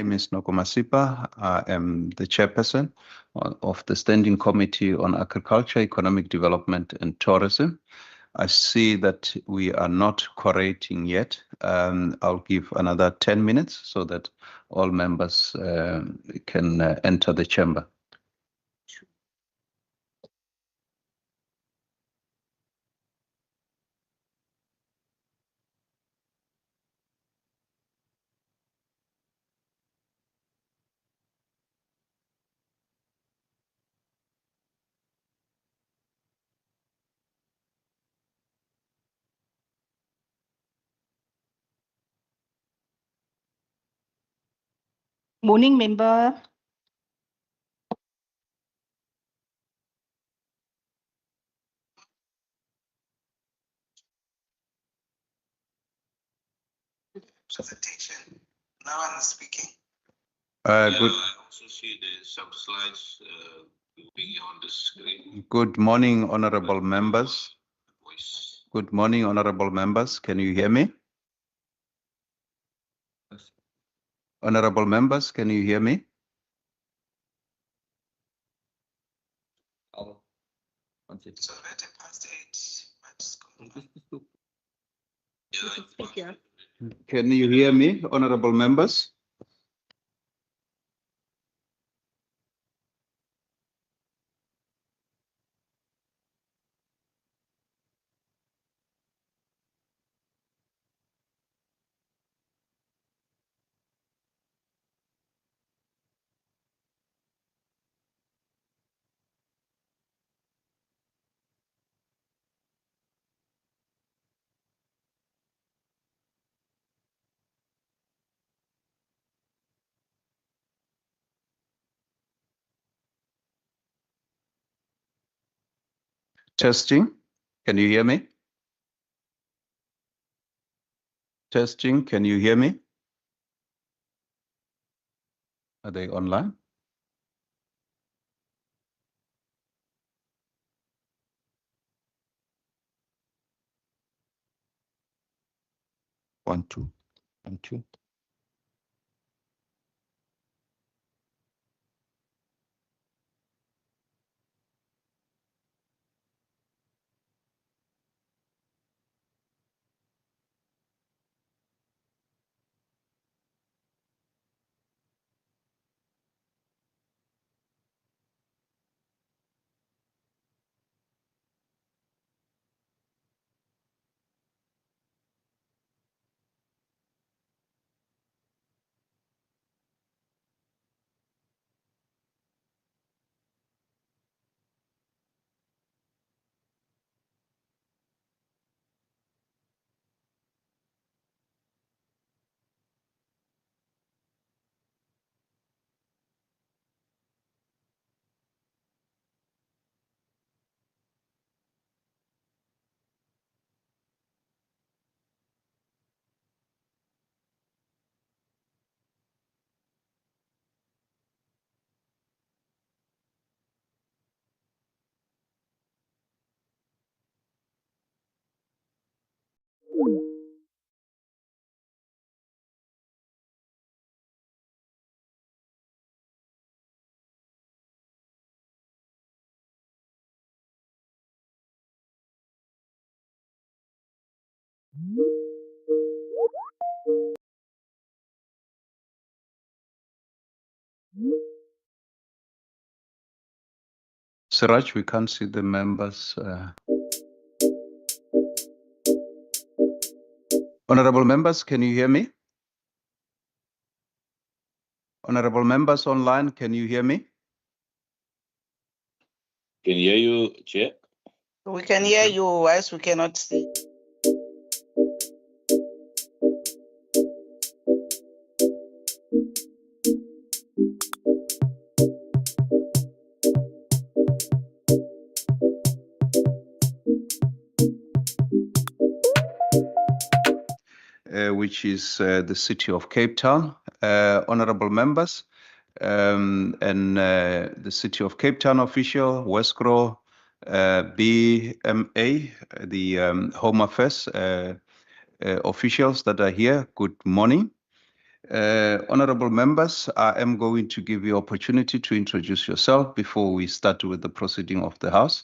name is Nokomasipa. I am the chairperson of the Standing Committee on Agriculture, Economic Development and Tourism. I see that we are not quorating yet. I'll give another 10 minutes so that all members can enter the chamber. Morning, member. Presentation. Now I'm speaking. Good. I also see some slides moving on the screen. Good morning, honorable members. Voice. Good morning, honorable members. Can you hear me? Honorable members, can you hear me? It's already past 8. Can you hear me, honorable members? Testing. Can you hear me? Testing. Can you hear me? Are they online? One, two, 1, 2. Siraj, we can't see the members. Honorable members, can you hear me? Honorable members online, can you hear me? Can hear you, Chair. We can hear you, whilst we cannot see. Which is the city of Cape Town. Honorable members, and the city of Cape Town official, Westcrow, BMA, the Home Affairs officials that are here, good morning. Honorable members, I am going to give you opportunity to introduce yourself before we start with the proceeding of the House.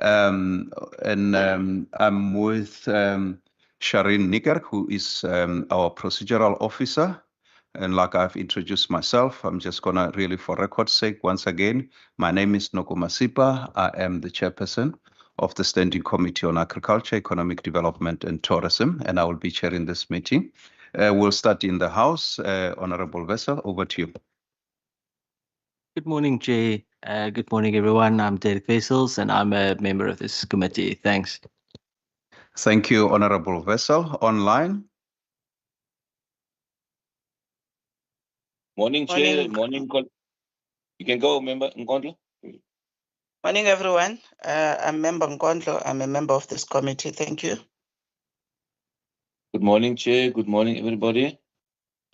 I'm with Shireen Nigar, who is our procedural officer. And like I've introduced myself, I'm just gonna really, for record's sake, once again, my name is Noko Masipa. I am the chairperson of the Standing Committee on Agriculture, Economic Development and Tourism, and I will be chairing this meeting. We'll start in the House. Honorable Vessel, over to you. Good morning, Chair. Good morning, everyone. I'm Derek Vessels, and I'm a member of this committee. Thanks. Thank you, Honorable Vessel. Online. Morning, Chair. Morning. You can go, Member Nkondlo. Morning, everyone. I'm Member Nkondlo. I'm a member of this committee. Thank you. Good morning, Chair. Good morning, everybody.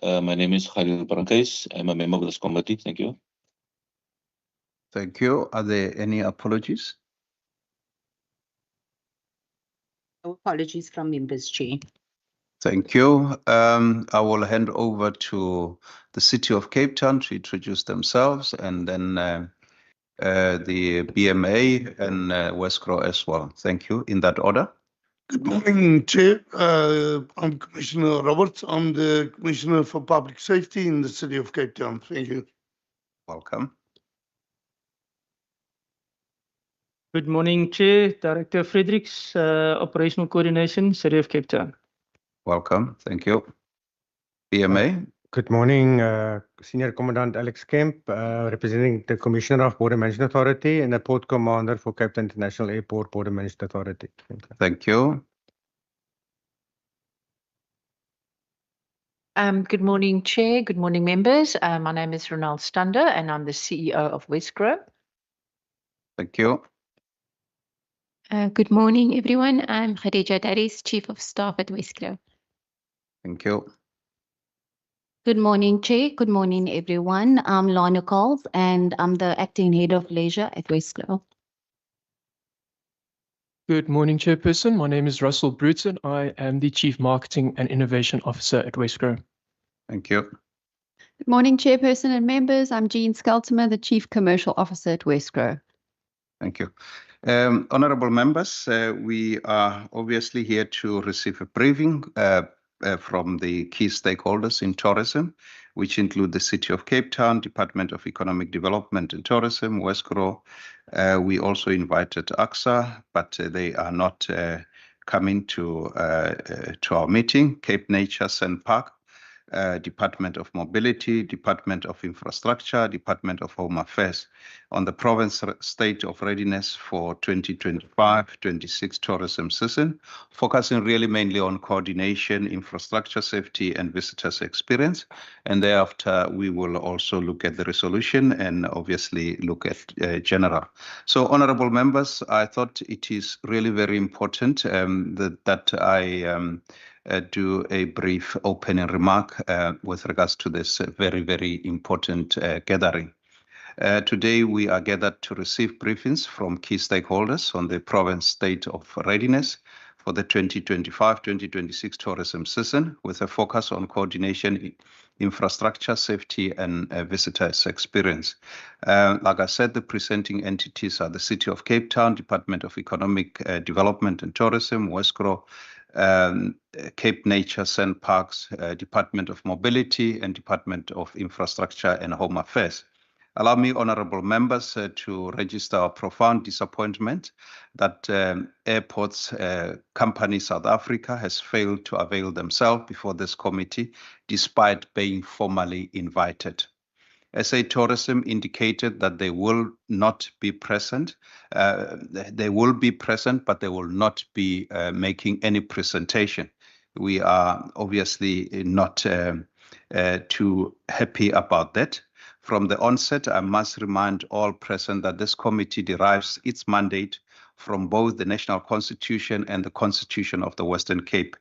My name is Khalil Parankais. I'm a member of this committee. Thank you. Thank you. Are there any apologies? No apologies from members, Chair. Thank you. I will hand over to the City of Cape Town to introduce themselves, and then the BMA and Westcrow as well. Thank you. In that order. Good morning, Chair. I'm Commissioner Roberts. I'm the Commissioner for Public Safety in the City of Cape Town. Thank you. Welcome. Good morning, Chair. Director Fredericks, Operational Coordination, City of Cape Town. Welcome. Thank you. BMA. Good morning, Senior Commandant Alex Kemp, representing the Commissioner of Border Management Authority and the Port Commander for Cape Town International Airport Border Management Authority. Thank you. Good morning, Chair. Good morning, members. My name is Ronald Stander, and I'm the CEO of Westcrow. Thank you. Good morning, everyone. I'm Khadija Daris, Chief of Staff at Westcrow. Thank you. Good morning, Chair. Good morning, everyone. I'm Lana Coles, and I'm the Acting Head of Leisure at Westcrow. Good morning, Chairperson. My name is Russell Bruton. I am the Chief Marketing and Innovation Officer at Westcrow. Thank you. Good morning, Chairperson and members. I'm Jean Skeltimer, the Chief Commercial Officer at Westcrow. Thank you. Honorable members, we are obviously here to receive a briefing from the key stakeholders in tourism, which include the City of Cape Town, Department of Economic Development and Tourism, Westcrow. We also invited AXA, but they are not coming to our meeting. Cape Nature Sand Park, Department of Mobility, Department of Infrastructure, Department of Home Affairs on the province state of readiness for 2025-26 tourism season, focusing really mainly on coordination, infrastructure safety, and visitors experience. And thereafter, we will also look at the resolution and obviously look at general. So, honorable members, I thought it is really very important that I do a brief opening remark with regards to this very, very important gathering. Today, we are gathered to receive briefings from key stakeholders on the province state of readiness for the 2025-2026 tourism season, with a focus on coordination, infrastructure, safety, and visitors' experience. Like I said, the presenting entities are the City of Cape Town, Department of Economic Development and Tourism, Westcrow, Cape Nature Sand Parks, Department of Mobility, and Department of Infrastructure and Home Affairs. Allow me, honorable members, to register our profound disappointment that Airports Company South Africa has failed to avail themselves before this committee, despite being formally invited. SA Tourism indicated that they will not be present. They will be present, but they will not be making any presentation. We are obviously not too happy about that. From the onset, I must remind all present that this committee derives its mandate from both the National Constitution and the Constitution of the Western Cape.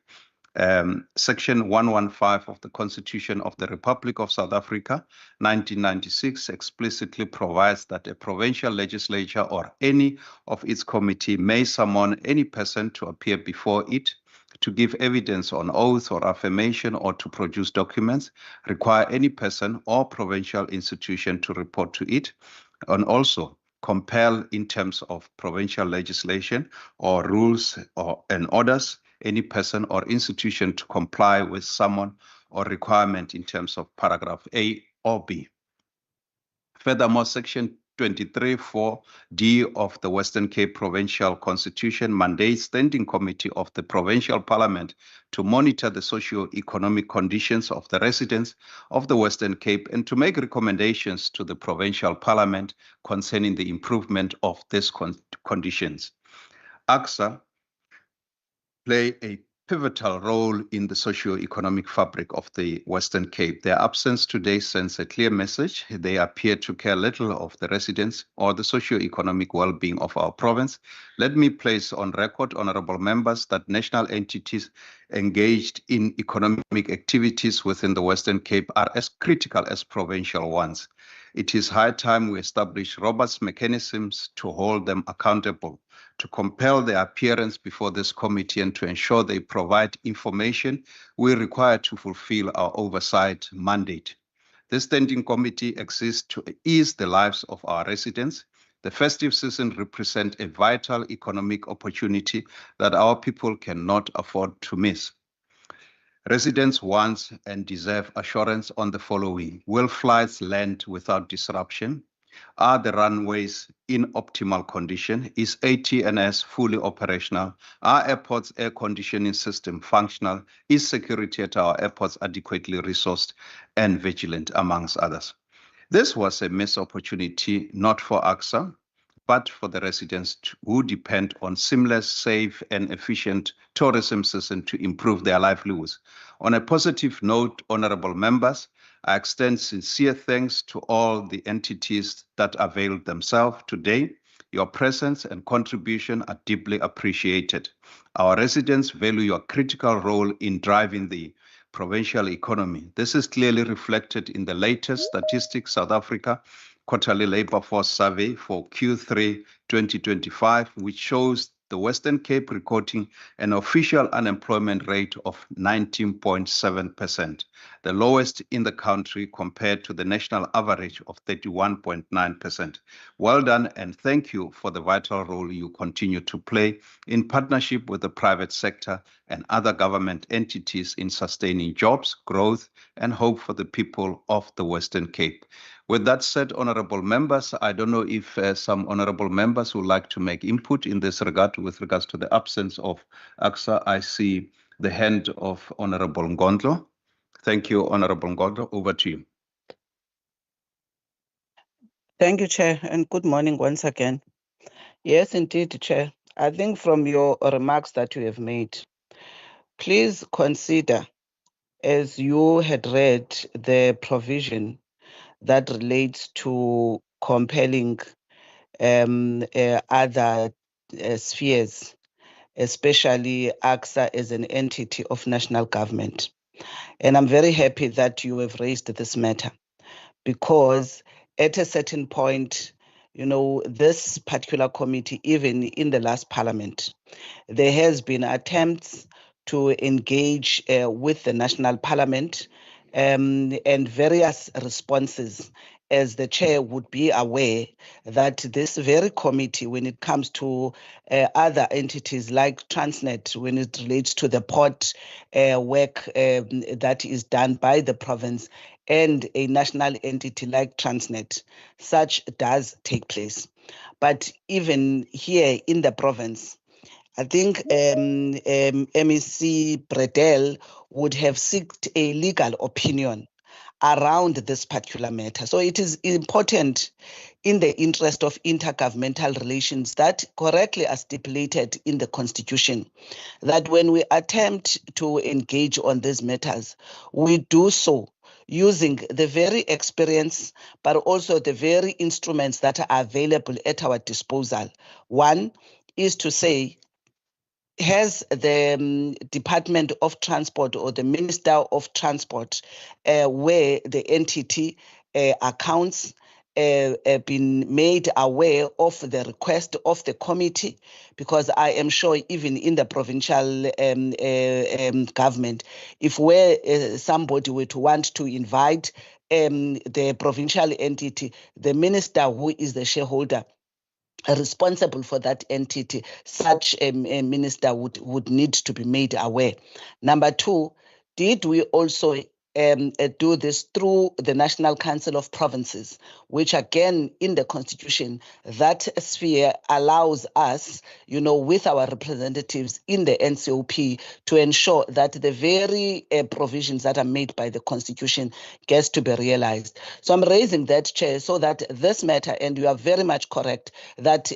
Section 115 of the Constitution of the Republic of South Africa, 1996, explicitly provides that a provincial legislature or any of its committee may summon any person to appear before it to give evidence on oath or affirmation or to produce documents, require any person or provincial institution to report to it, and also compel in terms of provincial legislation or rules and orders any person or institution to comply with someone or requirement in terms of paragraph A or B. Furthermore, Section 23(4)(d) of the Western Cape Provincial Constitution mandates Standing Committee of the Provincial Parliament to monitor the socio-economic conditions of the residents of the Western Cape and to make recommendations to the Provincial Parliament concerning the improvement of these conditions. AXA play a pivotal role in the socio-economic fabric of the Western Cape. Their absence today sends a clear message. They appear to care little of the residents or the socio-economic well-being of our province. Let me place on record, honorable members, that national entities engaged in economic activities within the Western Cape are as critical as provincial ones. It is high time we establish robust mechanisms to hold them accountable, to compel their appearance before this committee and to ensure they provide information we require to fulfill our oversight mandate. This standing committee exists to ease the lives of our residents. The festive season represents a vital economic opportunity that our people cannot afford to miss. Residents want and deserve assurance on the following: will flights land without disruption? Are the runways in optimal condition? Is ATNS fully operational? Are airports' air conditioning system functional? Is security at our airports adequately resourced and vigilant, amongst others? This was a missed opportunity, not for AXA, but for the residents who depend on seamless, safe, and efficient tourism season to improve their livelihoods. On a positive note, honorable members, I extend sincere thanks to all the entities that availed themselves today. Your presence and contribution are deeply appreciated. Our residents value your critical role in driving the provincial economy. This is clearly reflected in the latest Statistics South Africa Quarterly Labour Force Survey for Q3 2025, which shows the Western Cape recording an official unemployment rate of 19.7%, the lowest in the country compared to the national average of 31.9%. Well done, and thank you for the vital role you continue to play in partnership with the private sector and other government entities in sustaining jobs, growth, and hope for the people of the Western Cape. With that said, honorable members, I don't know if some honorable members would like to make input in this regard with regards to the absence of AXA. I see the hand of Honorable Ngondlo. Thank you, Honorable Ngondlo. Over to you. Thank you, Chair, and good morning once again. Yes, indeed, Chair. I think from your remarks that you have made, please consider, as you had read the provision that relates to compelling other spheres, especially AXA as an entity of national government. And I'm very happy that you have raised this matter, because at a certain point, you know, this particular committee, even in the last parliament, there has been attempts to engage with the national parliament and various responses, as the chair would be aware that this very committee, when it comes to other entities like Transnet, when it relates to the port work that is done by the province, and a national entity like Transnet, such does take place. But even here in the province, I think MEC Bredel would have sought a legal opinion around this particular matter. So it is important, in the interest of intergovernmental relations that correctly are stipulated in the Constitution, that when we attempt to engage on these matters, we do so using the very experience, but also the very instruments that are available at our disposal. One is to say, has the Department of Transport or the Minister of Transport, where the entity accounts been made aware of the request of the committee, because I am sure even in the provincial government, if somebody were to want to invite the provincial entity, the minister who is the shareholder responsible for that entity, such a minister would need to be made aware. Number two, did we also do this through the National Council of Provinces, which again in the Constitution, that sphere allows us, with our representatives in the NCOP to ensure that the very provisions that are made by the Constitution gets to be realized. So I'm raising that, Chair, so that this matter, and you are very much correct, that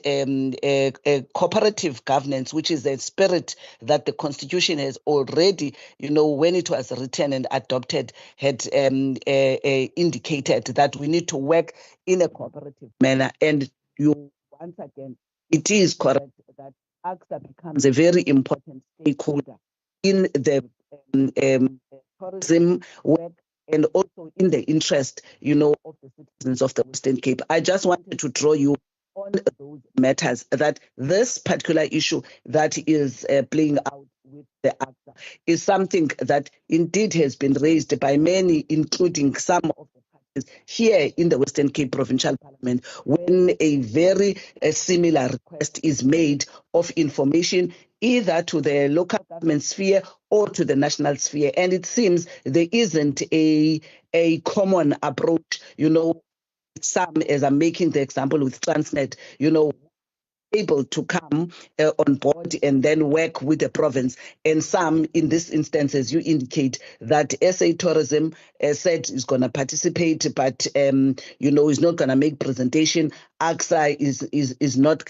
cooperative governance, which is a spirit that the Constitution has already, when it was written and adopted, had indicated that we need to work in a cooperative manner. And once again, it is correct that AXA becomes a very important stakeholder in the tourism work and also in the interest, of the citizens of the Western Cape. I just wanted to draw you on those matters, that this particular issue that is playing out with the AXA is something that indeed has been raised by many, including some of the parties here in the Western Cape Provincial Parliament, when a very similar request is made of information either to the local government sphere or to the national sphere. And it seems there isn't a common approach, some, as I'm making the example with Transnet, able to come on board and then work with the province. And some, in this instance, as you indicate, that SA Tourism said is going to participate, but is not going to make presentation. AXA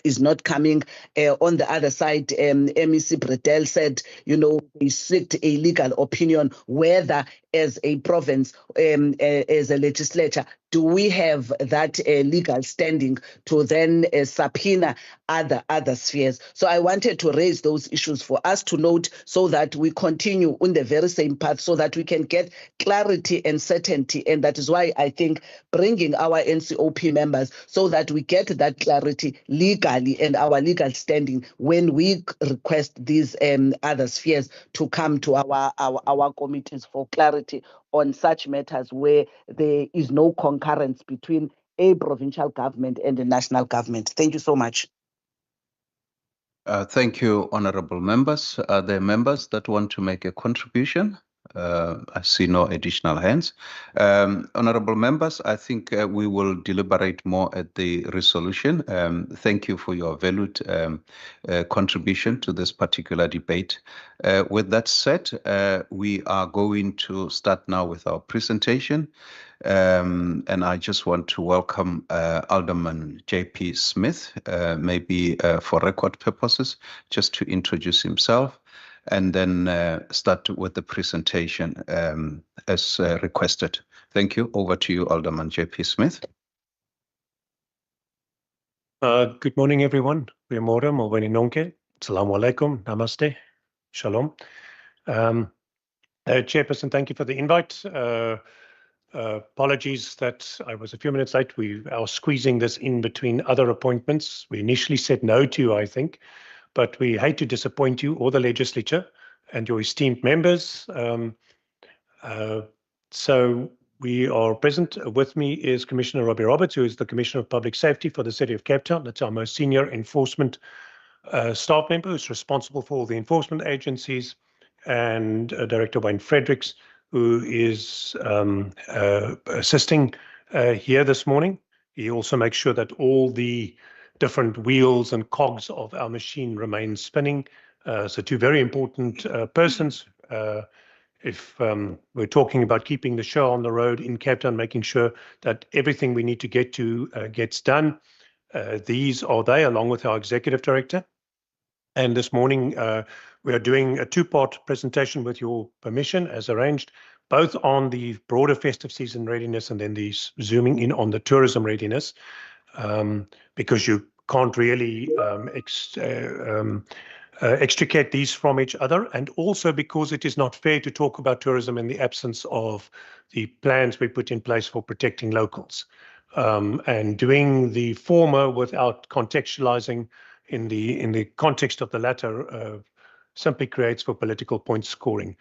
is not coming. On the other side, MEC Bredel said, they sought a legal opinion whether, as a province, as a legislature, do we have that legal standing to then subpoena other spheres? So I wanted to raise those issues for us to note, so that we continue on the very same path, so that we can get clarity and certainty. And that is why I think bringing our NCOP members, so that we get that clarity legally and our legal standing when we request these other spheres to come to our committees for clarity on such matters where there is no concurrence between a provincial government and the national government. Thank you so much. Thank you, honorable members. Are there members that want to make a contribution? I see no additional hands. Honorable members, I think we will deliberate more at the resolution. Thank you for your valued contribution to this particular debate. With that said, we are going to start now with our presentation. And I just want to welcome Alderman J.P. Smith, maybe for record purposes, just to introduce himself, and then start with the presentation as requested. Thank you. Over to you, Alderman J.P. Smith. Good morning, everyone. Goeiemorgen, Molweni nonke. Assalamu alaikum, namaste, shalom. Chairperson, thank you for the invite. Apologies that I was a few minutes late. We are squeezing this in between other appointments. We initially said no to, I think, but we hate to disappoint you or the legislature and your esteemed members. So we are present. With me is Commissioner Robbie Roberts, who is the Commissioner of Public Safety for the City of Cape Town. That's our most senior enforcement staff member who's responsible for all the enforcement agencies, and Director Wayne Fredericks, who is assisting here this morning. He also makes sure that all the different wheels and cogs of our machine remain spinning. So two very important persons. If we're talking about keeping the show on the road in Cape Town, making sure that everything we need to get to gets done, these are they, along with our Executive Director. And this morning, we are doing a two-part presentation with your permission, as arranged, both on the broader festive season readiness and then the zooming in on the tourism readiness, because you can't really extricate these from each other, and also because it is not fair to talk about tourism in the absence of the plans we put in place for protecting locals. and doing the former without contextualizing in the context of the latter simply creates for political point scoring.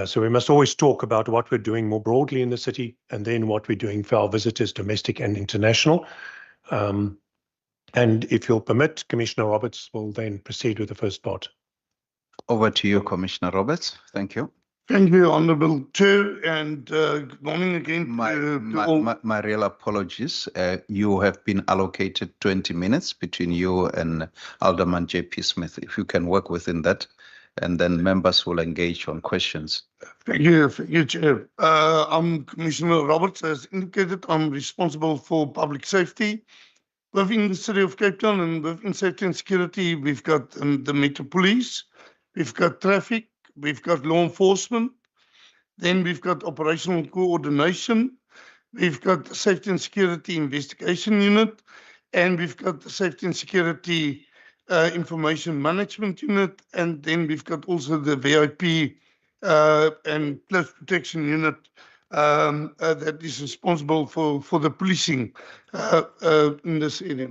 So we must always talk about what we're doing more broadly in the city and then what we're doing for our visitors, domestic and international. And if you'll permit, Commissioner Roberts will then proceed with the first part. Over to you, Commissioner Roberts. Thank you. Thank you, Honourable Chair, and good morning again to all. My real apologies. You have been allocated 20 minutes between you and Alderman J.P. Smith. If you can work within that, and then members will engage on questions. Thank you, Chair. I'm Commissioner Roberts. As indicated, I'm responsible for public safety within the City of Cape Town, and within safety and security, we've got the Metro Police, we've got traffic, we've got law enforcement, then we've got operational coordination, we've got the Safety and Security Investigation Unit, and we've got the Safety and Security Information Management Unit, and then we've got also the VIP and Close Protection Unit that is responsible for the policing in this area.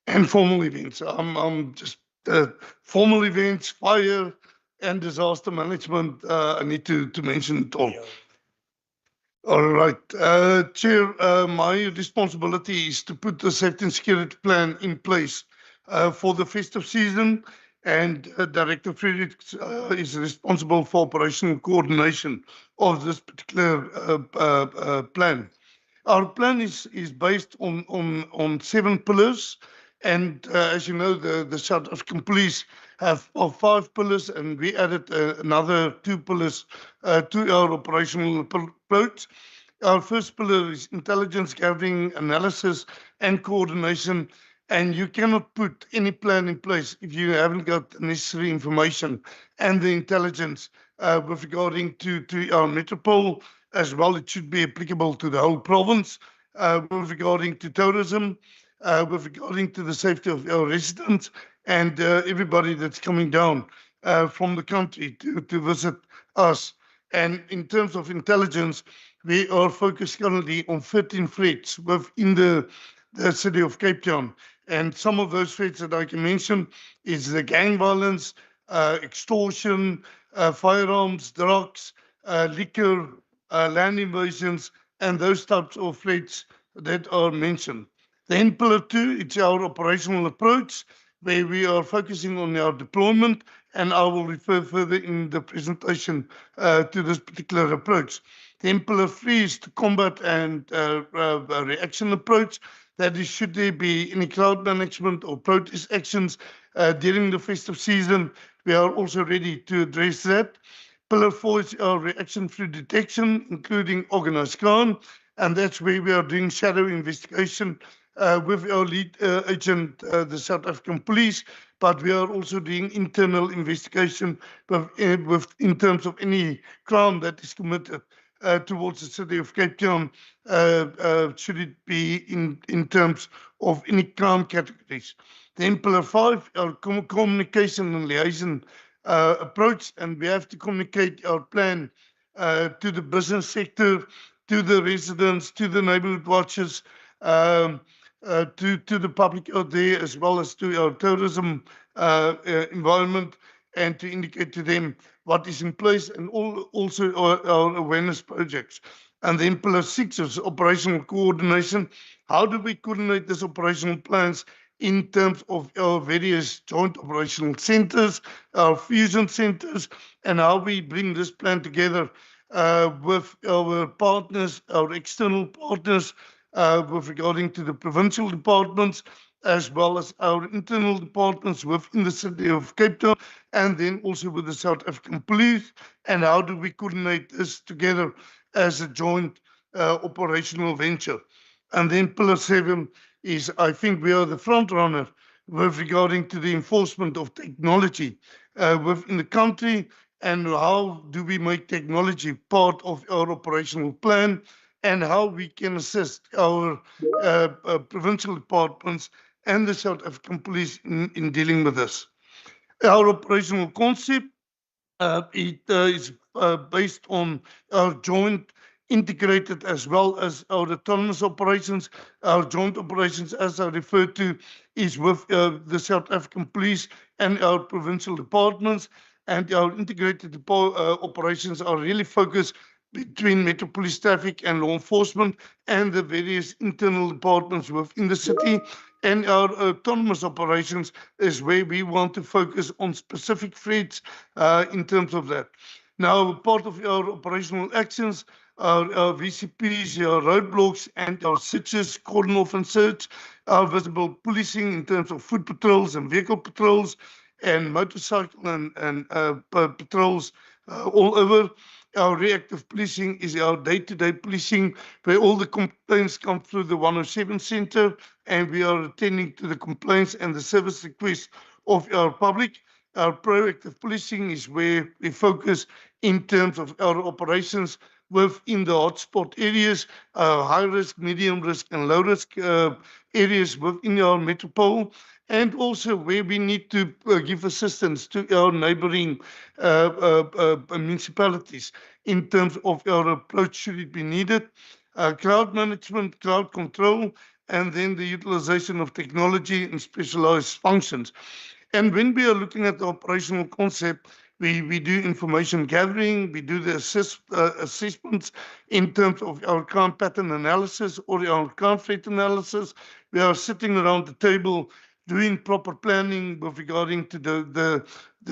And formal events. I'm just formal events, fire and disaster management. I need to mention it all. All right, Chair, my responsibility is to put the safety and security plan in place for the festive season, and Director Fredericks is responsible for operational coordination of this particular plan. Our plan is based on 7 pillars, and as you know, the South African Police have 5 pillars, and we added another 2 pillars to our operational approach. Our first pillar is intelligence gathering, analysis, and coordination. And you cannot put any plan in place if you haven't got the necessary information and the intelligence with regarding to our metropole as well. It should be applicable to the whole province with regarding to tourism, with regarding to the safety of our residents and everybody that's coming down from the country to visit us. And in terms of intelligence, we are focused currently on 13 threats within the city of Cape Town. And some of those threats that I can mention is the gang violence, extortion, firearms, drugs, liquor, land invasions, and those types of threats that are mentioned. Then pillar 2, it's our operational approach, where we are focusing on our deployment, and I will refer further in the presentation to this particular approach. Then pillar 3 is to combat and reaction approach. That is, should there be any crowd management or protest actions during the festive season, we are also ready to address that. Pillar 4 is our reaction through detection, including organized crime, and that's where we are doing shadow investigation with our lead agent, the South African Police, but we are also doing internal investigation in terms of any crime that is committed towards the city of Cape Town, should it be in terms of any crime categories. Then pillar 5, our communication and liaison approach, and we have to communicate our plan to the business sector, to the residents, to the neighborhood watchers, to the public out there, as well as to our tourism environment, and to indicate to them what is in place, and also our awareness projects. And then pillar 6 is operational coordination. How do we coordinate these operational plans in terms of our various joint operational centers, our fusion centers, and how we bring this plan together with our partners, our external partners, with regarding to the provincial departments, as well as our internal departments within the city of Cape Town, and then also with the South African Police, and how do we coordinate this together as a joint operational venture. And then pillar 7 is, I think we are the front runner with regarding to the enforcement of technology within the country, and how do we make technology part of our operational plan, and how we can assist our provincial departments and the South African Police in dealing with this. Our operational concept, it is based on our joint integrated as well as our autonomous operations. Our joint operations, as I referred to, is with the South African Police and our provincial departments. And our integrated operations are really focused between Metro Police Traffic and law enforcement and the various internal departments within the city. And our autonomous operations is where we want to focus on specific threats in terms of that. Now, part of our operational actions, our VCPs, our roadblocks, and our searches, cordon off and search, our visible policing in terms of foot patrols and vehicle patrols, and motorcycle and patrols all over. Our reactive policing is our day-to-day policing, where all the complaints come through the 107 center, and we are attending to the complaints and the service requests of our public. Our proactive policing is where we focus in terms of our operations within the hotspot areas, high risk, medium risk, and low risk areas within our metropole, and also where we need to give assistance to our neighboring municipalities in terms of our approach should it be needed. Crowd management, crowd control, and then the utilization of technology and specialized functions. And when we are looking at the operational concept, we do information gathering, we do the assessments in terms of our crime pattern analysis or our crime threat analysis. We are sitting around the table doing proper planning with regarding to the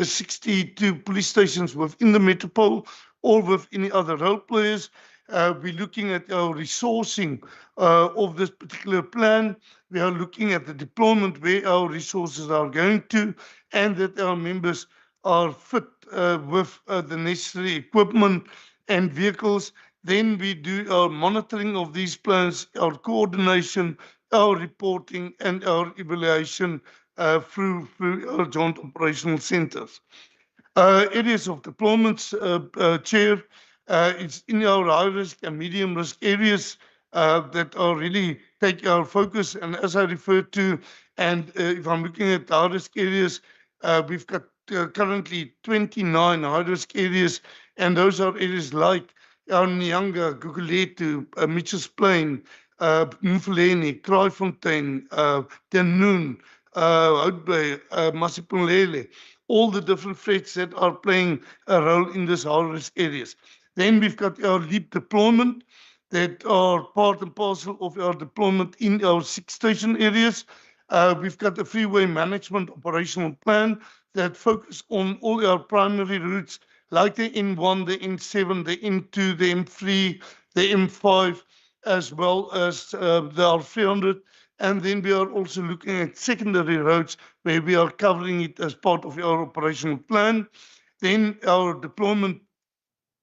62 police stations within the metropole or with any other role players. We're looking at our resourcing of this particular plan. We are looking at the deployment where our resources are going to, and that our members are fit with the necessary equipment and vehicles. Then we do our monitoring of these plans, our coordination, our reporting, and our evaluation through our joint operational centers. Areas of deployments, Chair, it's in our high risk and medium risk areas that are really taking our focus. And as I referred to, and if I'm looking at the high risk areas, we've got currently 29 high risk areas, and those are areas like our Nyanga, Guguletu, Mitchells Plain, Mfuleni, Kraaifontein, Tenoon, Houtbay, Masipulele, all the different threats that are playing a role in these high-risk areas. Then we've got our leap deployment that are part and parcel of our deployment in our 6 station areas. We've got the freeway management operational plan that focus on all our primary routes like the N1, the N7, the N2, the M3, the M5, as well as the R300. And then we are also looking at secondary roads where we are covering it as part of our operational plan. Then our deployment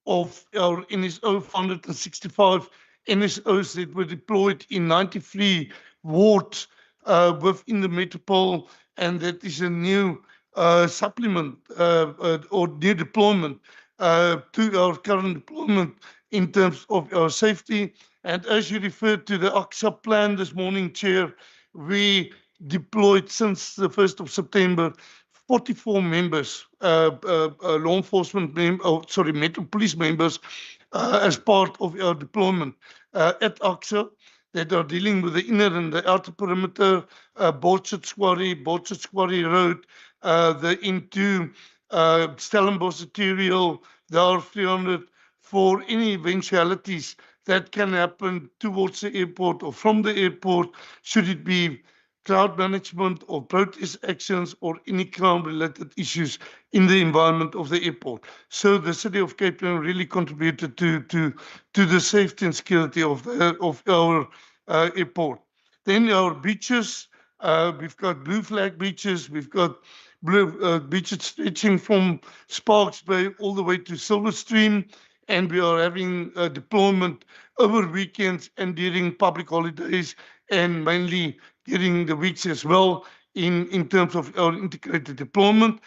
of our NSO 465 NSOs that were deployed in 93 wards within the metropole, and that is a new supplement or new deployment to our current deployment in terms of our safety. And as you referred to the AXA plan this morning, Chair, we deployed since the 1st of September 44 members, law enforcement Metro Police members, as part of our deployment at AXA that are dealing with the inner and the outer perimeter, Botchet Road, the into Stellenbosch arterial, the R300, for any eventualities that can happen towards the airport or from the airport, should it be crowd management or protest actions or any crime-related issues in the environment of the airport. So the City of Cape Town really contributed to the safety and security of our airport. Then our beaches, we've got blue flag beaches, we've got blue beaches stretching from Sparks Bay all the way to Silverstream, and we are having deployment over weekends and during public holidays, and mainly during the weeks as well in terms of our integrated deployment.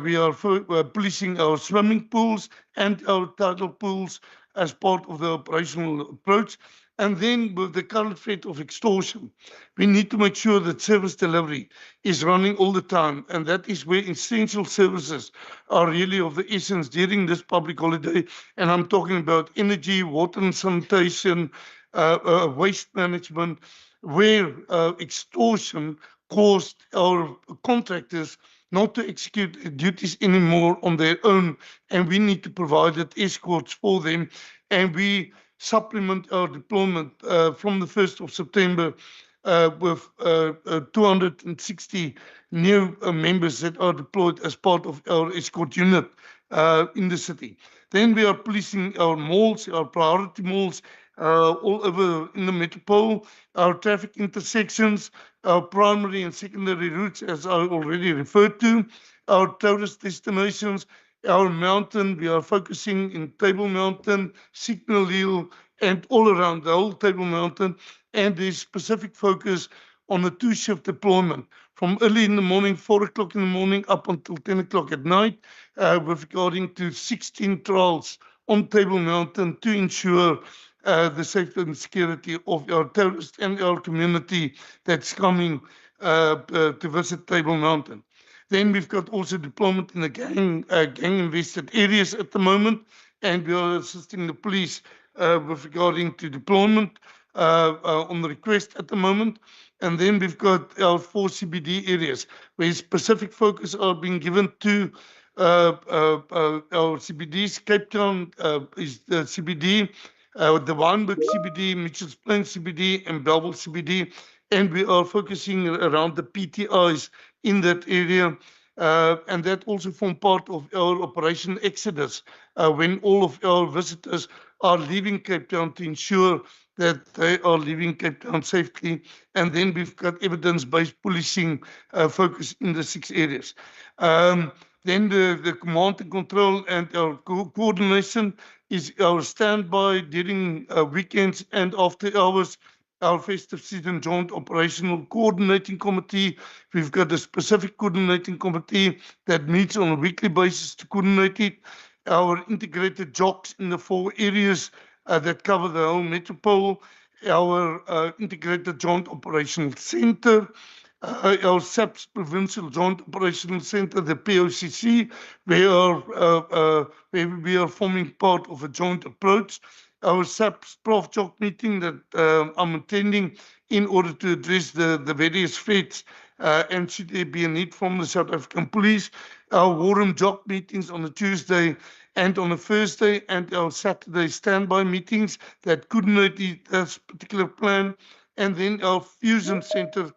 We are policing our swimming pools and our tidal pools as part of the operational approach. And then with the current threat of extortion, we need to make sure that service delivery is running all the time. And that is where essential services are really of the essence during this public holiday. And I'm talking about energy, water and sanitation, waste management, where extortion caused our contractors not to execute duties anymore on their own, and we need to provide escorts for them. And we supplement our deployment from the 1st of September with 260 new members that are deployed as part of our escort unit in the city. Then we are policing our malls, our priority malls, all over in the metropole, our traffic intersections, our primary and secondary routes, as I already referred to, our tourist destinations, our mountain. We are focusing in Table Mountain, Signal Hill, and all around the whole Table Mountain. And there's specific focus on a 2-shift deployment from early in the morning, 4 o'clock in the morning, up until 10 o'clock at night, with regarding to 16 trials on Table Mountain to ensure the safety and security of our tourists and our community that's coming to visit Table Mountain. Then we've got also deployment in the gang-invested areas at the moment, and we are assisting the police with regarding to deployment on the request at the moment. And then we've got our 4 CBD areas where specific focus are being given to our CBDs. Cape Town is the CBD, the Wynberg CBD, Mitchells Plain CBD, and Bellville CBD. And we are focusing around the PTIs in that area. And that also form part of our Operation Exodus, when all of our visitors are leaving Cape Town to ensure that they are leaving Cape Town safely. And then we've got evidence-based policing focus in the 6 areas. Then the command and control and our coordination is our standby during weekends and after hours. Our festive season joint operational coordinating committee. We've got a specific coordinating committee that meets on a weekly basis to coordinate it. Our integrated jobs in the 4 areas that cover the whole metropole. Our integrated joint operational center. Our SAPS Provincial Joint Operational Center, the POCC, where we are forming part of a joint approach. Our SAPS Prof Jock meeting that I'm attending in order to address the various threats and should there be a need from the South African Police. Our Warren Jock meetings on a Tuesday and on a Thursday, and our Saturday standby meetings that coordinate this particular plan. And then our Fusion Center,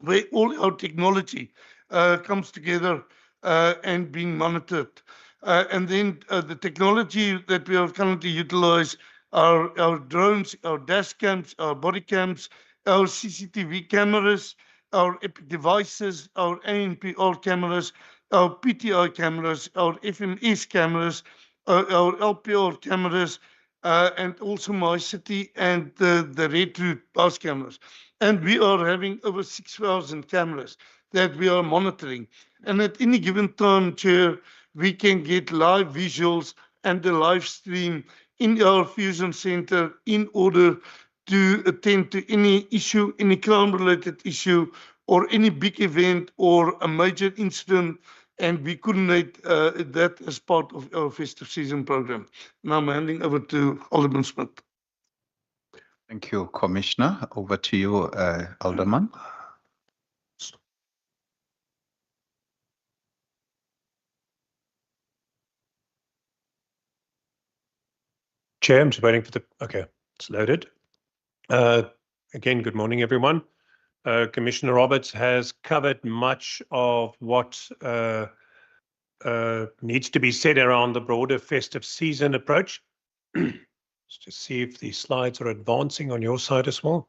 where all our technology comes together and being monitored. And then the technology that we are currently utilize are our drones, our dash cams, our body cams, our CCTV cameras, our EPIC devices, our ANPR cameras, our PTI cameras, our FMS cameras, our LPR cameras, and also My City and the Red Route bus cameras. And we are having over 6,000 cameras that we are monitoring. And at any given time, Chair, we can get live visuals and the live stream in our Fusion Center in order to attend to any issue, any crime-related issue, or any big event or a major incident. And we coordinate that as part of our festive season program. Now I'm handing over to Alderman Smith. Thank you, Commissioner. Over to you, Alderman. Chair, I'm just waiting for okay, it's loaded. Again, good morning, everyone. Commissioner Roberts has covered much of what needs to be said around the broader festive season approach. Let's just see if the slides are advancing on your side as well.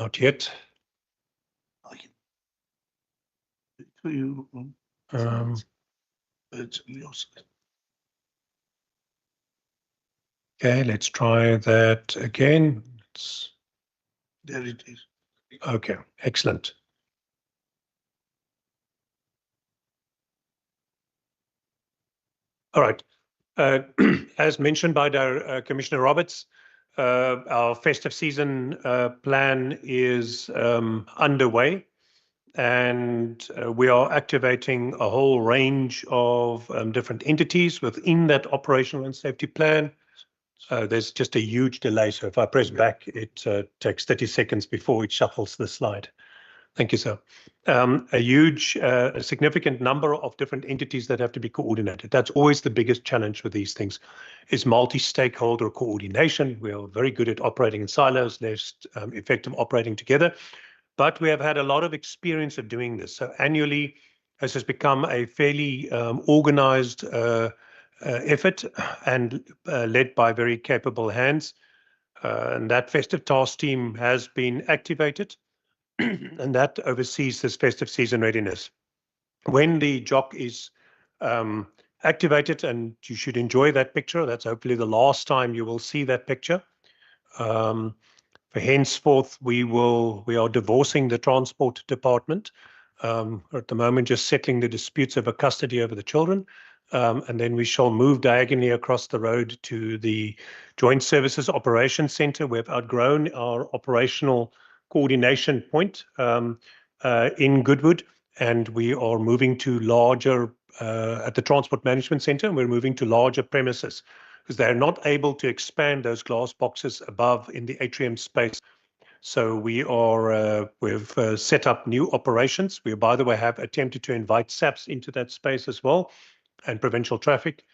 Not yet. Okay, let's try that again. There it is. Okay, excellent. All right. As mentioned by Commissioner Roberts, our festive season plan is underway, and we are activating a whole range of different entities within that operational and safety plan. There's just a huge delay, so if I press back, it takes 30 seconds before it shuffles the slide. Thank you, sir. A significant number of different entities that have to be coordinated. That's always the biggest challenge with these things, is multi-stakeholder coordination. We are very good at operating in silos, less effective operating together, but we have had a lot of experience of doing this. So annually, this has become a fairly organized effort and led by very capable hands. And that festive task team has been activated and that oversees this festive season readiness. When the JOC is activated, and you should enjoy that picture, that's hopefully the last time you will see that picture. For henceforth, we are divorcing the transport department. At the moment, just settling the disputes over custody over the children. And then we shall move diagonally across the road to the Joint Services Operations Center. We've outgrown our operational coordination point in Goodwood, and we are moving to larger, at the Transport Management Center, we're moving to larger premises because they're not able to expand those glass boxes above in the atrium space. So we've set up new operations. We, by the way, have attempted to invite SAPs into that space as well, and provincial traffic.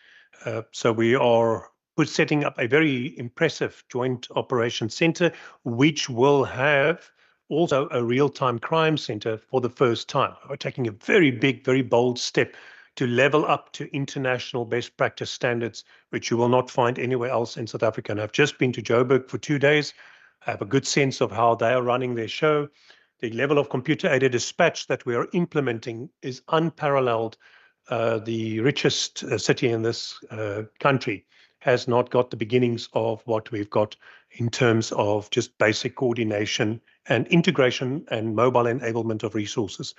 So we are setting up a very impressive joint operations center, which will have also a real-time crime center for the first time. We're taking a very big, very bold step to level up to international best practice standards, which you will not find anywhere else in South Africa. And I've just been to Joburg for 2 days. I have a good sense of how they are running their show. The level of computer-aided dispatch that we are implementing is unparalleled. The richest city in this country has not got the beginnings of what we've got in terms of just basic coordination and integration and mobile enablement of resources.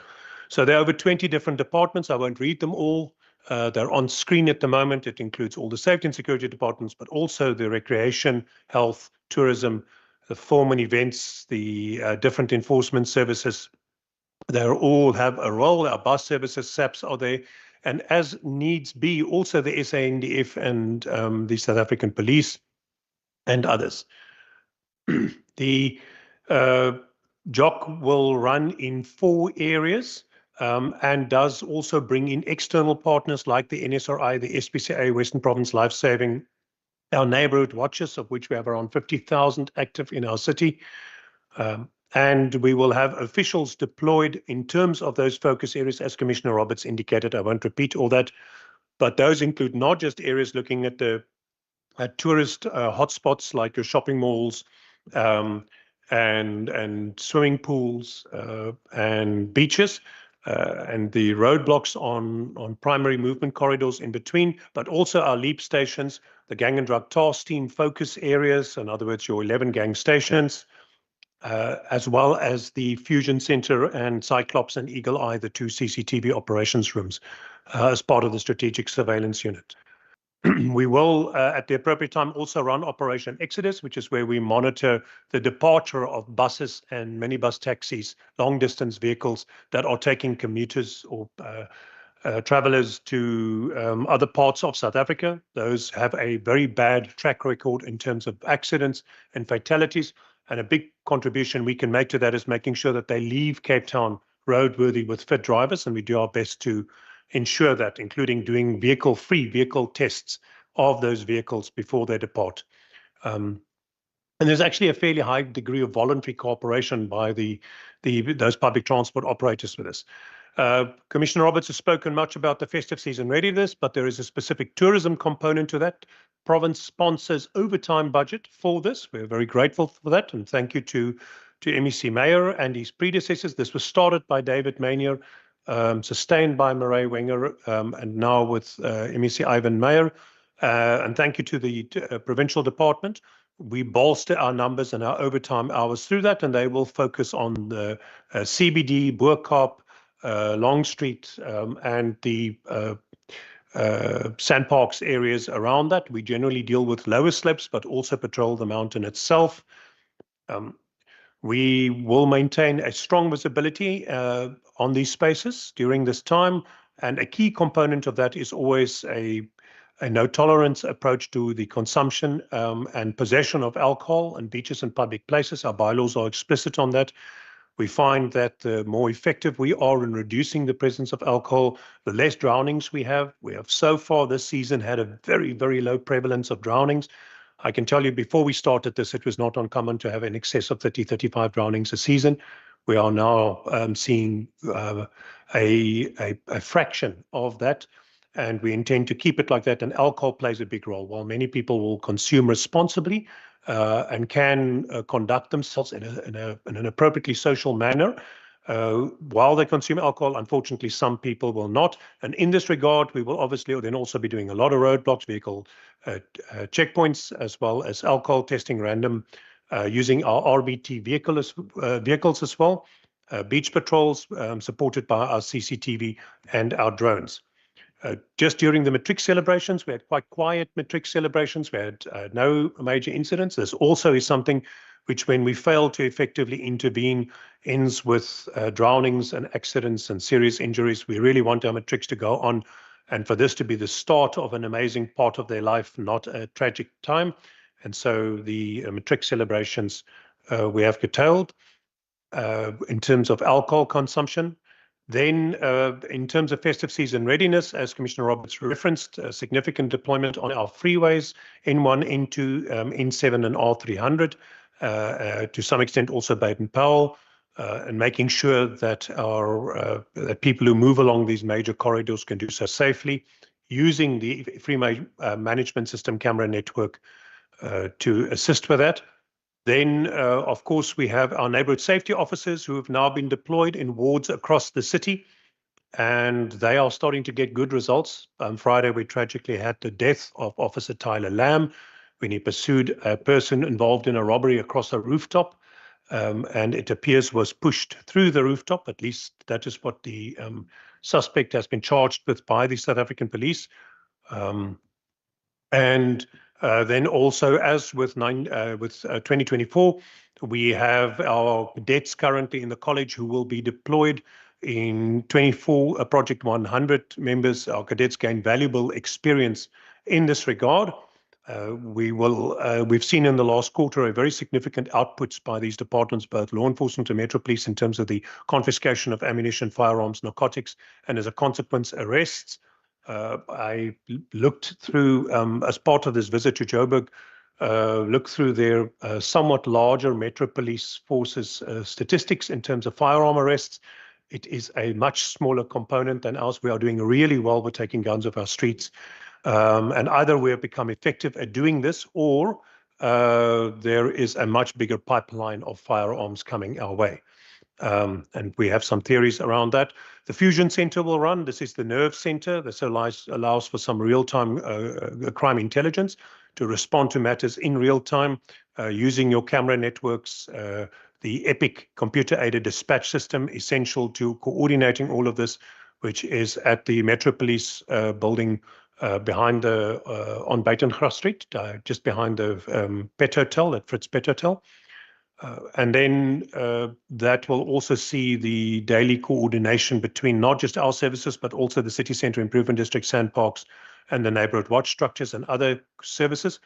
So there are over 20 different departments. I won't read them all. They're on screen at the moment. It includes all the safety and security departments, but also the recreation, health, tourism, the form and events, the different enforcement services. They all have a role. Our bus services, SAPs are there. And as needs be, also the SANDF and the South African Police and others. The JOC will run in 4 areas and does also bring in external partners like the NSRI, the SPCA, Western Province Life Saving, our neighborhood watches, of which we have around 50,000 active in our city. And we will have officials deployed in terms of those focus areas, as Commissioner Roberts indicated. I won't repeat all that, but those include not just areas looking at the tourist hotspots like your shopping malls and swimming pools and beaches, and the roadblocks on primary movement corridors in between, but also our LEAP stations, the gang and drug task team focus areas, in other words, your 11 gang stations, as well as the Fusion Center and Cyclops and Eagle Eye, the 2 CCTV operations rooms, as part of the strategic surveillance unit. We will, at the appropriate time, also run Operation Exodus, which is where we monitor the departure of buses and minibus taxis, long-distance vehicles that are taking commuters or travelers to other parts of South Africa. Those have a very bad track record in terms of accidents and fatalities. And a big contribution we can make to that is making sure that they leave Cape Town roadworthy with fit drivers. And we do our best to ensure that, including doing vehicle-free vehicle tests of those vehicles before they depart. And there's actually a fairly high degree of voluntary cooperation by those public transport operators with us. Commissioner Roberts has spoken much about the festive season readiness, but there is a specific tourism component to that. Province sponsors overtime budget for this. We're very grateful for that, and thank you to MEC Mayer and his predecessors. This was started by David Maynier, sustained by Murray Wenger, and now with MEC Ivan Meyer. And thank you to the provincial department. We bolster our numbers and our overtime hours through that, and they will focus on the CBD, Boerkaap, Long Street, and the sandparks areas around that. We generally deal with lower slopes, but also patrol the mountain itself. We will maintain a strong visibility on these spaces during this time, and a key component of that is always a no-tolerance approach to the consumption and possession of alcohol on beaches and public places. Our bylaws are explicit on that. We find that the more effective we are in reducing the presence of alcohol, the less drownings we have. We have so far this season had a very, very low prevalence of drownings. I can tell you before we started this, it was not uncommon to have in excess of 30, 35 drownings a season. We are now seeing a fraction of that, and we intend to keep it like that. And alcohol plays a big role. While many people will consume responsibly and can conduct themselves in an appropriately social manner, while they consume alcohol, unfortunately, some people will not. And in this regard, we will obviously then also be doing a lot of roadblocks, vehicle checkpoints, as well as alcohol testing random using our RBT vehicles as well, beach patrols supported by our CCTV and our drones. Just during the matric celebrations, we had quite quiet matric celebrations. We had no major incidents. This also is something which, when we fail to effectively intervene, ends with drownings and accidents and serious injuries. We really want our matrics to go on and for this to be the start of an amazing part of their life, not a tragic time. And so the matric celebrations we have curtailed. In terms of alcohol consumption, then in terms of festive season readiness, as Commissioner Roberts referenced, significant deployment on our freeways, N1, N2, N7 and R300, to some extent also Baden-Powell, and making sure that that people who move along these major corridors can do so safely, using the freeway management system camera network to assist with that. Then, of course, we have our neighborhood safety officers who have now been deployed in wards across the city, and they are starting to get good results. On Friday, we tragically had the death of Officer Tyler Lamb when he pursued a person involved in a robbery across a rooftop, and it appears was pushed through the rooftop. At least that is what the suspect has been charged with by the South African police. And then also, as with 2024, we have our cadets currently in the college who will be deployed in 24 Project 100 members. Our cadets gain valuable experience in this regard. We've seen in the last quarter a very significant outputs by these departments, both law enforcement and Metro Police, in terms of the confiscation of ammunition, firearms, narcotics, and as a consequence, arrests. I looked through, as part of this visit to Joburg, looked through their somewhat larger Metro Police forces statistics in terms of firearm arrests. It is a much smaller component than ours. We are doing really well with taking guns off our streets. And either we have become effective at doing this, or there is a much bigger pipeline of firearms coming our way. And we have some theories around that. The Fusion Center will run. This is the nerve center. This allows for some real-time crime intelligence to respond to matters in real time using your camera networks, the EPIC computer-aided dispatch system, essential to coordinating all of this, which is at the Metro Police building behind the on Buitengracht Street, just behind the Pet Hotel, at Fritz Pet Hotel. And then that will also see the daily coordination between not just our services, but also the City Centre Improvement District, Sandparks, and the neighbourhood watch structures and other services,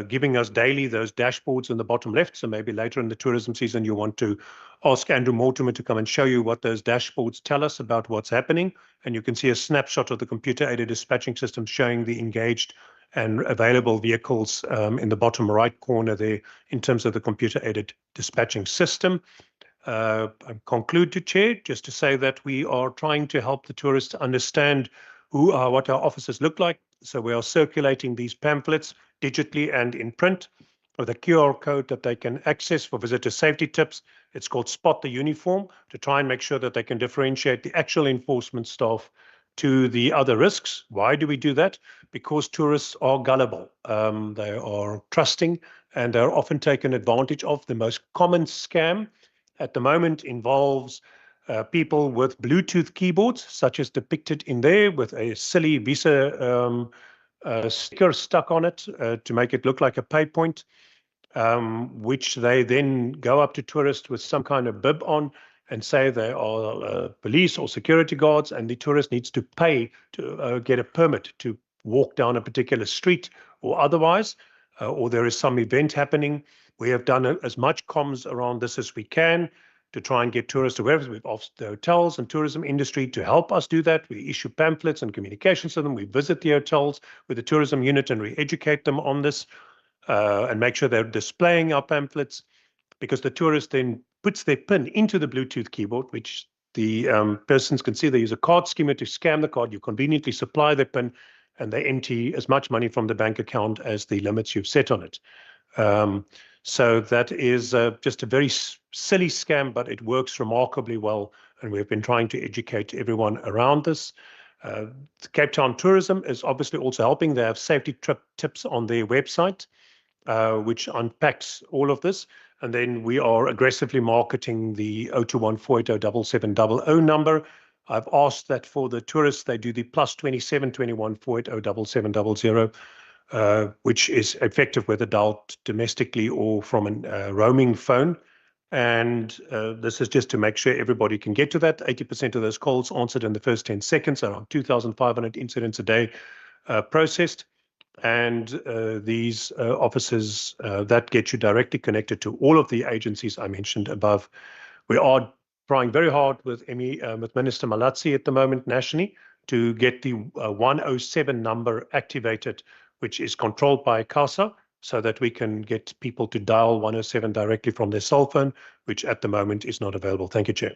giving us daily those dashboards in the bottom left. So maybe later in the tourism season, you want to ask Andrew Mortimer to come and show you what those dashboards tell us about what's happening. And you can see a snapshot of the computer-aided dispatching system showing the engaged and available vehicles in the bottom right corner there in terms of the computer-aided dispatching system. I conclude, to Chair, just to say that we are trying to help the tourists understand what our officers look like. So we are circulating these pamphlets digitally and in print with a QR code that they can access for visitor safety tips. It's called Spot the Uniform, to try and make sure that they can differentiate the actual enforcement staff to the other risks. Why do we do that? Because tourists are gullible. They are trusting, and they're often taken advantage of. The most common scam at the moment involves people with Bluetooth keyboards, such as depicted in there, with a silly Visa sticker stuck on it to make it look like a pay point, which they then go up to tourists with some kind of bib on and say they are police or security guards, and the tourist needs to pay to get a permit to walk down a particular street or otherwise, or there is some event happening. We have done as much comms around this as we can to try and get tourists aware of it. We've asked the hotels and tourism industry to help us do that. We issue pamphlets and communications to them. We visit the hotels with the tourism unit and re-educate them on this and make sure they're displaying our pamphlets, because the tourist then puts their PIN into the Bluetooth keyboard, which the persons can see. They use a card schema to scan the card. You conveniently supply the PIN, and they empty as much money from the bank account as the limits you've set on it. So that is just a very silly scam, but it works remarkably well, and we've been trying to educate everyone around this. Cape Town Tourism is obviously also helping. They have safety trip tips on their website, which unpacks all of this. And then we are aggressively marketing the 021-480-7700 number. I've asked that for the tourists, they do the +27 21 480 7700, which is effective whether dialed domestically or from a roaming phone. And this is just to make sure everybody can get to that. 80% of those calls answered in the first 10 seconds, around 2,500 incidents a day processed. And these officers that get you directly connected to all of the agencies I mentioned above. We are trying very hard with Minister Malatsi at the moment nationally to get the 107 number activated, which is controlled by CASA, so that we can get people to dial 107 directly from their cell phone, which at the moment is not available. Thank you, Chair.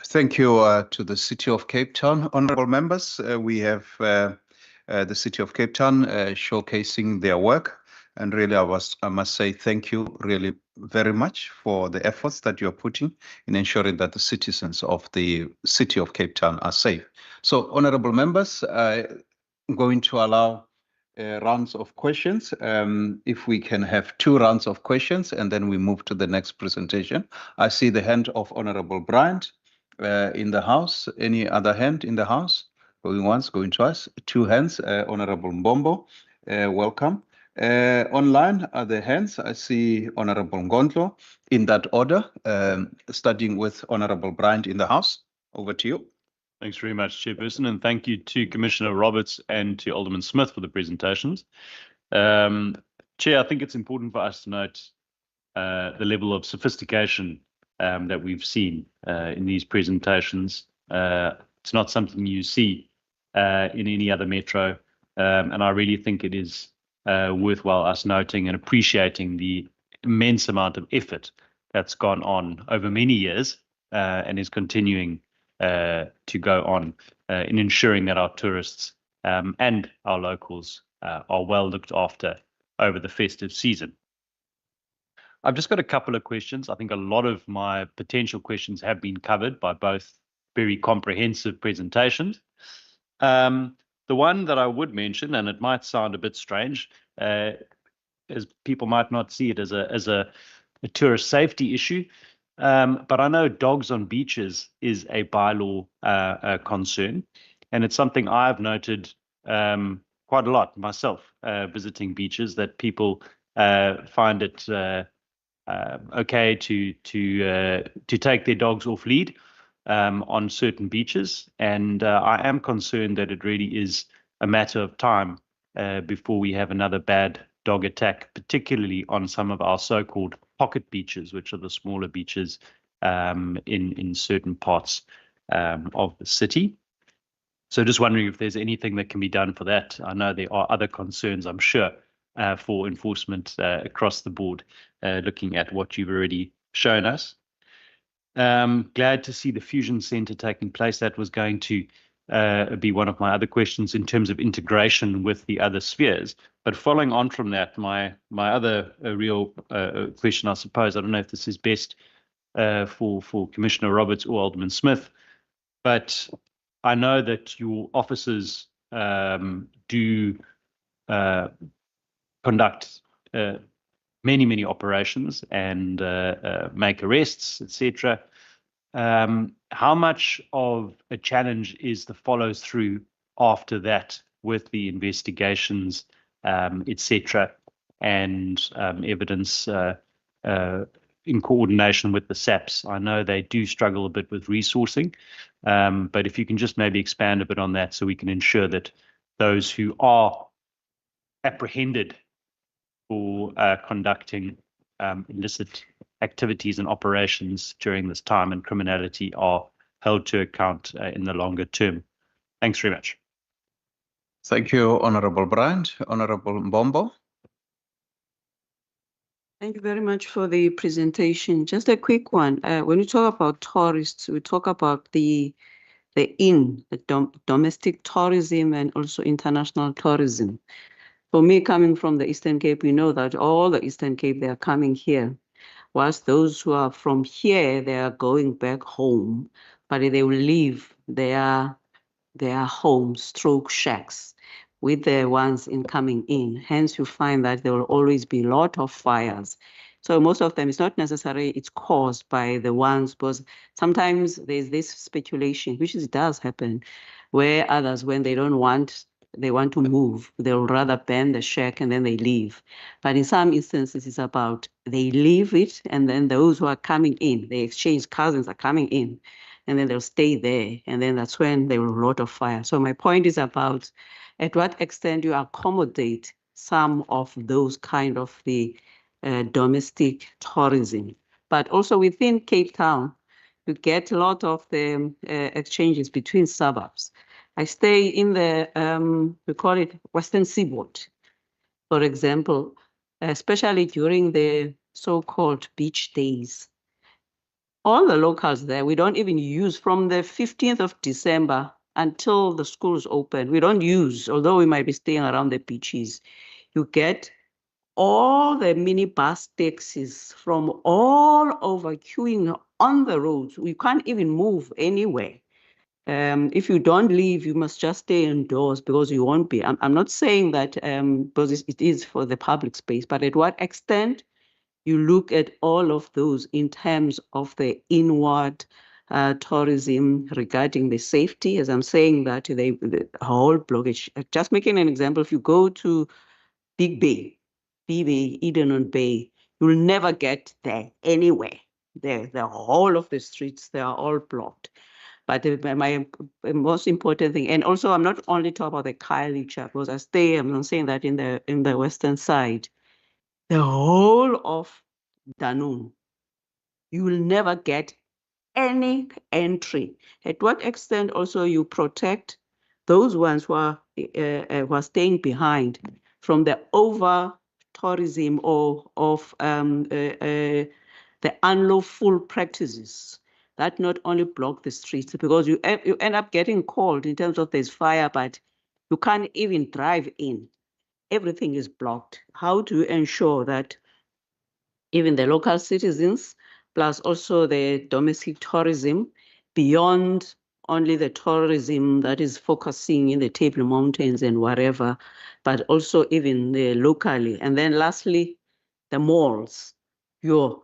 Thank you to the City of Cape Town. Honourable members, we have the City of Cape Town showcasing their work. And really, I must say thank you really very much for the efforts that you're putting in ensuring that the citizens of the City of Cape Town are safe. So, honourable members, I'm going to allow rounds of questions. If we can have 2 rounds of questions, and then we move to the next presentation. I see the hand of Honourable Bryant in the House. Any other hand in the House? Going once, going twice. 2 hands. Honourable Mbombo, welcome. Online are the hands. I see Honourable Ngondlo in that order, starting with Honourable Bryant in the House. Over to you. Thanks very much, Chairperson, and thank you to Commissioner Roberts and to Alderman Smith for the presentations. Chair, I think it's important for us to note the level of sophistication that we've seen in these presentations. It's not something you see in any other metro, and I really think it is worthwhile us noting and appreciating the immense amount of effort that's gone on over many years and is continuing to go on in ensuring that our tourists and our locals are well looked after over the festive season. I've just got a couple of questions. I think a lot of my potential questions have been covered by both very comprehensive presentations. The one that I would mention, and it might sound a bit strange, as people might not see it as a tourist safety issue, but I know dogs on beaches is a bylaw concern, and it's something I've noted quite a lot myself visiting beaches, that people find it okay to take their dogs off lead on certain beaches, and I am concerned that it really is a matter of time before we have another bad dog attack, particularly on some of our so-called pocket beaches, which are the smaller beaches in certain parts of the city. So just wondering if there's anything that can be done for that. I know there are other concerns, I'm sure, for enforcement across the board, looking at what you've already shown us. Glad to see the Fusion Centre taking place. That was going to be one of my other questions in terms of integration with the other spheres. But following on from that, my other real question, I suppose, I don't know if this is best for Commissioner Roberts or Alderman Smith, but I know that your officers do conduct many operations and make arrests, etc. How much of a challenge is the follow through after that with the investigations, etc., and evidence in coordination with the SAPs? I know they do struggle a bit with resourcing, but if you can just maybe expand a bit on that so we can ensure that those who are apprehended for conducting illicit activities and operations during this time and criminality are held to account in the longer term. Thanks very much. Thank you, Honorable Bryant. Honorable Mbombo. Thank you very much for the presentation. Just a quick one. When we talk about tourists, we talk about the domestic tourism and also international tourism. For me, coming from the Eastern Cape, we know that all the Eastern Cape, they are coming here. Whilst those who are from here, they are going back home, but they will leave their homes, stroke shacks, with the ones coming in. Hence, you find that there will always be a lot of fires. So most of them, it's not necessarily it's caused by the ones, because sometimes there's this speculation, which does happen, where others, when they don't want, they want to move, they'll rather burn the shack and then they leave. But in some instances, it's about they leave it, and then those who are coming in, they exchange cousins are coming in, and then they'll stay there. And then that's when there will be a lot of fire. So my point is about at what extent you accommodate some of those kind of the domestic tourism. But also within Cape Town, you get a lot of the exchanges between suburbs. I stay in the, we call it Western Seaboard, for example, especially during the so-called beach days. All the locals there, we don't even use from the 15th of December until the schools open. We don't use, although we might be staying around the beaches. You get all the minibus taxis from all over queuing on the roads. We can't even move anywhere. If you don't leave, you must just stay indoors because you won't be. I'm not saying that because it is for the public space, but at what extent you look at all of those in terms of the inward tourism regarding the safety, as I'm saying that the whole blockage. Just making an example, if you go to Big Bay, Eden Bay, you'll never get there anywhere. The whole of the streets, they are all blocked. But my most important thing, and also I'm not only talking about the Khayelitsha, because I'm not saying that in the western side, the whole of Danone, you will never get any entry. At what extent also you protect those ones who are staying behind from the over tourism or of the unlawful practices that not only block the streets, because you end up getting called in terms of there's fire, but you can't even drive in. Everything is blocked. How do you ensure that even the local citizens, plus also the domestic tourism, beyond only the tourism that is focusing in the Table Mountains and whatever, but also even locally. And then lastly, the malls. There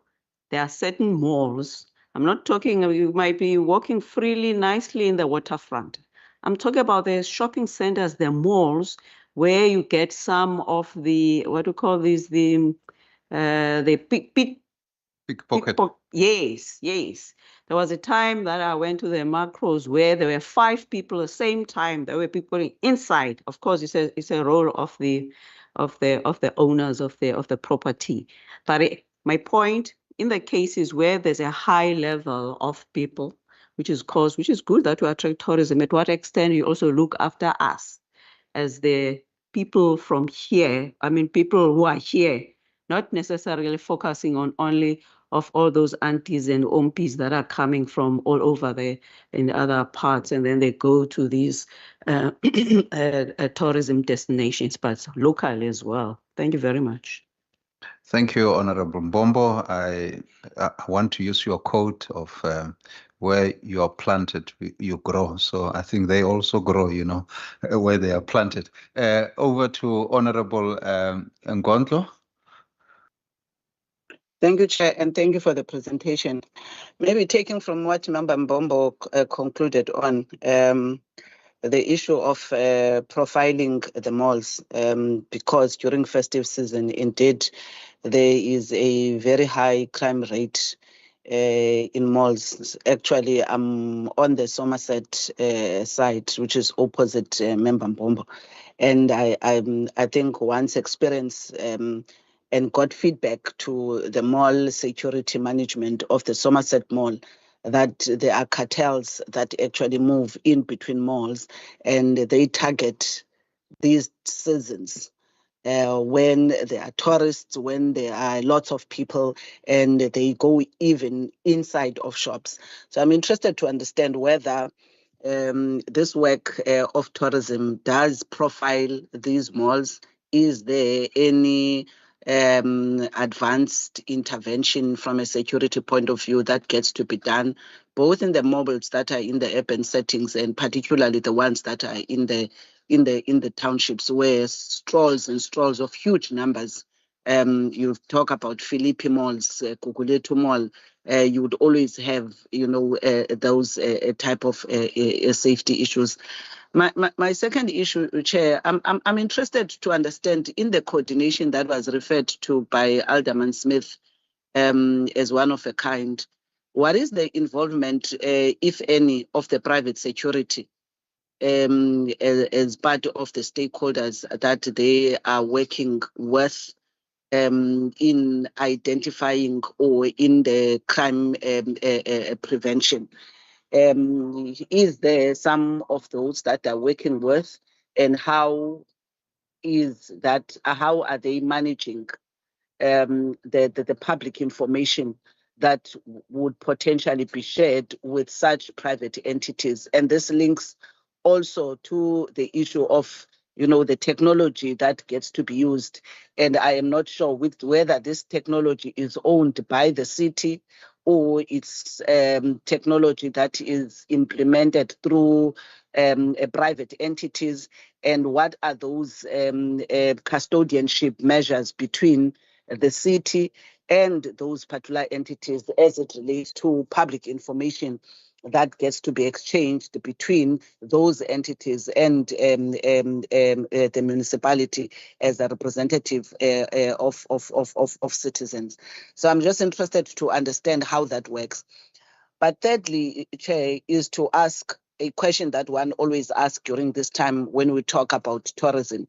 are certain malls. I'm not talking, you might be walking freely, nicely in the waterfront. I'm talking about the shopping centers, the malls, where you get some of the, what do you call these, the pickpocket. Yes. There was a time that I went to the macros where there were 5 people at the same time. There were people inside. Of course, it's a role of the owners of the property. But my point, in the cases where there's a high level of people, which is good that we attract tourism, at what extent you also look after us as the people from here, people who are here, not necessarily focusing on only of all those aunties and ompis that are coming from all over in other parts, and then they go to these tourism destinations, but locally as well. Thank you very much. Thank you, Honorable Mbombo. I want to use your quote of where you are planted, you grow. So I think they also grow, where they are planted. Over to Honorable Ngondlo. Thank you, Chair, and thank you for the presentation. Maybe taking from what Member Mbombo concluded on, the issue of profiling the malls, because during festive season, indeed, there is a very high crime rate in malls. Actually, I'm on the Somerset side, which is opposite Member Mbombo. And I think once experience and got feedback to the mall security management of the Somerset Mall that there are cartels that actually move in between malls and they target these seasons when there are tourists, when there are lots of people, and they go even inside of shops. So I'm interested to understand whether this work of tourism does profile these malls. Is there any advanced intervention from a security point of view that gets to be done, both in the malls that are in the urban settings and particularly the ones that are in the townships where strolls and strolls of huge numbers. You talk about Philippi malls, Kukuletu Mall. You would always have, those type of safety issues. My second issue, Chair, I'm interested to understand in the coordination that was referred to by Alderman Smith as one of a kind. What is the involvement, if any, of the private security as part of the stakeholders that they are working with in identifying or in the crime prevention? Is there some of those that are working with, and how are they managing the public information that would potentially be shared with such private entities? And this links also to the issue of the technology that gets to be used. And I am not sure whether this technology is owned by the city or it's technology that is implemented through private entities, and what are those custodianship measures between the city and those particular entities as it relates to public information that gets to be exchanged between those entities and the municipality as a representative of citizens. So I'm just interested to understand how that works. But thirdly, Chair, is to ask a question that one always asks during this time when we talk about tourism.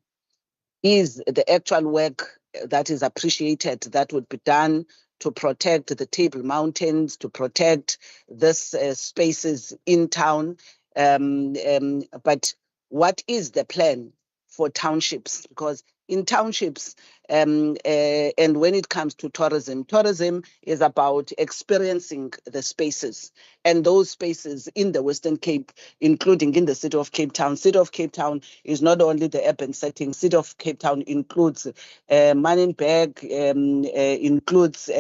Is the actual work that is appreciated that would be done to protect the Table Mountains, to protect these spaces in town? But what is the plan for townships? Because in townships, and when it comes to tourism is about experiencing the spaces, and those spaces in the Western Cape, including in the city of Cape Town. City of Cape Town is not only the urban setting. City of Cape Town includes Manenberg, includes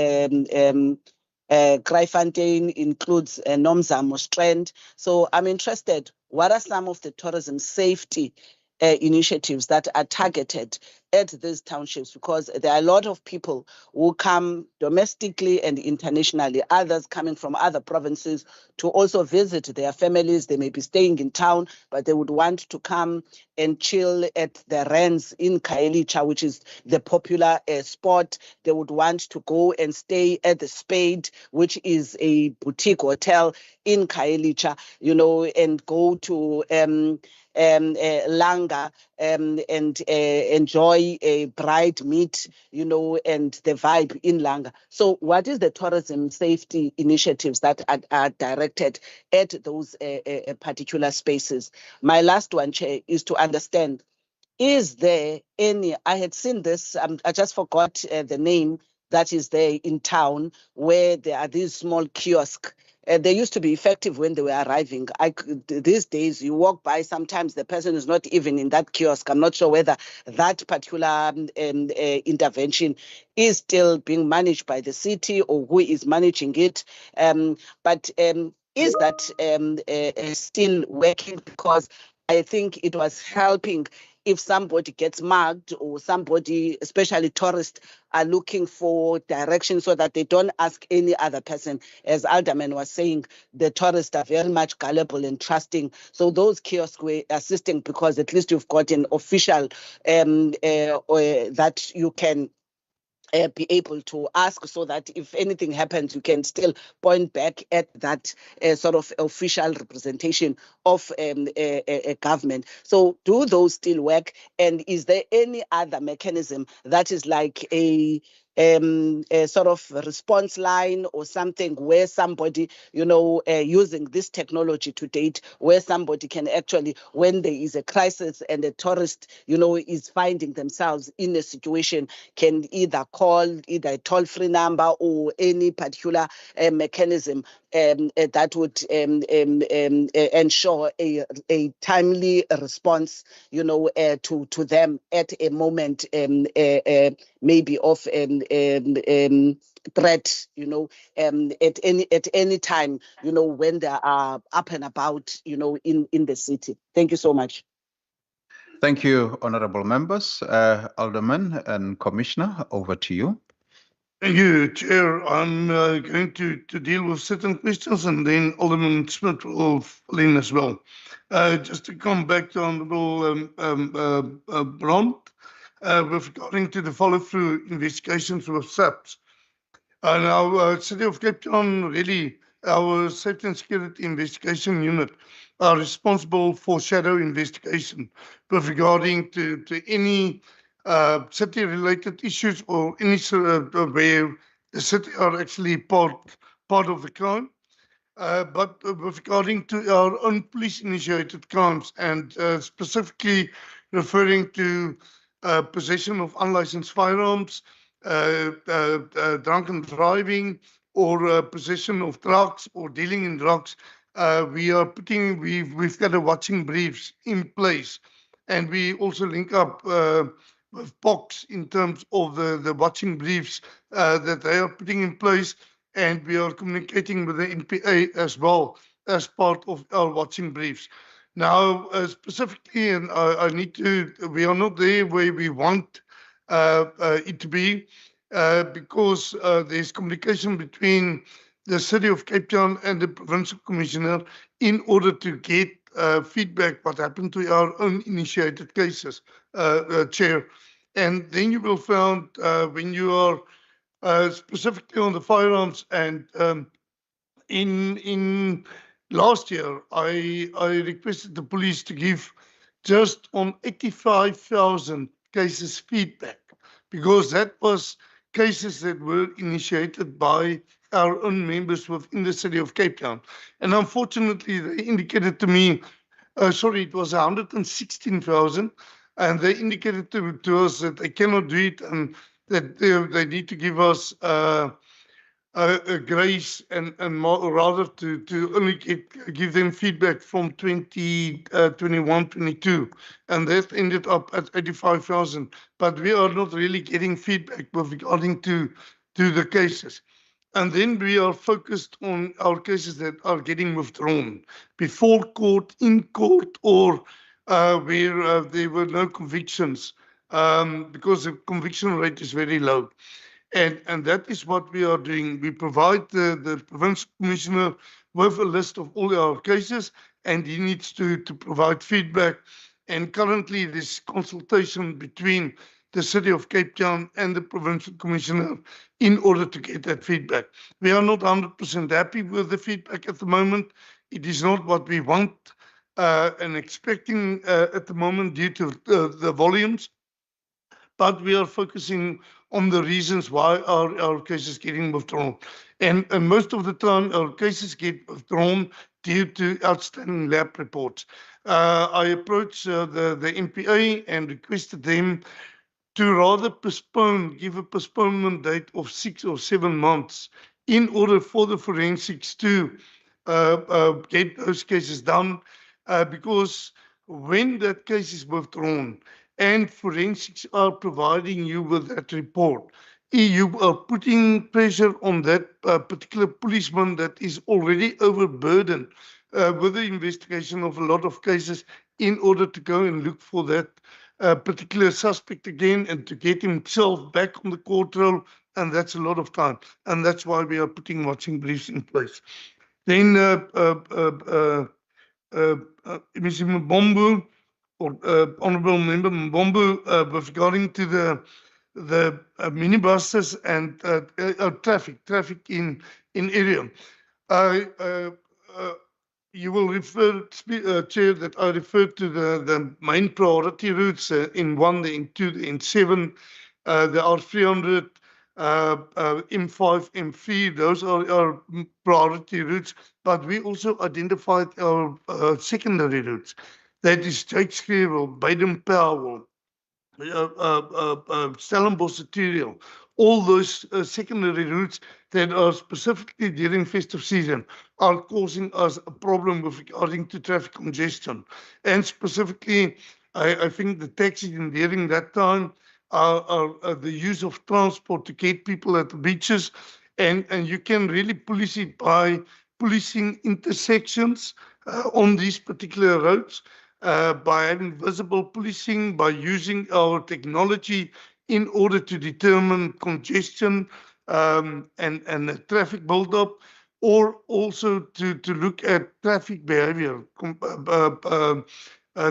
Kraaifontein, includes Nomzamo Strand. So I'm interested, what are some of the tourism safety initiatives that are targeted at these townships? Because there are a lot of people who come domestically and internationally, others coming from other provinces to also visit their families. They may be staying in town, but they would want to come and chill at the Rens in Khayelitsha, which is the popular spot. They would want to go and stay at the Spade, which is a boutique hotel in Khayelitsha, and go to Langa and enjoy a bride meet, and the vibe in Langa. So what is the tourism safety initiatives that are directed at those particular spaces? My last one, Chair, is to understand, is there any, I had seen this, I just forgot the name that is there in town, where there are these small kiosks. They used to be effective when they were arriving. These days, you walk by, sometimes the person is not even in that kiosk. I'm not sure whether that particular intervention is still being managed by the city or who is managing it. But is that still working? Because I think it was helping if somebody gets mugged or somebody, especially tourists, are looking for direction so that they don't ask any other person. As Alderman was saying, the tourists are very much gullible and trusting. So those kiosks were assisting because at least you've got an official that you can be able to ask, so that if anything happens, you can still point back at that sort of official representation of a government. So do those still work? And is there any other mechanism that is like a sort of response line or something where somebody, using this technology to date, where somebody can actually, when there is a crisis and a tourist, is finding themselves in a situation, can either call either a toll-free number or any particular mechanism that would ensure a timely response, to them at a moment maybe of threat, at any time, when they are up and about, in the city. Thank you so much. Thank you, honorable members. Alderman and Commissioner, over to you. Thank you, Chair. I'm going to deal with certain questions, and then Alderman Smith will fill in as well. Just to come back to Honorable Brandt, with regarding to the follow-through investigations with SAPS. Now, City of Cape Town, really, our Safety and Security Investigation Unit are responsible for shadow investigation with regarding to any city-related issues or any where the city are actually part of the crime. But with regarding to our own police-initiated crimes, and specifically referring to possession of unlicensed firearms, drunken driving, or possession of drugs or dealing in drugs, we've got a watching briefs in place, and we also link up with POX in terms of the watching briefs that they are putting in place, and we are communicating with the NPA as well as part of our watching briefs. Now, specifically, and we are not there where we want it to be, because there's communication between the City of Cape Town and the Provincial Commissioner in order to get feedback what happened to our own initiated cases, Chair. And then you will find when you are specifically on the firearms, and in last year, I requested the police to give just on 85,000 cases feedback, because that was cases that were initiated by our own members within the City of Cape Town. And unfortunately, they indicated to me, it was 116,000, and they indicated to us that they cannot do it, and that they need to give us a grace and more, rather to only give them feedback from 2021, 22, and that ended up at 85,000. But we are not really getting feedback with regarding to the cases. And then we are focused on our cases that are getting withdrawn before court, in court, or where there were no convictions, because the conviction rate is very low. And that is what we are doing. We provide the Provincial Commissioner with a list of all our cases, and he needs to provide feedback. And currently, this consultation between the City of Cape Town and the Provincial Commissioner in order to get that feedback. We are not 100% happy with the feedback at the moment. It is not what we want and expecting at the moment due to the volumes. But we are focusing on the reasons why our cases getting withdrawn. And most of the time, our cases get withdrawn due to outstanding lab reports. I approached the NPA and requested them to rather give a postponement date of 6 or 7 months in order for the forensics to get those cases done, because when that case is withdrawn and forensics are providing you with that report, you are putting pressure on that particular policeman that is already overburdened with the investigation of a lot of cases in order to go and look for that a particular suspect again and to get himself back on the court roll, and that's a lot of time. And that's why we are putting watching briefs in place. Then Mr. Mbombo, or Honourable Member Mbombo, with regarding to the minibuses and traffic in area. You will refer, Chair, that I referred to the main priority routes in 1, in 2, in 7. There are 300, M5, M3. Those are our priority routes. But we also identified our secondary routes. That is Jakesville, Baden-Powell, Stellenbosch arterial, all those secondary routes that are specifically during festive season are causing us a problem with regarding to traffic congestion. And specifically, I think the taxis during that time are the use of transport to get people at the beaches. And you can really police it by policing intersections on these particular roads. By having visible policing, by using our technology in order to determine congestion and traffic buildup, or also to look at traffic behavior,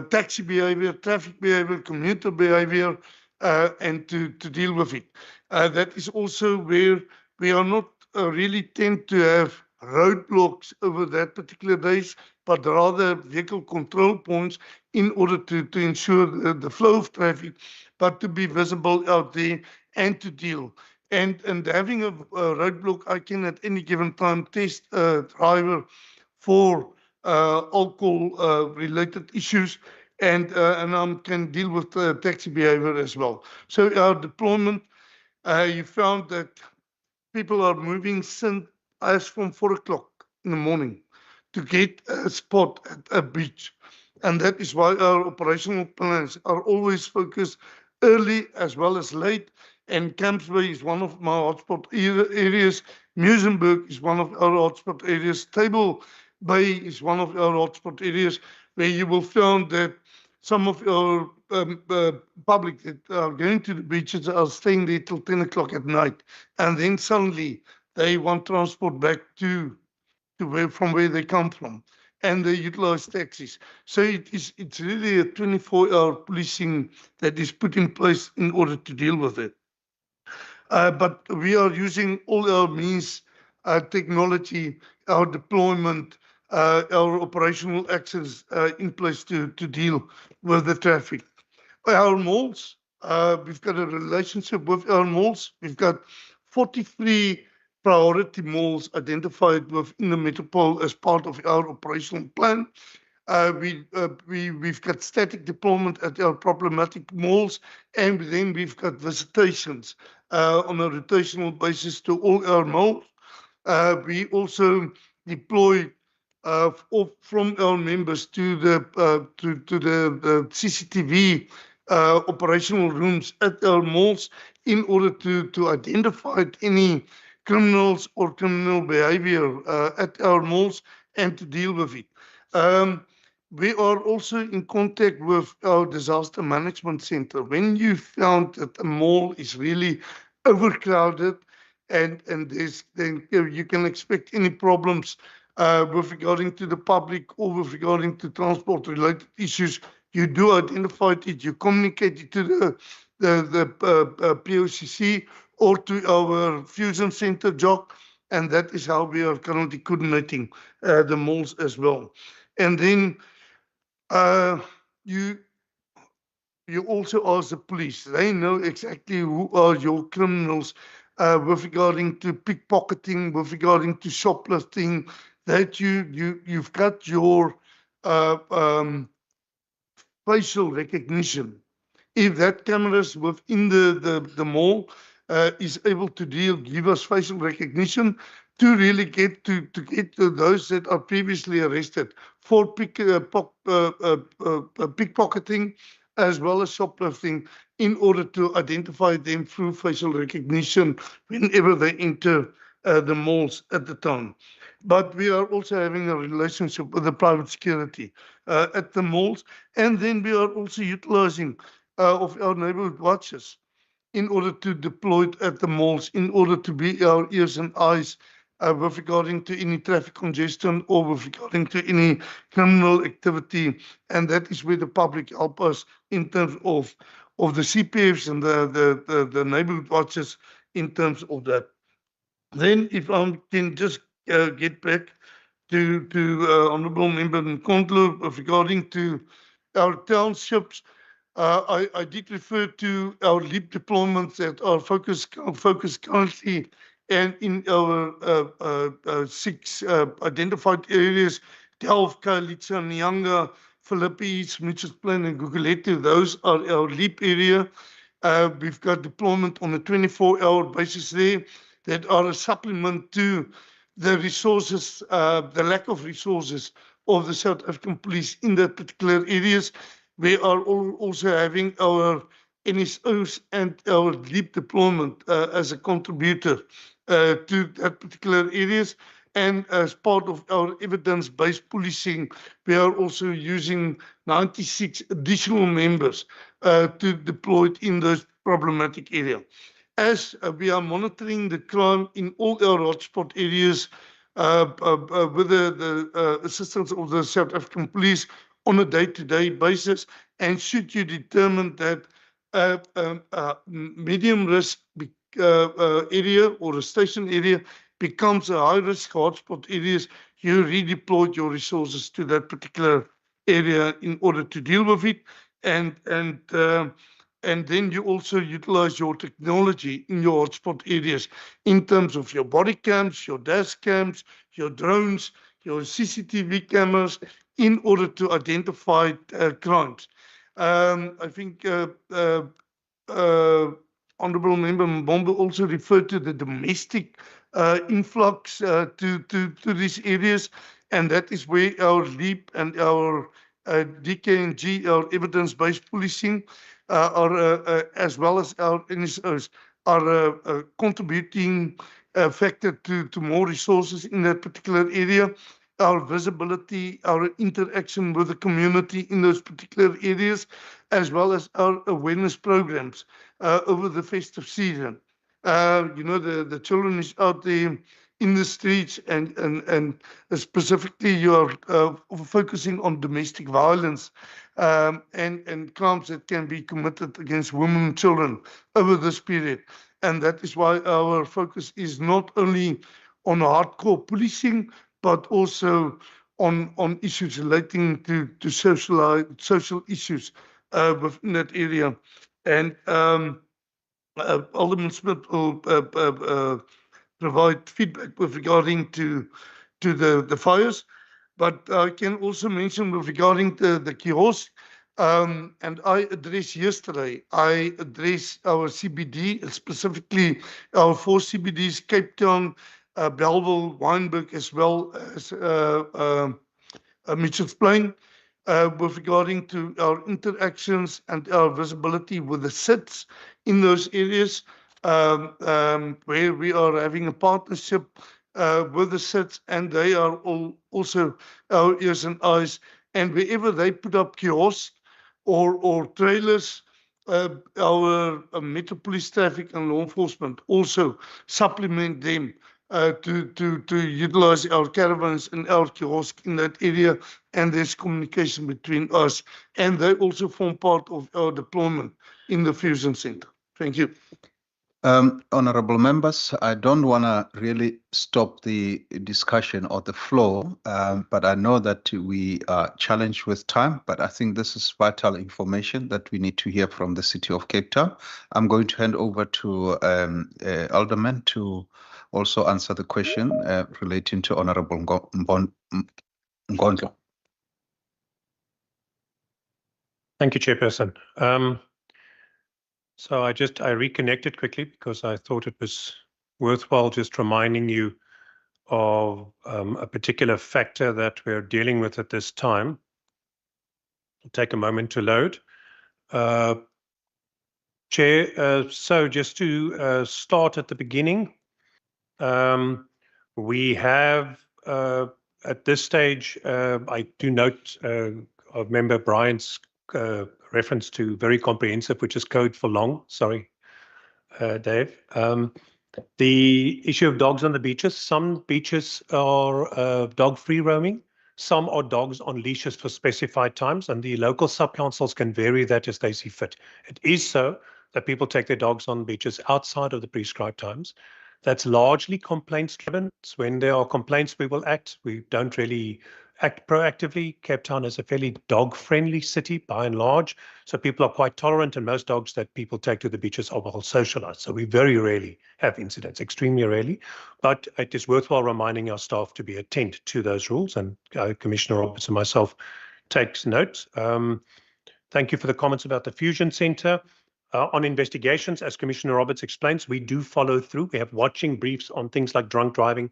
taxi behavior, traffic behavior, commuter behavior, and to deal with it. That is also where we are not really tend to have roadblocks over that particular days, but rather vehicle control points in order to ensure the flow of traffic, but to be visible out there and to deal. And having a roadblock, I can at any given time test a driver for alcohol related issues, and I can deal with taxi behavior as well. So our deployment, you found that people are moving since as from 4 o'clock in the morning to get a spot at a beach. And that is why our operational plans are always focused early as well as late. And Camps Bay is one of my hotspot areas. Muizenberg is one of our hotspot areas. Table Bay is one of our hotspot areas where you will find that some of our public that are going to the beaches are staying there till 10 o'clock at night. And then suddenly they want transport back to from where they come from, and they utilize taxis. So it's really a 24-hour policing that is put in place in order to deal with it. But we are using all our means, technology, our deployment, our operational access in place to deal with the traffic. Our malls, we've got a relationship with our malls. We've got 43 priority malls identified within the metropole as part of our operational plan. We've got static deployment at our problematic malls, and then we've got visitations on a rotational basis to all our malls. We also deploy from our members to the CCTV operational rooms at our malls in order to identify any criminals or criminal behavior at our malls and to deal with it. We are also in contact with our disaster management center. When you found that a mall is really overcrowded and then you can expect any problems with regarding to the public or with regarding to transport related issues, you do identify it, you communicate it to the POCC or to our fusion center, JOC, and that is how we are currently coordinating the malls as well. And then you also ask the police. They know exactly who are your criminals with regarding to pickpocketing, with regarding to shoplifting, that you've got your facial recognition. If that cameras within the mall is able to give us facial recognition to really get to those that are previously arrested for pickpocketing as well as shoplifting in order to identify them through facial recognition whenever they enter the malls at the time. But we are also having a relationship with the private security at the malls. And then we are also utilizing of our neighborhood watches in order to deploy it at the malls, in order to be our ears and eyes with regarding to any traffic congestion or with regarding to any criminal activity. And that is where the public help us in terms of the CPFs and the neighborhood watches in terms of that. Then if I can just get back to Honourable Member Nkondlo regarding to our townships. I did refer to our LEAP deployments that are focused currently and in our 6 identified areas, Delft, Khayelitsha, Nyanga, Philippi's, Mitchells Plain and Gugulethu. Those are our LEAP area. We've got deployment on a 24-hour basis there that are a supplement to the resources, the lack of resources of the South African police in that particular areas. We are also having our NSOs and our LEAP deployment as a contributor to that particular areas. And as part of our evidence-based policing, we are also using 96 additional members to deploy in those problematic areas. As we are monitoring the crime in all our hotspot areas with the assistance of the South African police on a day-to-day basis, and should you determine that medium risk area or a station area becomes a high-risk hotspot areas, you redeploy your resources to that particular area in order to deal with it, and then you also utilize your technology in your hotspot areas in terms of your body cams, your dash cams, your drones, your CCTV cameras in order to identify crimes. I think Honourable Member Mbombo also referred to the domestic influx to these areas, and that is where our LEAP and our DKNG, our evidence-based policing, as well as our NSOs, are a contributing factor to more resources in that particular area. Our visibility, our interaction with the community in those particular areas, as well as our awareness programs over the festive season. The children is out there in the streets, and specifically you are focusing on domestic violence and crimes that can be committed against women and children over this period. And that is why our focus is not only on hardcore policing, but also on issues relating to social issues within that area. And Alderman Smith will provide feedback with regarding to the fires. But I can also mention with regarding the kiosk, and I addressed yesterday, I addressed our CBD, specifically our 4 CBDs, Cape Town, Bellville, Wynberg, as well as Mitchells Plain, with regarding to our interactions and our visibility with the SITs in those areas, where we are having a partnership with the SITs, and they are also our ears and eyes. And wherever they put up kiosks or trailers, our Metro Police Traffic and law enforcement also supplement them to utilize our caravans and our kiosks in that area, and there's communication between us, and they also form part of our deployment in the fusion center. Thank you. Honorable members, I don't want to really stop the discussion or the flow, but I know that we are challenged with time, but I think this is vital information that we need to hear from the City of Cape Town. I'm going to hand over to Alderman to also answer the question relating to Honorable Nkondlo. Thank you, Chairperson. So I reconnected quickly because I thought it was worthwhile just reminding you of a particular factor that we're dealing with at this time. It'll take a moment to load. Chair, so just to start at the beginning, we have at this stage, I do note of Member Bryant's reference to very comprehensive, which is code for long. Sorry, Dave. The issue of dogs on the beaches. Some beaches are dog-free roaming. Some are dogs on leashes for specified times, and the local sub-councils can vary that as they see fit. It is so that people take their dogs on beaches outside of the prescribed times. That's largely complaints-driven. When there are complaints, we will act. We don't really act proactively. Cape Town is a fairly dog-friendly city by and large, so people are quite tolerant, and most dogs that people take to the beaches are well socialized. So we very rarely have incidents, extremely rarely. But it is worthwhile reminding our staff to be attentive to those rules, and Commissioner Roberts and myself takes note. Thank you for the comments about the Fusion Centre. On investigations, as Commissioner Roberts explains, we do follow through. We have watching briefs on things like drunk driving.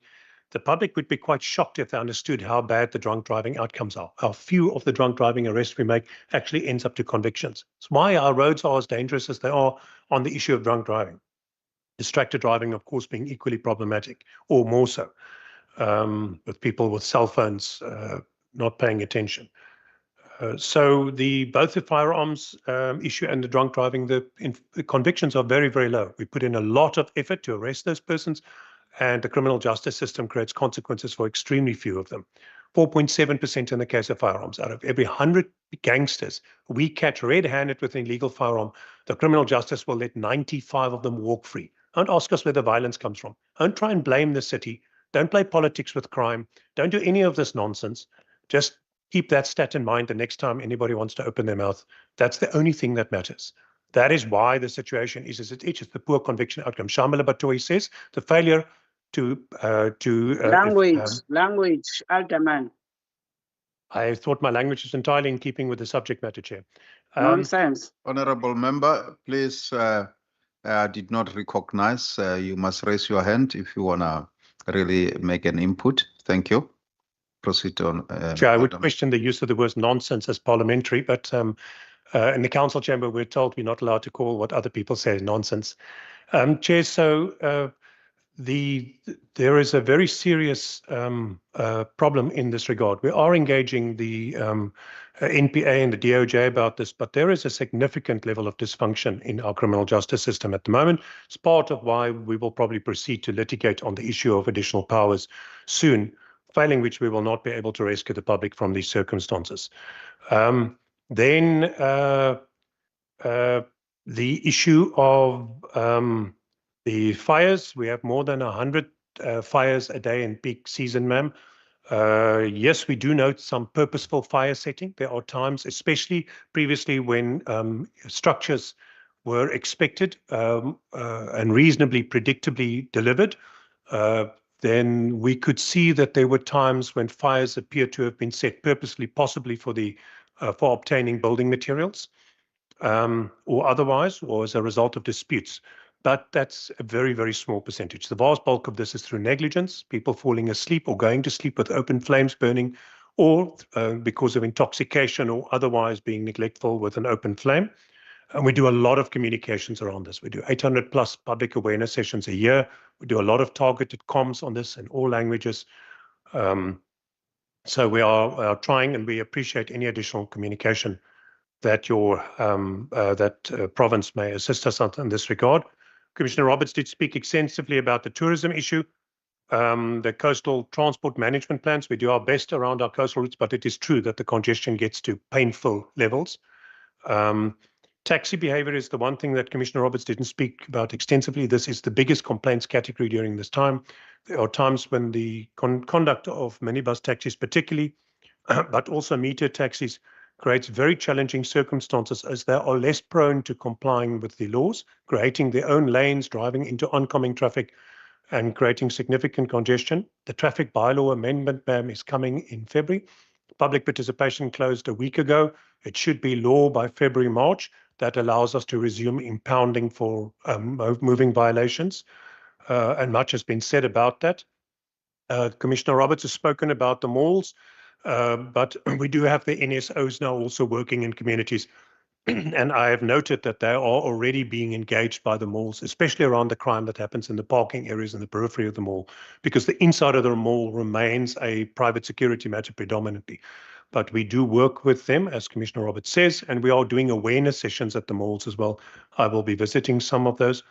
The public would be quite shocked if they understood how bad the drunk driving outcomes are. How few of the drunk driving arrests we make actually ends up to convictions. It's why our roads are as dangerous as they are on the issue of drunk driving. Distracted driving, of course, being equally problematic, or more so, with people with cell phones not paying attention. So both the firearms issue and the drunk driving, the convictions are very, very low. We put in a lot of effort to arrest those persons, and the criminal justice system creates consequences for extremely few of them. 4.7% in the case of firearms. Out of every 100 gangsters we catch red-handed with an illegal firearm, the criminal justice will let 95 of them walk free. Don't ask us where the violence comes from. Don't try and blame the city. Don't play politics with crime. Don't do any of this nonsense. Just keep that stat in mind the next time anybody wants to open their mouth. That's the only thing that matters. That is why the situation is as it is. It's the poor conviction outcome. Shamala Batoy says the failure to language, Alderman. I thought my language was entirely in keeping with the subject matter, Chair. Nonsense. Honorable member, please, I did not recognize. You must raise your hand if you want to really make an input. Thank you. Proceed on. Chair, I would question the use of the word nonsense as parliamentary, but in the council chamber, we're told we're not allowed to call what other people say nonsense. Chair, so there is a very serious problem in this regard. We are engaging the NPA and the DOJ about this, but there is a significant level of dysfunction in our criminal justice system at the moment. It's part of why we will probably proceed to litigate on the issue of additional powers soon, failing which we will not be able to rescue the public from these circumstances. Then the issue of the fires, we have more than 100 fires a day in peak season, ma'am. Yes, we do note some purposeful fire setting. There are times, especially previously when structures were expected and reasonably predictably delivered, then we could see that there were times when fires appeared to have been set purposely, possibly for obtaining building materials or otherwise, or as a result of disputes. But that's a very, very small percentage. The vast bulk of this is through negligence, people falling asleep or going to sleep with open flames burning, or because of intoxication or otherwise being neglectful with an open flame. And we do a lot of communications around this. We do 800 plus public awareness sessions a year. We do a lot of targeted comms on this in all languages. So we are trying, and we appreciate any additional communication that province may assist us in this regard. Commissioner Roberts did speak extensively about the tourism issue, the coastal transport management plans. We do our best around our coastal routes, but it is true that the congestion gets to painful levels. Taxi behavior is the one thing that Commissioner Roberts didn't speak about extensively. This is the biggest complaints category during this time. There are times when the conduct of minibus taxis particularly, but also meter taxis, creates very challenging circumstances as they are less prone to complying with the laws, creating their own lanes, driving into oncoming traffic, and creating significant congestion. The traffic bylaw amendment, ma'am, is coming in February. Public participation closed a week ago. It should be law by February, March. That allows us to resume impounding for moving violations. And much has been said about that. Commissioner Roberts has spoken about the malls, but we do have the NSOs now also working in communities. And I have noted that they are already being engaged by the malls, especially around the crime that happens in the parking areas in the periphery of the mall, because the inside of the mall remains a private security matter predominantly. but we do work with them, as Commissioner Roberts says, and we are doing awareness sessions at the malls as well. I will be visiting some of those.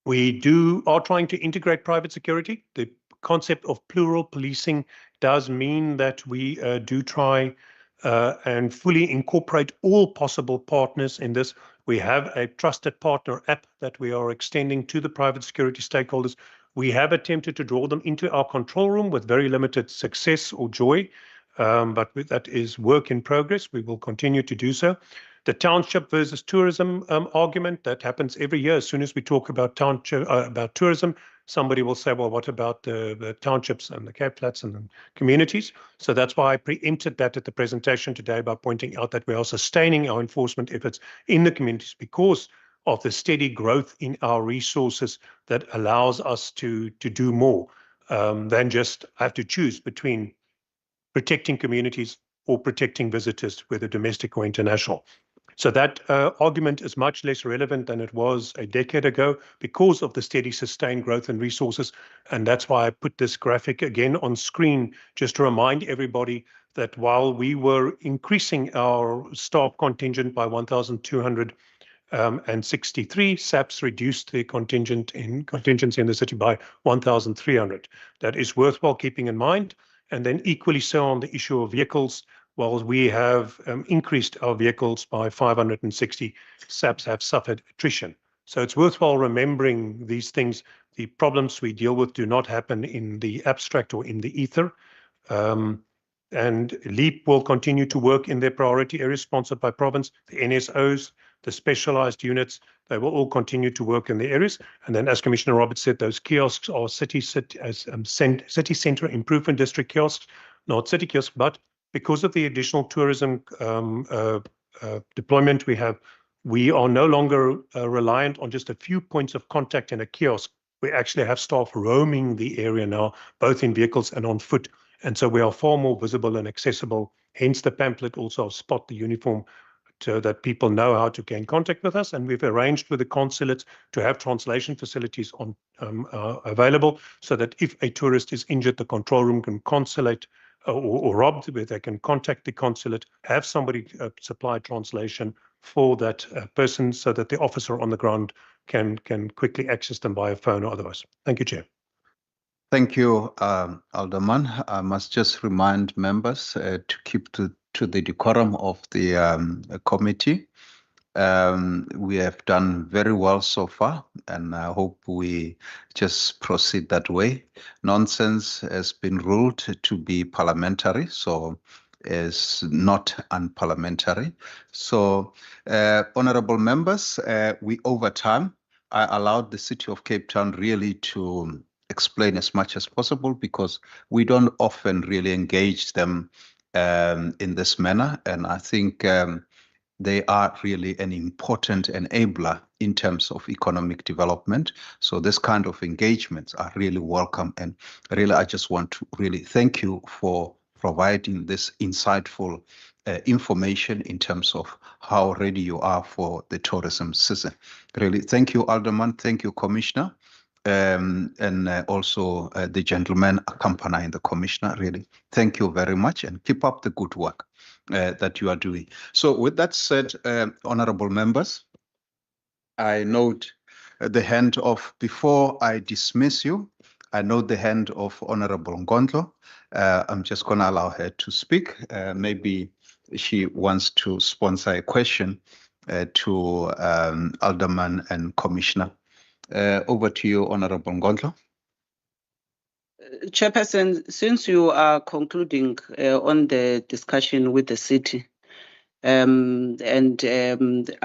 We are trying to integrate private security. The concept of plural policing does mean that we do try and fully incorporate all possible partners in this. We have a trusted partner app that we are extending to the private security stakeholders. We have attempted to draw them into our control room with very limited success or joy, but that is work in progress. We will continue to do so. The township versus tourism argument that happens every year. As soon as we talk about about tourism, somebody will say, well, what about the townships and the Cape Flats and the communities? So that's why I preempted that at the presentation today by pointing out that we are sustaining our enforcement efforts in the communities because of the steady growth in our resources that allows us to do more than just have to choose between protecting communities or protecting visitors, whether domestic or international. So that argument is much less relevant than it was a decade ago because of the steady sustained growth in resources. And that's why I put this graphic again on screen, just to remind everybody that while we were increasing our staff contingent by 1,263, SAPS reduced the contingency in the city by 1,300. That is worthwhile keeping in mind. And then equally so on the issue of vehicles, while we have increased our vehicles by 560, SAPs have suffered attrition. So it's worthwhile remembering these things. The problems we deal with do not happen in the abstract or in the ether. And LEAP will continue to work in their priority areas sponsored by province, the NSOs, the specialized units. They will all continue to work in the areas. And then, as Commissioner Roberts said, those kiosks are city centre improvement district kiosks, not city kiosks, but because of the additional tourism deployment we have, we are no longer reliant on just a few points of contact in a kiosk. We actually have staff roaming the area now, both in vehicles and on foot. And so we are far more visible and accessible, hence the pamphlet also Spot the Uniform, so that people know how to gain contact with us. And we've arranged with the consulates to have translation facilities on available so that if a tourist is injured, the control room can consulate or robbed, where they can contact the consulate, have somebody supply translation for that person so that the officer on the ground can quickly access them via phone or otherwise. Thank you, Chair. Thank you, Alderman. I must just remind members to keep to the decorum of the committee. We have done very well so far, and I hope we just proceed that way. Nonsense has been ruled to be parliamentary, so is not unparliamentary. So, honorable members, we over time, I allowed the City of Cape Town really to explain as much as possible because we don't often really engage them in this manner. And I think they are really an important enabler in terms of economic development. So this kind of engagements are really welcome. And really, I just want to really thank you for providing this insightful information in terms of how ready you are for the tourism season. Really, thank you, Alderman. Thank you, Commissioner. And also the gentleman accompanying the commissioner. Really, thank you very much and keep up the good work that you are doing. So with that said, honorable members, I note the hand of, before I dismiss you, I note the hand of Honorable Ngondlo. I'm just going to allow her to speak. Maybe she wants to sponsor a question to Alderman and Commissioner. Over to you, Honorable Ngondlo. Chairperson, since you are concluding on the discussion with the city, I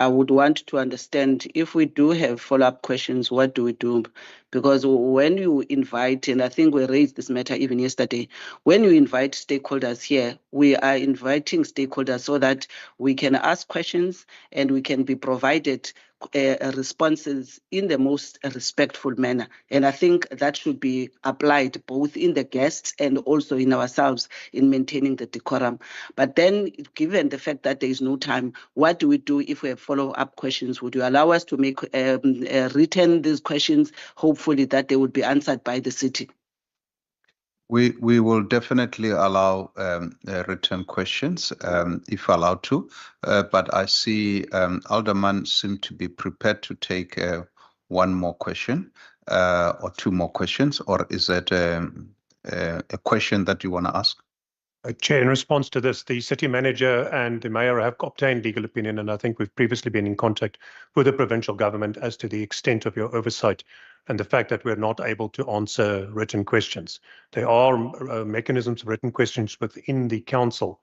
would want to understand if we do have follow-up questions, what do we do? Because when you invite, and I think we raised this matter even yesterday, when you invite stakeholders here, we are inviting stakeholders so that we can ask questions and we can be provided responses in the most respectful manner. And I think that should be applied both in the guests and also in ourselves in maintaining the decorum. But then, given the fact that there is no time, what do we do if we have follow-up questions? Would you allow us to make written these questions, hopefully that they will be answered by the city? We will definitely allow written questions if allowed to, but I see Alderman seem to be prepared to take one more question or two more questions, or is that a question that you want to ask? Chair, in response to this, the city manager and the mayor have obtained legal opinion, and I think we've previously been in contact with the provincial government as to the extent of your oversight and the fact that we're not able to answer written questions. There are mechanisms of written questions within the council,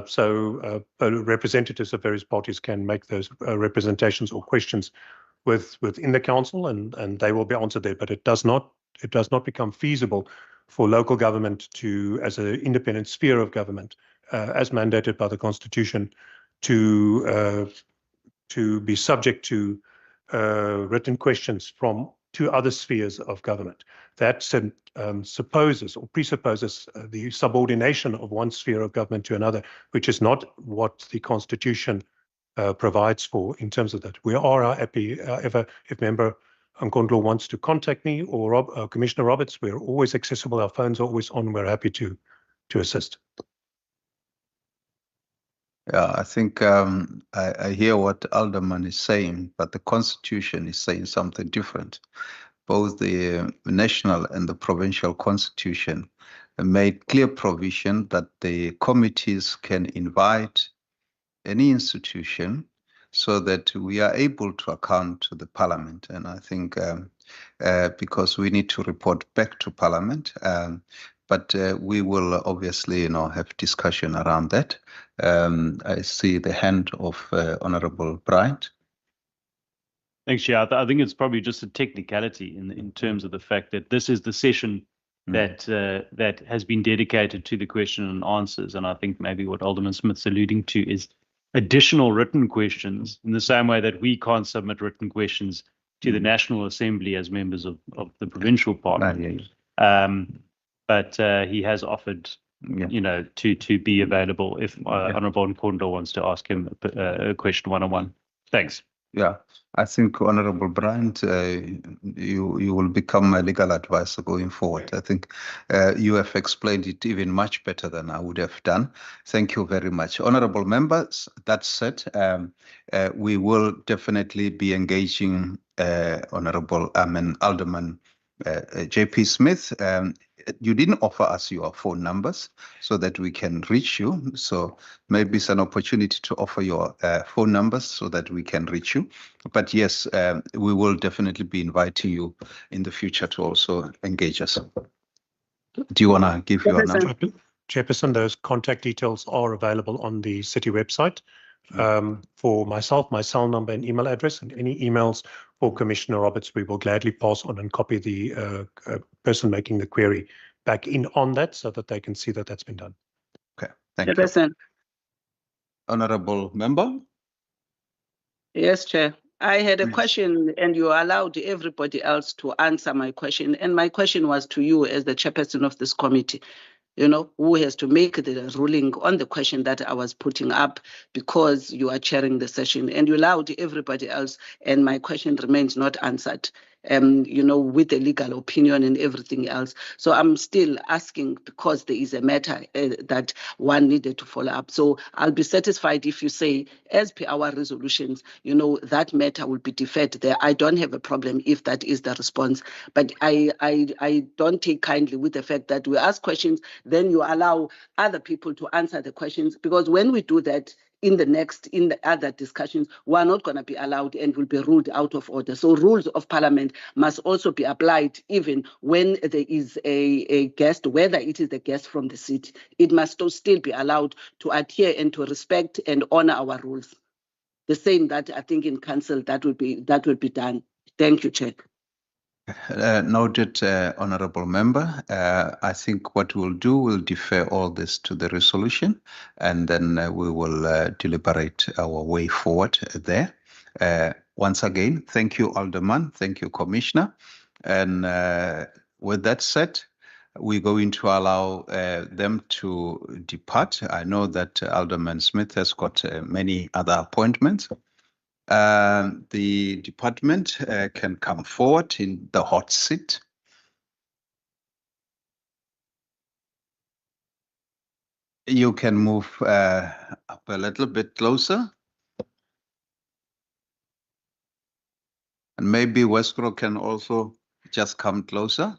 so representatives of various parties can make those representations or questions within the council, and they will be answered there. But it does not become feasible for local government to, as an independent sphere of government, as mandated by the Constitution, to be subject to written questions from two other spheres of government. That supposes or presupposes the subordination of one sphere of government to another, which is not what the Constitution provides for in terms of that. We are happy if member Nkondlo wants to contact me or Commissioner Roberts. We're always accessible. Our phones are always on. We're happy to assist. Yeah, I think I hear what Alderman is saying, but the Constitution is saying something different. Both the national and the provincial constitution made clear provision that the committees can invite any institution so that we are able to account to the parliament. And I think because we need to report back to parliament, but we will obviously, have discussion around that. I see the hand of Honorable Bryant. Thanks, Chair. I think it's probably just a technicality in terms of the fact that this is the session that has been dedicated to the question and answers. And I think maybe what Alderman Smith's alluding to is additional written questions in the same way that we can't submit written questions to the National Assembly as members of the provincial parliament. But he has offered, to be available if Honourable Nkondlo wants to ask him a question one-on-one. Thanks. Yeah, I think Honorable Bryant, you will become my legal advisor going forward. I think you have explained it even much better than I would have done. Thank you very much. Honorable members, that said, we will definitely be engaging Alderman JP Smith. You didn't offer us your phone numbers so that we can reach you. So maybe it's an opportunity to offer your phone numbers so that we can reach you. But yes, we will definitely be inviting you in the future to also engage us. Do you want to give your number? Chairperson, those contact details are available on the city website. For myself, my cell number and email address, and any emails for Commissioner Roberts, we will gladly pass on and copy the person making the query back in on that so that they can see that that's been done. Okay, thank you. Honorable member? Yes, Chair. I had a question and you allowed everybody else to answer my question. And my question was to you as the chairperson of this committee. Who has to make the ruling on the question that I was putting up, because you are chairing the session and you allowed everybody else, and my question remains not answered, with the legal opinion and everything else. So I'm still asking because there is a matter that one needed to follow up. So I'll be satisfied if you say, as per our resolutions, that matter will be deferred there. I don't have a problem if that is the response, but I don't take kindly with the fact that we ask questions, then you allow other people to answer the questions, because when we do that in the other discussions, we're not going to be allowed and will be ruled out of order. So rules of parliament must also be applied even when there is a guest, whether it is the guest from the city. It must still be allowed to adhere and to respect and honor our rules. The same that I think in council that will be done. Thank you, Chair. Noted, Honourable Member. I think what we'll do, we'll defer all this to the resolution, and then we will deliberate our way forward there. Once again, thank you, Alderman. Thank you, Commissioner. And with that said, we're going to allow them to depart. I know that Alderman Smith has got many other appointments. The department can come forward in the hot seat. You can move up a little bit closer. And maybe Westcro can also just come closer.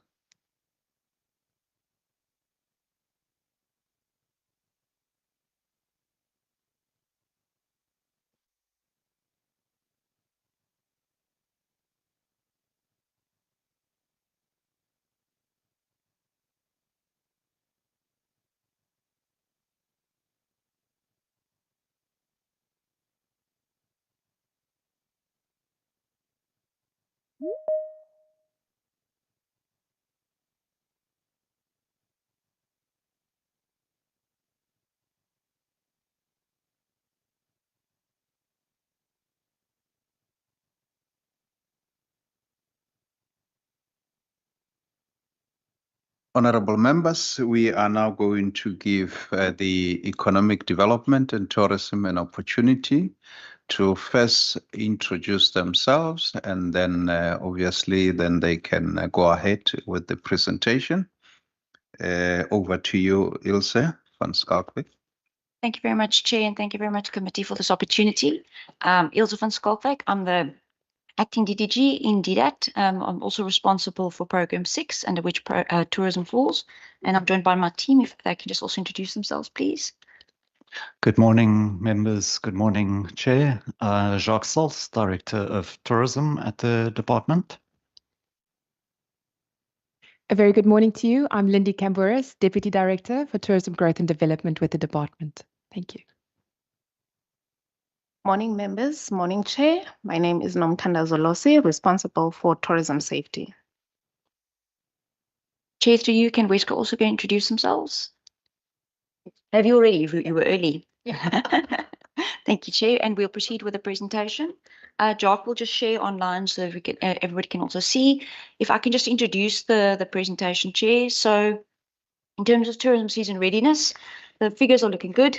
Honorable members, we are now going to give the Economic Development and Tourism an opportunity to first introduce themselves, and then obviously then they can go ahead with the presentation. Over to you, Ilse van Schalkwyk. Thank you very much, Chair, and thank you very much, Committee, for this opportunity. Ilse van Schalkwyk, I'm the Acting DDG in DDAT. I'm also responsible for Program 6, under which tourism falls, and I'm joined by my team. If they can just also introduce themselves, please. Good morning, members. Good morning, Chair. Jacques Sals, Director of Tourism at the department. A very good morning to you. I'm Lindy Camboris, Deputy Director for Tourism Growth and Development with the department. Thank you. Morning, members. Morning, Chair. My name is Nomthanda Zolose, responsible for tourism safety. Chair, through you, can Westcro also go introduce themselves? Have you already? You were early. Thank you, Chair, and we'll proceed with the presentation. Jacques will just share online so we can, everybody can also see. If I can just introduce the presentation, Chair. So in terms of tourism season readiness, the figures are looking good.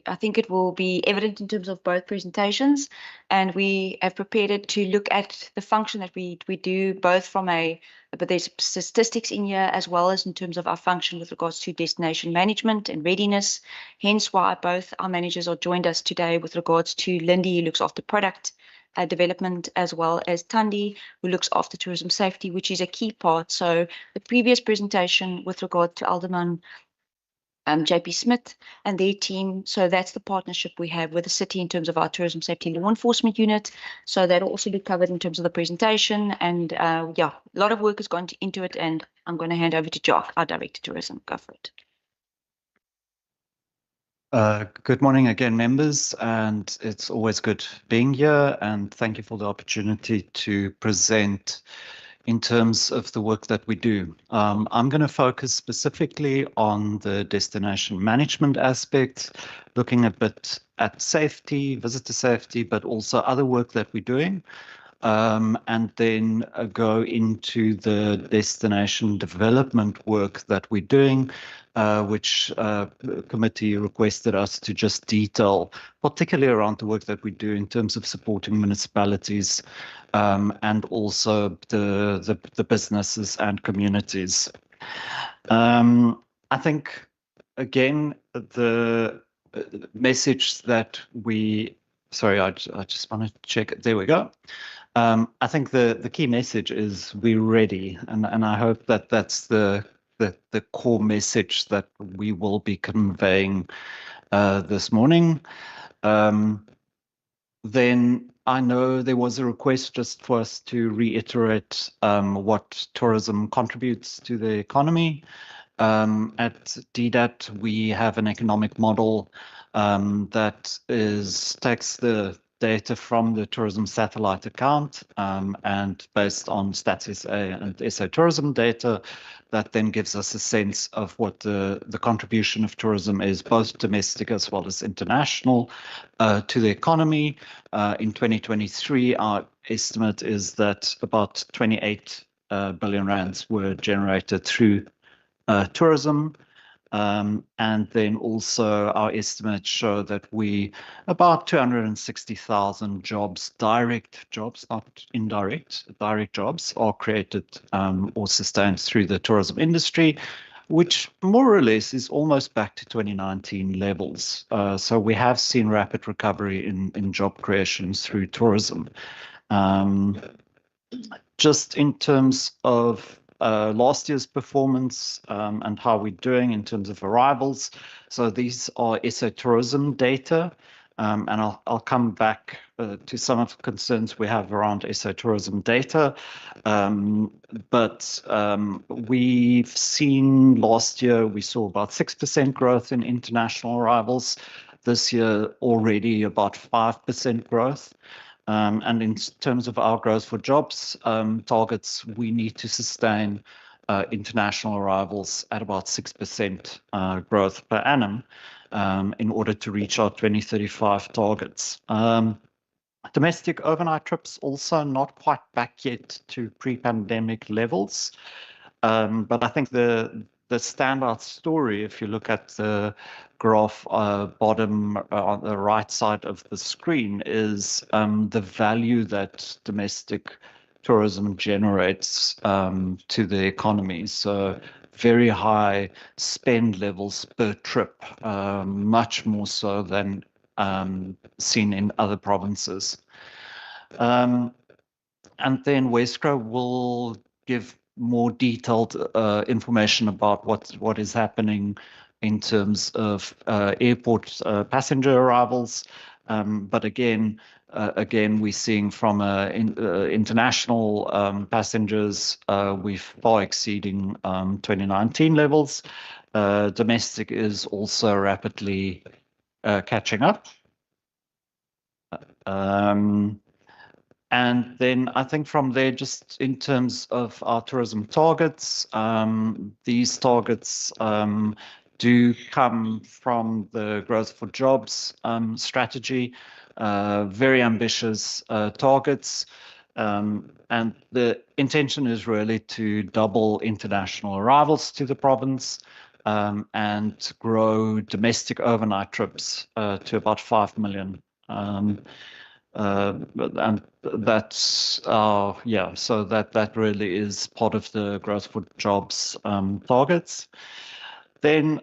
I think it will be evident in terms of both presentations, and we have prepared it to look at the function that we do both from but there's statistics in here as well as in terms of our function with regards to destination management and readiness. Hence why both our managers are joined us today with regards to Lindy, who looks after product development, as well as Thandi, who looks after tourism safety, which is a key part. So the previous presentation with regard to Alderman JP Smith and their team. So that's the partnership we have with the city in terms of our tourism safety law enforcement unit. So that'll also be covered in terms of the presentation. And yeah, a lot of work has gone into it, and I'm going to hand over to Jacques, our Director of Tourism. Go for it. Good morning again, members, and it's always good being here, and thank you for the opportunity to present in terms of the work that we do. I'm going to focus specifically on the destination management aspects, looking a bit at safety, visitor safety, but also other work that we're doing. And then go into the destination development work that we're doing, which committee requested us to just detail, particularly around the work that we do in terms of supporting municipalities and also the businesses and communities. I think, again, the message that we, sorry, I just want to check it. There we go. I think the key message is we're ready, and I hope that that's the core message that we will be conveying this morning. Then I know there was a request just for us to reiterate what tourism contributes to the economy. At DDAT, we have an economic model that takes the data from the tourism satellite account and based on Stats SA and SA tourism data, that then gives us a sense of what the contribution of tourism is, both domestic as well as international, to the economy. In 2023, our estimate is that about 28 billion rands were generated through tourism. And then also our estimates show that about 260,000 jobs, direct jobs, not indirect, direct jobs are created or sustained through the tourism industry, which more or less is almost back to 2019 levels. So we have seen rapid recovery in job creations through tourism. Just in terms of last year's performance and how we're doing in terms of arrivals. So these are SA tourism data, and I'll come back to some of the concerns we have around SA tourism data. But we've seen last year, we saw about 6% growth in international arrivals. This year already about 5% growth. And in terms of our growth for jobs targets, we need to sustain international arrivals at about 6% growth per annum in order to reach our 2035 targets. Domestic overnight trips also not quite back yet to pre-pandemic levels. But I think the standout story, if you look at the graph bottom on the right side of the screen, is the value that domestic tourism generates to the economy. So very high spend levels per trip, much more so than seen in other provinces. And then Wesco will give more detailed information about what is happening in terms of airport passenger arrivals. But again, we're seeing from international passengers, we're far exceeding 2019 levels. Domestic is also rapidly catching up. And then I think from there, just in terms of our tourism targets, these targets do come from the Growth for Jobs strategy, very ambitious targets. And the intention is really to double international arrivals to the province and grow domestic overnight trips to about 5 million. And that's so that really is part of the Growth for Jobs targets. Then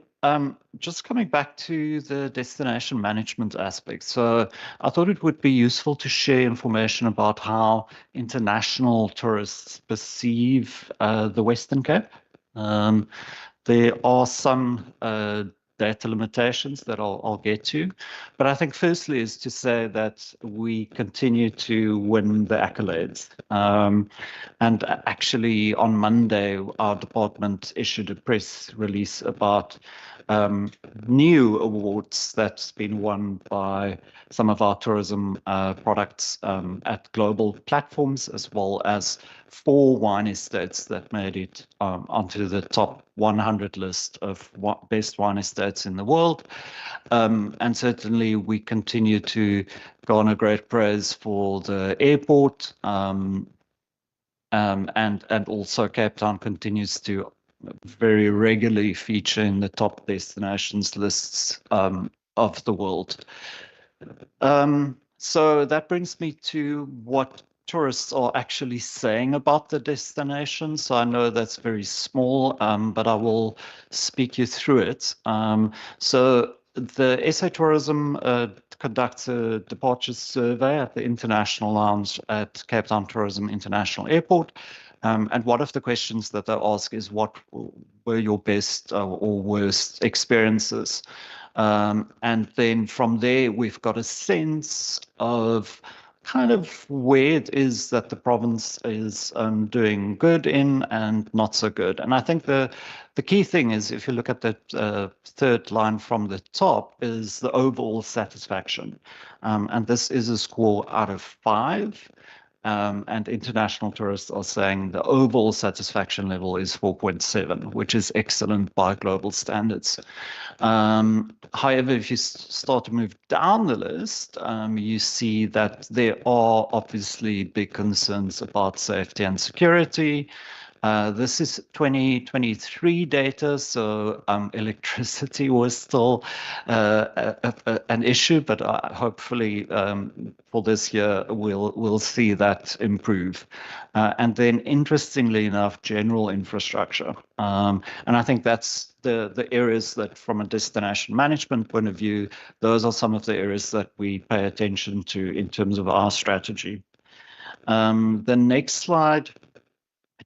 just coming back to the destination management aspect. So I thought it would be useful to share information about how international tourists perceive the Western Cape. There are some data limitations that I'll get to. But I think firstly is to say that we continue to win the accolades. And actually on Monday, our department issued a press release about new awards that's been won by some of our tourism products at global platforms, as well as 4 wine estates that made it onto the top 100 list of best wine estates in the world. And certainly we continue to garner great praise for the airport, and also Cape Town continues to very regularly feature in the top destinations lists of the world. So that brings me to what tourists are actually saying about the destination. So I know that's very small, but I will speak you through it. So the SA Tourism conducts a departures survey at the International Lounge at Cape Town Tourism International Airport. And one of the questions that they ask is, what were your best or worst experiences? And then from there, we've got a sense of kind of where it is that the province is doing good in and not so good. And I think the key thing is, if you look at the third line from the top, is the overall satisfaction. And this is a score out of 5. And international tourists are saying the overall satisfaction level is 4.7, which is excellent by global standards. However, if you start to move down the list, you see that there are obviously big concerns about safety and security. This is 2023 data, so electricity was still an issue, but hopefully for this year we'll see that improve. And then, interestingly enough, general infrastructure, and I think that's the areas that, from a destination management point of view, those are some of the areas that we pay attention to in terms of our strategy. The next slide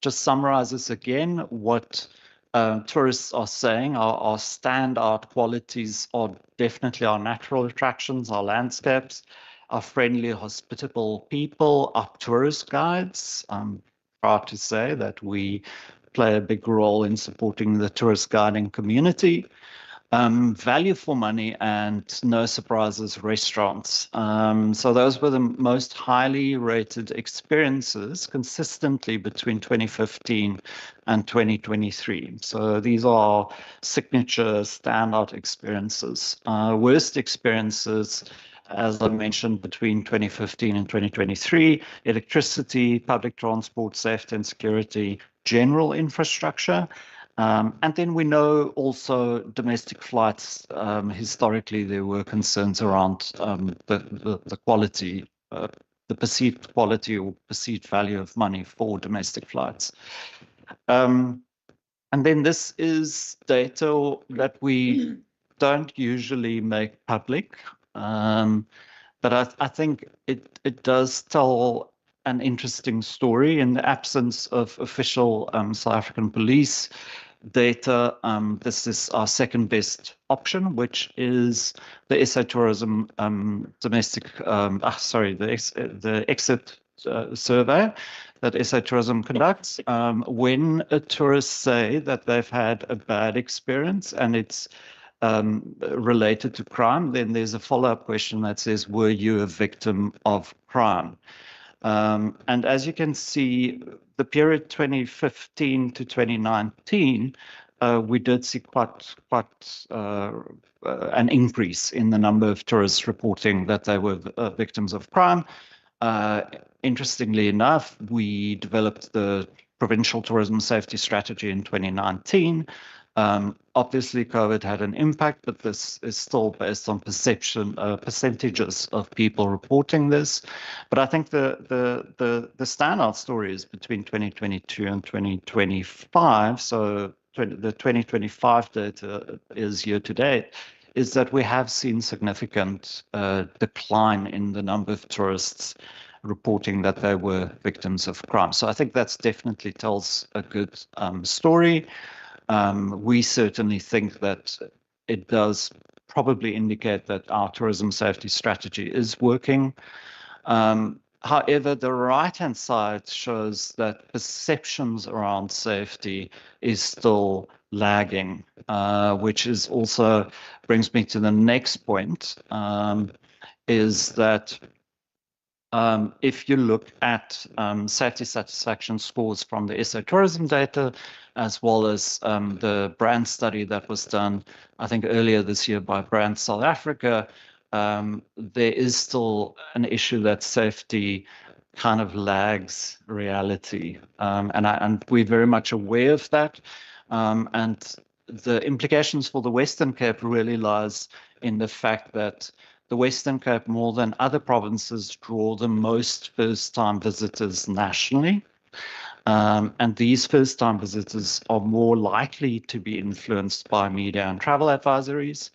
just summarizes again what tourists are saying. Our standout qualities are definitely our natural attractions, our landscapes, our friendly, hospitable people, our tourist guides. I'm proud to say that we play a big role in supporting the tourist guiding community. Value for money and no surprises restaurants. So those were the most highly rated experiences consistently between 2015 and 2023. So these are signature standout experiences. Worst experiences, as I mentioned, between 2015 and 2023, electricity, public transport, safety and security, general infrastructure. And then we know also domestic flights, historically there were concerns around the quality, the perceived quality or perceived value of money for domestic flights. And then this is data that we don't usually make public, but I think it does tell an interesting story in the absence of official South African police data. This is our second best option, which is the SA Tourism the exit survey that SA Tourism conducts. When a tourist say that they've had a bad experience and it's related to crime, then there's a follow-up question that says, were you a victim of crime? And as you can see, the period 2015 to 2019, we did see quite an increase in the number of tourists reporting that they were victims of crime. Interestingly enough, we developed the Provincial Tourism Safety Strategy in 2019. Obviously, COVID had an impact, but this is still based on percentages of people reporting this. But I think the standout story is between 2022 and 2025. So the 2025 data is year to date, is that we have seen significant decline in the number of tourists reporting that they were victims of crime. So I think that's definitely tells a good story. We certainly think that it does probably indicate that our tourism safety strategy is working. However, the right-hand side shows that perceptions around safety is still lagging, which is also brings me to the next point, is that if you look at safety satisfaction scores from the SA tourism data, as well as the brand study that was done, I think earlier this year by Brand South Africa, there is still an issue that safety kind of lags reality. And we're very much aware of that. And the implications for the Western Cape really lies in the fact that the Western Cape, more than other provinces, draw the most first-time visitors nationally. And these first-time visitors are more likely to be influenced by media and travel advisories.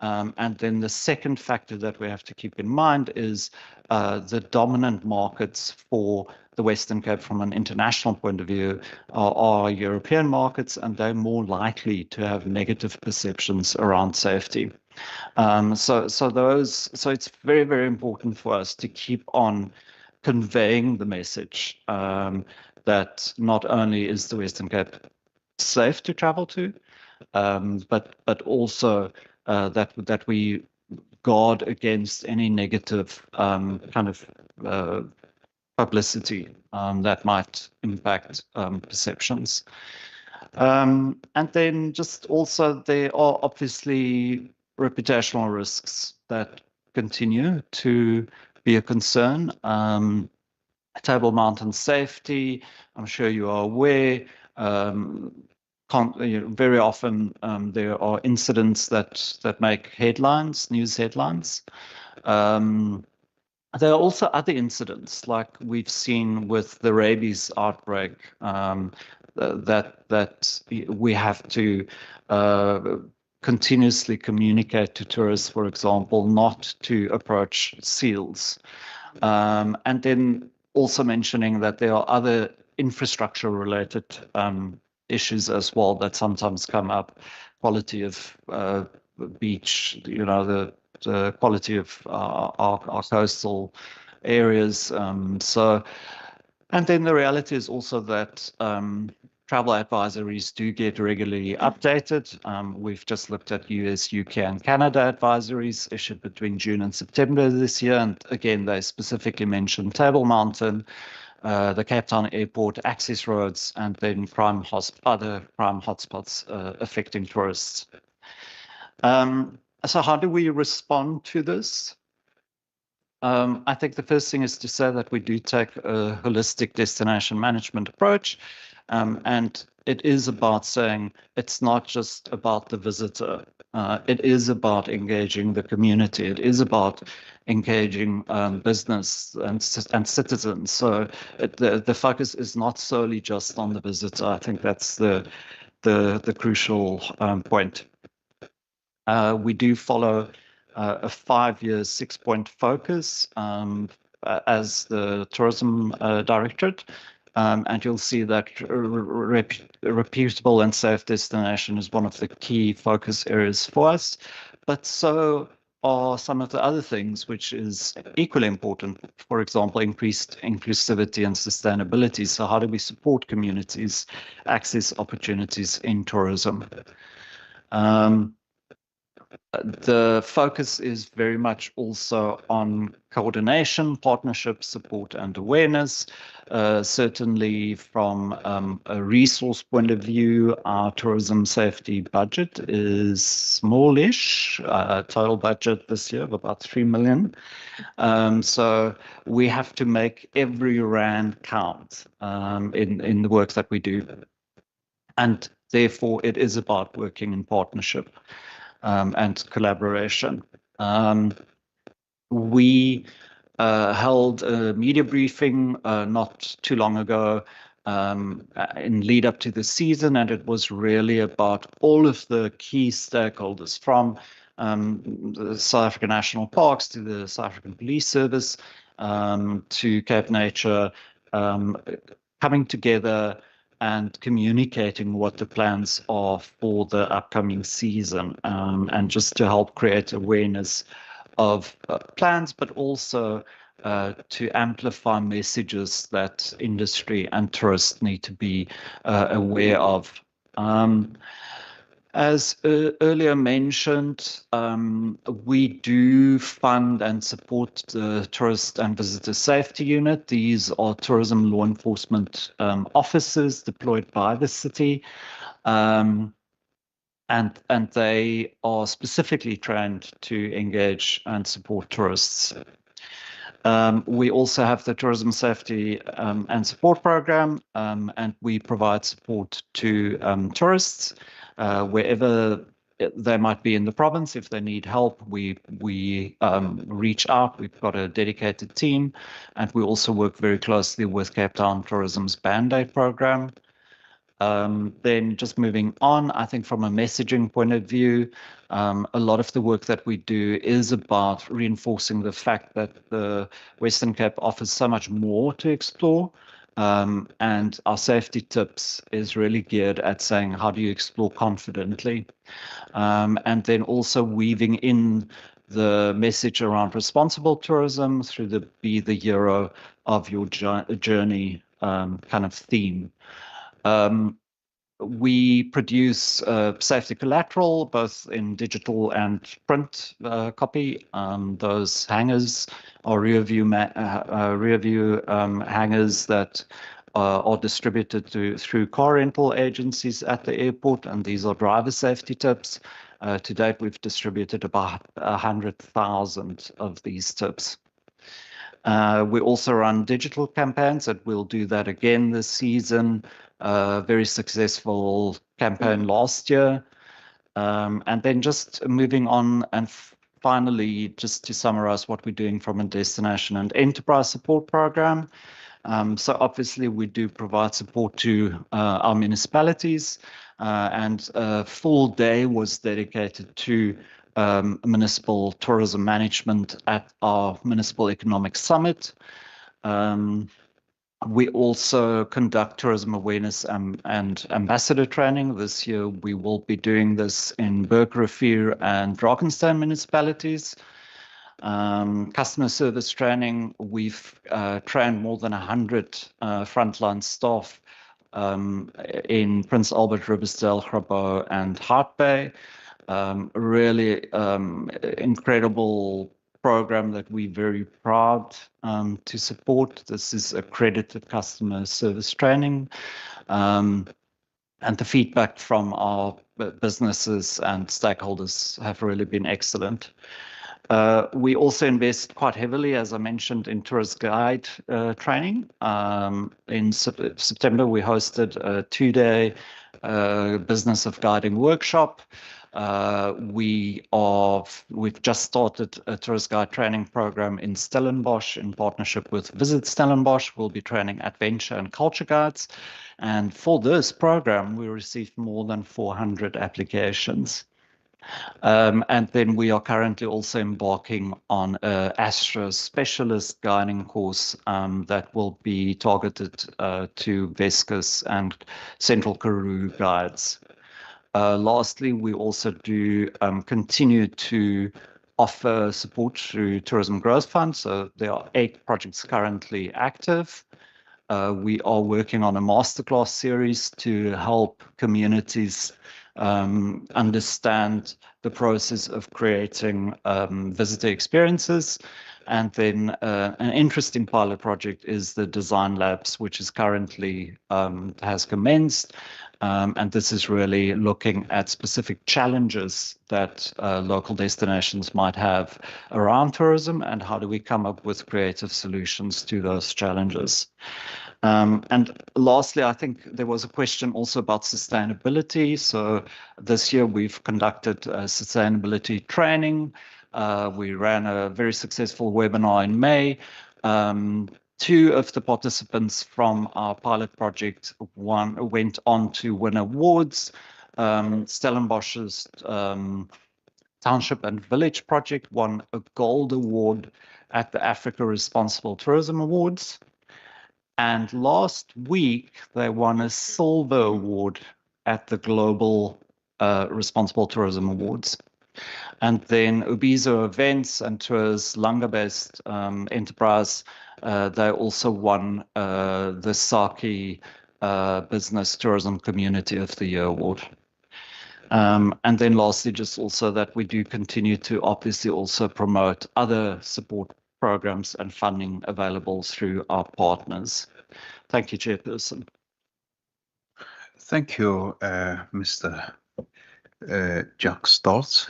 And then the second factor that we have to keep in mind is the dominant markets for the Western Cape from an international point of view are European markets, and they're more likely to have negative perceptions around safety. So it's very, very important for us to keep on conveying the message that not only is the Western Cape safe to travel to, but also that we guard against any negative kind of publicity that might impact perceptions. And then just also there are obviously reputational risks that continue to be a concern. Table Mountain safety, I'm sure you are aware. Very often there are incidents that make headlines, news headlines. There are also other incidents, like we've seen with the rabies outbreak, that we have to continuously communicate to tourists, for example, not to approach seals. And then also mentioning that there are other infrastructure-related issues as well that sometimes come up, quality of beach, the quality of our coastal areas. And then the reality is also that travel advisories do get regularly updated. We've just looked at US, UK, and Canada advisories issued between June and September this year. And again, they specifically mention Table Mountain, the Cape Town Airport, access roads, and then other prime hotspots affecting tourists. So how do we respond to this? I think the first thing is to say that we do take a holistic destination management approach. And it is about saying it's not just about the visitor. It is about engaging the community. It is about engaging business and citizens. So the focus is not solely just on the visitor. I think that's the crucial point. We do follow a 5-year, 6-point focus as the tourism directorate. And you'll see that reputable and safe destination is one of the key focus areas for us. But so are some of the other things, which is equally important. For example, increased inclusivity and sustainability. So how do we support communities access opportunities in tourism? The focus is very much also on coordination, partnership, support, and awareness. Certainly from a resource point of view, our tourism safety budget is smallish, total budget this year of about 3 million. So we have to make every rand count in the work that we do. And therefore, it is about working in partnership and collaboration. We held a media briefing not too long ago in lead up to the season, and it was really about all of the key stakeholders from the South African National Parks to the South African Police Service to Cape Nature coming together and communicating what the plans are for the upcoming season, and just to help create awareness of plans, but also to amplify messages that industry and tourists need to be aware of. As earlier mentioned, we do fund and support the Tourist and Visitor Safety Unit. These are tourism law enforcement officers deployed by the city, and they are specifically trained to engage and support tourists. We also have the Tourism Safety and Support Program, and we provide support to tourists wherever they might be in the province. If they need help, we reach out. We've got a dedicated team, and we also work very closely with Cape Town Tourism's Band-Aid program. Then just moving on, I think from a messaging point of view, a lot of the work that we do is about reinforcing the fact that the Western Cape offers so much more to explore. And our safety tips is really geared at saying, how do you explore confidently? And then also weaving in the message around responsible tourism through the Be the Hero of Your Journey kind of theme. We produce safety collateral, both in digital and print copy. Those hangers are rear view hangers that are distributed through car rental agencies at the airport, and these are driver safety tips. To date, we've distributed about 100,000 of these tips. We also run digital campaigns that we'll do that again this season. Very successful campaign last year. And then just moving on and finally, just to summarize what we're doing from a destination and enterprise support program. So obviously we do provide support to our municipalities, and a full day was dedicated to municipal tourism management at our Municipal Economic Summit. We also conduct tourism awareness and ambassador training. This year, we will be doing this in Bergrivier and Drakensberg municipalities. Customer service training, we've trained more than 100 frontline staff in Prince Albert, Riversdale, Grabouw, and Hart Bay. Really incredible program that we're very proud to support. This is accredited customer service training. And the feedback from our businesses and stakeholders have really been excellent. We also invest quite heavily, as I mentioned, in tourist guide training. In September, we hosted a 2-day business of guiding workshop. We've just started a tourist guide training program in Stellenbosch in partnership with Visit Stellenbosch. We'll be training adventure and culture guides. And for this program, we received more than 400 applications. And then we are currently also embarking on an Astro specialist guiding course that will be targeted to Weskus and Central Karoo guides. Lastly, we also do continue to offer support through Tourism Growth Fund. So there are 8 projects currently active. We are working on a masterclass series to help communities understand the process of creating visitor experiences. And then an interesting pilot project is the Design Labs, which is currently has commenced. And this is really looking at specific challenges that local destinations might have around tourism and how do we come up with creative solutions to those challenges. And lastly, I think there was a question also about sustainability. So this year we've conducted sustainability training. We ran a very successful webinar in May. 2 of the participants from our pilot project went on to win awards. Stellenbosch's Township and Village project won a gold award at the Africa Responsible Tourism Awards. And last week, they won a silver award at the Global Responsible Tourism Awards. And then Ubizo Events and Tours, Langa-based enterprise, they also won the Saki Business Tourism Community of the Year Award. And then lastly, just also that we do continue to obviously also promote other support programs and funding available through our partners. Thank you, Chairperson. Thank you, Mr. Jack Stolz.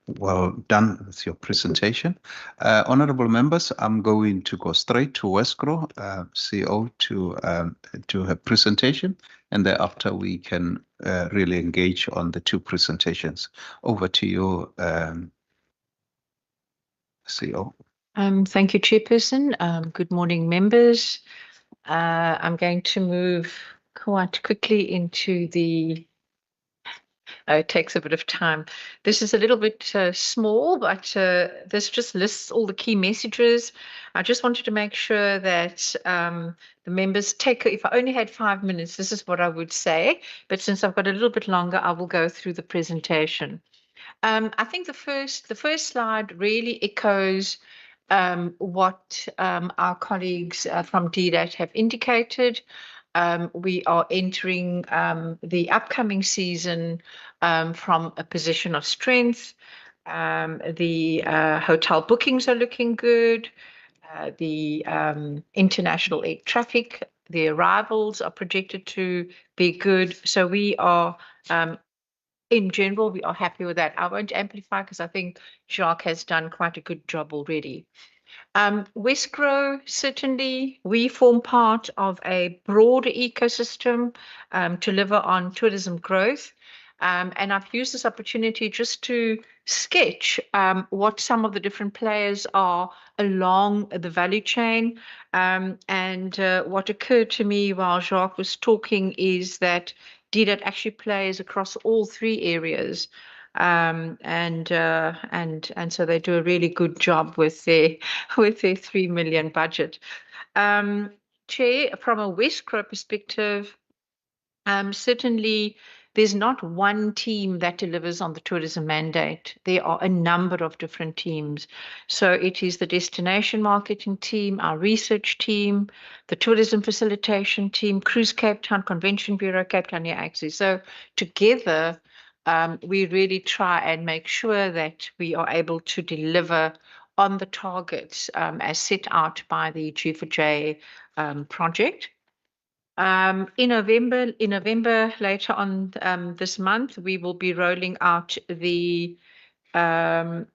Well done with your presentation. Honorable members, I'm going to go straight to Wesgro, CEO, to her presentation, and thereafter we can really engage on the 2 presentations. Over to you, CEO. Thank you, Chairperson. Good morning, members. I'm going to move quite quickly into the it takes a bit of time. This is a little bit small, but this just lists all the key messages. I just wanted to make sure that the members take, if I only had 5 minutes, this is what I would say. But since I've got a little bit longer, I will go through the presentation. I think the first slide really echoes what our colleagues from DDAT have indicated. We are entering the upcoming season from a position of strength. The hotel bookings are looking good. The international air traffic, the arrivals are projected to be good. So we are, in general, we are happy with that. I won't amplify because I think Jacques has done quite a good job already. Westgrow, certainly, we form part of a broader ecosystem to deliver on tourism growth. And I've used this opportunity just to sketch what some of the different players are along the value chain. And what occurred to me while Jacques was talking is that DDAT actually plays across all three areas. And so they do a really good job with their 3 million budget. Chair, from a Westgrow perspective, certainly there's not one team that delivers on the tourism mandate. There are a number of different teams. So it is the destination marketing team, our research team, the tourism facilitation team, Cruise Cape Town, Convention Bureau, Cape Town Air Access. So together, we really try and make sure that we are able to deliver on the targets as set out by the G4J project. In November later on this month, we will be rolling out the domestic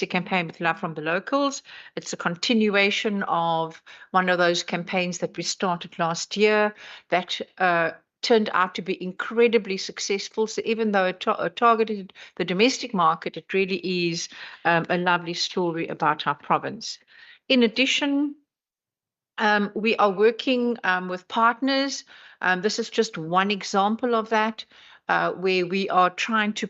campaign with Love from the Locals. It's a continuation of one of those campaigns that we started last year that turned out to be incredibly successful. So even though it targeted the domestic market, it really is a lovely story about our province. In addition, we are working with partners. This is just one example of that, where we are trying to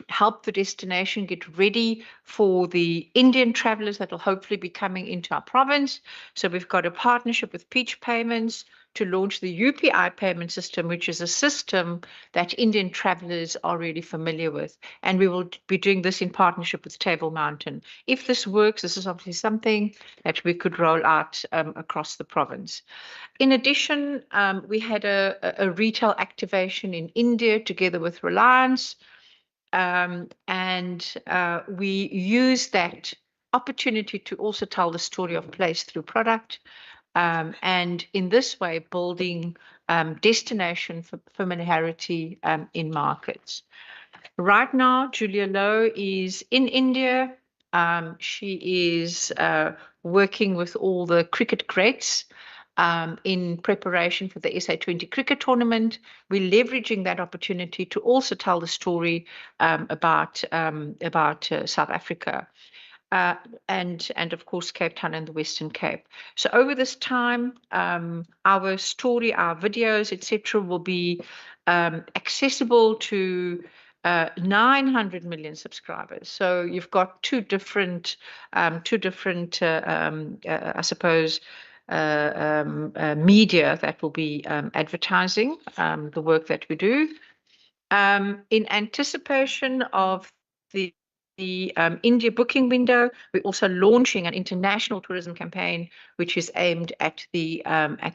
help the destination get ready for the Indian travelers that will hopefully be coming into our province. So we've got a partnership with Peach Payments to launch the UPI payment system, which is a system that Indian travelers are really familiar with. And we will be doing this in partnership with Table Mountain. If this works, this is obviously something that we could roll out across the province. In addition, we had a retail activation in India together with Reliance. And we used that opportunity to also tell the story of place through product. And in this way, building destination for familiarity in markets. Right now, Julia Lowe is in India. She is working with all the cricket greats in preparation for the SA20 cricket tournament. We're leveraging that opportunity to also tell the story about South Africa. And of course, Cape Town and the Western Cape. So over this time, our story, our videos, etc., will be accessible to 900 million subscribers. So you've got two different, I suppose, media that will be advertising the work that we do. In anticipation of the India booking window, we're also launching an international tourism campaign, which is aimed at the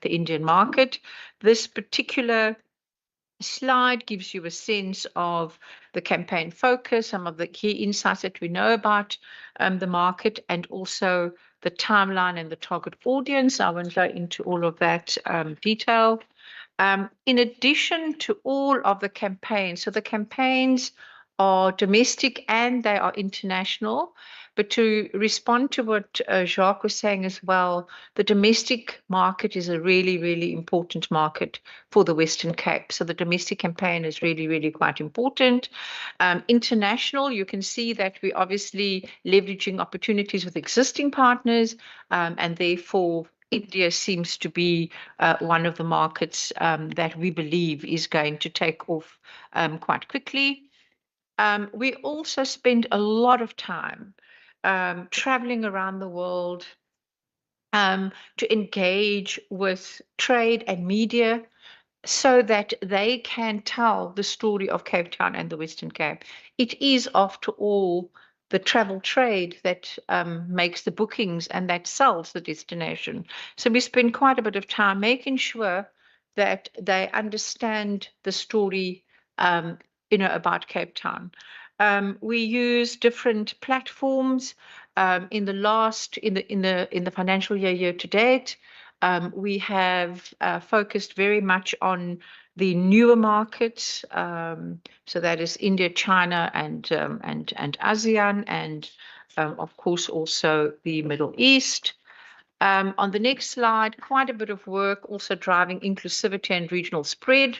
Indian market. This particular slide gives you a sense of the campaign focus, some of the key insights that we know about the market, and also the timeline and the target audience. I won't go into all of that detail. In addition to all of the campaigns, so the campaigns are domestic and they are international. But to respond to what Jacques was saying as well, the domestic market is a really, really important market for the Western Cape. So the domestic campaign is really, really quite important. International, you can see that we're obviously leveraging opportunities with existing partners, and therefore India seems to be one of the markets that we believe is going to take off quite quickly. We also spend a lot of time traveling around the world to engage with trade and media so that they can tell the story of Cape Town and the Western Cape. It is, after all, the travel trade that makes the bookings and that sells the destination. So we spend quite a bit of time making sure that they understand the story about Cape Town. We use different platforms. In the financial year to date, we have focused very much on the newer markets, so that is India, China, and ASEAN, and of course also the Middle East. On the next slide, quite a bit of work also driving inclusivity and regional spread.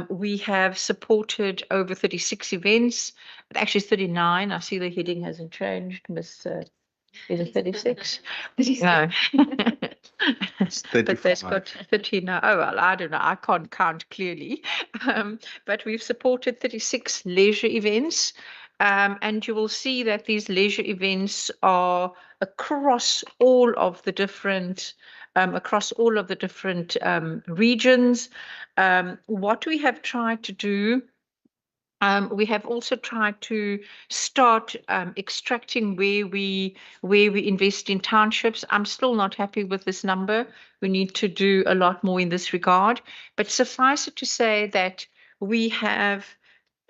We have supported over 36 events, but actually 39. I see the heading hasn't changed, Miss. Is it 36? No. But there's got 30 now. Oh, well, I don't know. I can't count clearly. But we've supported 36 leisure events. And you will see that these leisure events are across all of the different regions. What we have tried to do, we have also tried to start extracting where we invest in townships. I'm still not happy with this number. We need to do a lot more in this regard. But suffice it to say that we have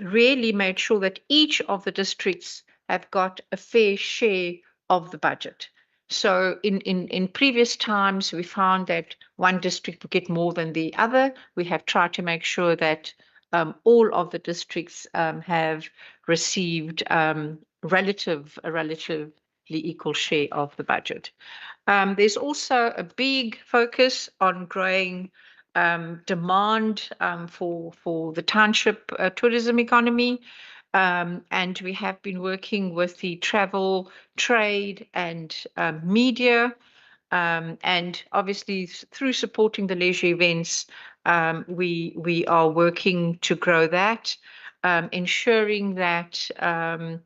really made sure that each of the districts have got a fair share of the budget. So in previous times, we found that one district would get more than the other. We have tried to make sure that all of the districts have received a relatively equal share of the budget. There's also a big focus on growing demand for the township tourism economy. And we have been working with the travel, trade, and media. And obviously, through supporting the leisure events, we are working to grow that, ensuring that that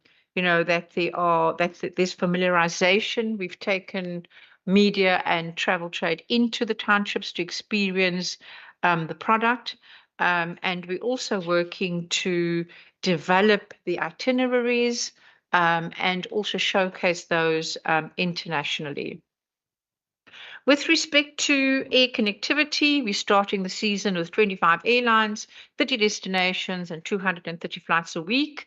there's familiarization. We've taken media and travel trade into the townships to experience the product. And we're also working to develop the itineraries and also showcase those internationally. With respect to air connectivity, we're starting the season with 25 airlines, 30 destinations, and 230 flights a week.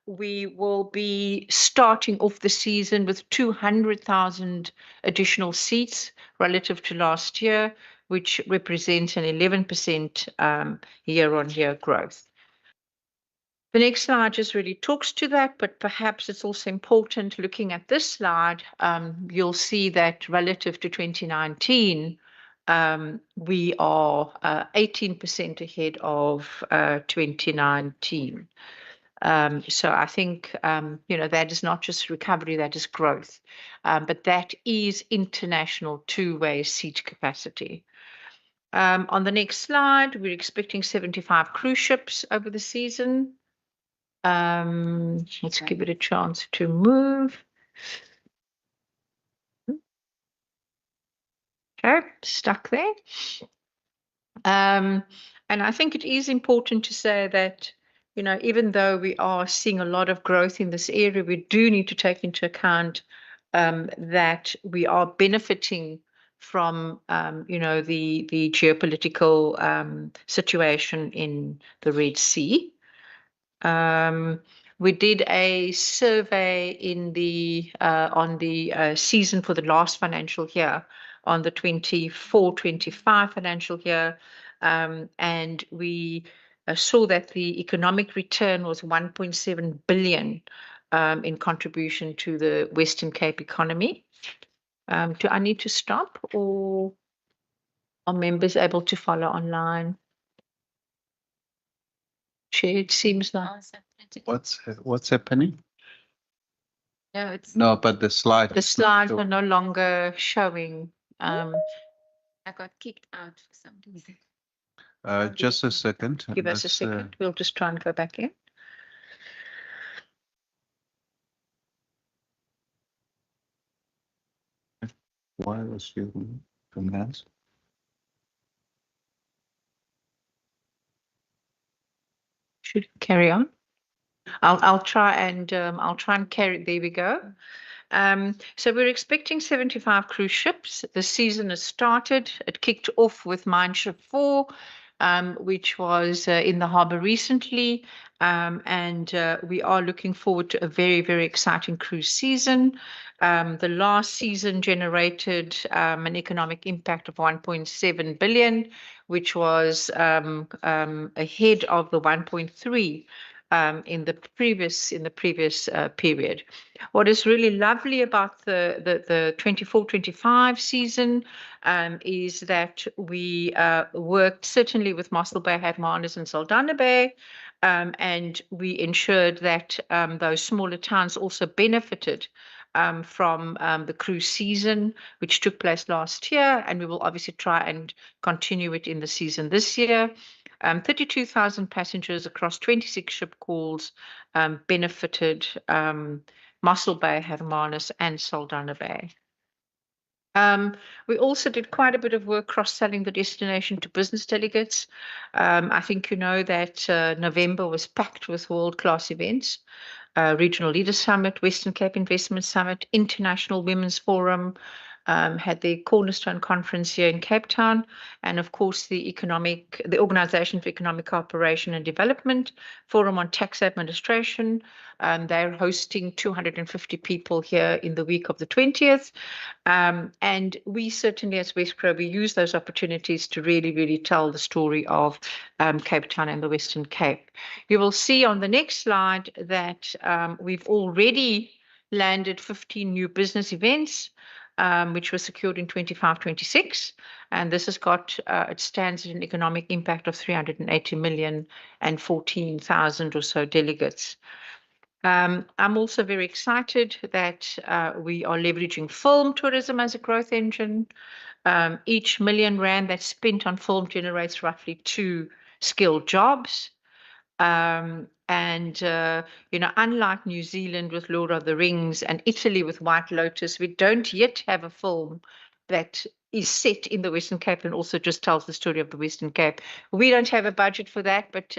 We will be starting off the season with 200,000 additional seats relative to last year, which represents an 11% year-on-year growth. The next slide just really talks to that, but perhaps it's also important looking at this slide, you'll see that relative to 2019, we are 18% ahead of 2019. So I think, that is not just recovery, that is growth. But that is international two-way seat capacity. On the next slide, we're expecting 75 cruise ships over the season. Let's give it a chance to move. Okay, stuck there. And I think it is important to say that, even though we are seeing a lot of growth in this area, we do need to take into account that we are benefiting from, the geopolitical situation in the Red Sea. We did a survey on the season for the last financial year, on the 24-25 financial year, and we saw that the economic return was 1.7 billion in contribution to the Western Cape economy. Do I need to stop, or are members able to follow online? Chair, it seems like. What's happening? No, it's No, but the slides are no longer showing. I got kicked out for some reason. Just a second. Give us a second. We'll just try and go back in. Why was you from that? Should carry on. I'll try and carry. There we go. So we're expecting 75 cruise ships. The season has started. It kicked off with Mine Ship 4. which was in the harbour recently. And we are looking forward to a very, very exciting cruise season. The last season generated an economic impact of 1.7 billion, which was ahead of the 1.3 in the previous period. What is really lovely about the 24-25 season is that we worked certainly with Mossel Bay, Hermanus and Saldanha Bay, and we ensured that those smaller towns also benefited from the cruise season, which took place last year, and we will obviously try and continue it in the season this year. 32,000 passengers across 26 ship calls benefited Mossel Bay, Hermanus and Saldanha Bay. We also did quite a bit of work cross-selling the destination to business delegates. I think you know that November was packed with world-class events. Regional Leaders Summit, Western Cape Investment Summit, International Women's Forum, had the Cornerstone Conference here in Cape Town, and of course the Organisation for Economic Cooperation and Development Forum on Tax Administration. They're hosting 250 people here in the week of the 20th. And we certainly as Westcro, we use those opportunities to really, really tell the story of Cape Town and the Western Cape. You will see on the next slide that we've already landed 15 new business events, which was secured in 25-26. And this has got, it stands at an economic impact of 380 million and 14,000 or so delegates. I'm also very excited that we are leveraging film tourism as a growth engine. Each million rand that's spent on film generates roughly 2 skilled jobs. You know, unlike New Zealand with Lord of the Rings and Italy with White Lotus, we don't yet have a film that is set in the Western Cape and also just tells the story of the Western Cape. We don't have a budget for that, but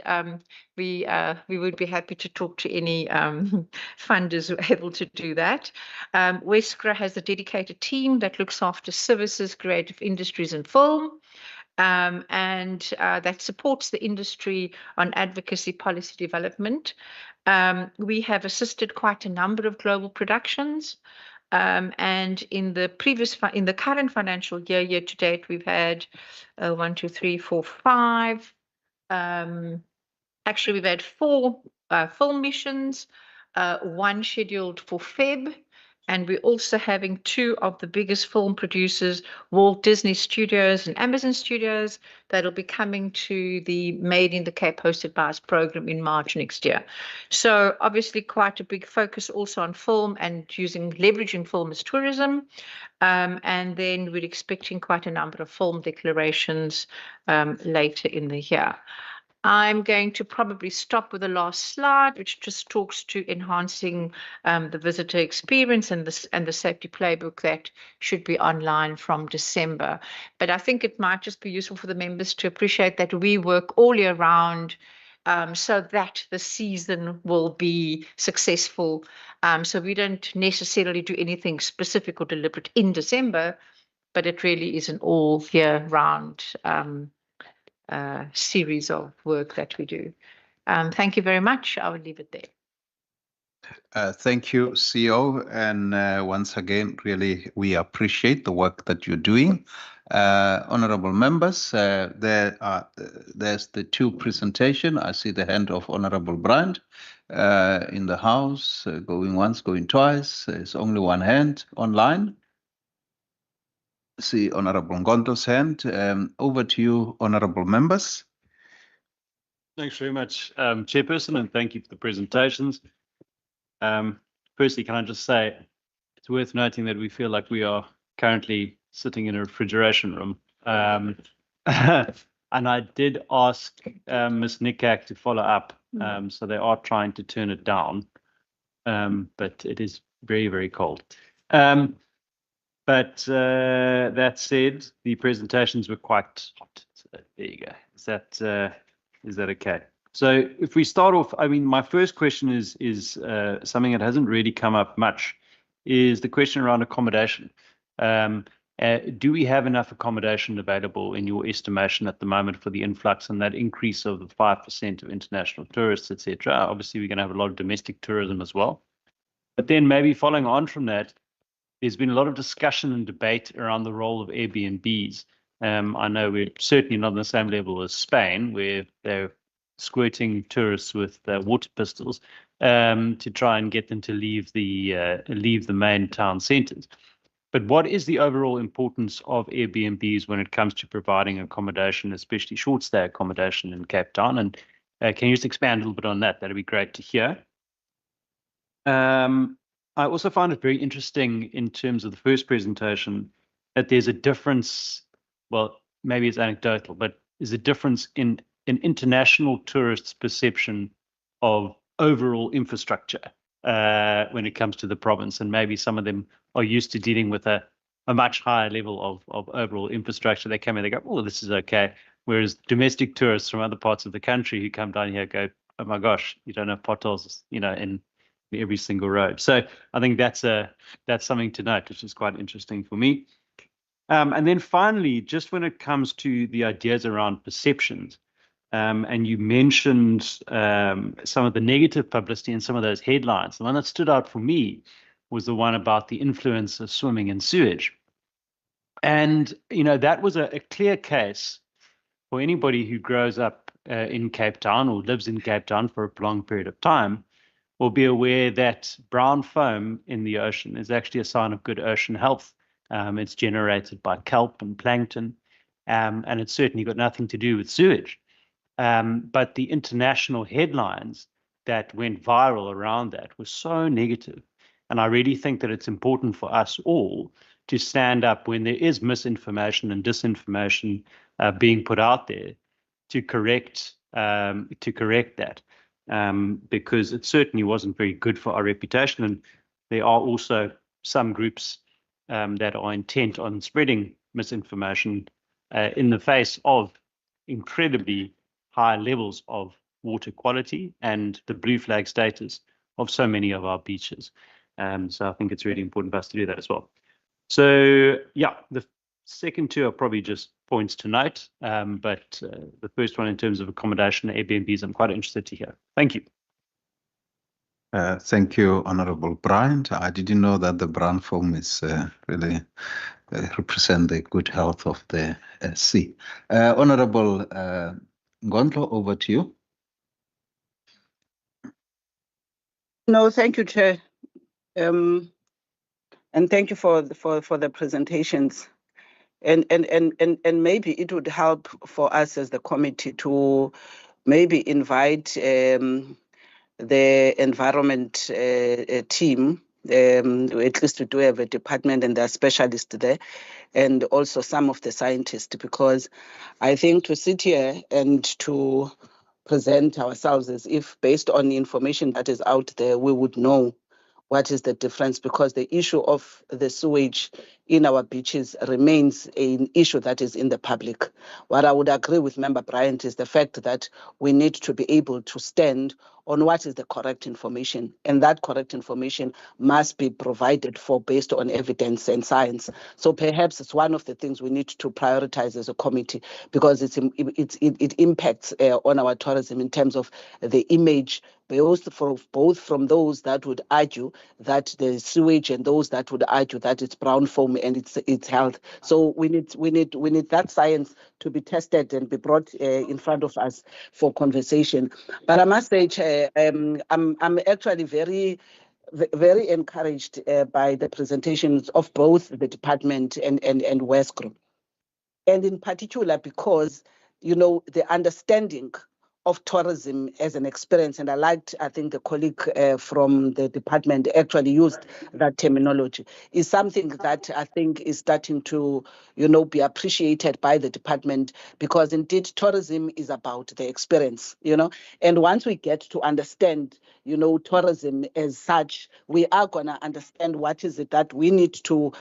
we would be happy to talk to any funders who are able to do that. Westcro has a dedicated team that looks after services, creative industries and film. That supports the industry on advocacy policy development. We have assisted quite a number of global productions. And in the current financial year to date, we've had 1, 2, 3, 4, 5. Actually, we've had 4 film missions, 1 scheduled for Feb. And we're also having 2 of the biggest film producers, Walt Disney Studios and Amazon Studios, that'll be coming to the Made in the Cape Hosted by Us program in March next year. So obviously quite a big focus also on film and leveraging film as tourism. And then we're expecting quite a number of film declarations later in the year. I'm going to probably stop with the last slide, which just talks to enhancing the visitor experience and the safety playbook that should be online from December. But I think it might just be useful for the members to appreciate that we work all year round so that the season will be successful. So we don't necessarily do anything specific or deliberate in December, but it really is an all year round series of work that we do. Thank you very much. I will leave it there. Thank you, CEO. And once again, really, we appreciate the work that you're doing. Honorable members, there's the 2 presentation. I see the hand of Honorable Brand in the house, going once, going twice. There's only 1 hand online. See Honorable Ngondo's hand. Over to you, honorable members. Thanks very much, Chairperson, and thank you for the presentations. Firstly, can I just say it's worth noting that we feel like we are currently sitting in a refrigeration room. And I did ask Ms. Nikak to follow up, so they are trying to turn it down, but it is very, very cold. But that said, the presentations were quite hot. So there you go. Is that okay? So if we start off, I mean, my first question is something that hasn't really come up much, is the question around accommodation. Do we have enough accommodation available in your estimation at the moment for the influx and that increase of the 5% of international tourists, etc.? Obviously, we're going to have a lot of domestic tourism as well. But then maybe following on from that, there's been a lot of discussion and debate around the role of Airbnbs. I know we're certainly not on the same level as Spain, where they're squirting tourists with water pistols to try and get them to leave the main town centres. But what is the overall importance of Airbnbs when it comes to providing accommodation, especially short stay accommodation in Cape Town? And can you just expand a little bit on that? That'd be great to hear. I also find it very interesting in terms of the first presentation that there's a difference, well, maybe it's anecdotal, but there's a difference in an international tourists' perception of overall infrastructure when it comes to the province. And maybe some of them are used to dealing with a much higher level of overall infrastructure. They come in, they go, oh, this is okay. Whereas domestic tourists from other parts of the country who come down here go, oh my gosh, you don't have potholes, in every single road. So I think that's something to note, which is quite interesting for me. And then finally, just when it comes to the ideas around perceptions, and you mentioned some of the negative publicity and some of those headlines. The one that stood out for me was the one about the influence of swimming in sewage. And, that was a clear case for anybody who grows up in Cape Town or lives in Cape Town for a prolonged period of time will be aware that brown foam in the ocean is actually a sign of good ocean health. It's generated by kelp and plankton, and it's certainly got nothing to do with sewage. But the international headlines that went viral around that were so negative. And I really think that it's important for us all to stand up when there is misinformation and disinformation being put out there to correct that. Because it certainly wasn't very good for our reputation. And there are also some groups that are intent on spreading misinformation in the face of incredibly high levels of water quality and the blue flag status of so many of our beaches. So I think it's really important for us to do that as well. So yeah, the second two are probably just points to note, but the first one in terms of accommodation, Airbnbs, I'm quite interested to hear. Thank you. Thank you, Honorable Bryant. I didn't know that the brown foam is really represent the good health of the sea. Honorable Gondlo, over to you. No, thank you, Chair. And thank you for the presentations. And maybe it would help for us as the committee to maybe invite the environment team, at least we do have a department and there are specialists there, and also some of the scientists, because I think to sit here and to present ourselves as if based on the information that is out there, we would know what is the difference, because the issue of the sewage in our beaches remains an issue that is in the public. What I would agree with Member Bryant is the fact that we need to be able to stand on what is the correct information, and that correct information must be provided for based on evidence and science. So perhaps it's one of the things we need to prioritize as a committee, because it impacts on our tourism in terms of the image, both from those that would argue that the sewage and those that would argue that it's brown foam and it's health. So we need that science to be tested and be brought in front of us for conversation. But I must say, Chair, I'm actually very encouraged by the presentations of both the department and Westgroup, and in particular because the understanding of tourism as an experience, and I think the colleague from the department actually used that terminology, is something that I think is starting to, be appreciated by the department, because indeed tourism is about the experience, and once we get to understand, tourism as such, we are going to understand what is it that we need to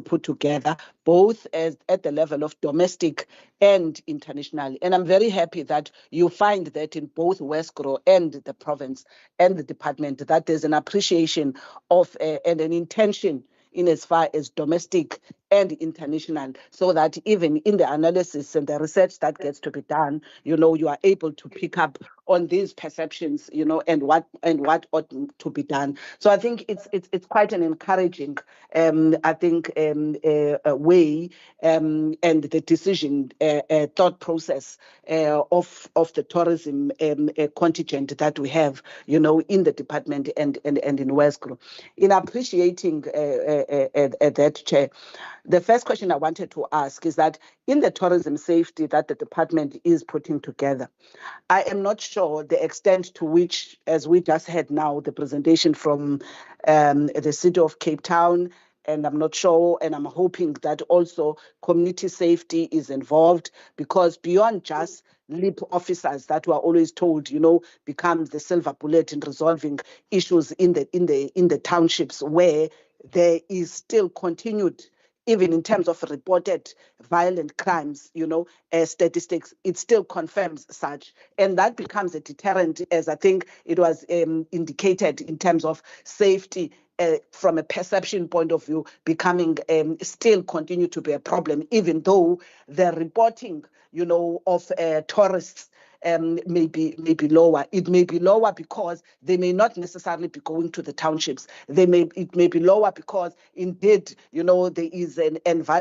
put together, both at the level of domestic and international. And I'm very happy that you find that in both Westgro and the province and the department, that there's an appreciation of and an intention in as far as domestic and international, so that even in the analysis and the research that gets to be done, you are able to pick up on these perceptions, and what ought to be done. So I think it's quite an encouraging, way and the decision thought process of the tourism contingent that we have, in the department and in Westgro. In appreciating that, Chair, the first question I wanted to ask is that in the tourism safety that the department is putting together, I am not sure the extent to which, as we just had now, the presentation from the city of Cape Town, and I'm not sure, and I'm hoping that also community safety is involved, because beyond just LEAP officers that were always told, becomes the silver bullet in resolving issues in the townships where there is still continued, even in terms of reported violent crimes, statistics, it still confirms such. And that becomes a deterrent, as I think it was indicated in terms of safety from a perception point of view, becoming still continue to be a problem, even though the reporting, of tourists may be lower. It may be lower because they may not necessarily be going to the townships. It may be lower because indeed, there is an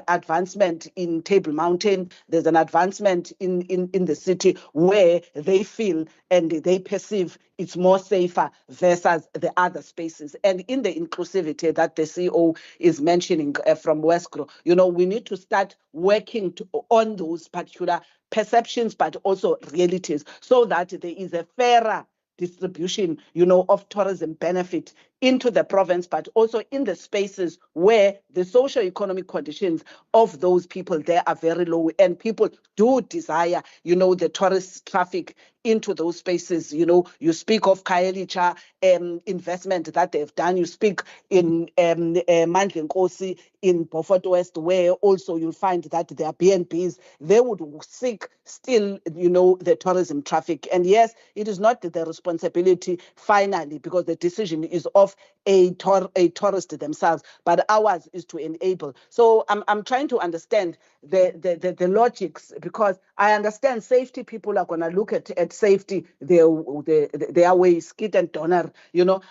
advancement in Table Mountain. There's an advancement in the city where they feel and they perceive it's more safer versus the other spaces. And in the inclusivity that the CEO is mentioning from Westgro, we need to start working on those particular perceptions, but also realities, so that there is a fairer distribution, of tourism benefit into the province, but also in the spaces where the socio-economic conditions of those people there are very low, and people do desire, the tourist traffic into those spaces. You speak of Khayelitsha investment that they've done. You speak in Mandla Nkosi in Beaufort West, where also you'll find that there are BNBs. They would seek still, the tourism traffic. And yes, it is not the responsibility finally, because the decision is of a tourist themselves, but ours is to enable. So I'm trying to understand the logics, because I understand safety people are going to look at safety their way, skid and donor,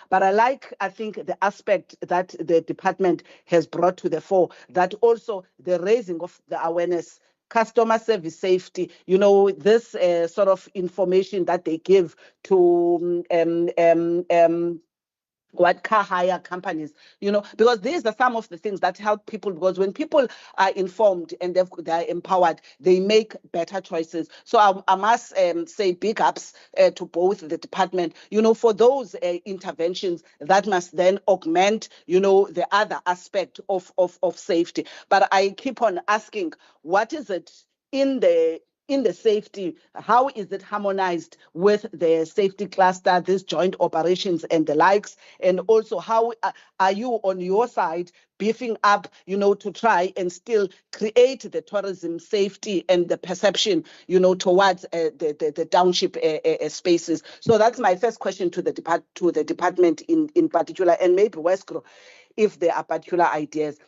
but I think the aspect that the department has brought to the fore, that also the raising of the awareness, customer service safety, this sort of information that they give to what car hire companies, because these are some of the things that help people, because when people are informed and they're empowered, they make better choices. So I must say big ups to both the department, for those interventions that must then augment, the other aspect of safety. But I keep on asking, what is it in the safety, how is it harmonized with the safety cluster, these joint operations and the likes? And also, how are you on your side beefing up, to try and still create the tourism safety and the perception, towards the township spaces? So that's my first question to the department in particular, and maybe Westgro, if there are particular ideas.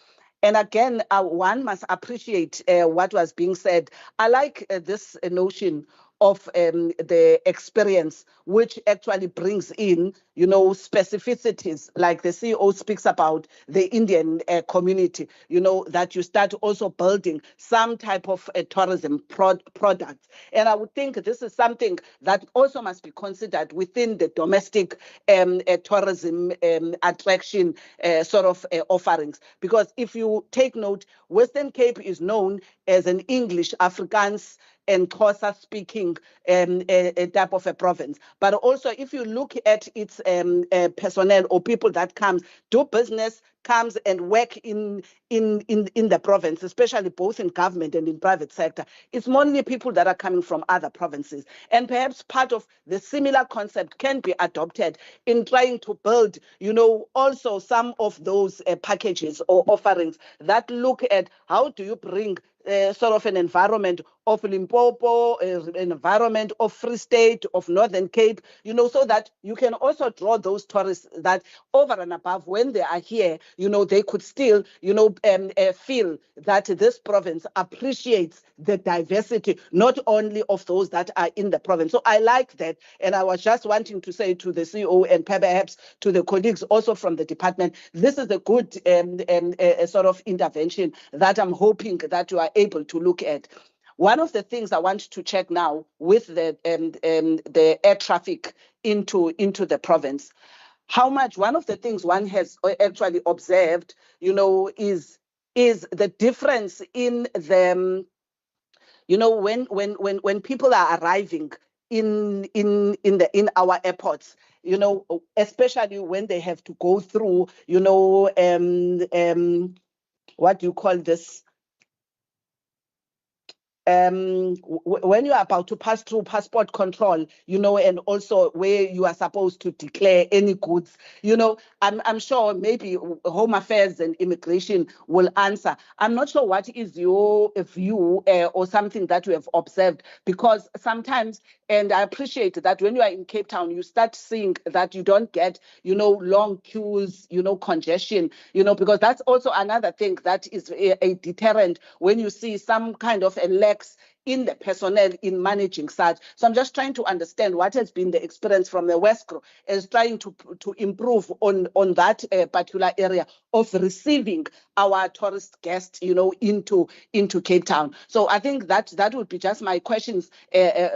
And again, one must appreciate what was being said. I like this notion of the experience, which actually brings in, specificities, like the CEO speaks about the Indian community, that you start also building some type of tourism products. And I would think this is something that also must be considered within the domestic tourism attraction sort of offerings. Because if you take note, Western Cape is known as an English, Afrikaans, and Xhosa speaking a type of a province. But also, if you look at its personnel or people that do business, comes and work in the province, especially both in government and in private sector, it's mainly people that are coming from other provinces. And perhaps part of the similar concept can be adopted in trying to build, also some of those packages or offerings that look at how do you bring sort of an environment of Limpopo, an environment of Free State, of Northern Cape, you know, so that you can also draw those tourists that over and above when they are here, you know, they could still, you know, feel that this province appreciates the diversity, not only of those that are in the province. So I like that. And I was just wanting to say to the CEO and perhaps to the colleagues also from the department, this is a good sort of intervention that I'm hoping that you are able to look at. One of the things I want to check now with the air traffic into the province, how much, one of the things one has actually observed, you know, is the difference in the, you know, when people are arriving in our airports, you know, especially when they have to go through, you know, what do you call this? When you are about to pass through passport control, you know, and also where you are supposed to declare any goods, you know, I'm sure maybe Home Affairs and Immigration will answer. I'm not sure what is your view or something that you have observed, because sometimes, and I appreciate that when you are in Cape Town, you start seeing that you don't get, you know, long queues, you know, congestion, you know, because that's also another thing that is a deterrent when you see some kind of a lack in the personnel in managing such. So I'm just trying to understand what has been the experience from the Westcro as trying to improve on that particular area of receiving our tourist guests, you know, into Cape Town. So I think that would be just my questions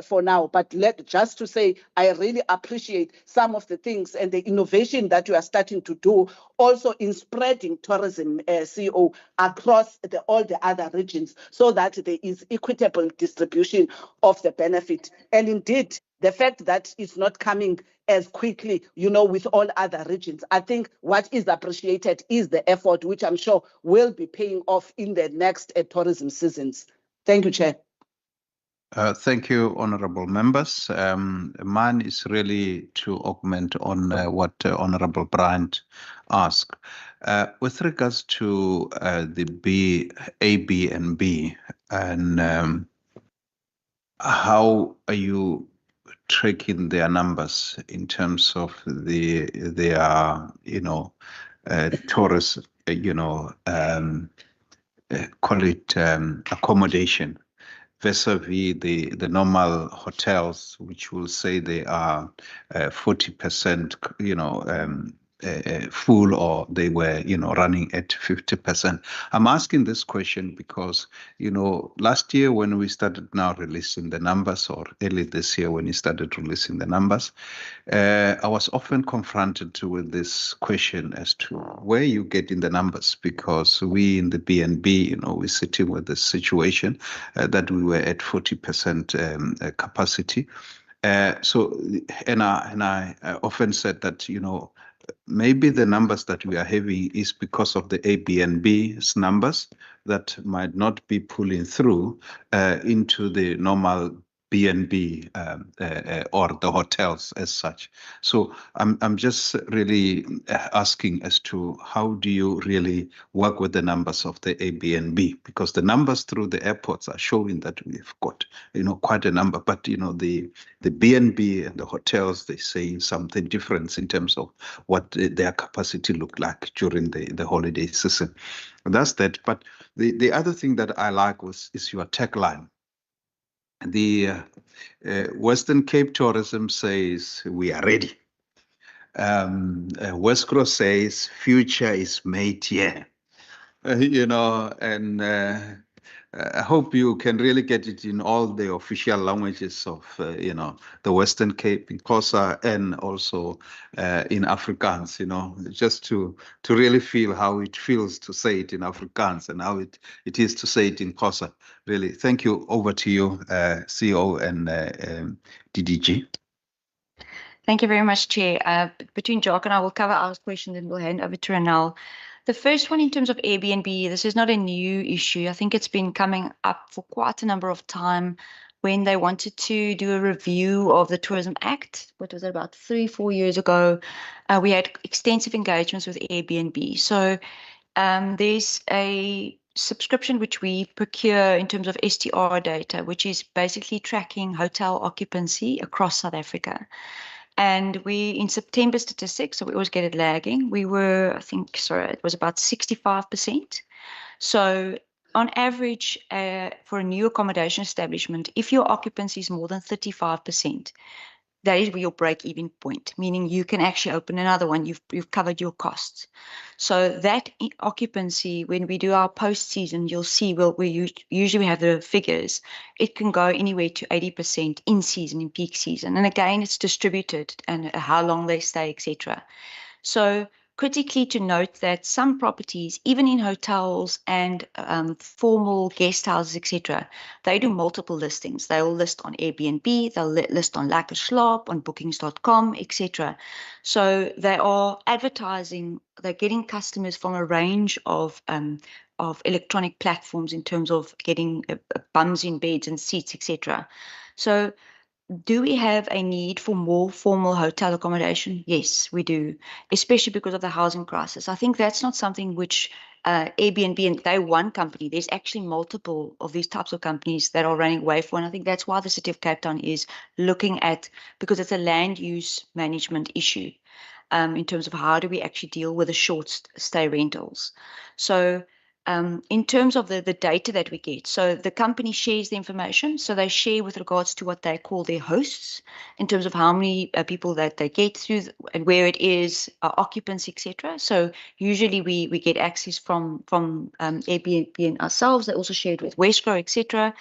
for now. But just to say, I really appreciate some of the things and the innovation that you are starting to do also in spreading tourism, CO, across all the other regions, so that there is equitable distribution of the benefit. And indeed, the fact that it's not coming as quickly, you know, with all other regions, I think what is appreciated is the effort, which I'm sure will be paying off in the next tourism seasons. Thank you, Chair. Thank you, honorable members. Mine is really to augment on what Honorable Bryant asked. With regards to the A, B, and B, and how are you tracking their numbers in terms of their, you know, tourist, you know, call it accommodation, vis-a-vis the normal hotels, which will say they are 40%, you know, full, or they were, you know, running at 50%. I'm asking this question because, you know, last year when we started now releasing the numbers, or early this year when we started releasing the numbers, I was often confronted with this question as to where you getting the numbers, because we in the BNB, you know, we're sitting with the situation that we were at 40% capacity. So, and I often said that, you know, maybe the numbers that we are having is because of the Airbnb's numbers that might not be pulling through into the normal BNB or the hotels as such. So I'm just really asking as to how do you really work with the numbers of the Airbnb, because the numbers through the airports are showing that we've got, you know, quite a number, but you know the BNB and the hotels, they say something different in terms of what their capacity look like during the holiday season. That's that. But the other thing that I like is your tagline. The Western Cape Tourism says we are ready. Westcro says future is made here. You know, and I hope you can really get it in all the official languages of, you know, the Western Cape, in Xhosa, and also in Afrikaans, you know, just to really feel how it feels to say it in Afrikaans and how it is to say it in Xhosa. Really, thank you. Over to you, CEO and DDG. Thank you very much, Chair. Between Jock and I will cover our questions and we'll hand over to Ranal. The first one in terms of Airbnb, this is not a new issue. I think it's been coming up for quite a number of time when they wanted to do a review of the Tourism Act. What was it, about 3-4 years ago? We had extensive engagements with Airbnb. So there's a subscription which we procure in terms of STR data, which is basically tracking hotel occupancy across South Africa. And we, in September statistics, so we always get it lagging, we were, I think, sorry, it was about 65%. So on average, for a new accommodation establishment, if your occupancy is more than 35%, that is your break-even point, meaning you can actually open another one. You've covered your costs. So that occupancy, when we do our post-season, you'll see we usually have the figures. It can go anywhere to 80% in season, in peak season. And again, it's distributed and how long they stay, etc. So critically to note that some properties, even in hotels and formal guest houses, etc., they do multiple listings. They'll list on Airbnb, they'll list on Lekker Slaap, on bookings.com, etc. So they are advertising, they're getting customers from a range of electronic platforms in terms of getting bums in beds and seats, etc. So do we have a need for more formal hotel accommodation? Yes, we do, especially because of the housing crisis. I think that's not something which Airbnb, and they're one company. There's actually multiple of these types of companies that are running away for, and I think that's why the City of Cape Town is looking at, because it's a land use management issue in terms of how do we actually deal with the short stay rentals. So in terms of the data that we get, so the company shares the information. So they share with regards to what they call their hosts in terms of how many people that they get through and where it is, occupancy, etc. So usually we get access from Airbnb and ourselves. They also share it with Wesgro, etc.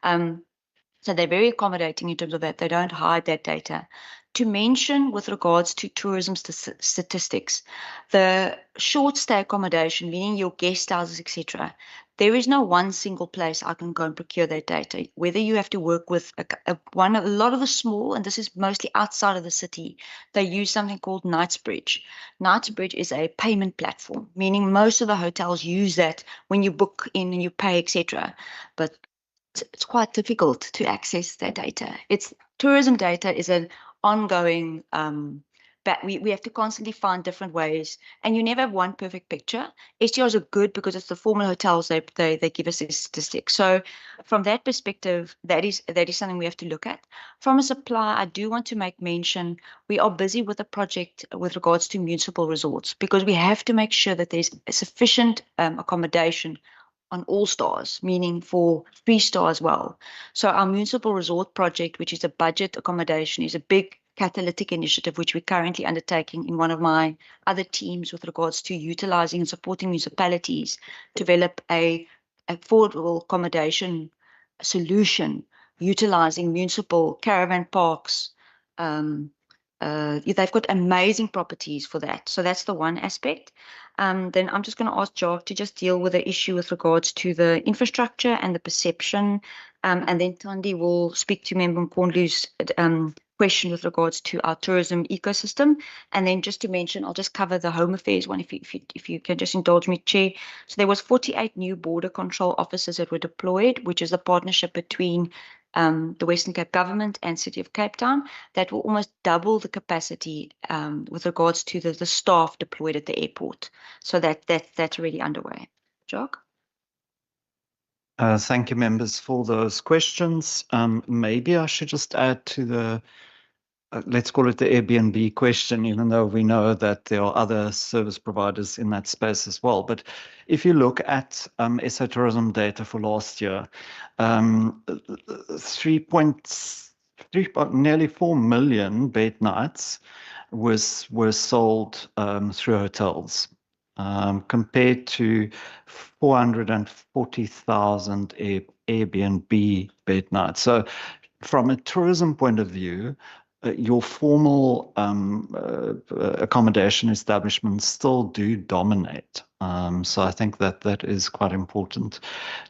So they're very accommodating in terms of that. They don't hide that data. To mention with regards to tourism statistics, the short stay accommodation, meaning your guest houses, etc., there is no one single place I can go and procure that data. Whether you have to work with a lot of the small, and this is mostly outside of the city, they use something called Knightsbridge. Knightsbridge is a payment platform, meaning most of the hotels use that when you book in and you pay, etc. But it's quite difficult to access that data. Tourism data is an ongoing, but we have to constantly find different ways, and you never have one perfect picture. STRs are good because it's the formal hotels, they give us these statistics. So from that perspective, that is something we have to look at. From a supply, I do want to make mention, we are busy with a project with regards to municipal resorts, because we have to make sure that there's sufficient accommodation on all stars, meaning for 3-star as well. So our municipal resort project, which is a budget accommodation, is a big catalytic initiative which we're currently undertaking in one of my other teams with regards to utilizing and supporting municipalities to develop a affordable accommodation solution utilizing municipal caravan parks. They've got amazing properties for that. So that's the one aspect. Then I'm just going to ask Jock to just deal with the issue with regards to the infrastructure and the perception. And then Thandi will speak to Member Mkondlu's question with regards to our tourism ecosystem. And then just to mention, I'll just cover the Home Affairs one if you can just indulge me, Chair. So there was 48 new border control officers that were deployed, which is a partnership between the Western Cape Government and City of Cape Town that will almost double the capacity with regards to the staff deployed at the airport. So that's already underway. Jock? Thank you, members, for those questions. Maybe I should just add to the, let's call it the Airbnb question, even though we know that there are other service providers in that space as well. But if you look at SA tourism data for last year, nearly 4 million bed nights were sold through hotels. Compared to 440,000 Airbnb bed nights. So from a tourism point of view, your formal accommodation establishments still do dominate. So I think that is quite important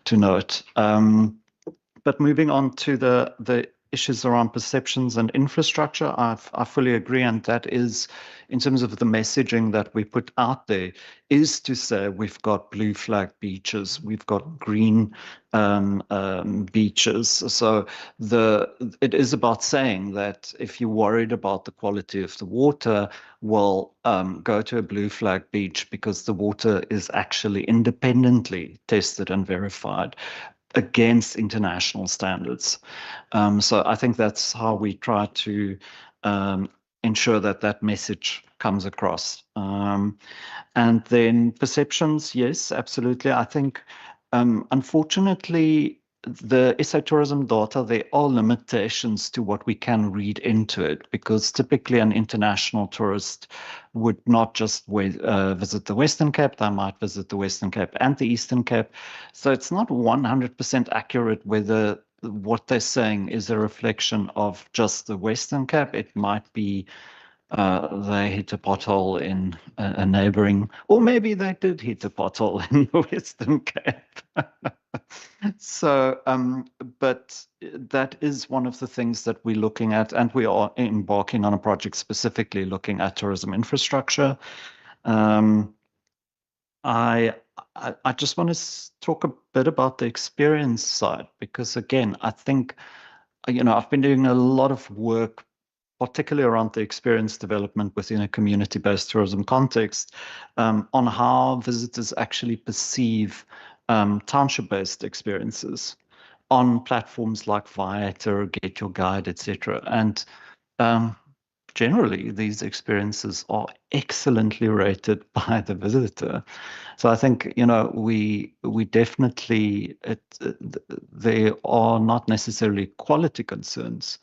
to note. But moving on to the issues around perceptions and infrastructure, I fully agree. And that is, in terms of the messaging that we put out there, is to say we've got blue flag beaches, we've got green beaches. So it is about saying that if you're worried about the quality of the water, well, go to a blue flag beach because the water is actually independently tested and verified against international standards. So I think that's how we try to ensure that that message comes across. And then perceptions, yes, absolutely. I think, unfortunately, the SA tourism data, there are limitations to what we can read into it, because typically an international tourist would not just visit the Western Cape, they might visit the Western Cape and the Eastern Cape. So it's not 100% accurate whether what they're saying is a reflection of just the Western Cape. It might be they hit a pothole in a neighboring, or maybe they did hit a pothole in the Western Cape. So, but that is one of the things that we're looking at, and we are embarking on a project specifically looking at tourism infrastructure. I just want to talk a bit about the experience side, because again, I think, I've been doing a lot of work, particularly around the experience development within a community-based tourism context, on how visitors actually perceive township-based experiences on platforms like Viator, Get Your Guide, etc. And generally, these experiences are excellently rated by the visitor. So I think, we definitely, there are not necessarily quality concerns,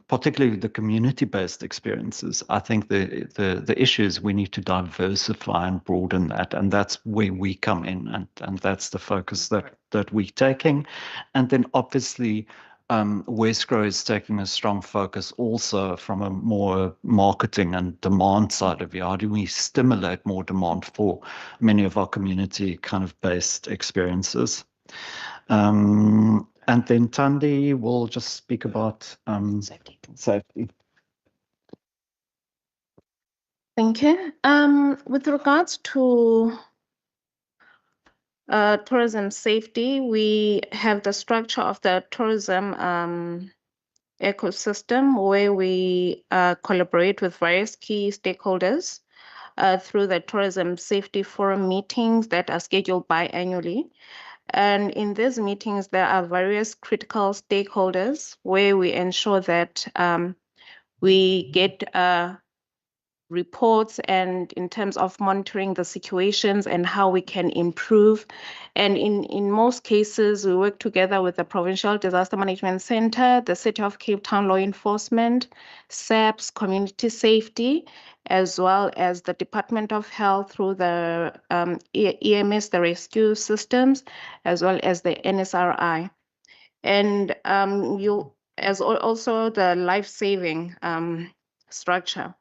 particularly the community-based experiences. I think the issue is we need to diversify and broaden that, and that's where we come in, and that's the focus that we're taking. And then obviously, Westgrow is taking a strong focus also from a more marketing and demand side of it. How do we stimulate more demand for many of our community kind of based experiences? And then Thandi will just speak about safety. Thank you. With regards to tourism safety, we have the structure of the tourism ecosystem where we collaborate with various key stakeholders through the tourism safety forum meetings that are scheduled biannually. And in these meetings, there are various critical stakeholders where we ensure that we get reports and in terms of monitoring the situations and how we can improve. And in most cases, we work together with the Provincial Disaster Management Center, the City of Cape Town Law Enforcement, SAPS, Community Safety, as well as the Department of Health through the EMS, the rescue systems, as well as the NSRI. And also the life-saving structure.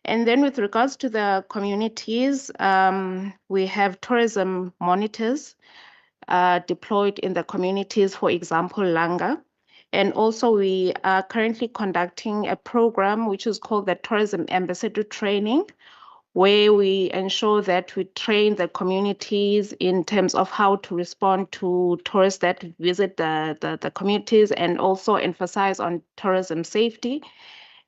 And then with regards to the communities, we have tourism monitors deployed in the communities, for example, Langa. And also we are currently conducting a program which is called the Tourism Ambassador Training, where we ensure that we train the communities in terms of how to respond to tourists that visit the communities, and also emphasize on tourism safety.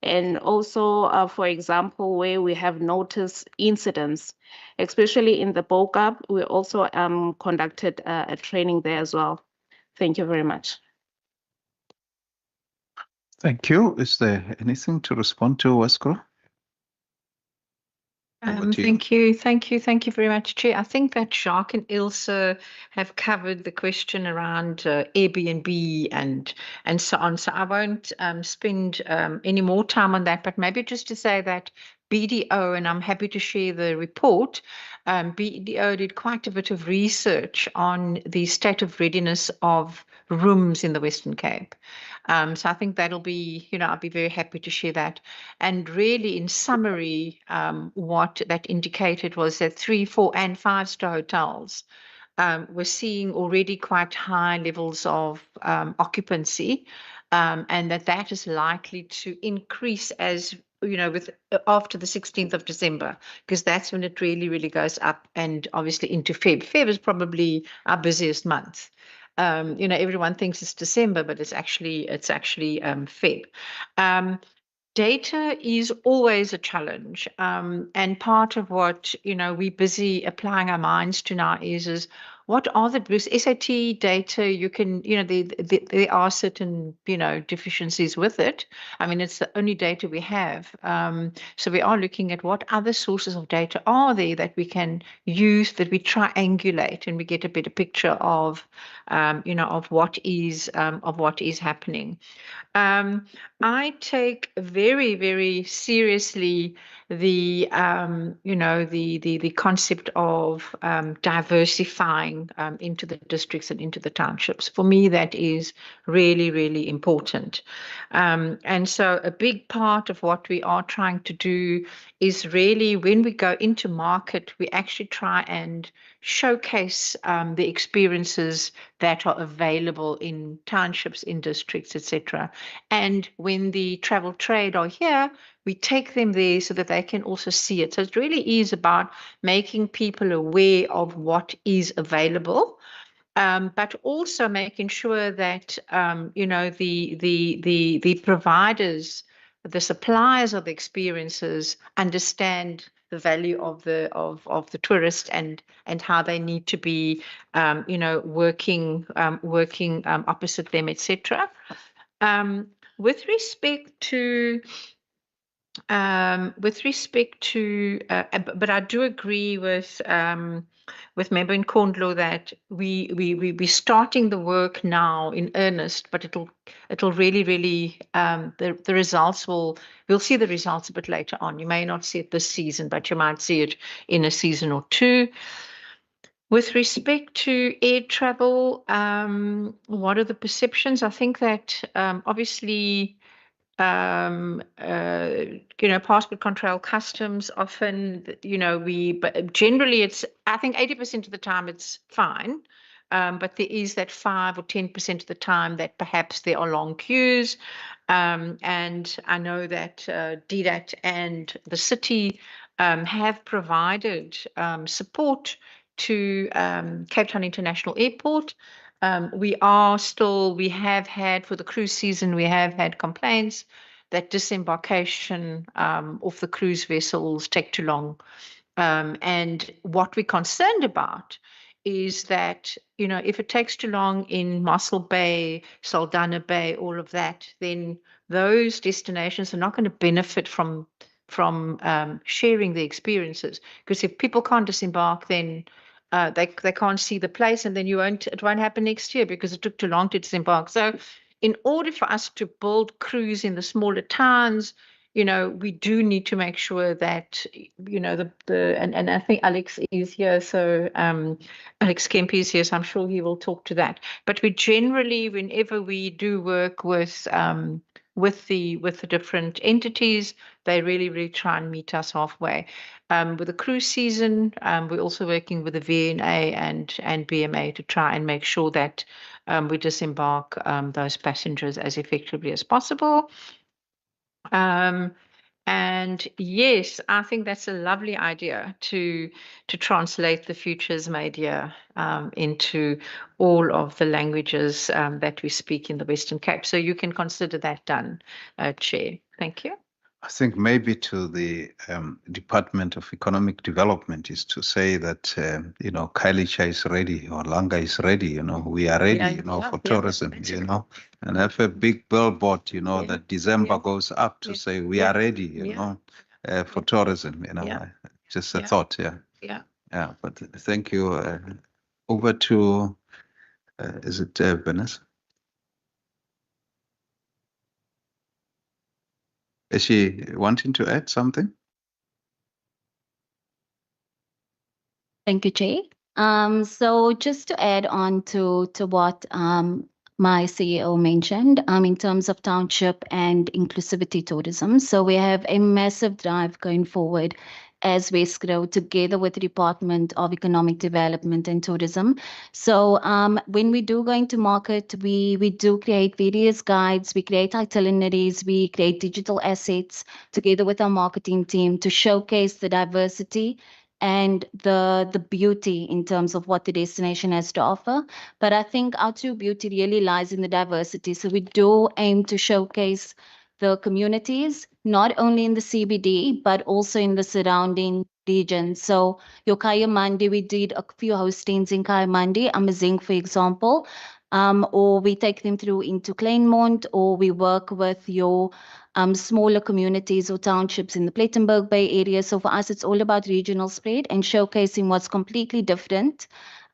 And also, for example, where we have noticed incidents, especially in the BOCAP, we also conducted a training there as well. Thank you very much. Thank you. Is there anything to respond to, Westgrow? Thank you very much, Chair. I think that Jacques and Ilse have covered the question around Airbnb and so on. So I won't spend any more time on that, but maybe just to say that BDO, and I'm happy to share the report, BDO did quite a bit of research on the state of readiness of rooms in the Western Cape. So I think that'll be, I'll be very happy to share that. And really, in summary, what that indicated was that 3, 4, and 5-star hotels we're seeing already quite high levels of occupancy, and that is likely to increase as after the 16th of December, because that's when it really goes up, and obviously into Feb. Feb is probably our busiest month. Everyone thinks it's December, but it's actually Feb. Data is always a challenge, and part of what we're busy applying our minds to now is what are the because SAT data you can there are certain deficiencies with it. I mean, it's the only data we have, so we are looking at what other sources of data are there that we can use, that we triangulate, and we get a better picture of of what is happening. I take very, very seriously the the concept of diversifying into the districts and into the townships. For me, that is really, really important. And so a big part of what we are trying to do is really when we go into market, we actually try and showcase the experiences that are available in townships, in districts, etc. And when the travel trade are here, we take them there so that they can also see it. So it really is about making people aware of what is available, but also making sure that the providers, the suppliers of the experiences understand the value of the tourist and how they need to be working opposite them, etc. With respect to but I do agree with Member Nkondlo that we're starting the work now in earnest, but it'll really the results we'll see the results a bit later on. You may not see it this season, but you might see it in a season or two. With respect to air travel, what are the perceptions? I think that obviously passport control, customs, often, but generally I think 80% of the time it's fine. But there is that 5 or 10% of the time that perhaps there are long queues. And I know that DDAT and the city have provided support to Cape Town International Airport. We have had for the cruise season, we have had complaints that disembarkation of the cruise vessels take too long. And what we're concerned about is that, if it takes too long in Mossel Bay, Saldanha Bay, all of that, then those destinations are not going to benefit from sharing the experiences. Because if people can't disembark, then they can't see the place, and then it won't happen next year because it took too long to disembark. So in order for us to build cruise in the smaller towns, we do need to make sure that, and I think Alex is here, so Alex Kemp is here, so I'm sure he will talk to that. But we generally, whenever we do work with the different entities, they really try and meet us halfway. With the cruise season, we're also working with the VNA and BMA to try and make sure that we disembark those passengers as effectively as possible. And yes, I think that's a lovely idea to translate the Futures Media into all of the languages that we speak in the Western Cape. So you can consider that done, Chair. Thank you. I think maybe to the Department of Economic Development is to say that, Khayelitsha is ready, or Langa is ready, we are ready, for tourism, and have a big billboard, that December goes up to say we are ready, for tourism, just a thought, Yeah, but thank you. Over to, is it Vanessa? Is she wanting to add something? Thank you, Chair. So just to add on to what my CEO mentioned, in terms of township and inclusivity tourism. So we have a massive drive going forward as Westgrow together with the Department of Economic Development and Tourism. So when we do go into market, we do create various guides, we create itineraries, we create digital assets together with our marketing team to showcase the diversity and the beauty in terms of what the destination has to offer. But I think our true beauty really lies in the diversity. So we do aim to showcase the communities, not only in the CBD, but also in the surrounding regions. So your Kayamandi, we did a few hostings in Kayamandi, Amazing, for example, or we take them through into Claremont, or we work with your smaller communities or townships in the Plettenberg Bay area. So for us, it's all about regional spread and showcasing what's completely different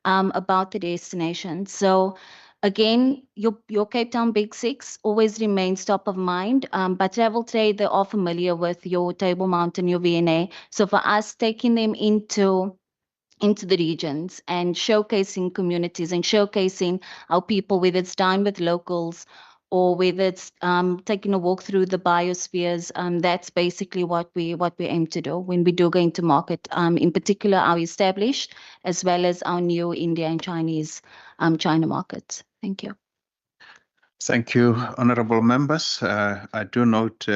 about the destination. So again, your Cape Town Big Six always remains top of mind, but travel trade, they are familiar with your Table Mountain, your VNA. So for us, taking them into the regions and showcasing communities and showcasing our people, whether it's dine with locals or whether it's taking a walk through the biospheres, that's basically what we aim to do when we do go into market, in particular our established as well as our new India and Chinese China markets. Thank you. Thank you, honorable members. I do note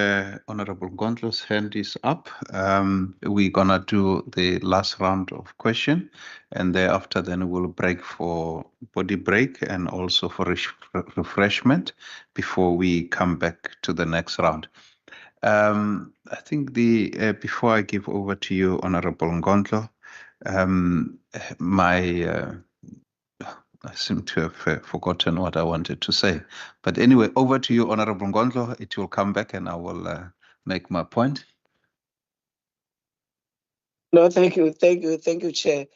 Honorable Gondlo's hand is up. We're gonna do the last round of question, and thereafter then we'll break for body break and also for refreshment before we come back to the next round. I think before I give over to you, Honorable Ngondlo, I seem to have forgotten what I wanted to say. But anyway, over to you, Honorable Ngondlo. It will come back and I will make my point. No, thank you, Chair.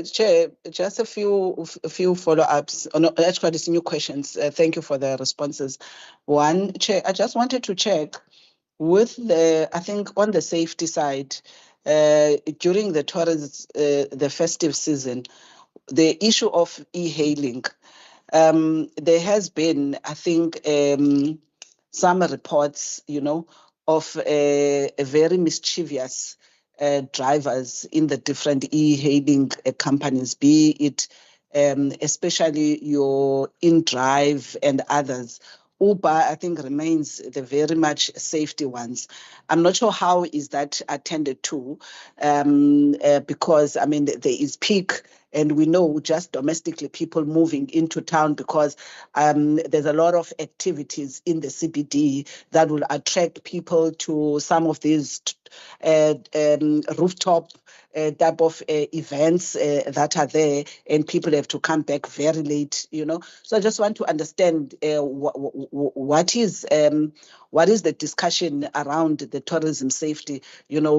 Chair, just a few follow-ups, actually, it's new questions. Thank you for the responses. One, Chair, I just wanted to check with I think on the safety side, during the festive season, the issue of e-hailing, there has been, I think, some reports, of a very mischievous drivers in the different e-hailing companies, be it especially your InDrive and others. Uber, I think, remains the very much safety ones. I'm not sure how is that attended to, because, I mean, there is peak, and we know just domestically people moving into town because there's a lot of activities in the CBD that will attract people to some of these rooftop type of events that are there, and people have to come back very late, So I just want to understand what is the discussion around the tourism safety,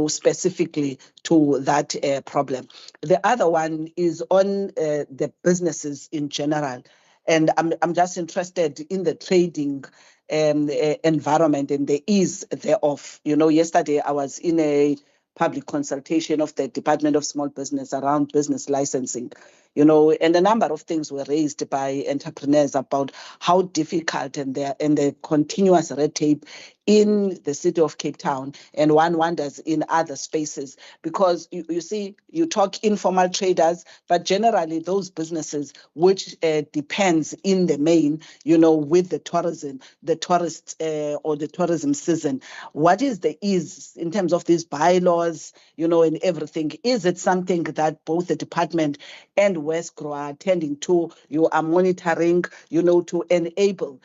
specifically to that problem. The other one is on the businesses in general. And I'm just interested in the trading environment and the ease thereof. Yesterday I was in a public consultation of the Department of Small Business around business licensing, and a number of things were raised by entrepreneurs about how difficult and the continuous red tape in the city of Cape Town, and one wonders in other spaces, because you see, you talk informal traders, but generally those businesses which depends in the main, with the tourists or the tourism season. What is the ease in terms of these bylaws, and everything? Is it something that both the department and Westgrow are attending to? You are monitoring, to enable,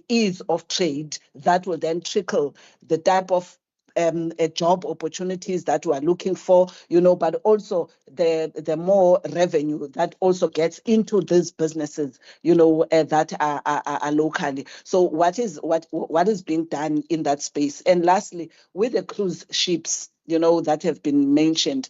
ease of trade that will then trickle the type of job opportunities that we are looking for, but also the more revenue that also gets into these businesses, that are locally. So what is being done in that space? And lastly, with the cruise ships, that have been mentioned,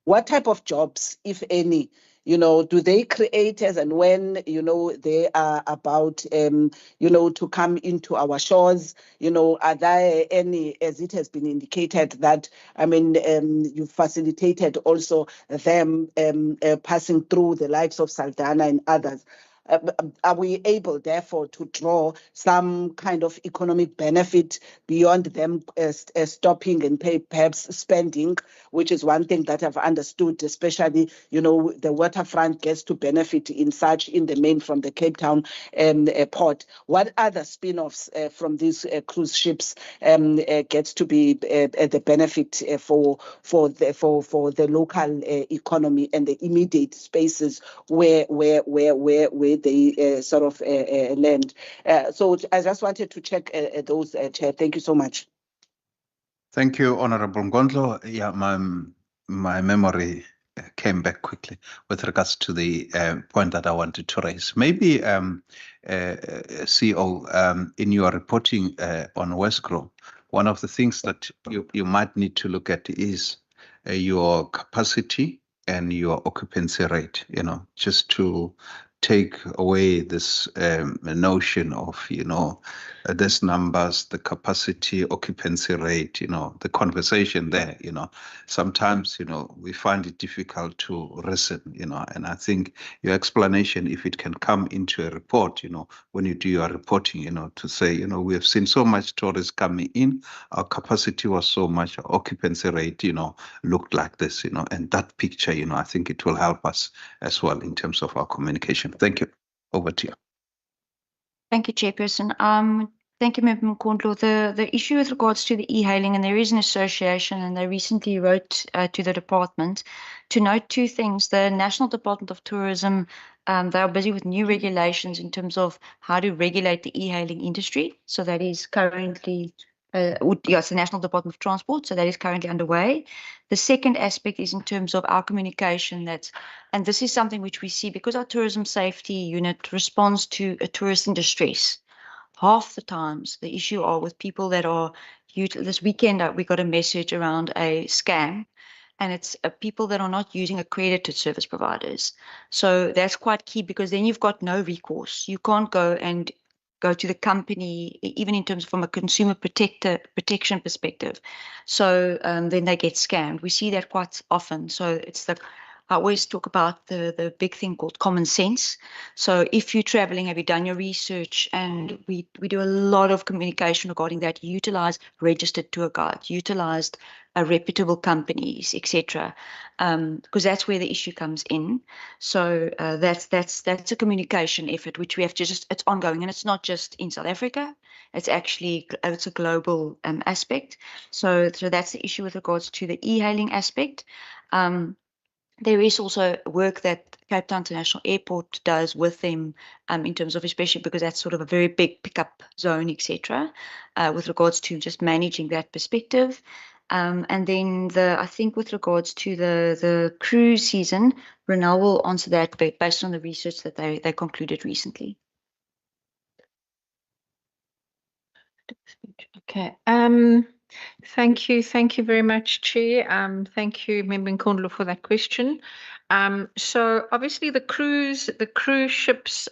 what type of jobs, if any, do they create as and when, they are about, to come into our shores? Are there any, as it has been indicated, that, I mean, you facilitated also them passing through the likes of Saldanha and others? Are we able, therefore, to draw some kind of economic benefit beyond them stopping and perhaps spending, which is one thing that I've understood, especially, the waterfront gets to benefit in the main from the Cape Town port. What other spin-offs from these cruise ships gets to be the benefit for the local economy and the immediate spaces where they sort of land? So I just wanted to check those, Chair. Thank you so much. Thank you, Honorable Ngondlo. Yeah, my memory came back quickly with regards to the point that I wanted to raise. Maybe, CEO, in your reporting on Westgro, one of the things that you might need to look at is your capacity and your occupancy rate, just to take away this notion of, these numbers, the capacity, occupancy rate, the conversation there, sometimes, we find it difficult to reason, and I think your explanation, if it can come into a report, when you do your reporting, to say, we have seen so much tourists coming in, our capacity was so much, our occupancy rate, looked like this, and that picture, I think it will help us as well in terms of our communication. Thank you. Over to you. Thank you, Chairperson. Thank you, Member Mkondlo. The issue with regards to the e-hailing, and there is an association, and they recently wrote to the department to note two things. The National Department of Tourism, they are busy with new regulations in terms of how to regulate the e-hailing industry. So that is currently, yes, the National Department of Transport, so that is currently underway. The second aspect is in terms of our communication, and this is something which we see because our tourism safety unit responds to a tourist in distress. Half the times the issue are with people that are, this weekend we got a message around a scam, and it's people that are not using accredited service providers. So that's quite key, because then you've got no recourse. You can't go to the company, even in terms from a consumer protection perspective. So then they get scammed. We see that quite often. So it's I always talk about the big thing called common sense. So if you're traveling, have you done your research? And we do a lot of communication regarding that. Utilize registered tour guides, utilized reputable companies, etc. Because that's where the issue comes in. So that's a communication effort which we have to it's ongoing, and it's not just in South Africa. It's a global aspect. So that's the issue with regards to the e-hailing aspect. There is also work that Cape Town International Airport does with them in terms of, especially because that's sort of a very big pickup zone, etc., with regards to just managing that perspective. And then I think with regards to the cruise season, Renal will answer that based on the research that they concluded recently. Okay. Thank you very much, Chair. Thank you, Member Nkondlo, for that question. So obviously the cruise ships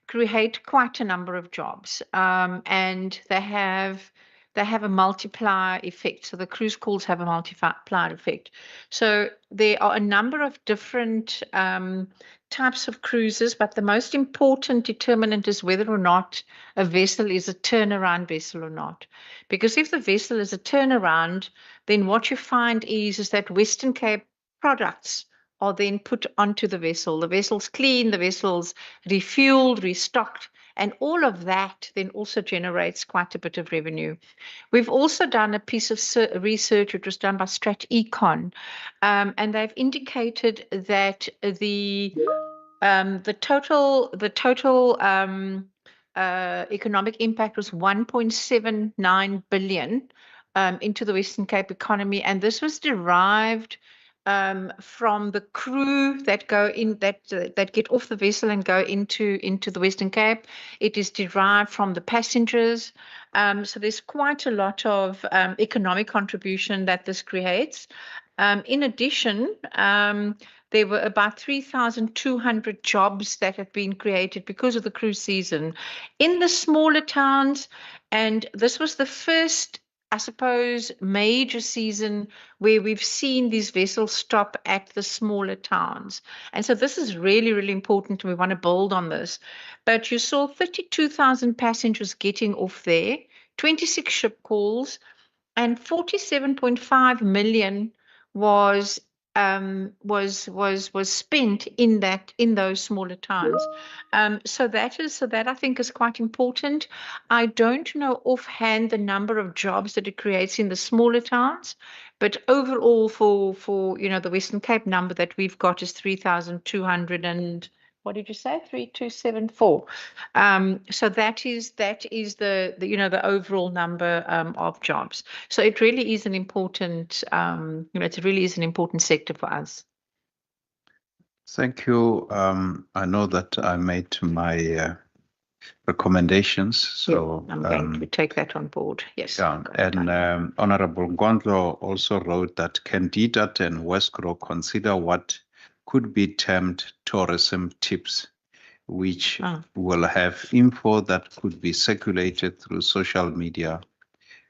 create quite a number of jobs, and they have a multiplier effect. So the cruise calls have a multiplier effect. So there are a number of different types of cruises, but the most important determinant is whether or not a vessel is a turnaround vessel or not. Because if the vessel is a turnaround, then what you find is that Western Cape products are then put onto the vessel. The vessel's clean, the vessel's refueled, restocked, and all of that then also generates quite a bit of revenue. We've also done a piece of research which was done by Strat Econ, and they've indicated that the total economic impact was 1.79 billion into the Western Cape economy, and this was derived from the crew that go in, that get off the vessel and go into the Western Cape. It is derived from the passengers. So there's quite a lot of economic contribution that this creates. In addition, there were about 3,200 jobs that have been created because of the cruise season in the smaller towns, and this was the first I suppose, major season where we've seen these vessels stop at the smaller towns. And so this is really, really important. We want to build on this. But you saw 32,000 passengers getting off there, 26 ship calls, and 47.5 million was spent in those smaller towns. So that I think is quite important. I don't know offhand the number of jobs that it creates in the smaller towns, but overall for the Western Cape number that we've got is 3,200 and what did you say? 3,274. So that is the overall number of jobs. So it really is an important it really is an important sector for us. Thank you. I know that I made my recommendations, so I'm going to take that on board. Yes. yeah, and Honorable Gondlo also wrote that can DDAT and Westgro consider what could be termed tourism tips, which will have info that could be circulated through social media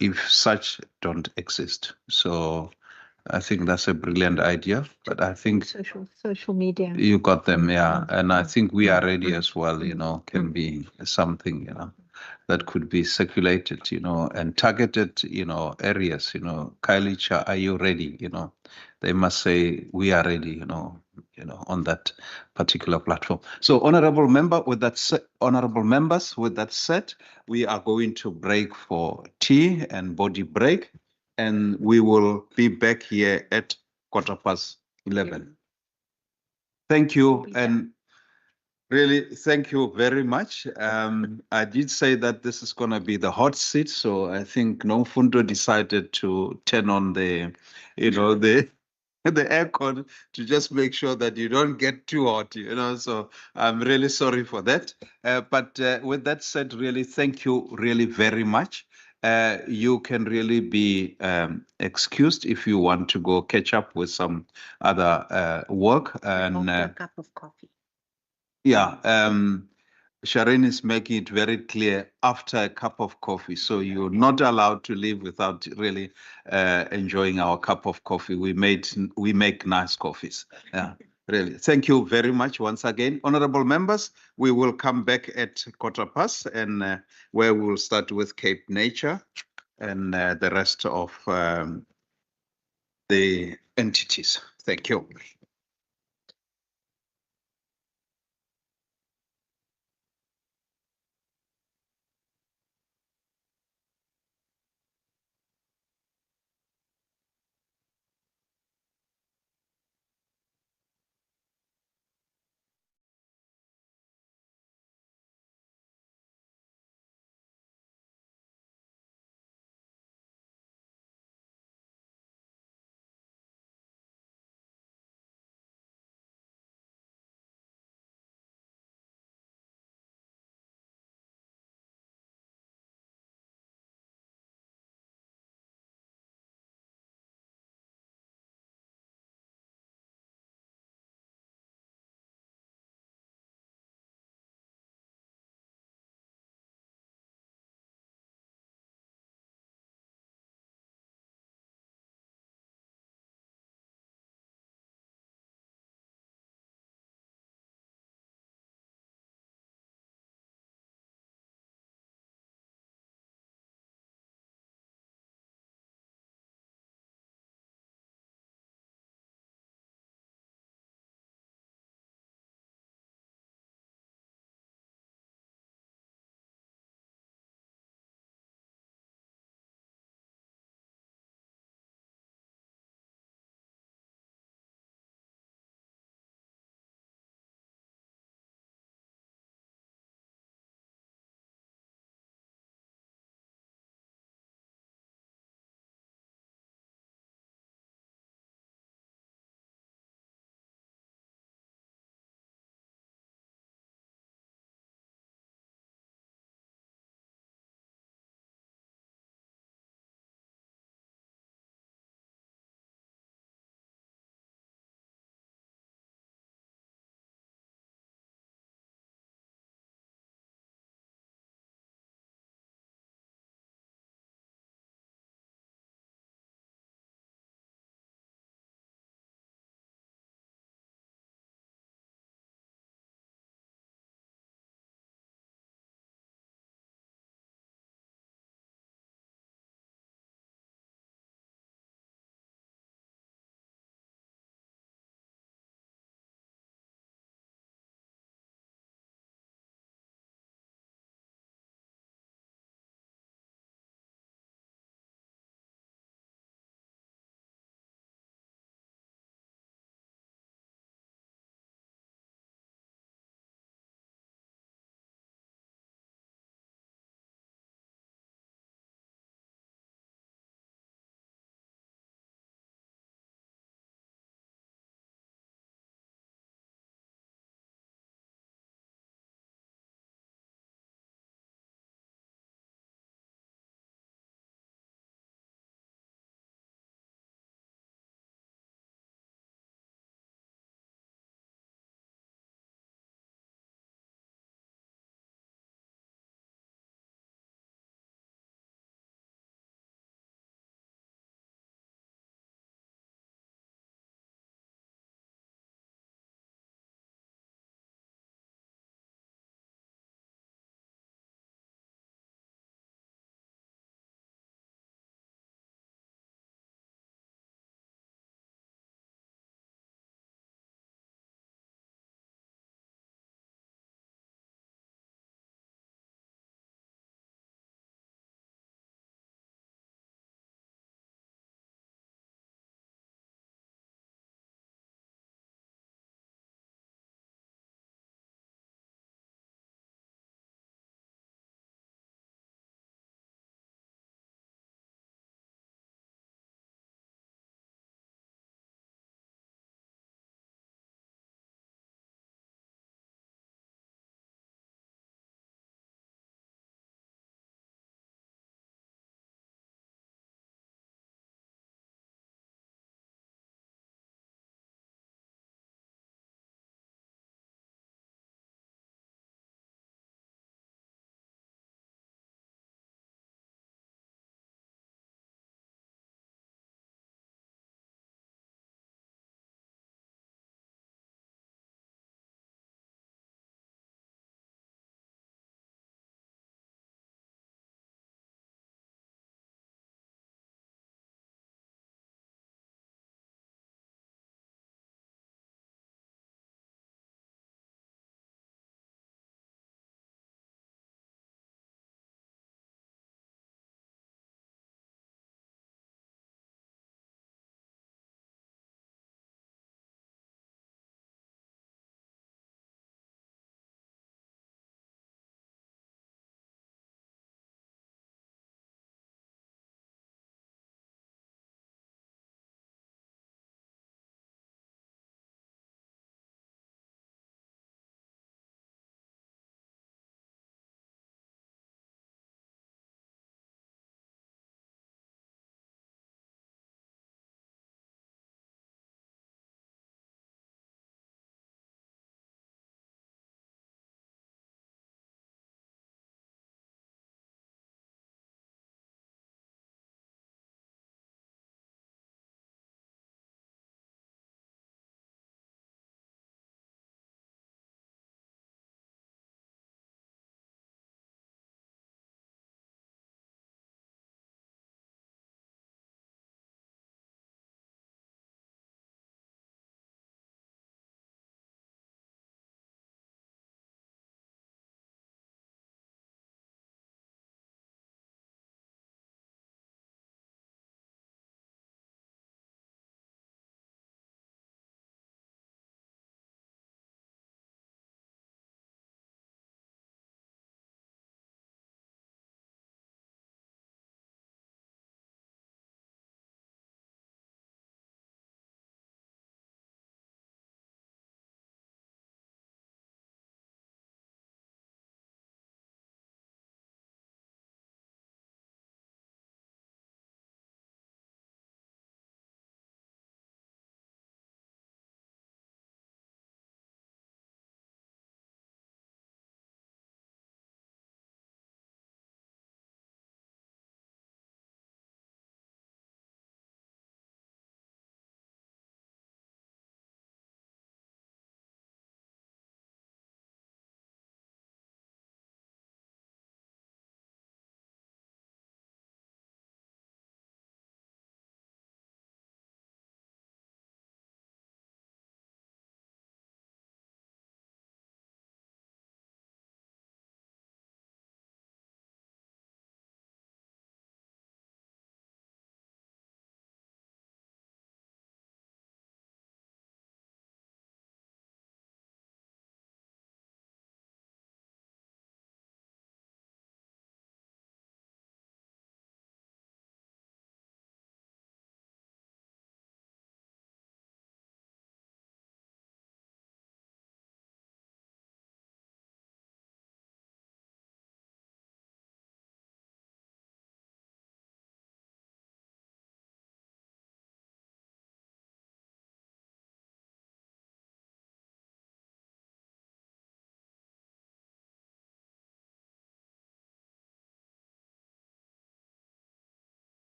if such don't exist. So I think that's a brilliant idea, but I think social media. you got them, yeah. And I think we are ready as well, can be something, that could be circulated, and targeted, areas, Kailicha, are you ready? They must say we are ready, on that particular platform. So honorable members, with that said, we are going to break for tea and body break, and we will be back here at 11:15. Thank you, and really thank you very much. I did say that this is going to be the hot seat, so I think Nomfundo decided to turn on the aircon to just make sure that you don't get too hot, so I'm really sorry for that. But with that said, really thank you really very much. You can really be excused if you want to go catch up with some other work. And A cup of coffee. yeah, Sharon is making it very clear after a cup of coffee. So you're not allowed to leave without really enjoying our cup of coffee. We make nice coffees. Yeah, really. Thank you very much once again. Honorable members, we will come back at 15:15 and where we will start with Cape Nature and the rest of the entities. Thank you.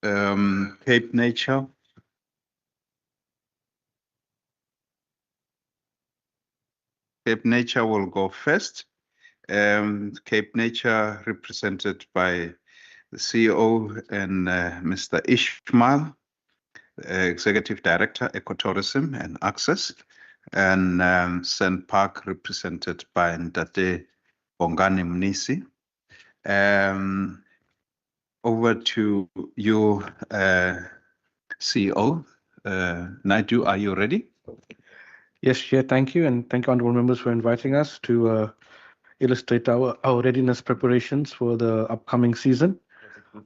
Cape Nature. Cape Nature will go first. Cape Nature represented by the CEO and Mr. Ishmael, Executive Director, Ecotourism and Access, and Sand Park represented by Ndate Bongani Mnisi. Over to you, CEO. Naidu, are you ready? Yes, Chair, thank you. And thank you, honorable members, for inviting us to illustrate our readiness preparations for the upcoming season.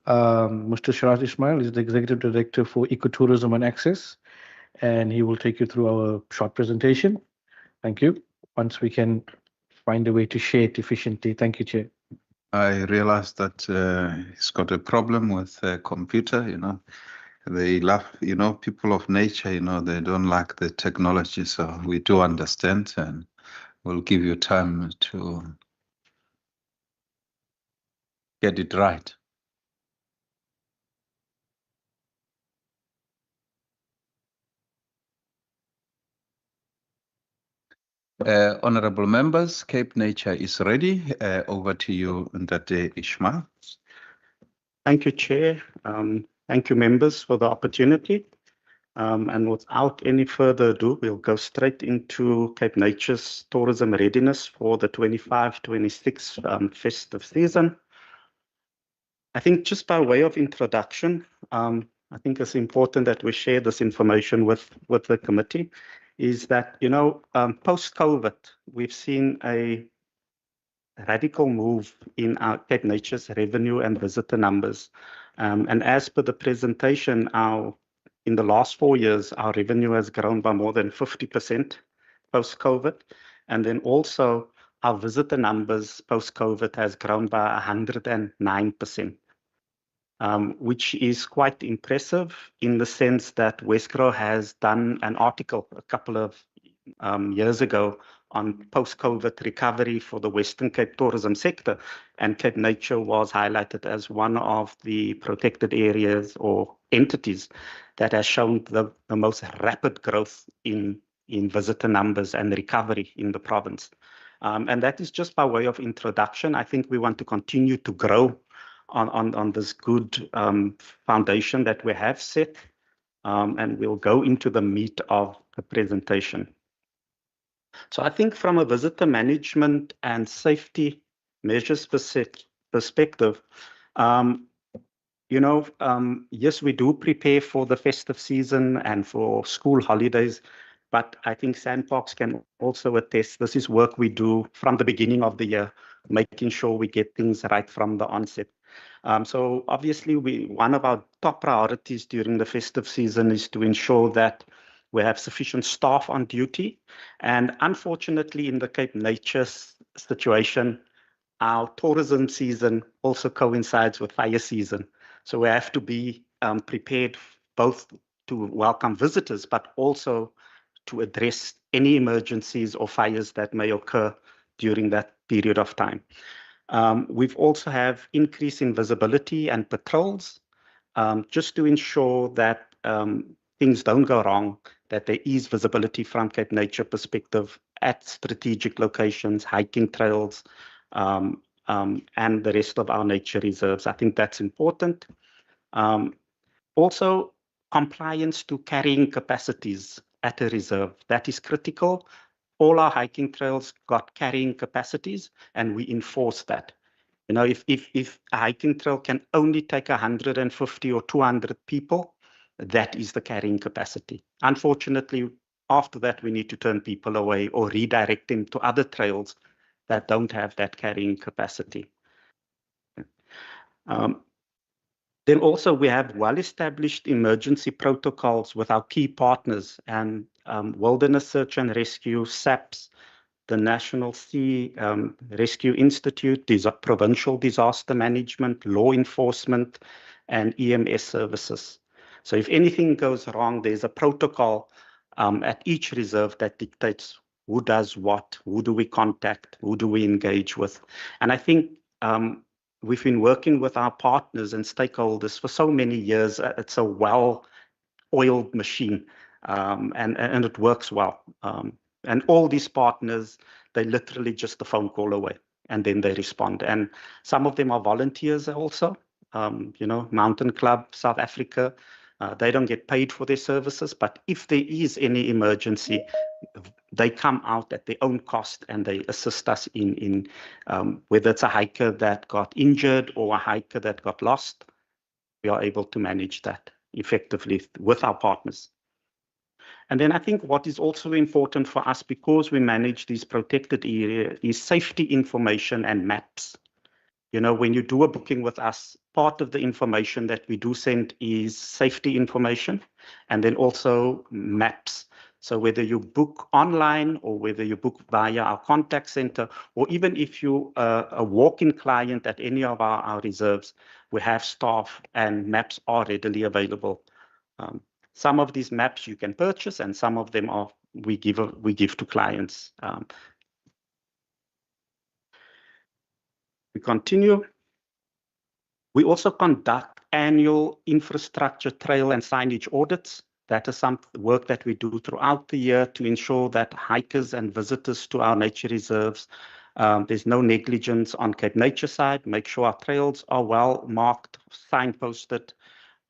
Mr. Sharat Ismail is the Executive Director for Ecotourism and Access, and he will take you through our short presentation. Thank you. Once we can find a way to share it efficiently. Thank you, Chair. I realized that he's got a problem with the computer, They love, people of nature, they don't like the technology. So we do understand, and we'll give you time to get it right. Honorable members, Cape Nature is ready. Over to you, Ndate Ishmael. Thank you, Chair. Thank you, members, for the opportunity. And without any further ado, we'll go straight into Cape Nature's tourism readiness for the 25-26 festive season. I think just by way of introduction, I think it's important that we share this information with the committee, is that, post-COVID, we've seen a radical move in our Cape Nature's revenue and visitor numbers. And as per the presentation, in the last 4 years, our revenue has grown by more than 50% post-COVID. And then also our visitor numbers post-COVID has grown by 109%, which is quite impressive in the sense that Wesgro has done an article a couple of years ago on post-COVID recovery for the Western Cape tourism sector, and Cape Nature was highlighted as one of the protected areas or entities that has shown the most rapid growth in visitor numbers and recovery in the province. And that is just by way of introduction. I think we want to continue to grow on this good foundation that we have set, and we'll go into the meat of the presentation. So I think from a visitor management and safety measures perspective, yes, we do prepare for the festive season and for school holidays, but I think Sandparks can also attest this is work we do from the beginning of the year, making sure we get things right from the onset. So obviously, one of our top priorities during the festive season is to ensure that we have sufficient staff on duty. And unfortunately, in the Cape Nature situation, our tourism season also coincides with fire season. So we have to be prepared both to welcome visitors, but also to address any emergencies or fires that may occur during that period of time. We've also have increase in visibility and patrols, just to ensure that things don't go wrong, that there is visibility from Cape Nature perspective at strategic locations, hiking trails, and the rest of our nature reserves. I think that's important. Also, compliance to carrying capacities at a reserve. That is critical. All our hiking trails got carrying capacities, and we enforce that. If a hiking trail can only take 150 or 200 people, that is the carrying capacity. Unfortunately, after that, we need to turn people away or redirect them to other trails that don't have that carrying capacity. Then also we have well-established emergency protocols with our key partners and Wilderness Search and Rescue, SAPS, the National Sea Rescue Institute, Provincial Disaster Management, Law Enforcement, and EMS services. So if anything goes wrong, there's a protocol at each reserve that dictates who does what, who do we contact, who do we engage with. And I think we've been working with our partners and stakeholders for so many years. It's a well-oiled machine, and it works well. And all these partners, they literally just a phone call away, and then they respond. And some of them are volunteers also. Mountain Club South Africa, they don't get paid for their services, but if there is any emergency, they come out at their own cost and they assist us in whether it's a hiker that got injured or a hiker that got lost. We are able to manage that effectively with our partners. And then I think what is also important for us, because we manage these protected areas, is safety information and maps. When you do a booking with us, part of the information that we do send is safety information and then also maps. So whether you book online or whether you book via our contact center, or even if you a walk-in client at any of our reserves, we have staff and maps are readily available. Some of these maps you can purchase, and some of them we give to clients. We continue. We also conduct annual infrastructure trail and signage audits. That is some work that we do throughout the year to ensure that hikers and visitors to our nature reserves, there's no negligence on Cape Nature side. Make sure our trails are well marked, signposted,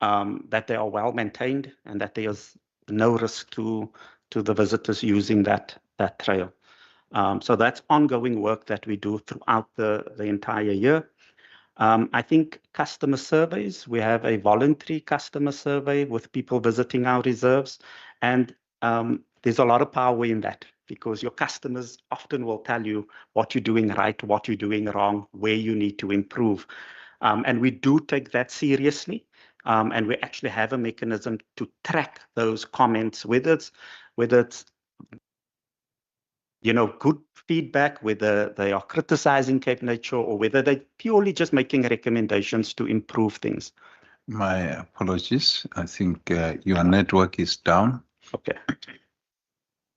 that they are well maintained, and that there's no risk to the visitors using that trail. So that's ongoing work that we do throughout the entire year. I think customer surveys, we have a voluntary customer survey with people visiting our reserves, and there's a lot of power in that, because your customers often will tell you what you're doing right, what you're doing wrong, where you need to improve. And we do take that seriously, and we actually have a mechanism to track those comments, whether it's good feedback, whether they are criticizing Cape Nature or whether they're purely just making recommendations to improve things. My apologies. I think your network is down. Okay.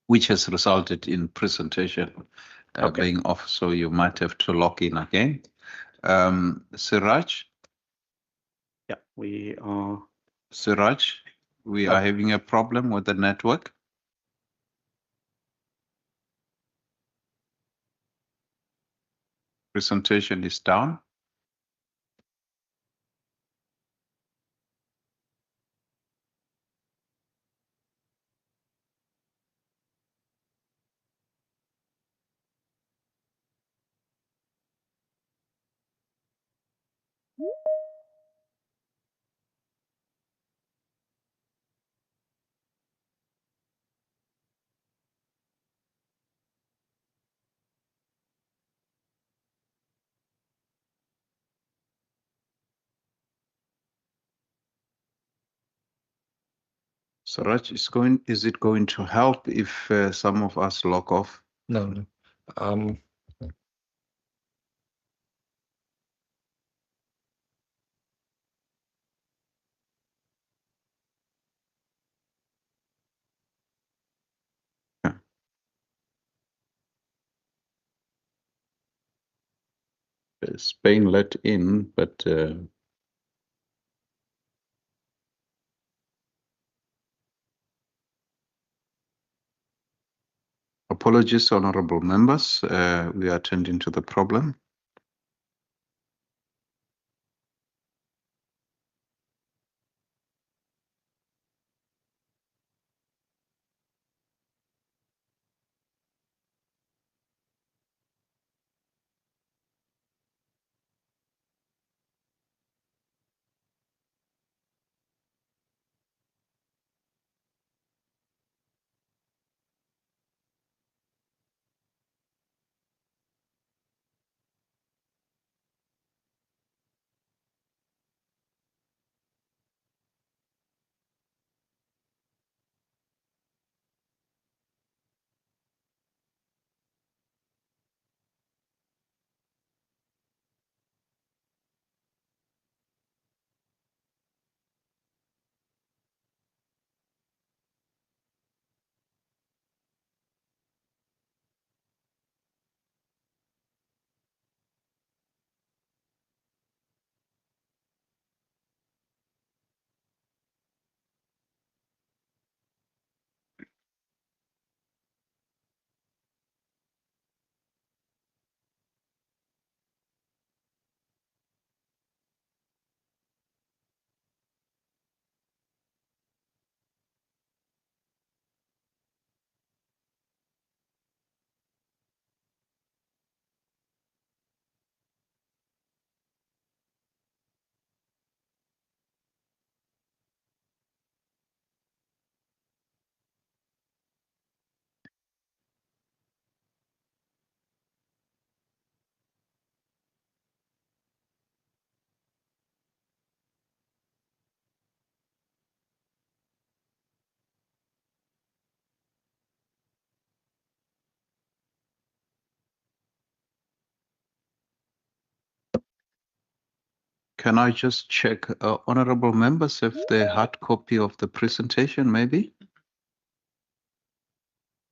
Which has resulted in presentation being off, so you might have to log in again. Siraj? Yeah, we are. Siraj, we are having a problem with the network. Presentation is down. Siraj, is it going to help if some of us log off? No. Spain let in, but apologies, honorable members. We are attending to the problem. Can I just check, honorable members, if the hard copy of the presentation, maybe?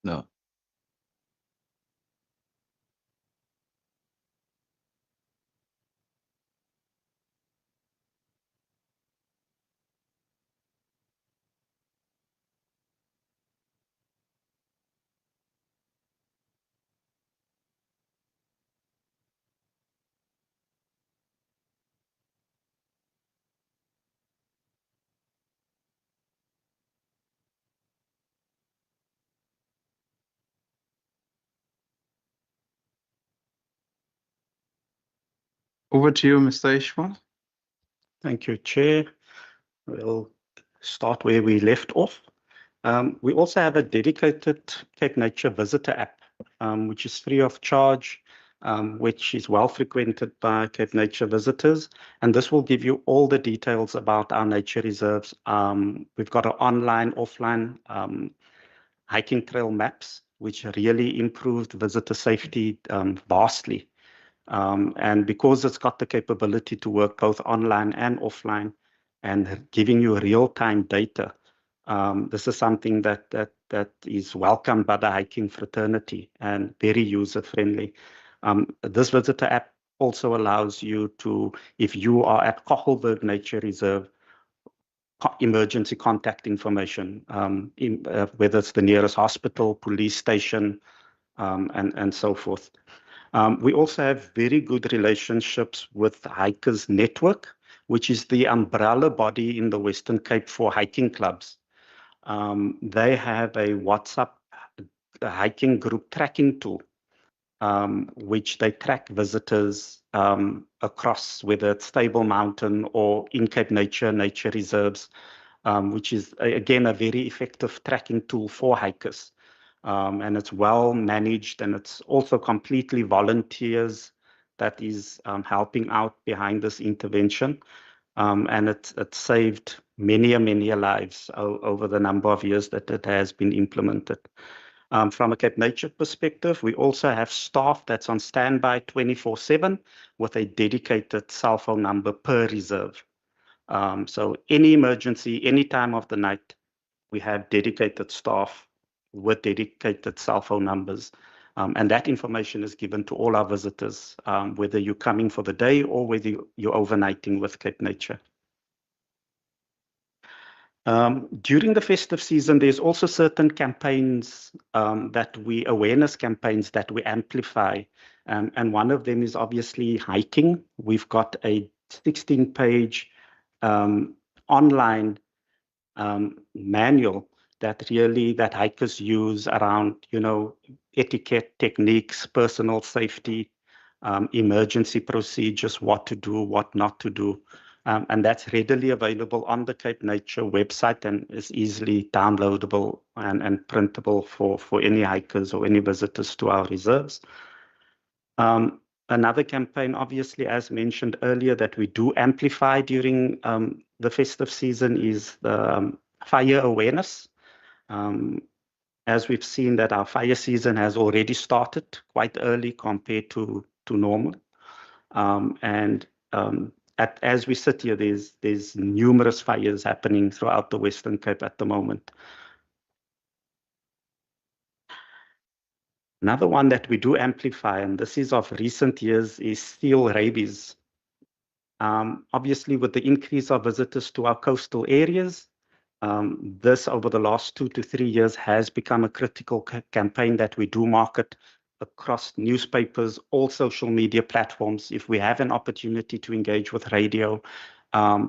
No. Over to you, Mr. Ishmael. Thank you, Chair. We'll start where we left off. We also have a dedicated Cape Nature Visitor app, which is free of charge, which is well frequented by Cape Nature visitors. And this will give you all the details about our nature reserves. We've got an online, offline hiking trail maps, which really improved visitor safety vastly. And because it's got the capability to work both online and offline and giving you real-time data, this is something that is welcomed by the hiking fraternity and very user-friendly. This visitor app also allows you to, if you are at Kogelberg Nature Reserve, emergency contact information, whether it's the nearest hospital, police station, and so forth. We also have very good relationships with Hikers Network, which is the umbrella body in the Western Cape for hiking clubs. They have a WhatsApp hiking group tracking tool, which they track visitors across, whether it's Table Mountain or in Cape nature reserves, which is, again, a very effective tracking tool for hikers. And it's well managed, and it's also completely volunteers that is helping out behind this intervention. And it saved many lives over the number of years that it has been implemented. From a Cape Nature perspective, we also have staff that's on standby 24/7 with a dedicated cell phone number per reserve. So any emergency, any time of the night, we have dedicated staff with dedicated cell phone numbers. And that information is given to all our visitors, whether you're coming for the day or whether you're overnighting with Cape Nature. During the festive season, there's also certain campaigns awareness campaigns that we amplify. And one of them is obviously hiking. We've got a 16-page online manual that hikers use around, etiquette, techniques, personal safety, emergency procedures, what to do, what not to do. And that's readily available on the Cape Nature website and is easily downloadable and printable for any hikers or any visitors to our reserves. Another campaign, obviously, as mentioned earlier, that we do amplify during the festive season is the fire awareness. As we've seen that our fire season has already started quite early compared to normal. As we sit here, there's numerous fires happening throughout the Western Cape at the moment. Another one that we do amplify, and this is of recent years, is steel rabies. Obviously, with the increase of visitors to our coastal areas, this over the last 2 to 3 years has become a critical campaign that we do market across newspapers, all social media platforms, if we have an opportunity to engage with radio,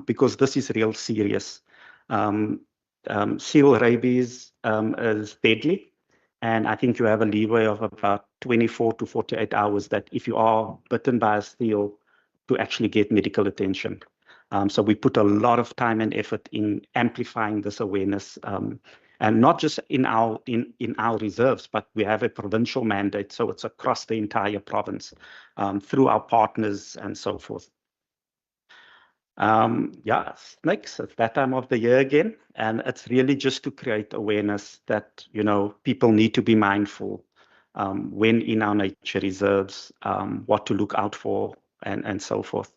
because this is real serious. Seal rabies is deadly, and I think you have a leeway of about 24 to 48 hours that if you are bitten by a seal, to actually get medical attention. So we put a lot of time and effort in amplifying this awareness, and not just in our reserves, but we have a provincial mandate, so it's across the entire province through our partners and so forth. Snakes, it's that time of the year again, and it's really just to create awareness that people need to be mindful when in our nature reserves, what to look out for, and so forth.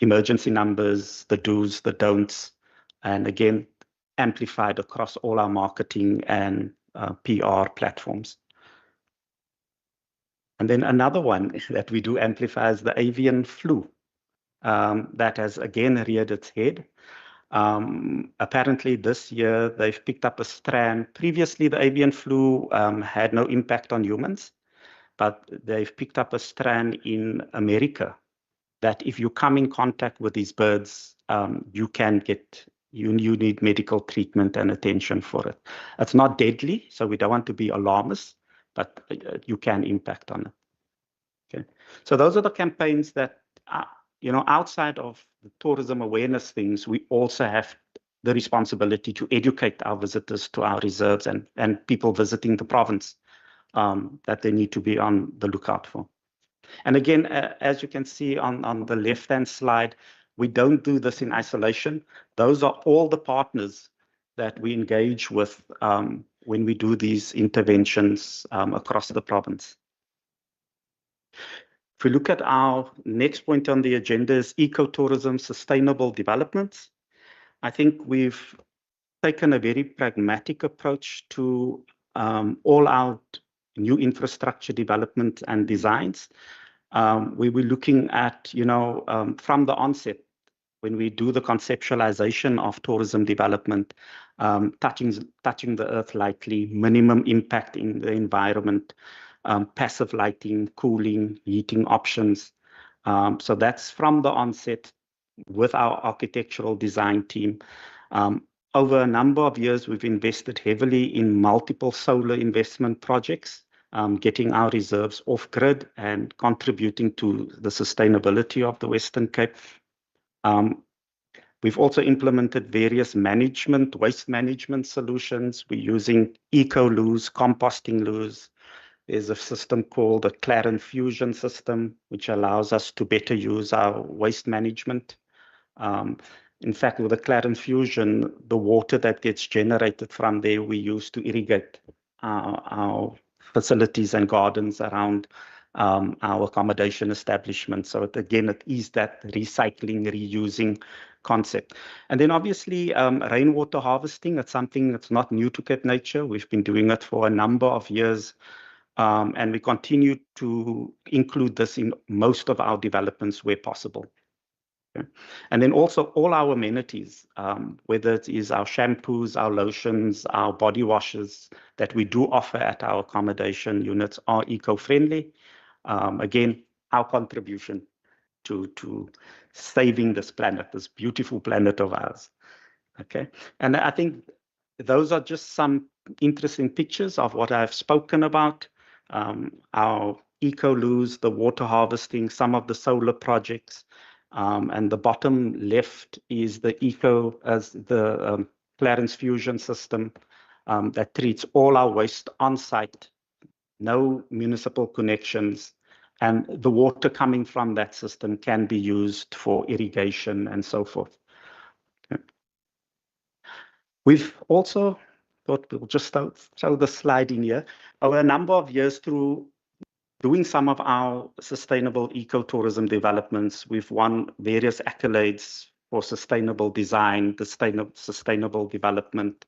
emergency numbers, the do's, the don'ts, and again, amplified across all our marketing and PR platforms. And then another one that we do amplify is the avian flu. That has again reared its head. Apparently this year they've picked up a strand. Previously the avian flu had no impact on humans, but they've picked up a strand in America that if you come in contact with these birds, you need medical treatment and attention for it. It's not deadly, so we don't want to be alarmists, but you can impact on it. Okay, so those are the campaigns that, outside of the tourism awareness things, we also have the responsibility to educate our visitors to our reserves and people visiting the province that they need to be on the lookout for. And again, as you can see on the left-hand slide, we don't do this in isolation. Those are all the partners that we engage with when we do these interventions across the province. If we look at our next point on the agenda is ecotourism, sustainable development. I think we've taken a very pragmatic approach to all our new infrastructure development and designs. We were looking at, from the onset, when we do the conceptualization of tourism development, touching the earth lightly, minimum impact in the environment, passive lighting, cooling, heating options. So that's from the onset with our architectural design team. Over a number of years, we've invested heavily in multiple solar investment projects, getting our reserves off grid and contributing to the sustainability of the Western Cape. We've also implemented various waste management solutions. We're using eco-loos, composting loos. There's a system called the Clarin Fusion system, which allows us to better use our waste management. In fact, with the Clarin Fusion, the water that gets generated from there, we use to irrigate our facilities and gardens around our accommodation establishment. So it is that recycling, reusing concept. And then obviously rainwater harvesting, it's something that's not new to Cape Nature. We've been doing it for a number of years. And we continue to include this in most of our developments where possible. Okay. And then also all our amenities, whether it is our shampoos, our lotions, our body washes that we do offer at our accommodation units are eco-friendly. Again, our contribution to saving this planet, this beautiful planet of ours. Okay, and I think those are just some interesting pictures of what I've spoken about. Our eco-loos, the water harvesting, some of the solar projects, and the bottom left is the Clarence Fusion system that treats all our waste on site, no municipal connections, and the water coming from that system can be used for irrigation and so forth. Okay. We've also thought we'll just show the slide in here. Over a number of years through doing some of our sustainable ecotourism developments, we've won various accolades for sustainable design, sustainable development.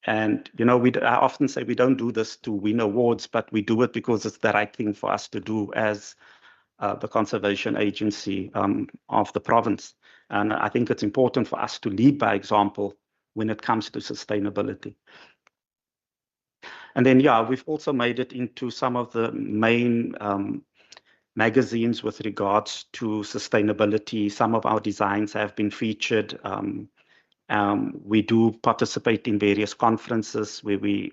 And, I often say we don't do this to win awards, but we do it because it's the right thing for us to do as the conservation agency of the province. And I think it's important for us to lead by example when it comes to sustainability. And then, we've also made it into some of the main magazines with regards to sustainability. Some of our designs have been featured. We do participate in various conferences where we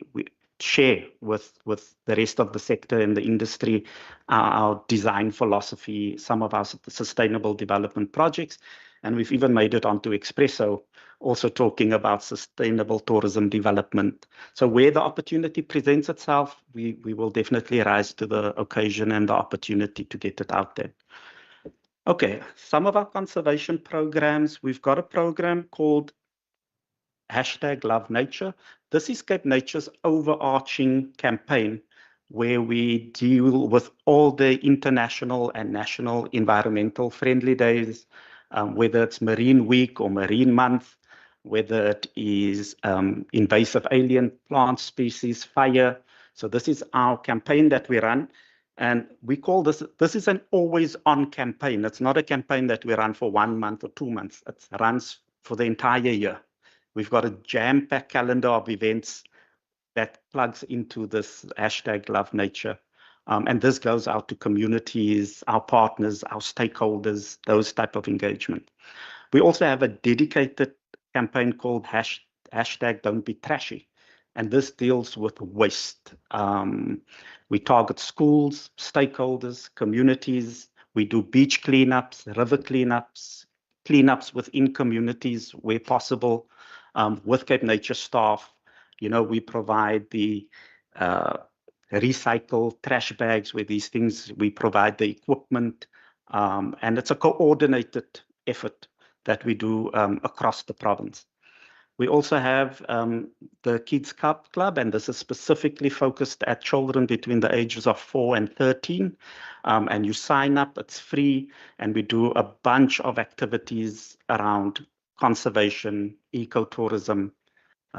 share with the rest of the sector and the industry our design philosophy, some of our sustainable development projects. And we've even made it onto Expresso, also talking about sustainable tourism development. So where the opportunity presents itself, we will definitely rise to the occasion and the opportunity to get it out there. Okay, some of our conservation programs, we've got a program called #LoveNature. This is Cape Nature's overarching campaign where we deal with all the international and national environmental friendly days, whether it's Marine Week or Marine Month, whether it is invasive alien plant species, fire. So this is our campaign that we run. And we call this is an always on campaign. It's not a campaign that we run for 1 month or 2 months. It runs for the entire year. We've got a jam-packed calendar of events that plugs into this hashtag Love Nature. And this goes out to communities, our partners, our stakeholders, those type of engagement. We also have a dedicated campaign called hashtag Don't Be Trashy. And this deals with waste. We target schools, stakeholders, communities. We do beach cleanups, river cleanups within communities where possible, with Cape Nature staff. You know, we provide the recycle trash bags with these things. We provide the equipment, and it's a coordinated effort that we do across the province. We also have the Kids Club, and this is specifically focused at children between the ages of 4 and 13. And you sign up, it's free, and we do a bunch of activities around conservation, ecotourism,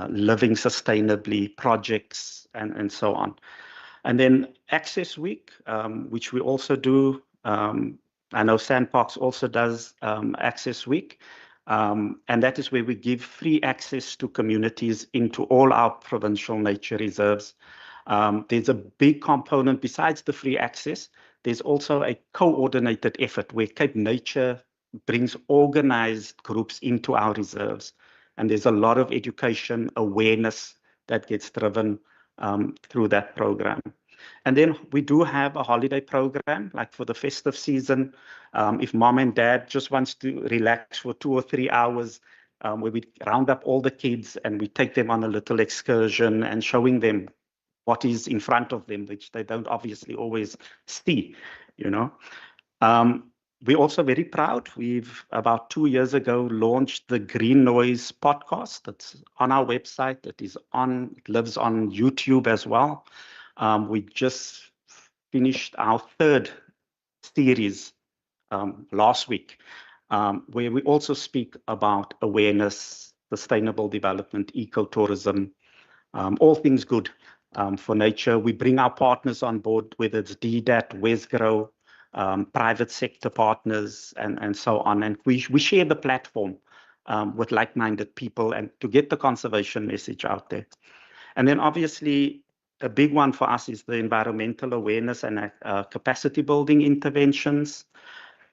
living sustainably, projects, and so on. And then Access Week, which we also do. I know Sandparks also does Access Week. And that is where we give free access to communities into all our provincial nature reserves. There's a big component besides the free access. There's also a coordinated effort where Cape Nature brings organized groups into our reserves. And there's a lot of education, awareness that gets driven through that program. And then we do have a holiday program, like for the festive season. If mom and dad just wants to relax for 2 or 3 hours, where we round up all the kids and we take them on a little excursion and showing them what is in front of them, which they don't obviously always see, you know. We're also very proud. We've about 2 years ago launched the Green Noise podcast. It's on our website. It lives on YouTube as well. We just finished our 3rd series last week, where we also speak about awareness, sustainable development, ecotourism, all things good for nature. We bring our partners on board, whether it's DDAT, Wesgrow, private sector partners, and so on. And we share the platform with like-minded people and to get the conservation message out there. And then obviously, a big one for us is the environmental awareness and capacity building interventions.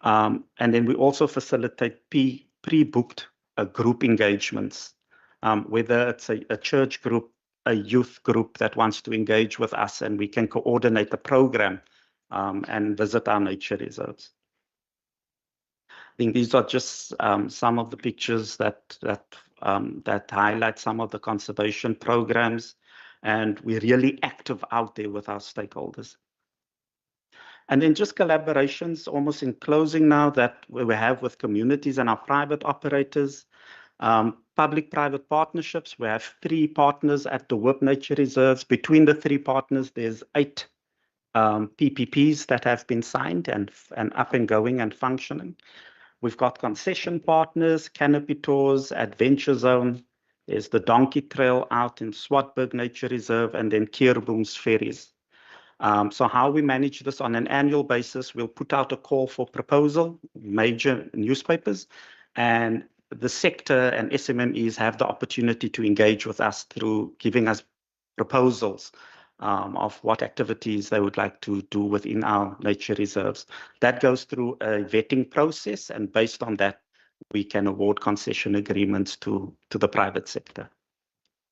And then we also facilitate pre-booked group engagements, whether it's a church group, a youth group that wants to engage with us, and we can coordinate the program and visit our nature reserves. I think these are just some of the pictures that highlight some of the conservation programs, and we're really active out there with our stakeholders. And then just collaborations, almost in closing now, that we have with communities and our private operators. Public-private partnerships, we have 3 partners at the WIP Nature Reserves. Between the 3 partners, there's 8 PPPs that have been signed and up and going and functioning. We've got concession partners, Canopy Tours, Adventure Zone. There's the Donkey Trail out in Swartberg Nature Reserve, and then Keerboom's Ferries. So how we manage this on an annual basis, we'll put out a call for proposal, major newspapers, and the sector and SMMEs have the opportunity to engage with us through giving us proposals of what activities they would like to do within our nature reserves. That goes through a vetting process, and based on that, we can award concession agreements to the private sector.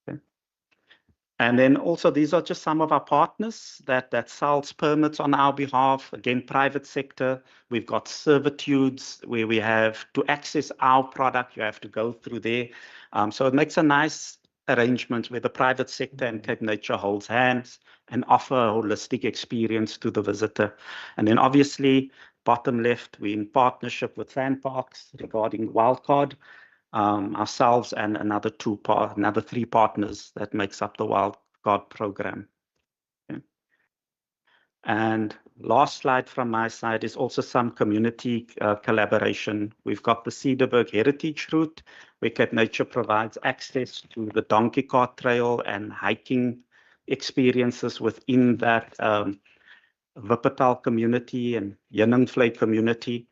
Okay. And then also, these are just some of our partners that sells permits on our behalf. Again, private sector. We've got servitudes where we have to access our product, you have to go through there. So it makes a nice arrangement where the private sector and Cape Nature holds hands and offer a holistic experience to the visitor. And then obviously, bottom left, we're in partnership with Sandparks regarding Wildcard. Ourselves and another 3 partners that makes up the Wildcard program. Okay. And last slide from my side is also some community collaboration. We've got the Cedarburg Heritage Route, where Cape Nature provides access to the donkey cart trail and hiking experiences within that Wuppertal community and Heuningvlei community.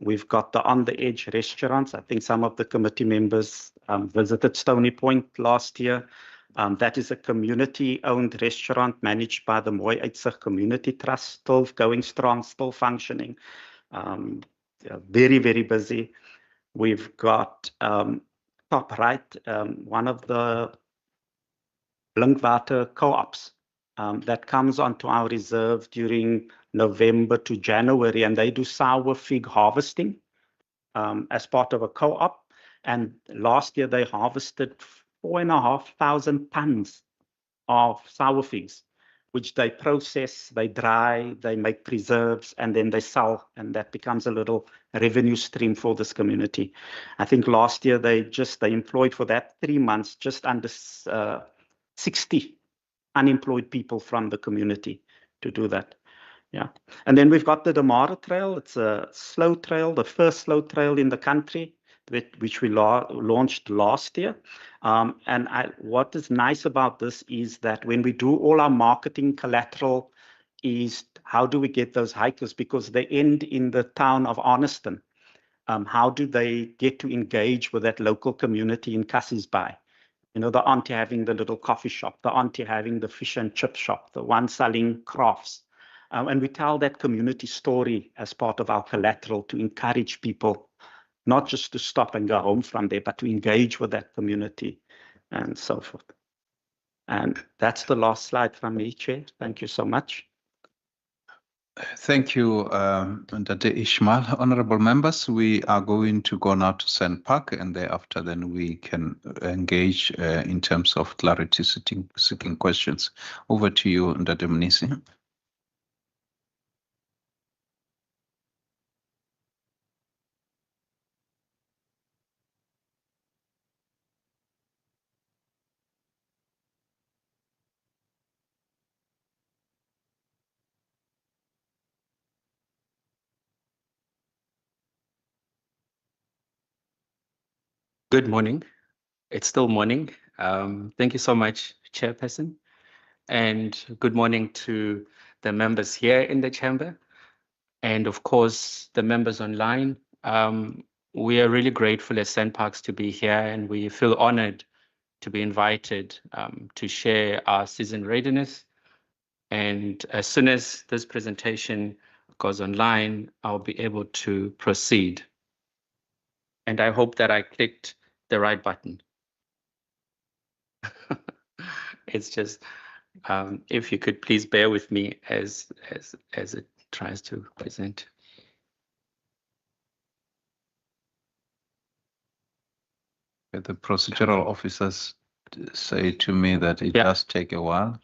We've got the On the Edge restaurants. I think some of the committee members visited Stony Point last year. That is a community-owned restaurant managed by the Mooi Uitzicht Community Trust, still going strong, still functioning. Very, very busy. We've got top right, one of the Blinkwater co-ops that comes onto our reserve during November to January, and they do sour fig harvesting as part of a co-op. And last year they harvested 4,500 tons of sour figs, which they process, they dry, they make preserves, and then they sell, and that becomes a little revenue stream for this community. I think last year they employed for that 3 months just under 60 unemployed people from the community to do that. Yeah. And then we've got the Damara Trail. It's a slow trail, the first slow trail in the country, which we launched last year. What is nice about this is that when we do all our marketing collateral is how do we get those hikers, because they end in the town of Arniston. How do they get to engage with that local community in Cassies Bay? You know, the auntie having the little coffee shop, the auntie having the fish and chip shop, the one selling crafts. And we tell that community story as part of our collateral to encourage people, not just to stop and go home from there, but to engage with that community and so forth. And that's the last slide from me, Chair. Thank you so much. Thank you, Ndate Ishmael. Honorable members, we are going to go now to Sand Park, and thereafter then we can engage in terms of clarity seeking questions. Over to you, Ndate Mnisi. Good morning. It's still morning. Thank you so much, Chairperson. And good morning to the members here in the chamber. And of course, the members online. We are really grateful as SANParks to be here, and we feel honored to be invited to share our season readiness. And as soon as this presentation goes online, I'll be able to proceed. And I hope that I clicked the right button. It's just, if you could please bear with me as it tries to present. The procedural officers say to me that it does take a while.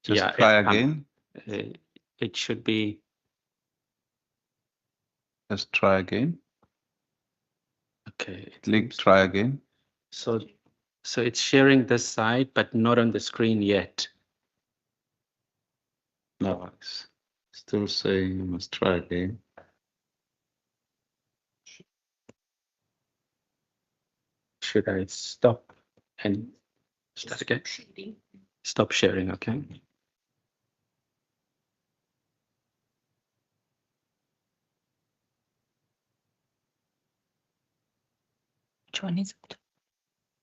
Just try again. It should be. Just try again. Okay. Click try again. So it's sharing this side, but not on the screen yet. No, it's still saying you must try again. Should I stop and start again? Stop sharing, okay. Which one is it?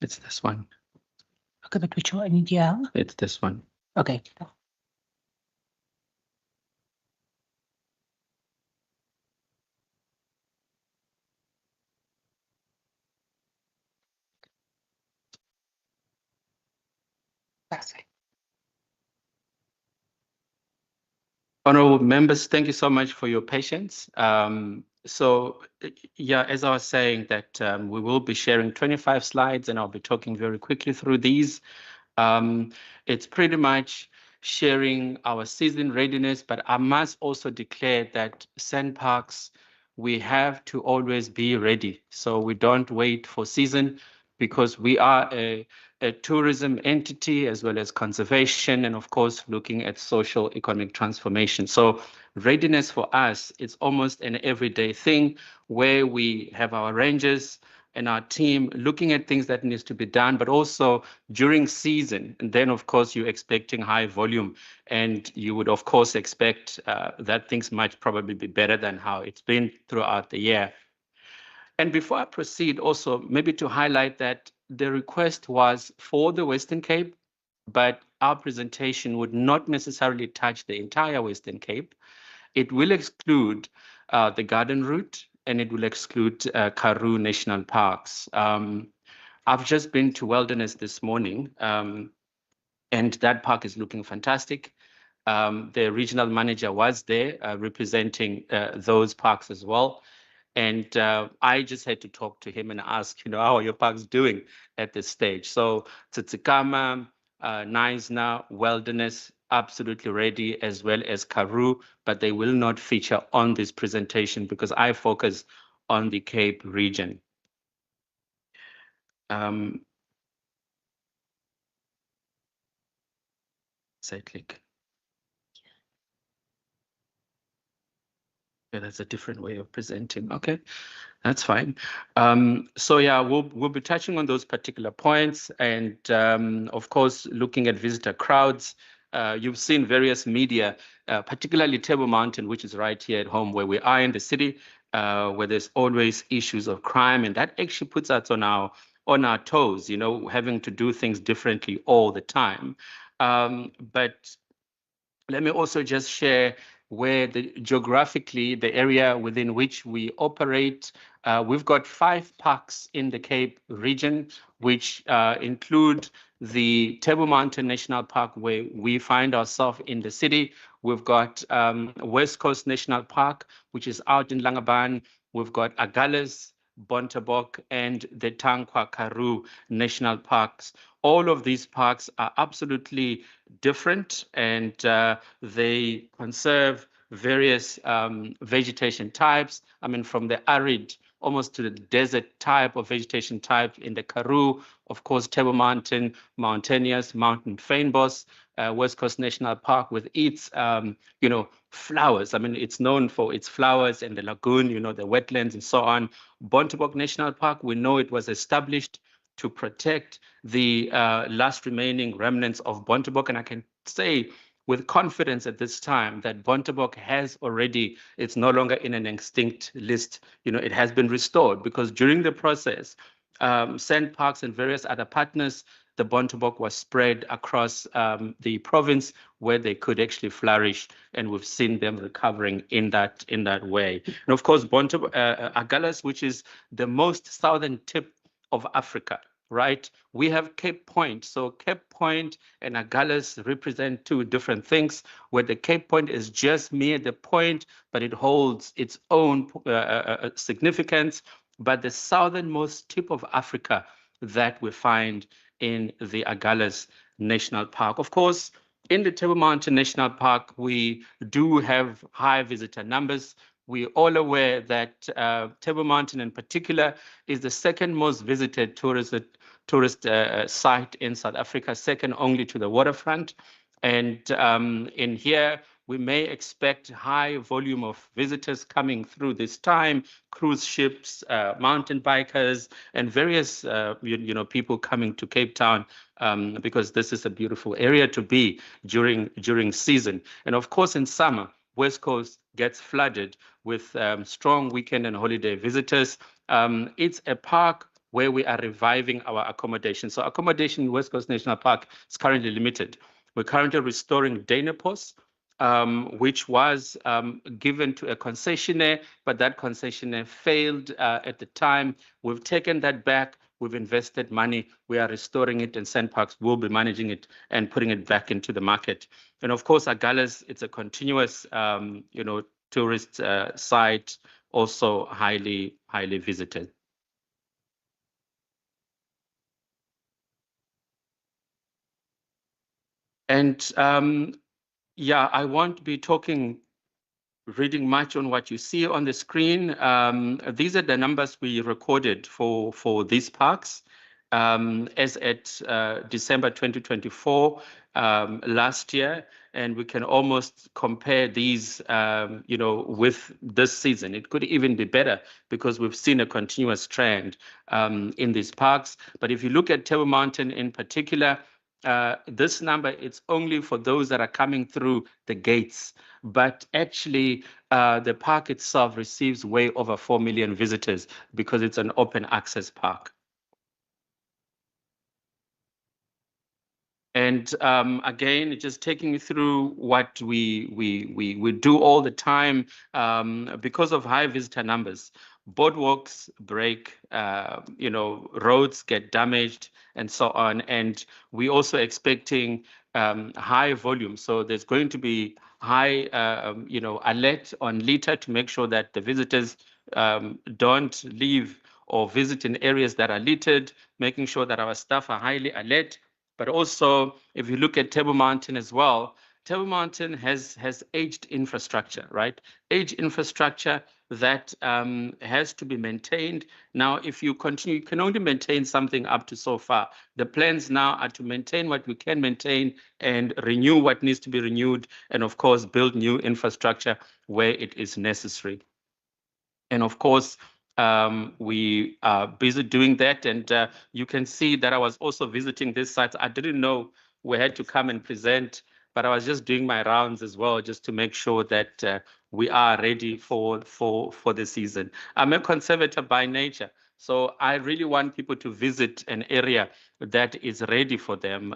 It's this one. Okay, but which one? Yeah. It's this one. Okay. Honorable members, thank you so much for your patience. Yeah, as I was saying that we will be sharing 25 slides, and I'll be talking very quickly through these. It's pretty much sharing our season readiness, but I must also declare that SANParks, we have to always be ready. So we don't wait for season, because we are a a tourism entity as well as conservation, and of course, looking at social economic transformation. So readiness for us is almost an everyday thing where we have our rangers and our team looking at things that needs to be done, but also during season. And then, of course, you're expecting high volume, and you would, of course, expect that things might probably be better than how it's been throughout the year. And before I proceed, also maybe to highlight that the request was for the Western Cape, but our presentation would not necessarily touch the entire Western Cape. It will exclude the Garden Route, and it will exclude Karoo National Parks. I've just been to Wilderness this morning, and that park is looking fantastic. The regional manager was there representing those parks as well. And I just had to talk to him and ask, how are your parks doing at this stage? So Tsitsikamma, Knysna, Wilderness, absolutely ready, as well as Karoo, but they will not feature on this presentation because I focus on the Cape region. Cyclic. Yeah, that's a different way of presenting. Okay, that's fine. So yeah, we'll be touching on those particular points, and of course, looking at visitor crowds. You've seen various media, particularly Table Mountain, which is right here at home where we are in the city, where there's always issues of crime, and that actually puts us on our toes. Having to do things differently all the time. But let me also just share where geographically the area within which we operate. We've got 5 parks in the Cape region, which include the Table Mountain National Park, where we find ourselves in the city. We've got West Coast National Park, which is out in Langebaan. We've got Agulhas, Bontebok, and the Tankwa Karoo National Parks. All of these parks are absolutely different, and they conserve various vegetation types. I mean, from the arid almost to the desert type of vegetation type in the Karoo, of course, Table Mountain, mountainous, mountain fynbos, West Coast National Park with its, flowers. I mean, it's known for its flowers and the lagoon, the wetlands and so on. Bontebok National Park, we know it was established to protect the last remaining remnants of Bontebok, and I can say with confidence at this time that Bontebok has already, it's no longer in an extinct list. It has been restored because during the process, SANParks and various other partners, the Bontebok was spread across the province where they could actually flourish, and we've seen them recovering in that way. And of course, Agulhas, which is the most southern tip of Africa, right? We have Cape Point. So Cape Point and Agulhas represent 2 different things, where the Cape Point is just near the point, but it holds its own significance. But the southernmost tip of Africa that we find in the Agulhas National Park. Of course, in the Table Mountain National Park, we do have high visitor numbers. We're all aware that Table Mountain in particular is the second most visited tourist site in South Africa, second only to the waterfront. And in here, we may expect high volume of visitors coming through this time, cruise ships, mountain bikers, and various people coming to Cape Town because this is a beautiful area to be during season. And of course, in summer, West Coast gets flooded with strong weekend and holiday visitors. It's a park where we are reviving our accommodation. So accommodation in West Coast National Park is currently limited. We're currently restoring Dynapos, which was given to a concessionaire, but that concessionaire failed at the time. We've taken that back. We've invested money. We are restoring it, and SANParks will be managing it and putting it back into the market. And of course, Agulhas, it's a continuous, tourist site, also highly visited. And yeah, I won't be reading much on what you see on the screen. These are the numbers we recorded for these parks. as at December 2024 last year, and we can almost compare these, with this season. It could even be better because we've seen a continuous trend in these parks. But if you look at Table Mountain in particular, this number, it's only for those that are coming through the gates. But actually, the park itself receives way over 4 million visitors because it's an open access park. And again, just taking you through what we do all the time because of high visitor numbers. Boardwalks break, roads get damaged, and so on. And we're also expecting high volume. So there's going to be high, alert on litter to make sure that the visitors don't leave or visit in areas that are littered, making sure that our staff are highly alert. But also, if you look at Table Mountain as well, Table Mountain has aged infrastructure, right? Aged infrastructure that has to be maintained. Now, if you continue, you can only maintain something up to so far. The plans now are to maintain what we can maintain and renew what needs to be renewed, and of course, build new infrastructure where it is necessary. And of course, we are busy doing that. And you can see that I was also visiting this site. I didn't know we had to come and present, but I was just doing my rounds as well, just to make sure that we are ready for the season. I'm a conservator by nature, so I really want people to visit an area that is ready for them.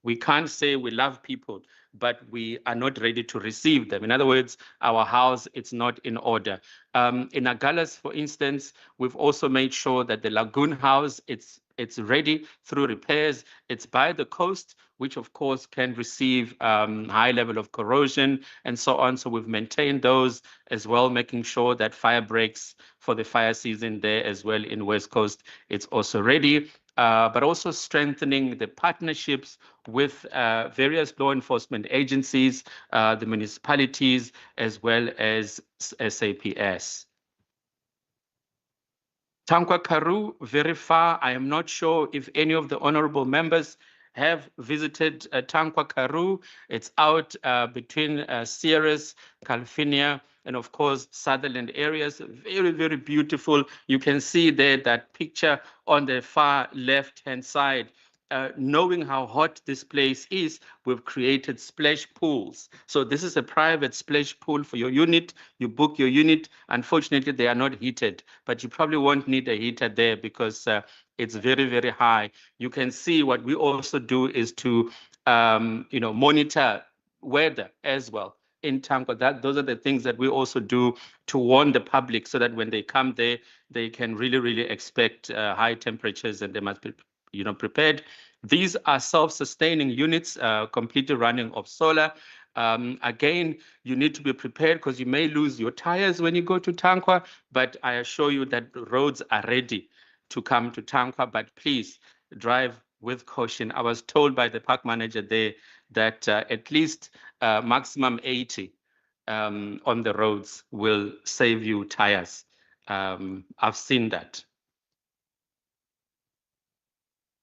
We can't say we love people, but we are not ready to receive them. In other words, our house, it's not in order. In Agulhas, for instance, we've also made sure that the lagoon house, it's ready through repairs. It's by the coast, which of course can receive high level of corrosion and so on. So we've maintained those as well, making sure that fire breaks for the fire season there as well in West Coast. It's also ready. But also strengthening the partnerships with various law enforcement agencies, the municipalities, as well as SAPS. Tankwa Karoo, very far. I am not sure if any of the honorable members have visited Tankwa Karoo. It's out between Ceres, Calvinia, and of course, Sutherland areas. Very, very beautiful. You can see there that picture on the far left-hand side. Knowing how hot this place is, we've created splash pools. So this is a private splash pool for your unit. You book your unit. Unfortunately, they are not heated, but you probably won't need a heater there because it's very, very high. You can see what we also do is to, monitor weather as well in Tankwa. Those are the things that we also do to warn the public so that when they come there, they can really, really expect high temperatures and they must be prepared. These are self-sustaining units, completely running off solar. Again, you need to be prepared because you may lose your tires when you go to Tankwa, but I assure you that the roads are ready to come to Tankwa, but please drive with caution. I was told by the park manager there that at least maximum 80 on the roads will save you tires. I've seen that.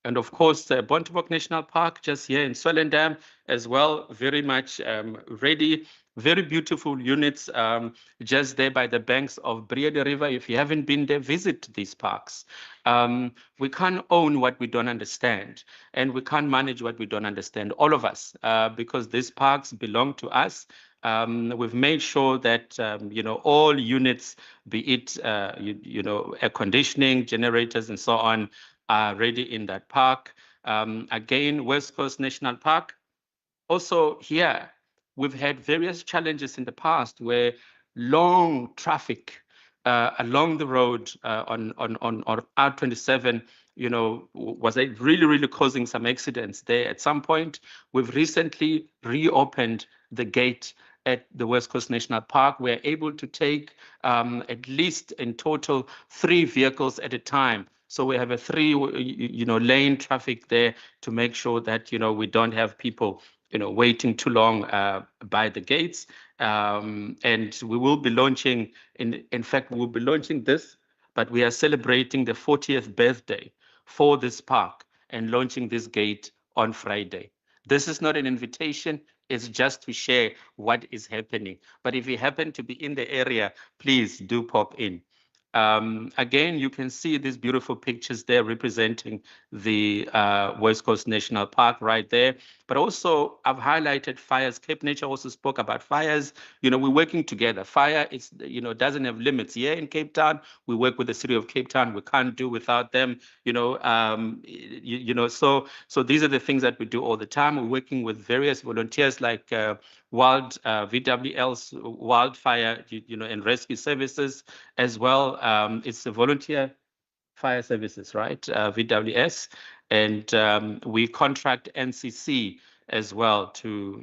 And of course, Bontebok National Park, just here in Swellendam as well, very much ready. Very beautiful units just there by the banks of Breede River. If you haven't been there, visit these parks. We can't own what we don't understand, and we can't manage what we don't understand, all of us, because these parks belong to us. We've made sure that, all units, be it, air conditioning, generators, and so on, are ready in that park. Again, West Coast National Park. Also here, we've had various challenges in the past where long traffic along the road on R27, was really, really causing some accidents there. At some point, we've recently reopened the gate at the West Coast National Park. We're able to take at least in total 3 vehicles at a time. So we have a 3, lane traffic there to make sure that, we don't have people, waiting too long by the gates. And we will be launching, in fact, we will be launching this, but we are celebrating the 40th birthday for this park and launching this gate on Friday. This is not an invitation, it's just to share what is happening. But if you happen to be in the area, please do pop in. Again, you can see these beautiful pictures there representing the West Coast National Park right there. But also, I've highlighted fires. Cape Nature also spoke about fires. You know, we're working together. Fire, it's, you know, doesn't have limits. Here in Cape Town, we work with the city of Cape Town. We can't do without them. You know, so these are the things that we do all the time. We're working with various volunteers like VWL's wildfire, and rescue services as well. It's a volunteer fire services, right? VWS, and we contract NCC as well to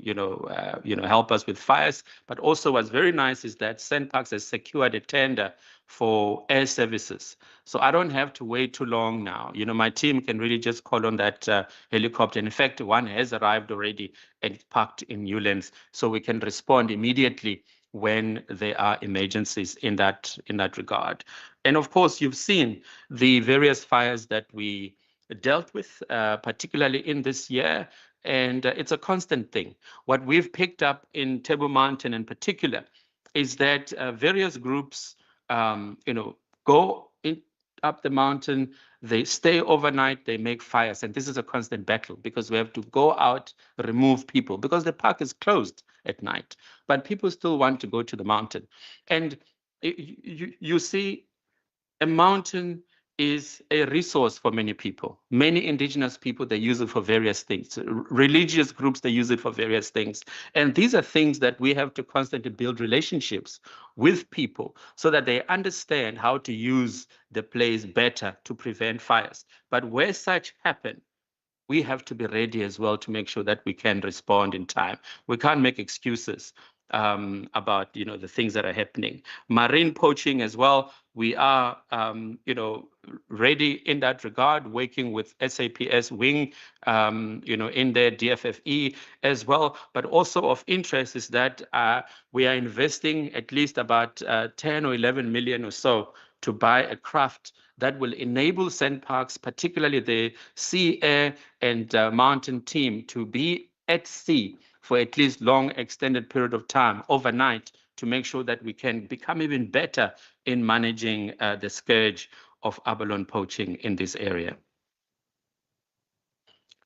help us with fires. But also, what's very nice is that SANParks has secured a tender for air services, so I don't have to wait too long now. You know, my team can really just call on that helicopter. In fact, one has arrived already and it's parked in Newlands, so we can respond immediately when there are emergencies in that regard. And of course, you've seen the various fires that we dealt with, particularly in this year, and it's a constant thing. What we've picked up in Table Mountain in particular is that various groups, go up the mountain, they stay overnight, they make fires, and this is a constant battle because we have to go out, remove people because the park is closed at night, but people still want to go to the mountain. And you see, a mountain is a resource for many people. Many indigenous people, they use it for various things. Religious groups, they use it for various things. And these are things that we have to constantly build relationships with people so that they understand how to use the place better to prevent fires. But where such happen, we have to be ready as well to make sure that we can respond in time. We can't make excuses about the things that are happening. Marine poaching as well. We are ready in that regard, working with SAPS Wing, in their DFFE as well. But also of interest is that we are investing at least about 10 or 11 million or so to buy a craft that will enable SANParks, particularly the sea, air, and mountain team, to be at sea for at least long extended period of time overnight to make sure that we can become even better in managing the scourge of abalone poaching in this area.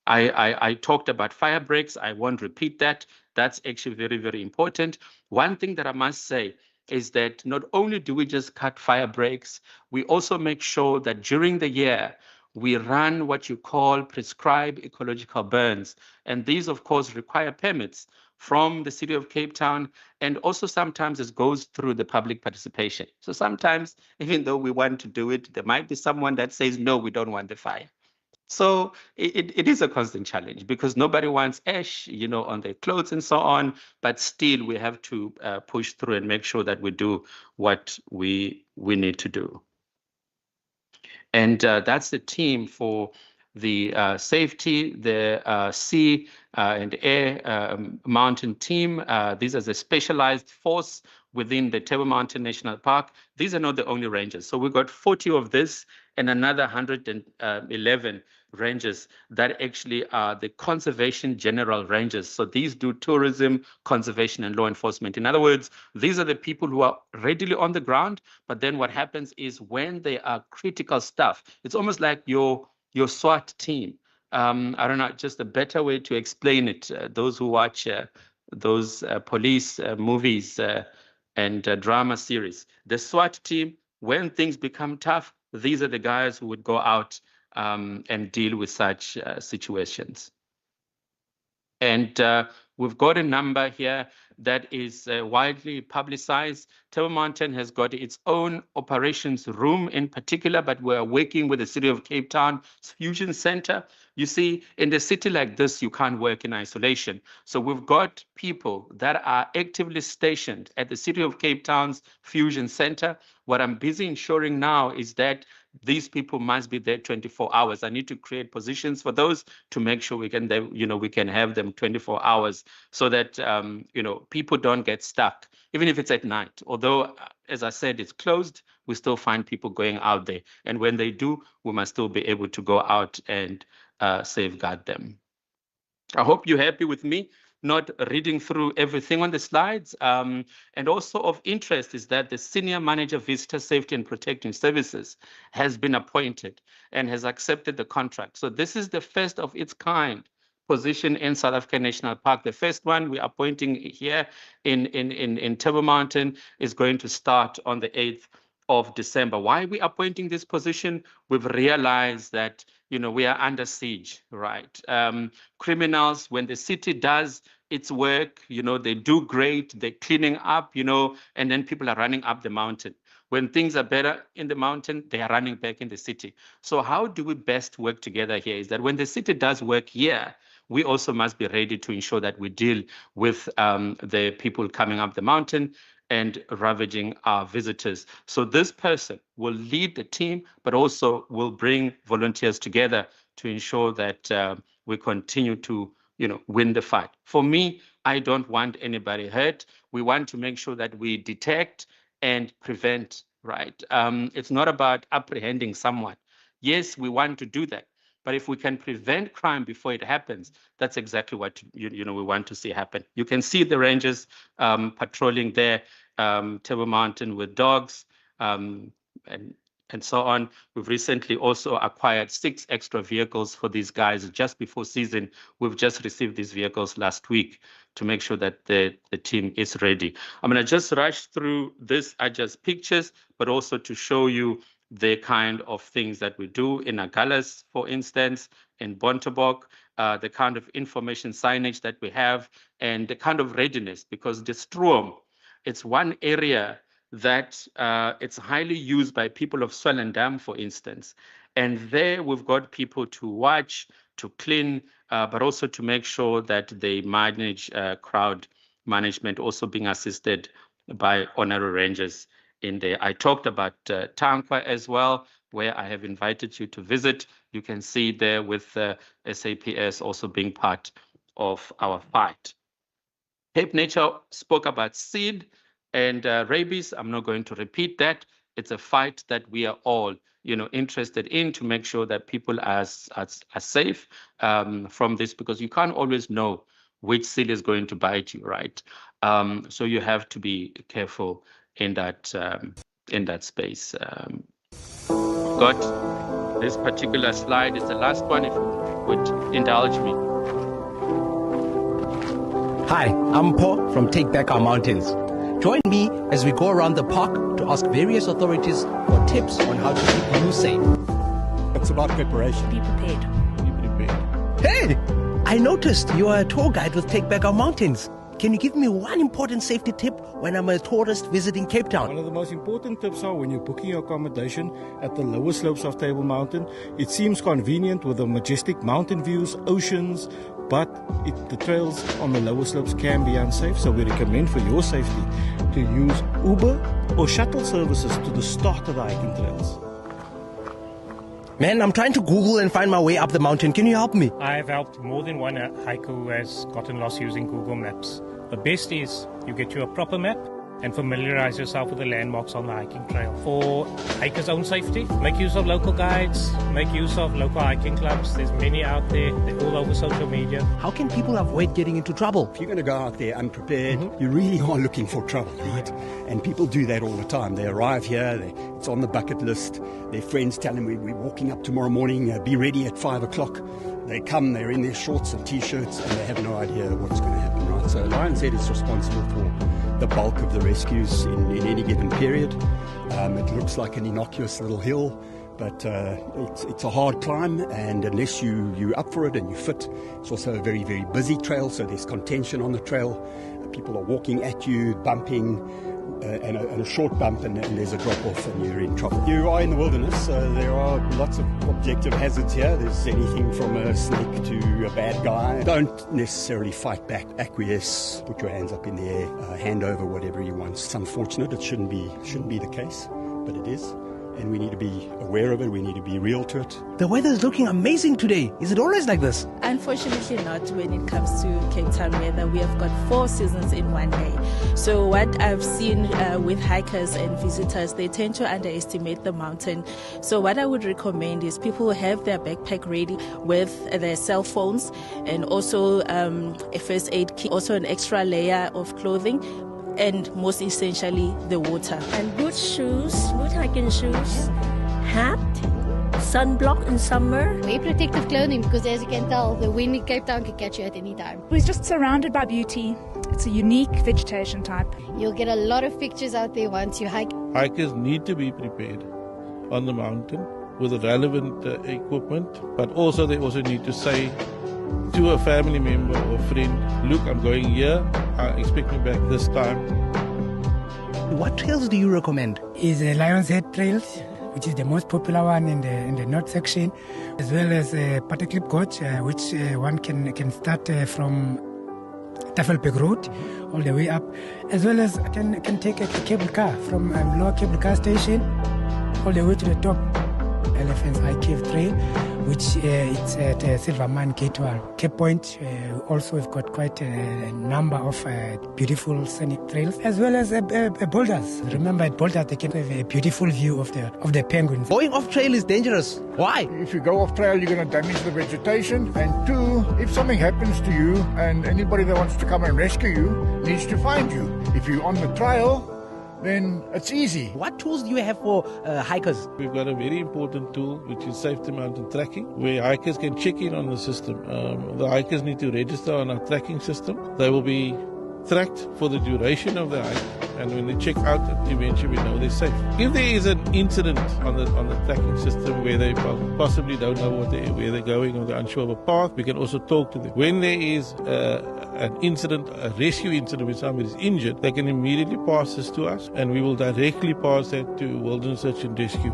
I talked about fire breaks. I won't repeat that. That's actually very, very important. One thing that I must say is that not only do we just cut fire breaks, we also make sure that during the year, we run what you call prescribed ecological burns. And these, of course, require permits from the city of Cape Town, and also sometimes it goes through the public participation. So sometimes, even though we want to do it, there might be someone that says, no, we don't want the fire. So it is a constant challenge because nobody wants ash, on their clothes and so on, but still we have to push through and make sure that we do what we need to do. And that's the team for the safety, the sea and air mountain team. These are the specialized force within the Table Mountain National Park. These are not the only rangers. So we've got 40 of this and another 111 rangers that actually are the conservation general rangers. So these do tourism, conservation, and law enforcement. In other words, these are the people who are readily on the ground, but then what happens is when there are critical stuff, it's almost like your SWAT team. I don't know, just a better way to explain it. Those who watch those police movies and drama series, the SWAT team, when things become tough, these are the guys who would go out and deal with such situations. And we've got a number here that is widely publicized. Table Mountain has got its own operations room in particular, but we're working with the City of Cape Town Fusion Center. You see, in a city like this, you can't work in isolation. So we've got people that are actively stationed at the City of Cape Town's Fusion Center. What I'm busy ensuring now is that these people must be there 24 hours. I need to create positions for those to make sure we can have them 24 hours so that, people don't get stuck, even if it's at night. Although, as I said, it's closed, we still find people going out there. And when they do, we must still be able to go out and safeguard them. I hope you're happy with me not reading through everything on the slides. And also of interest is that the Senior Manager Visitor Safety and Protection Services has been appointed and has accepted the contract. So this is the first of its kind position in South African National Park. The first one we're appointing here in Table Mountain is going to start on the 8th of December. Why are we appointing this position? We've realized that, you know, we are under siege, right? Criminals, when the city does its work, you know, they do great, they're cleaning up, you know, and then people are running up the mountain. When things are better in the mountain, they are running back in the city. So how do we best work together here is that when the city does work here, we also must be ready to ensure that we deal with the people coming up the mountain and ravaging our visitors. So this person will lead the team, but also will bring volunteers together to ensure that we continue to, you know, win the fight. For me, I don't want anybody hurt. We want to make sure that we detect and prevent, right? It's not about apprehending someone. Yes, we want to do that. But if we can prevent crime before it happens, that's exactly what we want to see happen. You can see the rangers patrolling there, Table Mountain with dogs and so on. We've recently also acquired 6 extra vehicles for these guys just before season. We've just received these vehicles last week to make sure that the team is ready. I'm going to just rush through this. Are just pictures, but also to show you the kind of things that we do in Agulhas, for instance, in Bontebok, the kind of information signage that we have, and the kind of readiness, because the Stroom, it's one area that it's highly used by people of Swellendam, for instance. And there we've got people to watch, to clean, but also to make sure that they manage crowd management, also being assisted by honorary rangers in there. I talked about Tankwa as well, where I have invited you to visit. You can see there with SAPS also being part of our fight. Cape Nature spoke about seed and rabies. I'm not going to repeat that. It's a fight that we are all, you know, interested in to make sure that people are safe from this, because you can't always know which seed is going to bite you, right? So you have to be careful in that space. Got this particular slide is the last one, if you would indulge me. Hi, I'm Paul from Take Back Our Mountains. Join me as we go around the park to ask various authorities for tips on how to keep you safe. It's about preparation. Be prepared. Be prepared. Hey, I noticed you are a tour guide with Take Back Our Mountains. Can you give me one important safety tip when I'm a tourist visiting Cape Town? One of the most important tips are when you're booking your accommodation at the lower slopes of Table Mountain. It seems convenient with the majestic mountain views, oceans, but the trails on the lower slopes can be unsafe. So we recommend for your safety to use Uber or shuttle services to the start of the hiking trails. Man, I'm trying to Google and find my way up the mountain. Can you help me? I've helped more than one hiker who has gotten lost using Google Maps. The best is you get you a proper map and familiarize yourself with the landmarks on the hiking trail. For hikers' own safety, make use of local guides, make use of local hiking clubs. There's many out there. They're all over social media. How can people avoid getting into trouble? If you're going to go out there unprepared, you really are looking for trouble, right? And people do that all the time. They arrive here, it's on the bucket list. Their friends tell them, we're walking up tomorrow morning, be ready at 5 o'clock. They come, they're in their shorts and T-shirts, and they have no idea what's going to happen, right? So Lions Head is responsible for the bulk of the rescues in any given period. It looks like an innocuous little hill, but it's a hard climb, and unless you're up for it and you're fit, it's also a very, very busy trail, so there's contention on the trail. People are walking at you, bumping, and a short bump, and there's a drop-off and you're in trouble. You are in the wilderness, so there are lots of objective hazards here. There's anything from a snake to a bad guy. Don't necessarily fight back, acquiesce, put your hands up in the air, hand over whatever you want. It's unfortunate, it shouldn't be the case, but it is. and we need to be aware of it. We need to be real to it. The weather is looking amazing today. Is it always like this? Unfortunately not when it comes to Cape Town weather. We have got 4 seasons in one day. So what I've seen with hikers and visitors, they tend to underestimate the mountain. So what I would recommend is people have their backpack ready with their cell phones and also a first aid kit, also an extra layer of clothing, and most essentially the water. And good shoes, good hiking shoes, hat, sunblock in summer. Wear protective clothing because as you can tell, the wind in Cape Town can catch you at any time. We're just surrounded by beauty. It's a unique vegetation type. You'll get a lot of pictures out there once you hike. Hikers need to be prepared on the mountain with the relevant equipment, but also they also need to say to a family member or friend, look, I'm going here, expect me back this time. What trails do you recommend? Is the Lion's Head Trails, which is the most popular one in the north section, as well as Patekklip Gorge, which one can start from Tafelberg Road all the way up, as well as can take a cable car from Lower Cable Car Station all the way to the top. Elephant's Eye Cave Trail, which it's at Silverman Gateway. Cape Point, also we've got quite a number of beautiful scenic trails, as well as boulders. Remember at boulders they can have a beautiful view of the penguins. Going off trail is dangerous. Why? If you go off trail, you're going to damage the vegetation. And 2, if something happens to you and anybody that wants to come and rescue you needs to find you. If you're on the trail, then it's easy. What tools do you have for hikers? We've got a very important tool, which is safety mountain tracking, where hikers can check in on the system. The hikers need to register on our tracking system. They will be tracked for the duration of the hike, and when they check out, eventually we know they're safe. If there is an incident on the tracking system where they possibly don't know where they're going or they're unsure of a path, we can also talk to them. When there is an incident, a rescue incident where somebody is injured, they can immediately pass this to us, and we will directly pass that to Wilderness Search and Rescue.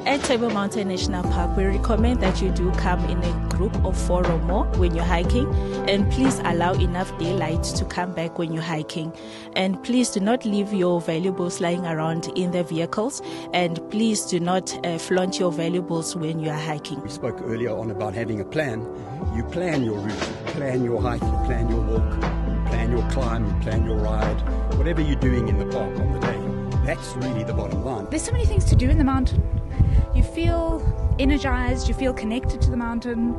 At Table Mountain National Park, we recommend that you do come in a group of 4 or more when you're hiking, and please allow enough daylight to come back when you're hiking. And please do not leave your valuables lying around in the vehicles, and please do not flaunt your valuables when you are hiking. We spoke earlier on about having a plan. You plan your route, you plan your hike, you plan your walk, you plan your climb, you plan your ride, whatever you're doing in the park on the day. That's really the bottom line. There's so many things to do in the mountain. You feel energized, you feel connected to the mountain.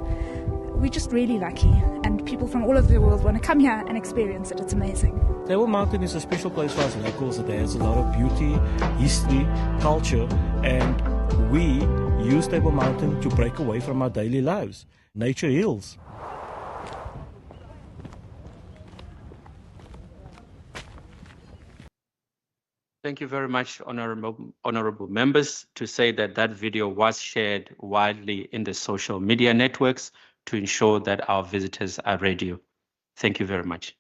We're just really lucky, and people from all over the world want to come here and experience it. It's amazing. Table Mountain is a special place for us locals. It has a lot of beauty, history, culture, and we use Table Mountain to break away from our daily lives. Nature heals. Thank you very much, honorable members, to say that video was shared widely in the social media networks to ensure that our visitors are ready. Thank you very much.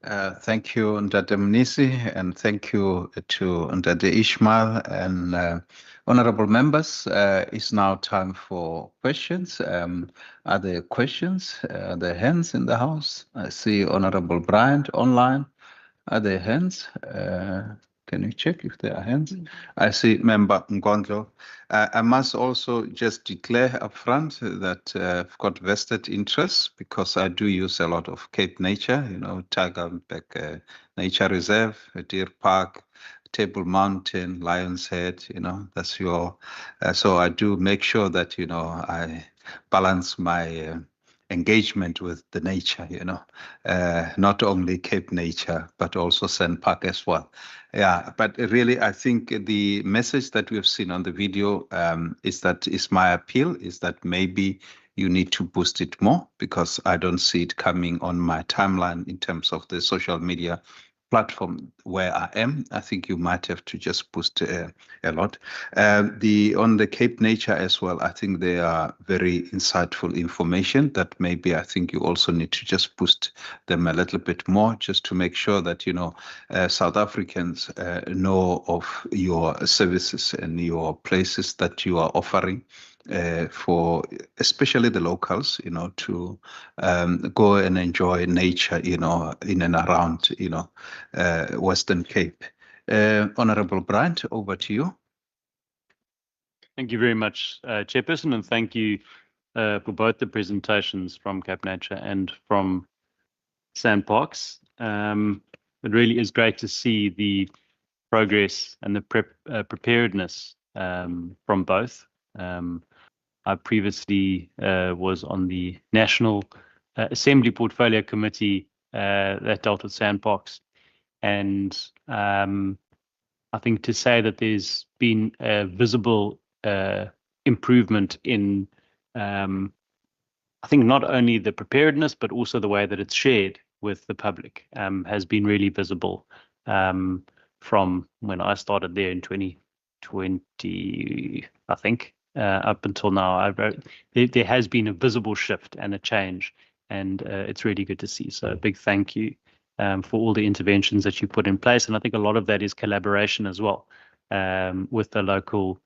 Thank you, Ndade Mnisi, and thank you to Ndade Ishmael and honorable members. It's now time for questions. Are there questions? Are there hands in the house? I see Honorable Bryant online. Are there hands? Can you check if there are hands? I see Member Ngondlo. I must also just declare up front that I've got vested interests because I do use a lot of Cape nature, Tygerberg Nature Reserve, Deer Park, Table Mountain, Lion's Head, that's your, so I do make sure that, I balance my engagement with the nature, not only Cape nature, but also Sand Park as well. Yeah, but really, I think the message that we've seen on the video is my appeal is that maybe you need to boost it more because I don't see it coming on my timeline in terms of the social media platform where I am. I think you might have to just boost a lot. On the Cape nature as well, I think they are very insightful information that maybe I think you also need to just boost them a little bit more just to make sure that, South Africans know of your services and your places that you are offering. For especially the locals, to go and enjoy nature, in and around, Western Cape. Honorable Bryant, over to you. Thank you very much, Chairperson, and thank you for both the presentations from Cape Nature and from Sandparks. It really is great to see the progress and the preparedness from both. I previously was on the National Assembly Portfolio Committee that dealt with Sandparks, and I think to say that there's been a visible improvement in, I think not only the preparedness, but also the way that it's shared with the public has been really visible from when I started there in 2020, I think, up until now. There has been a visible shift and a change, and it's really good to see. So a big thank you for all the interventions that you put in place. And I think a lot of that is collaboration as well with the local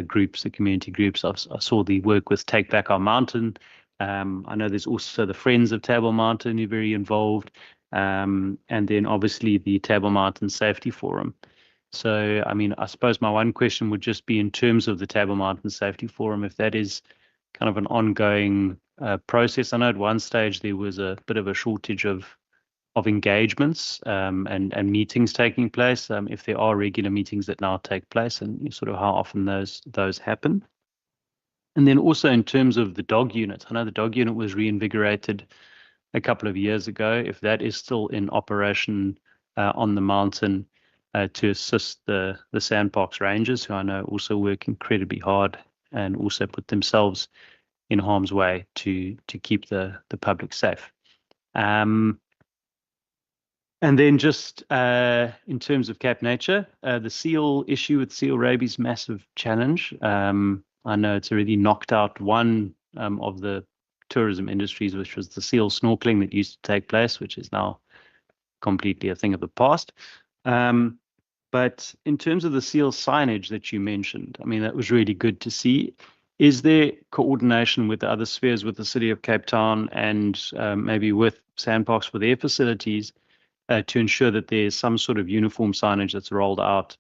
groups, the community groups. I saw the work with Take Back Our Mountain. I know there's also the Friends of Table Mountain who are very involved. And then obviously the Table Mountain Safety Forum. So, I mean, I suppose my one question would just be in terms of the Table Mountain Safety Forum, if that is kind of an ongoing process. I know at one stage there was a bit of a shortage of engagements and meetings taking place, if there are regular meetings that now take place, and sort of how often those happen. And then also in terms of the dog unit, I know the dog unit was reinvigorated a couple of years ago. If that is still in operation on the mountain to assist the Sandparks Rangers, who I know also work incredibly hard and also put themselves in harm's way to keep the public safe. And then just in terms of Cape Nature, the seal issue with seal rabies, massive challenge. I know it's already knocked out one of the tourism industries, which was the seal snorkeling that used to take place, which is now completely a thing of the past. But in terms of the seal signage that you mentioned, I mean, that was really good to see. Is there coordination with the other spheres, with the City of Cape Town and maybe with Sandparks for their facilities to ensure that there's some sort of uniform signage that's rolled out,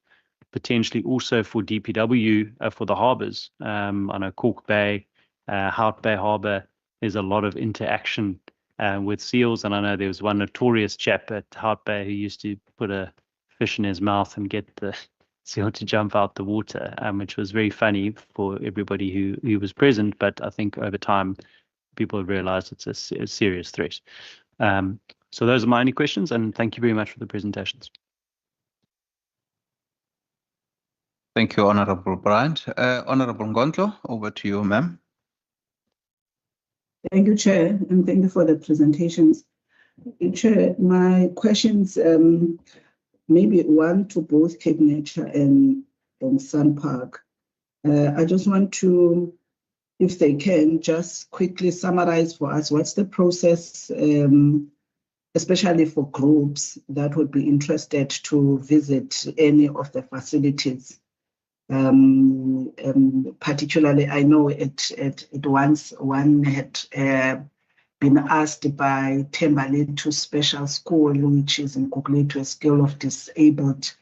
potentially also for DPW for the harbours? I know Cork Bay, Hout Bay Harbour, there's a lot of interaction with seals, and I know there was one notorious chap at Hout Bay who used to put a fish in his mouth and get the seal to jump out the water, which was very funny for everybody who was present. But I think over time, people have realised it's a serious threat. So those are my only questions, and thank you very much for the presentations. Thank you, Honourable Bryant. Honourable Ngontlo, over to you, ma'am. Thank you, Chair, and thank you for the presentations. Chair, my questions, maybe one to both Cape Nature and Sandpark. I just want to, if they can, just quickly summarize for us what's the process, especially for groups that would be interested to visit any of the facilities. Particularly, I know it once one had been asked by Tembalet to special school, which is in Kugli, to a school of disabled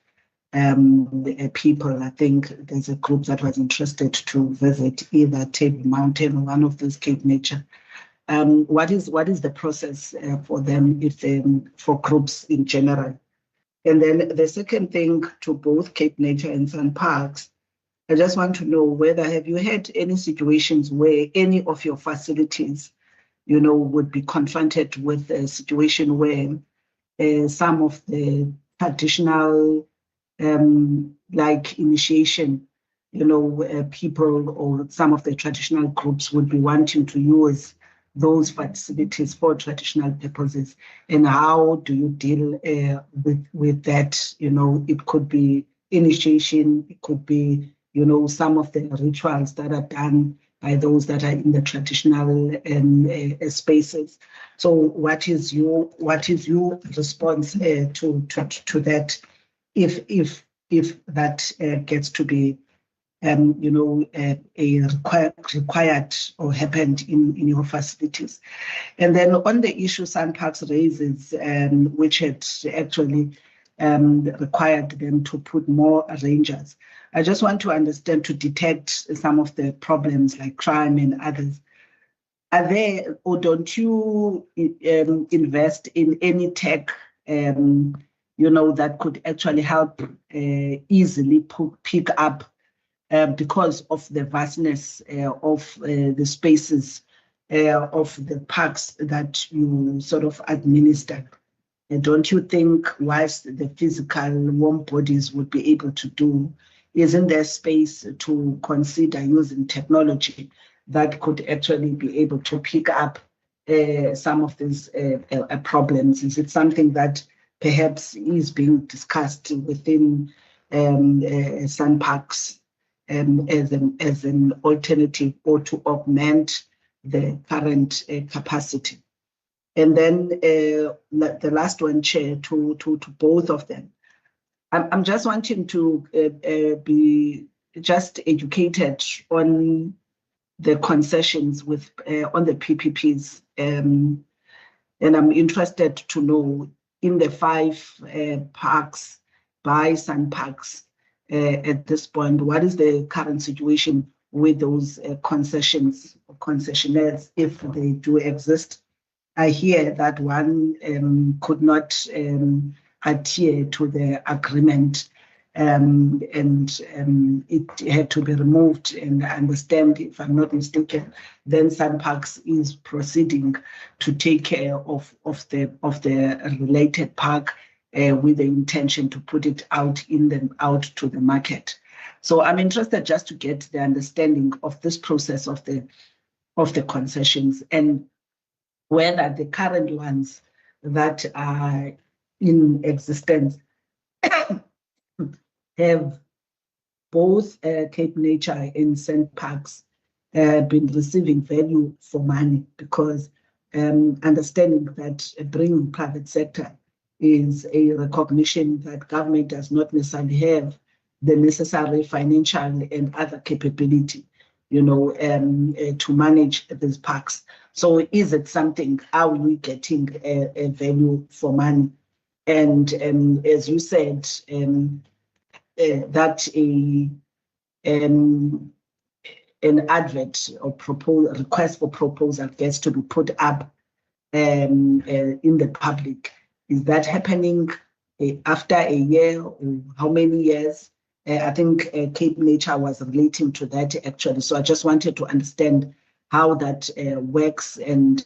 people. I think there's a group that was interested to visit either Table Mountain or one of those Cape Nature. What is the process for them, for groups in general? And then the second thing to both Cape Nature and Sandparks, I just want to know whether have you had any situations where any of your facilities, would be confronted with a situation where some of the traditional, like initiation, people or some of the traditional groups would be wanting to use those facilities for traditional purposes, and how do you deal with that? It could be initiation, it could be some of the rituals that are done by those that are in the traditional spaces. So what is your response to that, if that gets to be required or happened in your facilities? And then on the issue Sandparks raises, which had actually required them to put more rangers. I just want to understand, to detect some of the problems like crime and others. Are there, or don't you invest in any tech, that could actually help easily pick up because of the vastness of the spaces of the parks that you sort of administer? And don't you think, whilst the physical warm bodies would be able to do, isn't there space to consider using technology that could actually be able to pick up some of these problems? Is it something that perhaps is being discussed within sun parks as an alternative, or to augment the current capacity? And then the last one, Chair, to both of them. I'm just wanting to be just educated on the concessions on the PPPs. And I'm interested to know, in the 5 parks by Sun Parks at this point, what is the current situation with those concessions or concessionaires, if they do exist? I hear that one could not adhere to the agreement, and it had to be removed. And I understand, if I'm not mistaken, then Sun Parks is proceeding to take care of the related park with the intention to put it out to the market. So I'm interested just to get the understanding of this process of the concessions, and whether the current ones that are in existence have both Cape Nature and St. Parks been receiving value for money, because understanding that bringing private sector is a recognition that government does not necessarily have the necessary financial and other capability, to manage these parks. So is it something, are we getting a value for money? And as you said, that an advert or request for proposal gets to be put up in the public. Is that happening after a year, or how many years? I think Cape Nature was relating to that, actually. So I just wanted to understand how that works, and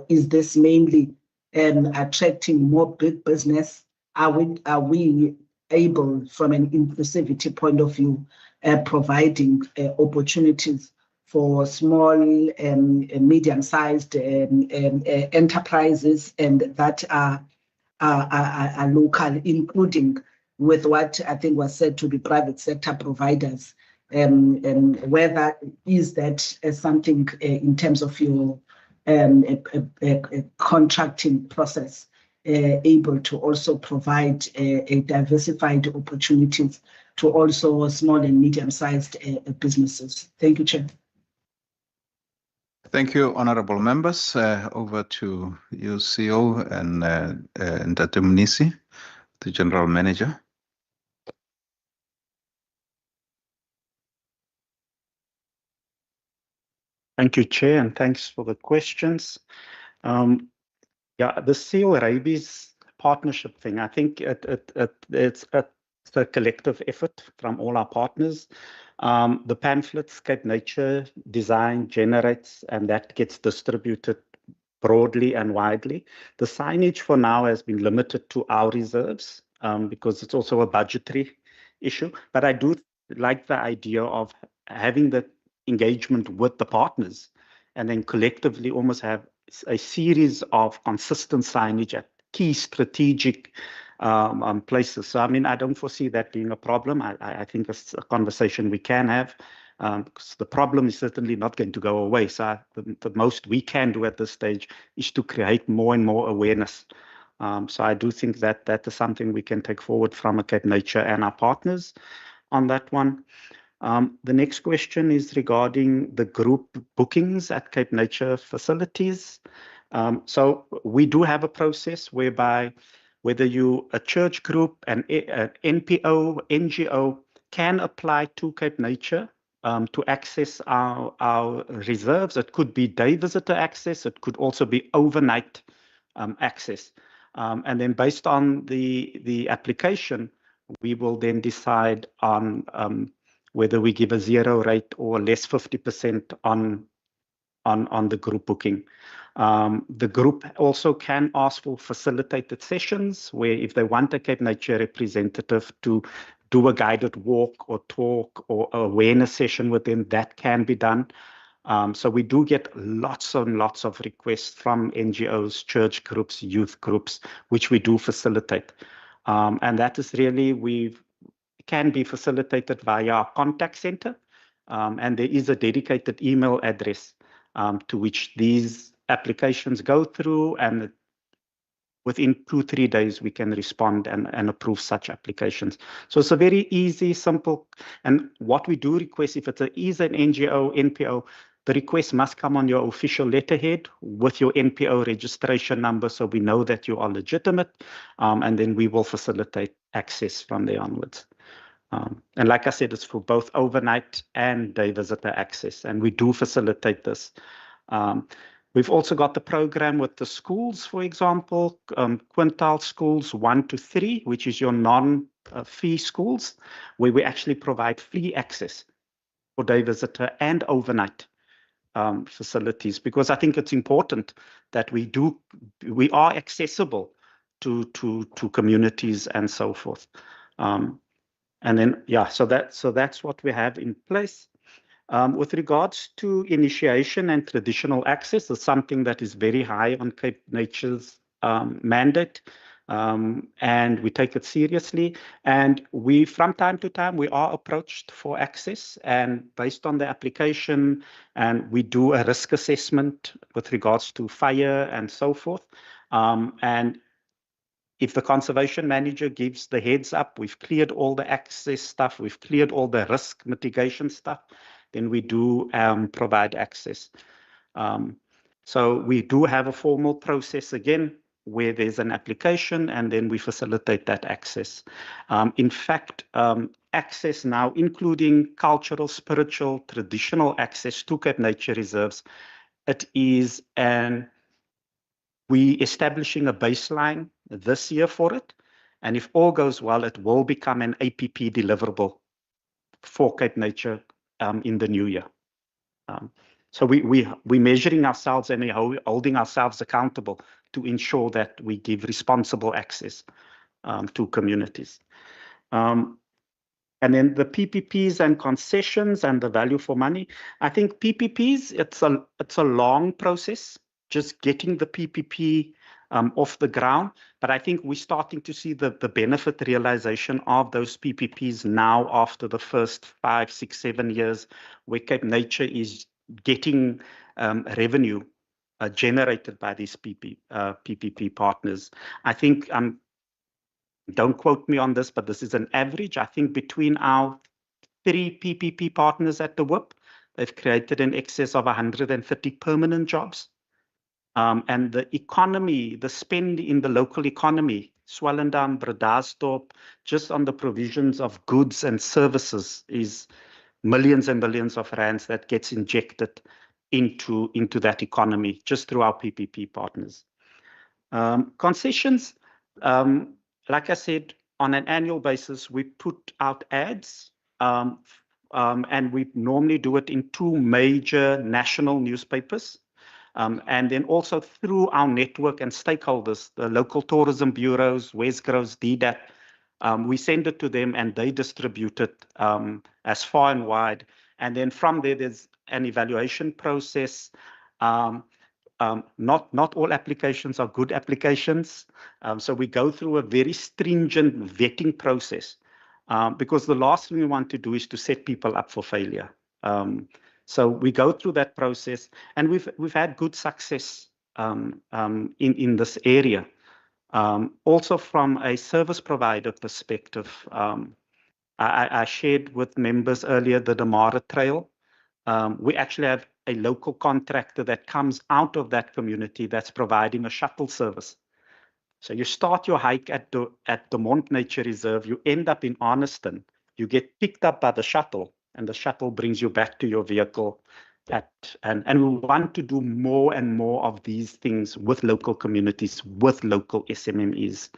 is this mainly attracting more big business? Are we able, from an inclusivity point of view, providing opportunities for small and medium-sized enterprises, and that are local, including with what I think was said to be private sector providers, and whether is that something in terms of your a contracting process able to also provide a diversified opportunities to also small and medium-sized businesses? Thank you, Chair. Thank you, honorable members. Over to you, CEO, and Dr. Munisi, the General Manager. Thank you, Chair, and thanks for the questions. The seal rabies partnership thing, I think it's a collective effort from all our partners. The pamphlets Cape Nature design generates, and that gets distributed broadly and widely. The signage for now has been limited to our reserves because it's also a budgetary issue. But I do like the idea of having the engagement with the partners, and then collectively almost have a series of consistent signage at key strategic places. So, I mean, I don't foresee that being a problem. I think it's a conversation we can have, because the problem is certainly not going to go away. So the most we can do at this stage is to create more and more awareness. So I do think that that is something we can take forward from a Cape Nature and our partners on that one. The next question is regarding the group bookings at Cape Nature facilities. So we do have a process whereby whether you a church group, an NPO, NGO, can apply to Cape Nature to access our reserves. It could be day visitor access. It could also be overnight access. And then based on the application, we will then decide on whether we give a 0 rate or less 50% on the group booking. The group also can ask for facilitated sessions where if they want a Cape Nature representative to do a guided walk or talk or awareness session with them, that can be done. So we do get lots and lots of requests from NGOs, church groups, youth groups, which we do facilitate. And that is really, can be facilitated via our contact center. And there is a dedicated email address to which these applications go through, and within 2-3 days we can respond and approve such applications. So it's a very easy, simple, and what we do request, if it is an NGO, NPO, the request must come on your official letterhead with your NPO registration number so we know that you are legitimate, and then we will facilitate access from there onwards. And like I said, it's for both overnight and day visitor access, and we do facilitate this. We've also got the program with the schools, for example, quintile schools 1 to 3, which is your non-fee schools, where we actually provide free access for day visitor and overnight facilities, because I think it's important that we are accessible to communities and so forth. And then, yeah, so that's what we have in place. With regards to initiation and traditional access, it's something that is very high on Cape Nature's mandate, and we take it seriously. And we, from time to time, we are approached for access, and based on the application, and we do a risk assessment with regards to fire and so forth. And if the conservation manager gives the heads up, we've cleared all the access stuff, we've cleared all the risk mitigation stuff, then we do provide access. So we do have a formal process again, where there's an application and then we facilitate that access. In fact, access now, including cultural, spiritual, traditional access to Cape Nature reserves, it is we establishing a baseline this year for it. And if all goes well, it will become an APP deliverable for Cape Nature in the new year. So we're measuring ourselves and we're holding ourselves accountable to ensure that we give responsible access to communities. And then the PPPs and concessions and the value for money. I think PPPs, it's a long process, just getting the PPP off the ground. But I think we're starting to see the benefit realization of those PPPs now after the first 5, 6, 7 years, where Cape Nature is getting revenue generated by these PPP partners. I think, don't quote me on this, but this is an average. I think between our 3 PPP partners at the WIP, they've created in excess of 130 permanent jobs. And the economy, the spend in the local economy, Swellendam, Bredasdorp, just on the provisions of goods and services is millions and millions of rands that gets injected into that economy just through our PPP partners. Concessions, like I said, on an annual basis, we put out ads, and we normally do it in 2 major national newspapers. And then also through our network and stakeholders, the local tourism bureaus, Westgrows, DDAT, we send it to them and they distribute it as far and wide. And then from there, there's an evaluation process. Not all applications are good applications. So we go through a very stringent vetting process because the last thing we want to do is to set people up for failure. So we go through that process, and we've had good success in this area. Also, from a service provider perspective, I shared with members earlier the Damara Trail. We actually have a local contractor that comes out of that community that's providing a shuttle service. So you start your hike at the Mont Nature Reserve, you end up in Arniston, you get picked up by the shuttle, and the shuttle brings you back to your vehicle. And we want to do more and more of these things with local communities, with local SMMEs.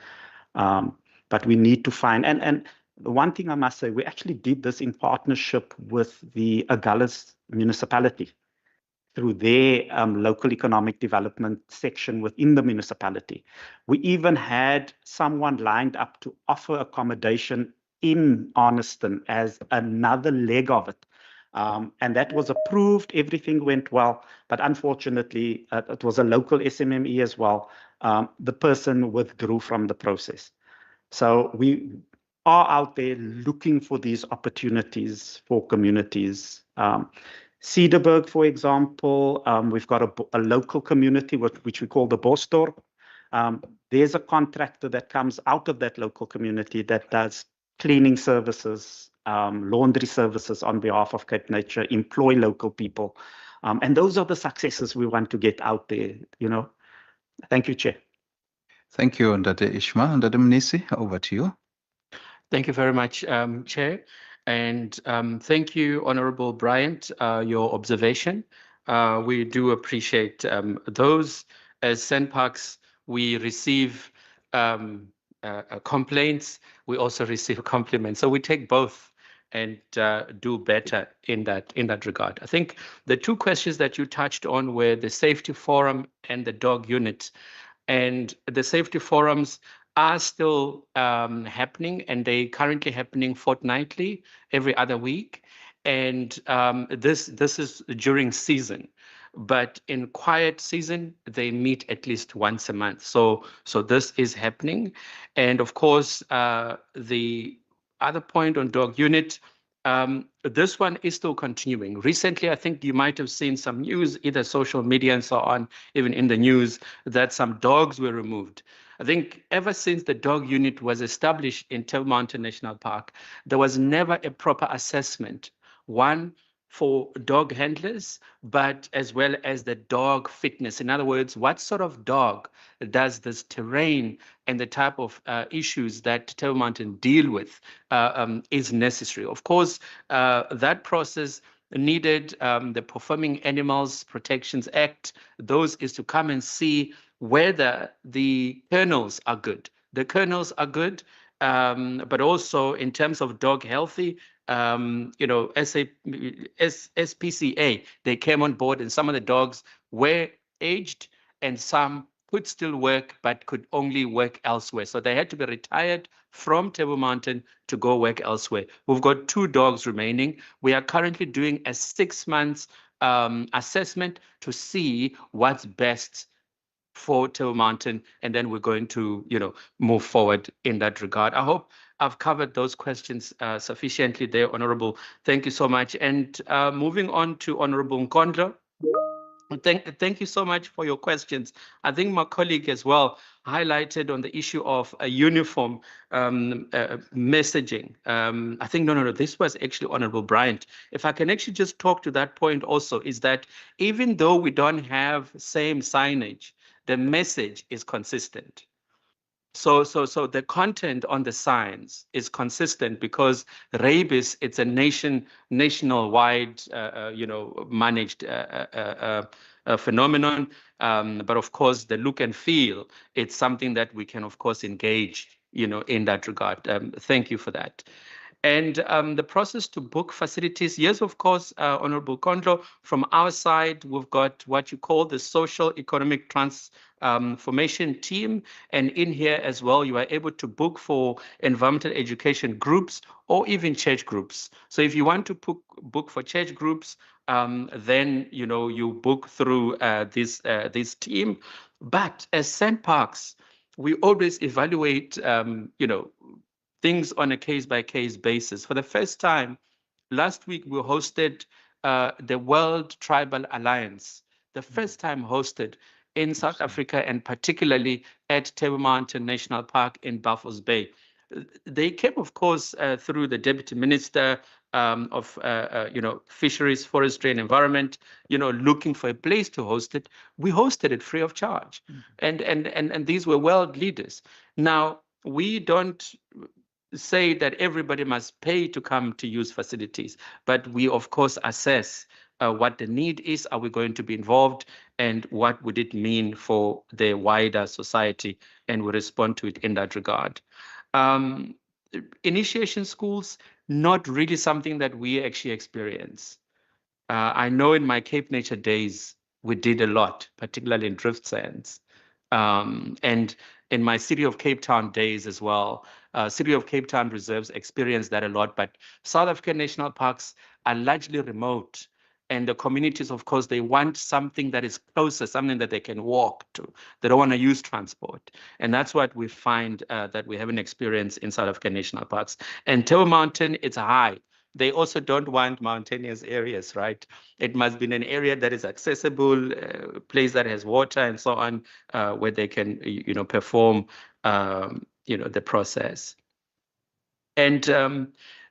But we need to find, and the one thing I must say, we actually did this in partnership with the Agulhas municipality through their local economic development section within the municipality. We even had someone lined up to offer accommodation in Arniston as another leg of it. And that was approved, everything went well, but unfortunately, it was a local SMME as well. The person withdrew from the process. So we are out there looking for these opportunities for communities. Cederberg, for example, we've got a local community which we call the Bostor. There's a contractor that comes out of that local community that does cleaning services, laundry services on behalf of Cape Nature, employ local people. And those are the successes we want to get out there, you know. Thank you, Chair. Thank you, Ndade Ishma. Ndade Mnisi, over to you. Thank you very much, Chair. And thank you, Honorable Bryant, your observation. We do appreciate those. As SANParks, we receive complaints. We also receive compliments. So we take both and do better in that regard. I think the two questions that you touched on were the safety forum and the dog unit. And the safety forums are still happening, and they currently happening fortnightly, every other week. And this is during season, but in quiet season they meet at least once a month. So this is happening, and of course the other point on dog unit. This one is still continuing. Recently, I think you might have seen some news, either social media and so on, even in the news, that some dogs were removed. I think ever since the dog unit was established in Table Mountain National Park, there was never a proper assessment. One, for dog handlers, but as well as the dog fitness. In other words, what sort of dog does this terrain and the type of issues that Table Mountain deal with is necessary. Of course, that process needed the Performing Animals Protections Act. Those is to come and see whether the kennels are good. The kennels are good, but also in terms of dog healthy, you know, SPCA, they came on board, and some of the dogs were aged and some could still work, but could only work elsewhere. So they had to be retired from Table Mountain to go work elsewhere. We've got 2 dogs remaining. We are currently doing a 6 months assessment to see what's best for Table Mountain, and then we're going to, you know, move forward in that regard. I hope I've covered those questions sufficiently there, Honorable. Thank you so much. And moving on to Honorable Nkondlo. Thank you so much for your questions. I think my colleague as well highlighted on the issue of a uniform messaging. I think, no, this was actually Honorable Bryant. If I can actually just talk to that point also, is that even though we don't have same signage, the message is consistent. So the content on the signs is consistent, because rabies, it's a national-wide, you know, managed phenomenon. But of course, the look and feel, it's something that we can, of course, engage, you know, in that regard. Thank you for that. And the process to book facilities, yes, of course, Honorable Kondlo, from our side, we've got what you call the social economic transformation team. And in here as well, you are able to book for environmental education groups or even church groups. So if you want to book for church groups, then, you know, you book through this team. But as SANParks, we always evaluate, you know, things on a case-by-case basis. For the first time, last week we hosted the World Tribal Alliance, the first time hosted in South Africa, and particularly at Table Mountain National Park in Buffalo's Bay. They came, of course, through the Deputy Minister, fisheries, forestry, and environment, looking for a place to host it. We hosted it free of charge, and these were world leaders. Now we don't say that everybody must pay to come to use facilities, but we of course assess what the need is. Are we going to be involved, and what would it mean for the wider society, and we respond to it in that regard. Initiation schools, not really something that we actually experience. I know in my Cape Nature days, we did a lot, particularly in drift sands. And in my City of Cape Town days as well, City of Cape Town reserves experience that a lot, but South African national parks are largely remote. And the communities, of course, they want something that is closer, something that they can walk to. They don't want to use transport. And that's what we find that we have an experience in South African national parks. And Table Mountain, it's high. They also don't want mountainous areas, right? It must be in an area that is accessible, place that has water and so on, where they can, perform, the process. And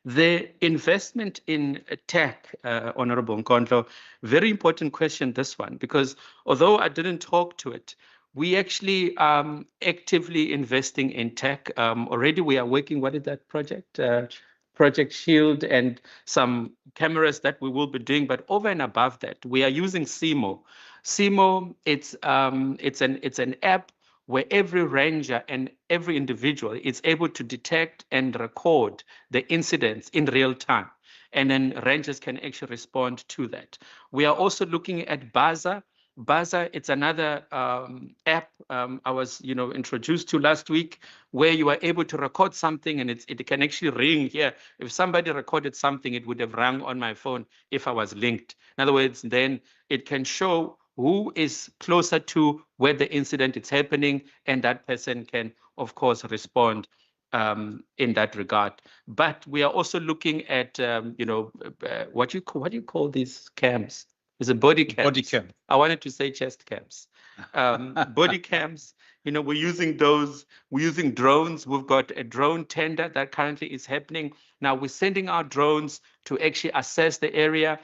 the investment in tech, Honorable Nkondlo, very important question, this one, because although I didn't talk to it, we actually actively investing in tech. Already we are working, what is that project? Project Shield and some cameras that we will be doing, but over and above that, we are using CIMO. CIMO, it's an app where every ranger and every individual is able to detect and record the incidents in real time. And then rangers can actually respond to that. We are also looking at BAZA. BAZA, it's another app I was, introduced to last week, where you are able to record something and it can actually ring here. If somebody recorded something, it would have rung on my phone if I was linked. In other words, then it can show who is closer to where the incident is happening, and that person can, of course, respond in that regard. But we are also looking at, what do you call these cams? Is it body cams? Body cam. I wanted to say chest cams. Body cams, we're using those. We're using drones. We've got a drone tender that currently is happening. Now we're sending our drones to actually assess the area.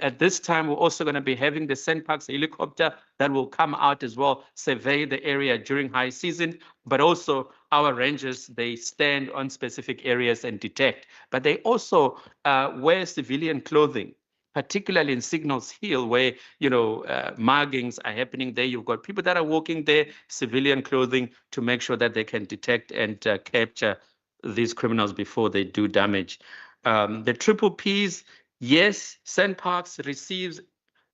At this time, we're also going to be having the SANParks helicopter that will come out as well, survey the area during high season, but also our rangers, they stand on specific areas and detect. But they also wear civilian clothing, particularly in Signals Hill, where, markings are happening there. You've got people that are walking there, civilian clothing, to make sure that they can detect and capture these criminals before they do damage. The triple Ps, yes, SANParks receives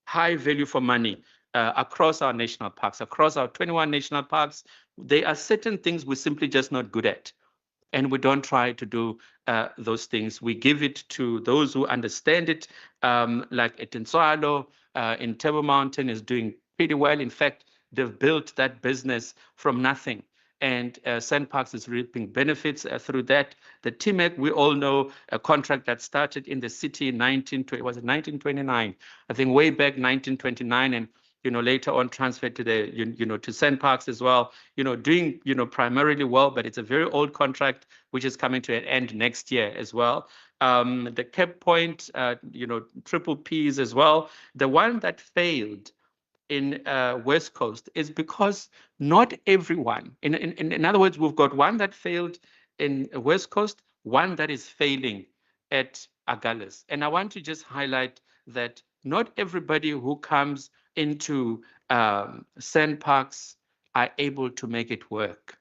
high value for money across our national parks, across our 21 national parks. There are certain things we're simply just not good at, and we don't try to do those things. We give it to those who understand it, like Etinswalo in Table Mountain is doing pretty well. In fact, they've built that business from nothing, and SANParks is reaping benefits through that. The TMEC, we all know, a contract that started in the city in 1929? I think way back 1929, and later on transferred to the, to SANParks as well, doing, primarily well, but it's a very old contract, which is coming to an end next year as well. The Cape Point, triple Ps as well. The one that failed in West Coast is because not everyone, in other words, we've got one that failed in West Coast, one that is failing at Agulhas. And I want to just highlight that not everybody who comes into SANParks are able to make it work.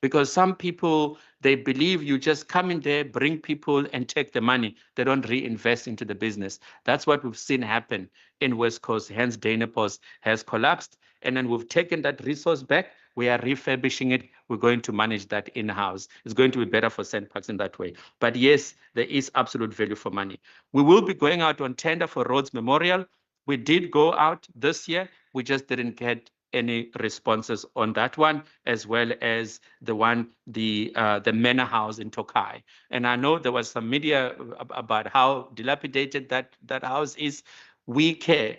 Because some people, they believe you just come in there, bring people and take the money. They don't reinvest into the business. That's what we've seen happen in West Coast. Hence, Dynapos has collapsed. And then we've taken that resource back. We are refurbishing it. We're going to manage that in-house. It's going to be better for SANParks in that way. But yes, there is absolute value for money. We will be going out on tender for Rhodes Memorial. We did go out this year. We just didn't get any responses on that one, as well as the one, the Manor House in Tokai. And I know there was some media about how dilapidated that house is. We care,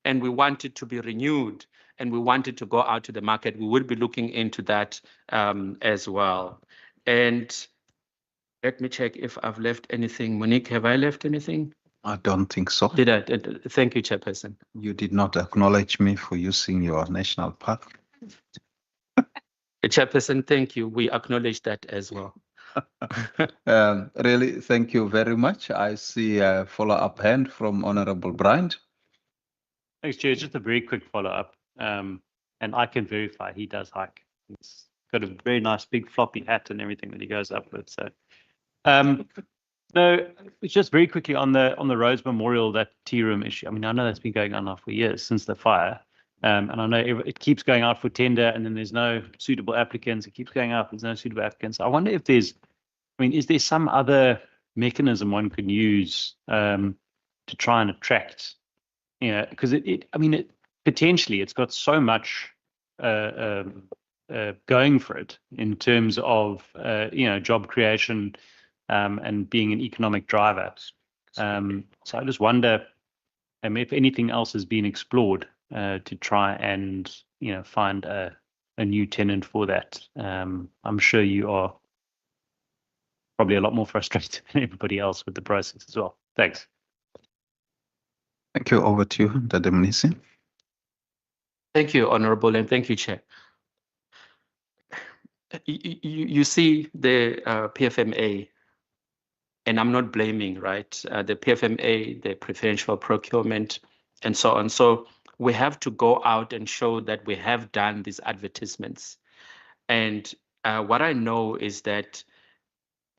and we want it to be renewed, and we want it to go out to the market. We will be looking into that as well. And Let me check if I've left anything. Monique, have I left anything? I don't think so. Did I? Thank you, Chairperson. You did not acknowledge me for using your national park. Chairperson, thank you. We acknowledge that as well. Really, thank you very much. I see a follow-up hand from Honorable Bryant. Thanks, Chair. Just a very quick follow-up. And I can verify he does hike. He's got a very nice big floppy hat and everything that he goes up with. So, no, it's just very quickly on the Rhodes Memorial, that tea room issue. I mean, I know that's been going on now for years since the fire. And I know it keeps going out for tender, and then there's no suitable applicants. It keeps going out, there's no suitable applicants. I wonder if is there some other mechanism one could use to try and attract, because potentially it's got so much going for it in terms of job creation and being an economic driver. So I just wonder if anything else has been explored to try and find a new tenant for that. I'm sure you are probably a lot more frustrated than everybody else with the process as well. Thanks. Thank you. Over to you, Ndademnisi. Thank you, Honorable, and thank you, Chair. You see the PFMA, and I'm not blaming, right? The PFMA, the preferential procurement, and so on. So we have to go out and show that we have done these advertisements. And what I know is that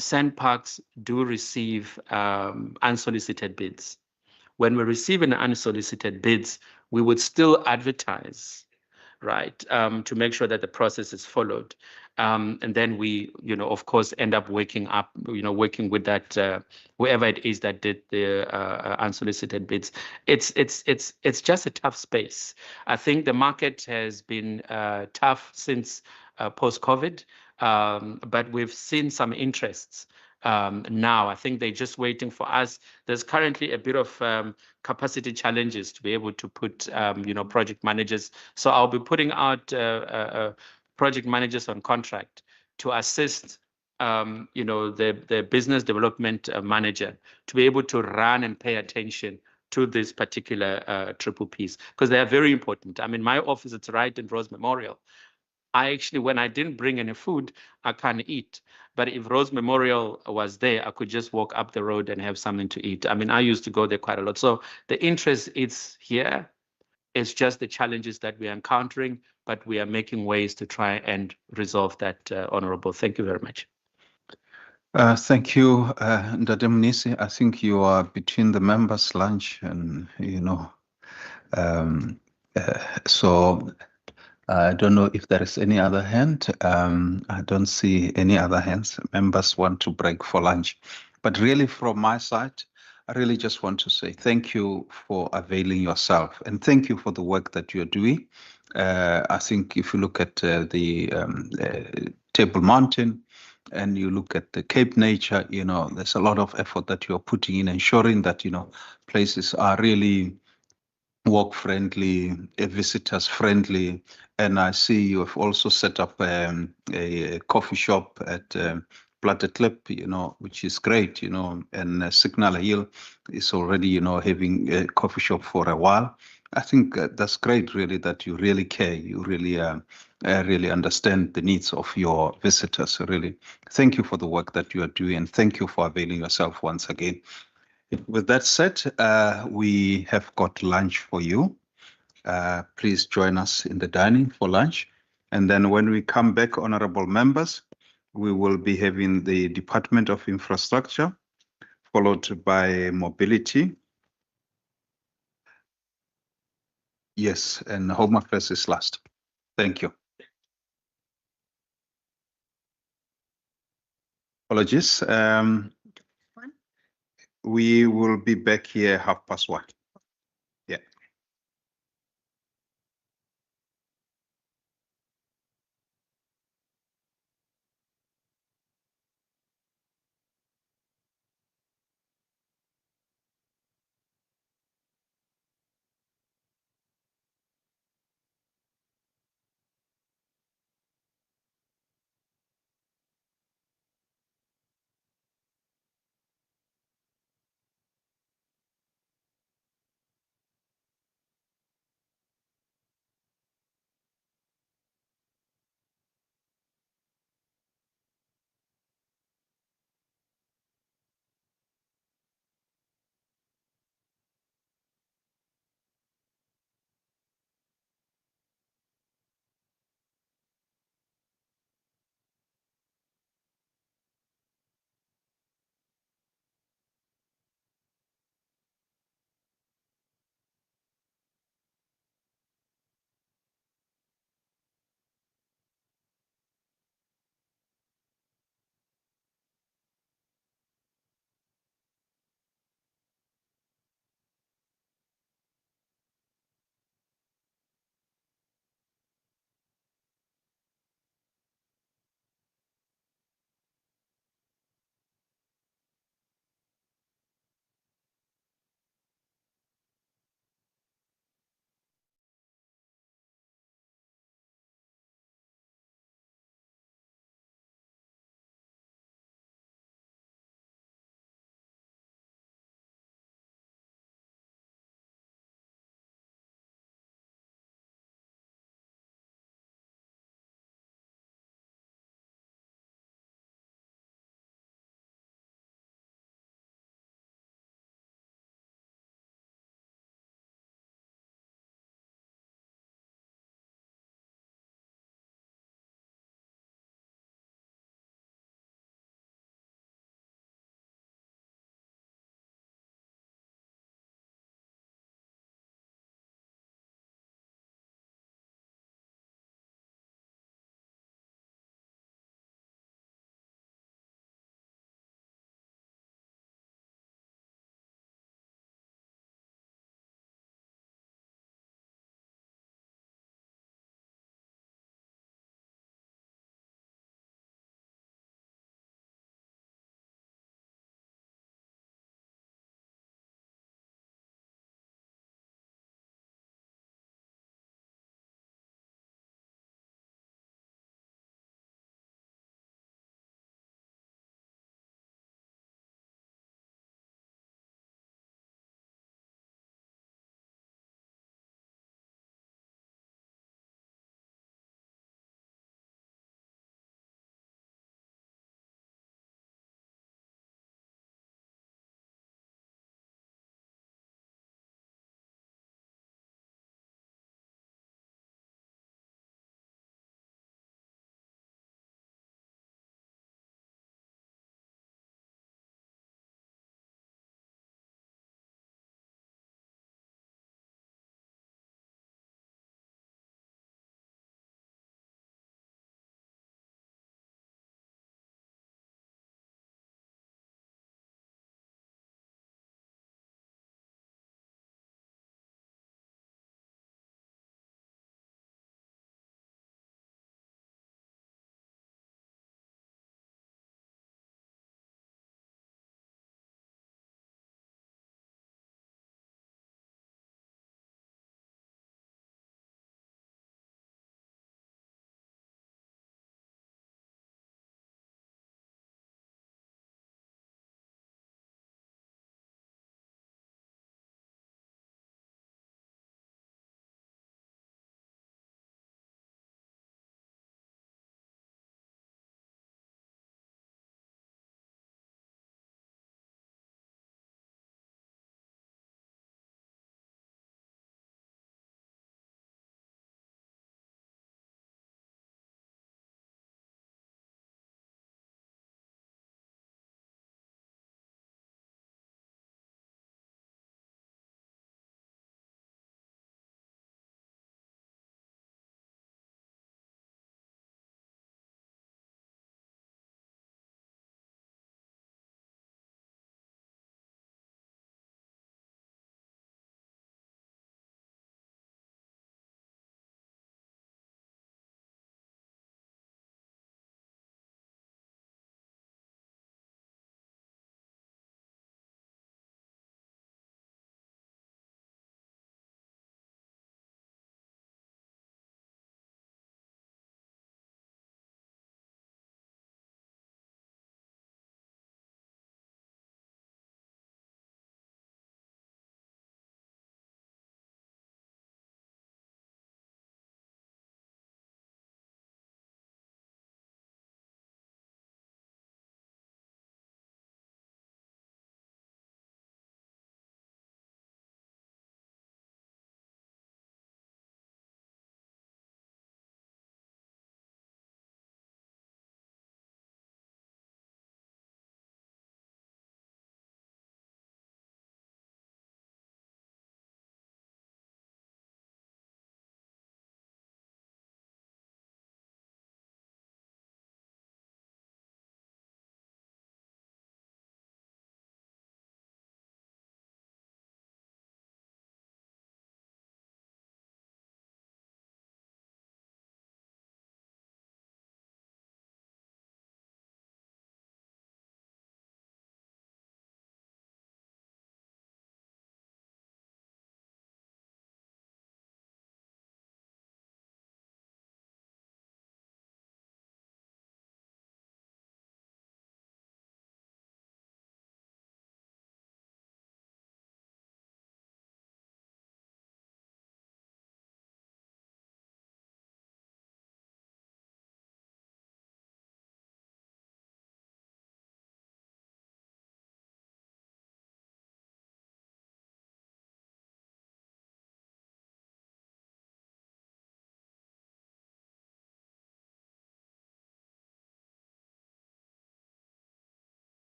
sandparks do receive unsolicited bids. When we receive an unsolicited bids, we would still advertise, right, to make sure that the process is followed. And then we, of course, end up working with that, whoever it is that did the unsolicited bids. It's just a tough space. I think the market has been tough since post-COVID, but we've seen some interests. Now, I think they're just waiting for us. There's currently a bit of capacity challenges to be able to put, project managers. So I'll be putting out project managers on contract to assist, the business development manager to be able to run and pay attention to this particular triple Ps, because they are very important. I mean, my office is right in Rose Memorial. I actually, when I didn't bring any food, I can't eat. But if Rose Memorial was there, I could just walk up the road and have something to eat. I mean, I used to go there quite a lot. So the interest is here. It's just the challenges that we are encountering, but we are making ways to try and resolve that, Honorable. Thank you very much. Thank you, Ndademnisi. I think you are between the members' lunch and, so I don't know if there is any other hand. I don't see any other hands. Members want to break for lunch. But really, from my side, I really just want to say thank you for availing yourself, and thank you for the work that you're doing. I think if you look at the Table Mountain and you look at the Cape Nature, there's a lot of effort that you're putting in ensuring that, places are really walk-friendly, visitors friendly, and I see you have also set up a coffee shop at Platte Clip, which is great, and Signal Hill is already, having a coffee shop for a while. I think that's great, really, that you really care, you really really understand the needs of your visitors, really. Thank you for the work that you are doing, and thank you for availing yourself once again. With that said, we have got lunch for you. Please join us in the dining for lunch. And then when we come back, honorable members, we will be having the Department of Infrastructure, followed by Mobility. Yes, and Home Affairs is last. Thank you. Apologies. We will be back here 1:30. Yeah.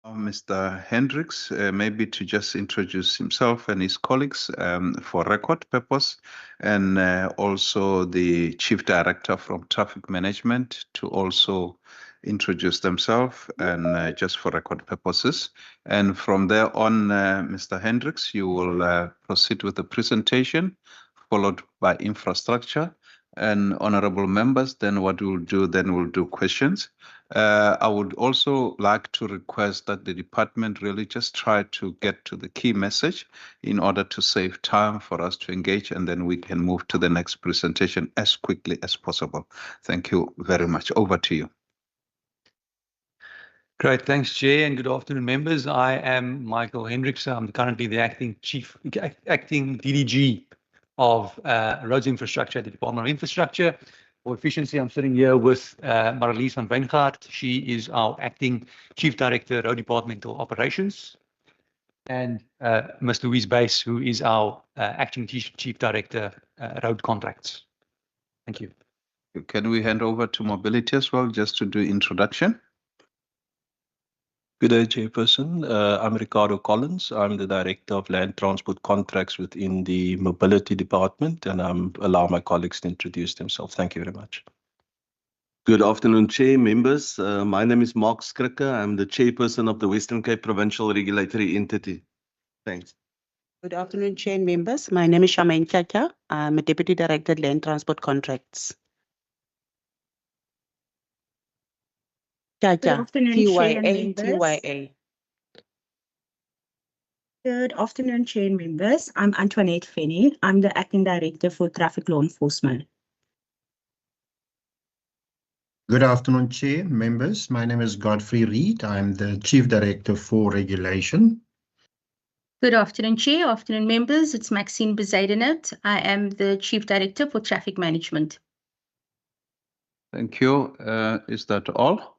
Mr. Hendricks, maybe to just introduce himself and his colleagues for record purpose, and also the Chief Director from Traffic Management to also introduce themselves and just for record purposes. And from there on, Mr. Hendricks, you will proceed with the presentation, followed by infrastructure. And honorable members, then what we'll do questions. I would also like to request that the department really just try to get to the key message in order to save time for us to engage, and then we can move to the next presentation as quickly as possible. Thank you very much. Over to you. Great, thanks, Chair, and good afternoon, members. I am Michael Hendricks. I'm currently the acting DDG of Roads Infrastructure at the Department of Infrastructure. For efficiency, I'm sitting here with Marlies van Wijngaard. She is our acting Chief Director, Road Departmental Operations, and Ms. Louise Bass, who is our acting Chief Director, Road Contracts. Thank you. Can we hand over to Mobility as well, just to do introduction? Good day, Chairperson. I'm Ricardo Collins. I'm the Director of Land Transport Contracts within the Mobility Department, and allow my colleagues to introduce themselves. Thank you very much. Good afternoon, Chair, members. My name is Mark Skrikker. I'm the Chairperson of the Western Cape Provincial Regulatory Entity. Thanks. Good afternoon, Chair and members. My name is Charmaine Chacha. I'm a Deputy Director, Land Transport Contracts. Good afternoon, Chair and members. TYA. Good afternoon, Chair and members. I'm Antoinette Finney. I'm the Acting Director for Traffic Law Enforcement. Good afternoon, Chair, members. My name is Godfrey Reed. I'm the Chief Director for Regulation. Good afternoon, Chair. Afternoon, members. It's Maxine Bezaidenet. I am the Chief Director for Traffic Management. Thank you. Is that all?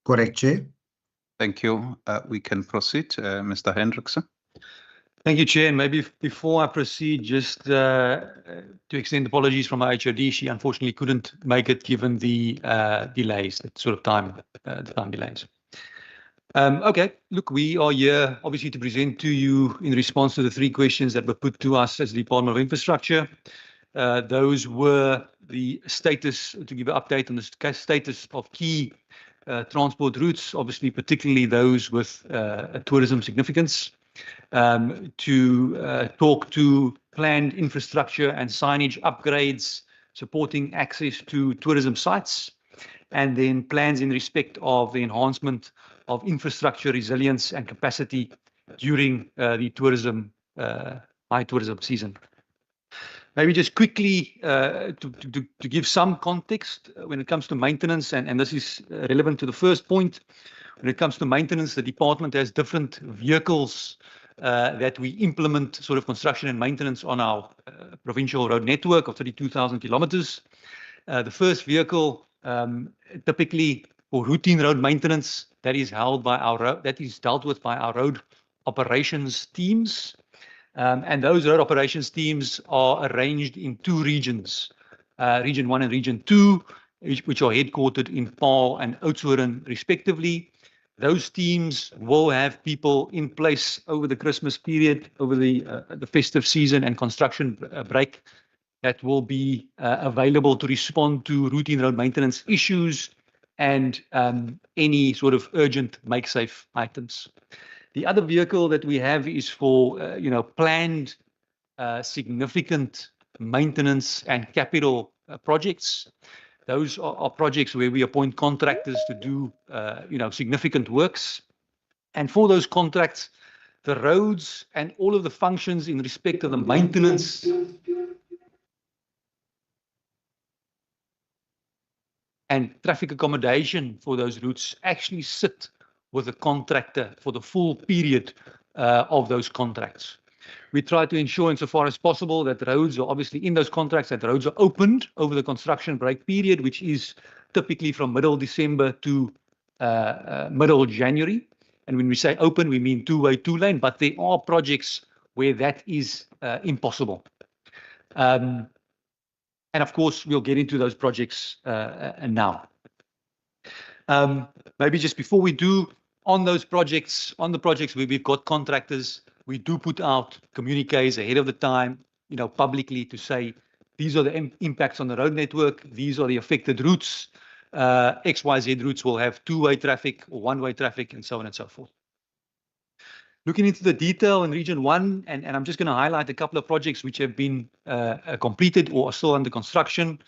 Correct, Chair. Thank you. We can proceed. Mr. Hendrickson. Thank you, Chair. And maybe before I proceed, just to extend apologies from our HOD. She unfortunately couldn't make it given the delays, the sort of time delays. Okay, look, we are here obviously to present to you in response to the 3 questions that were put to us as the Department of Infrastructure. Those were the status, to give an update on the status of key transport routes, obviously particularly those with tourism significance, to talk to planned infrastructure and signage upgrades supporting access to tourism sites, and then plans in respect of the enhancement of infrastructure resilience and capacity during the high tourism season. Maybe just quickly to give some context when it comes to maintenance, and this is relevant to the first point. When it comes to maintenance, the department has different vehicles that we implement sort of construction and maintenance on our provincial road network of 32,000 kilometers. The first vehicle, typically for routine road maintenance, that is dealt with by our road operations teams. And those road operations teams are arranged in 2 regions, Region 1 and Region 2, which are headquartered in Paarl and Oudtshoorn respectively. Those teams will have people in place over the Christmas period, over the festive season and construction break, that will be available to respond to routine road maintenance issues and any sort of urgent make-safe items. The other vehicle that we have is for planned significant maintenance and capital projects. Those are projects where we appoint contractors to do significant works. And for those contracts, the roads and all of the functions in respect of the maintenance and traffic accommodation for those routes actually sit with a contractor for the full period of those contracts. We try to ensure insofar as possible that roads are obviously in those contracts, that roads are opened over the construction break period, which is typically from middle December to middle January. And when we say open, we mean 2-way, 2-lane, but there are projects where that is impossible. And of course, we'll get into those projects now. Maybe just before we do, on those projects, on the projects where we've got contractors, we do put out communiques ahead of the time, publicly to say, these are the impacts on the road network, these are the affected routes, XYZ routes will have two-way traffic or one-way traffic, and so on and so forth. Looking into the detail in Region 1, and I'm just going to highlight a couple of projects which have been completed or are still under construction.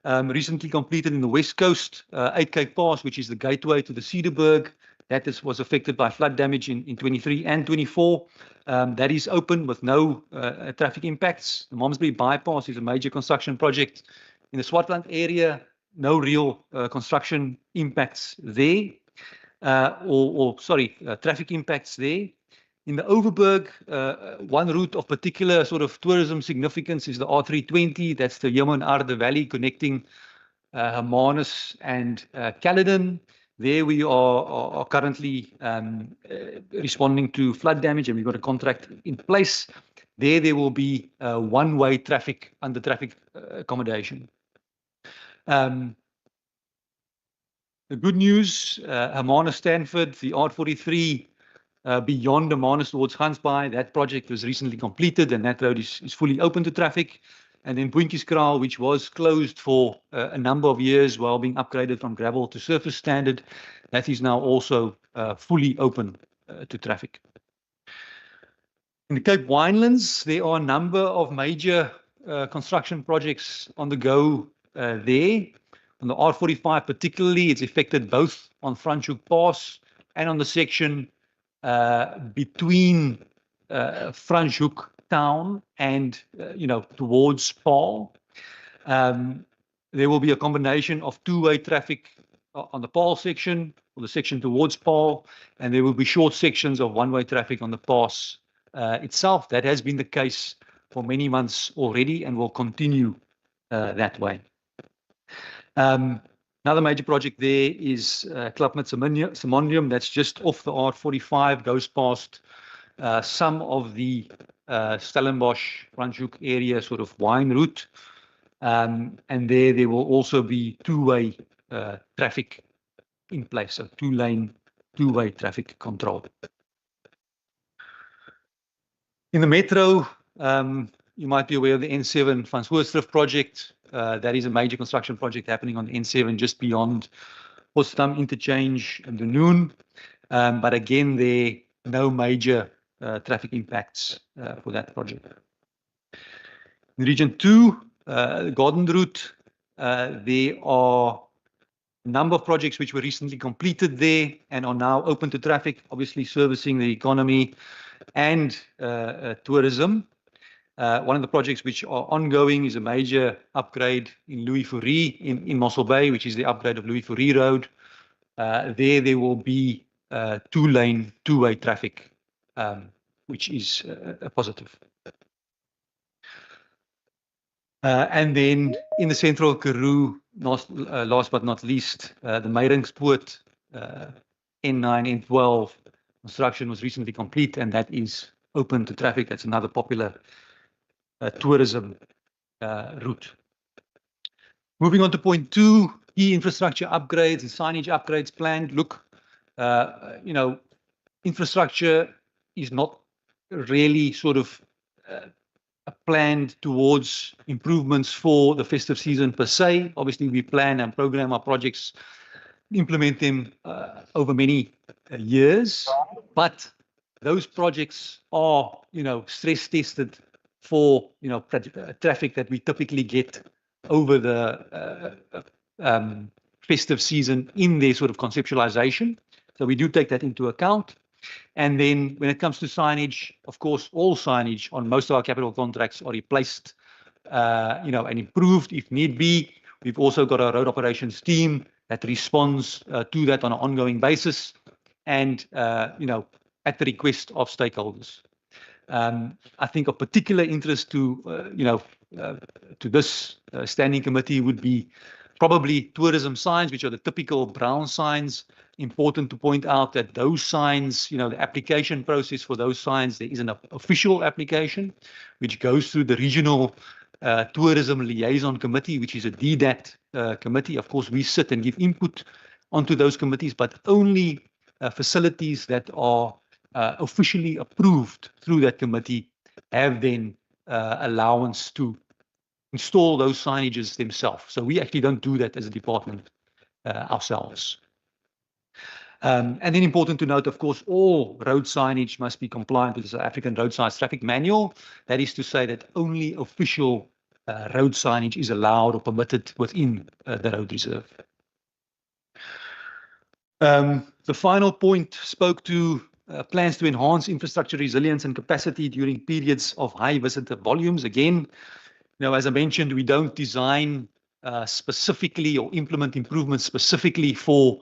Recently completed in the West Coast, 8 Cape Pass, which is the gateway to the Cedarburg. That was affected by flood damage in 23 and 24. That is open with no traffic impacts. The Malmesbury Bypass is a major construction project in the Swartland area. No real construction impacts there, traffic impacts there. In the Overberg, one route of particular sort of tourism significance is the R320. That's the Heelman-Aarde Valley connecting Hermanus and Caledon. There we are currently responding to flood damage, and we've got a contract in place. There will be one-way traffic under traffic accommodation. The good news, Hermanus Stanford, the R43 beyond Hermanus towards Gansbaai, that project was recently completed, and that road is fully open to traffic. And then Boentjieskraal, which was closed for a number of years while being upgraded from gravel to surface standard, that is now also fully open to traffic. In the Cape Winelands, there are a number of major construction projects on the go there. On the R45 particularly, it's affected both on Franschhoek Pass and on the section between Franschhoek town and towards Paarl. There will be a combination of two-way traffic on the Paarl section, or the section towards Paarl, and there will be short sections of one-way traffic on the pass itself. That has been the case for many months already and will continue that way. Another major project there is Klapmuts Simonium. That's just off the R45, goes past some of the Stellenbosch, Franschhoek area sort of wine route. And there will also be two-way traffic in place, so two-lane, two-way traffic control. In the metro, you might be aware of the N7 Van Swoordstrift project. That is a major construction project happening on the N7 just beyond Potsdam Interchange and the Noon. But again, there no major traffic impacts for that project. In Region 2, the Garden Route, there are a number of projects which were recently completed there and are now open to traffic, obviously servicing the economy and tourism. One of the projects which are ongoing is a major upgrade in Louis Fourie in Mossel Bay, which is the upgrade of Louis Fourie Road. There will be two-lane, two-way traffic, which is a positive. And then in the Central Karoo, last but not least, the Meyringspoort N9, N12 construction was recently complete, and that is open to traffic. That's another popular tourism route. Moving on to point 2, key infrastructure upgrades and signage upgrades planned. Look, infrastructure is not really sort of planned towards improvements for the festive season per se. Obviously, we plan and program our projects, implement them over many years, but those projects are, stress tested for, traffic that we typically get over the festive season in their sort of conceptualization. So we do take that into account. And then when it comes to signage, of course, all signage on most of our capital contracts are replaced, and improved if need be. We've also got a road operations team that responds to that on an ongoing basis and, at the request of stakeholders. I think of particular interest to this standing committee would be probably tourism signs, which are the typical brown signs. Important to point out that those signs, the application process for those signs, there is an official application which goes through the regional tourism liaison committee, which is a DDAT committee. Of course, we sit and give input onto those committees, but only facilities that are officially approved through that committee have then allowance to install those signages themselves. So we actually don't do that as a department ourselves. And then important to note, of course, all road signage must be compliant with the South African Road Signs Traffic Manual. That is to say that only official road signage is allowed or permitted within the road reserve. The final point spoke to plans to enhance infrastructure resilience and capacity during periods of high visitor volumes. Again, as I mentioned, we don't design specifically or implement improvements specifically for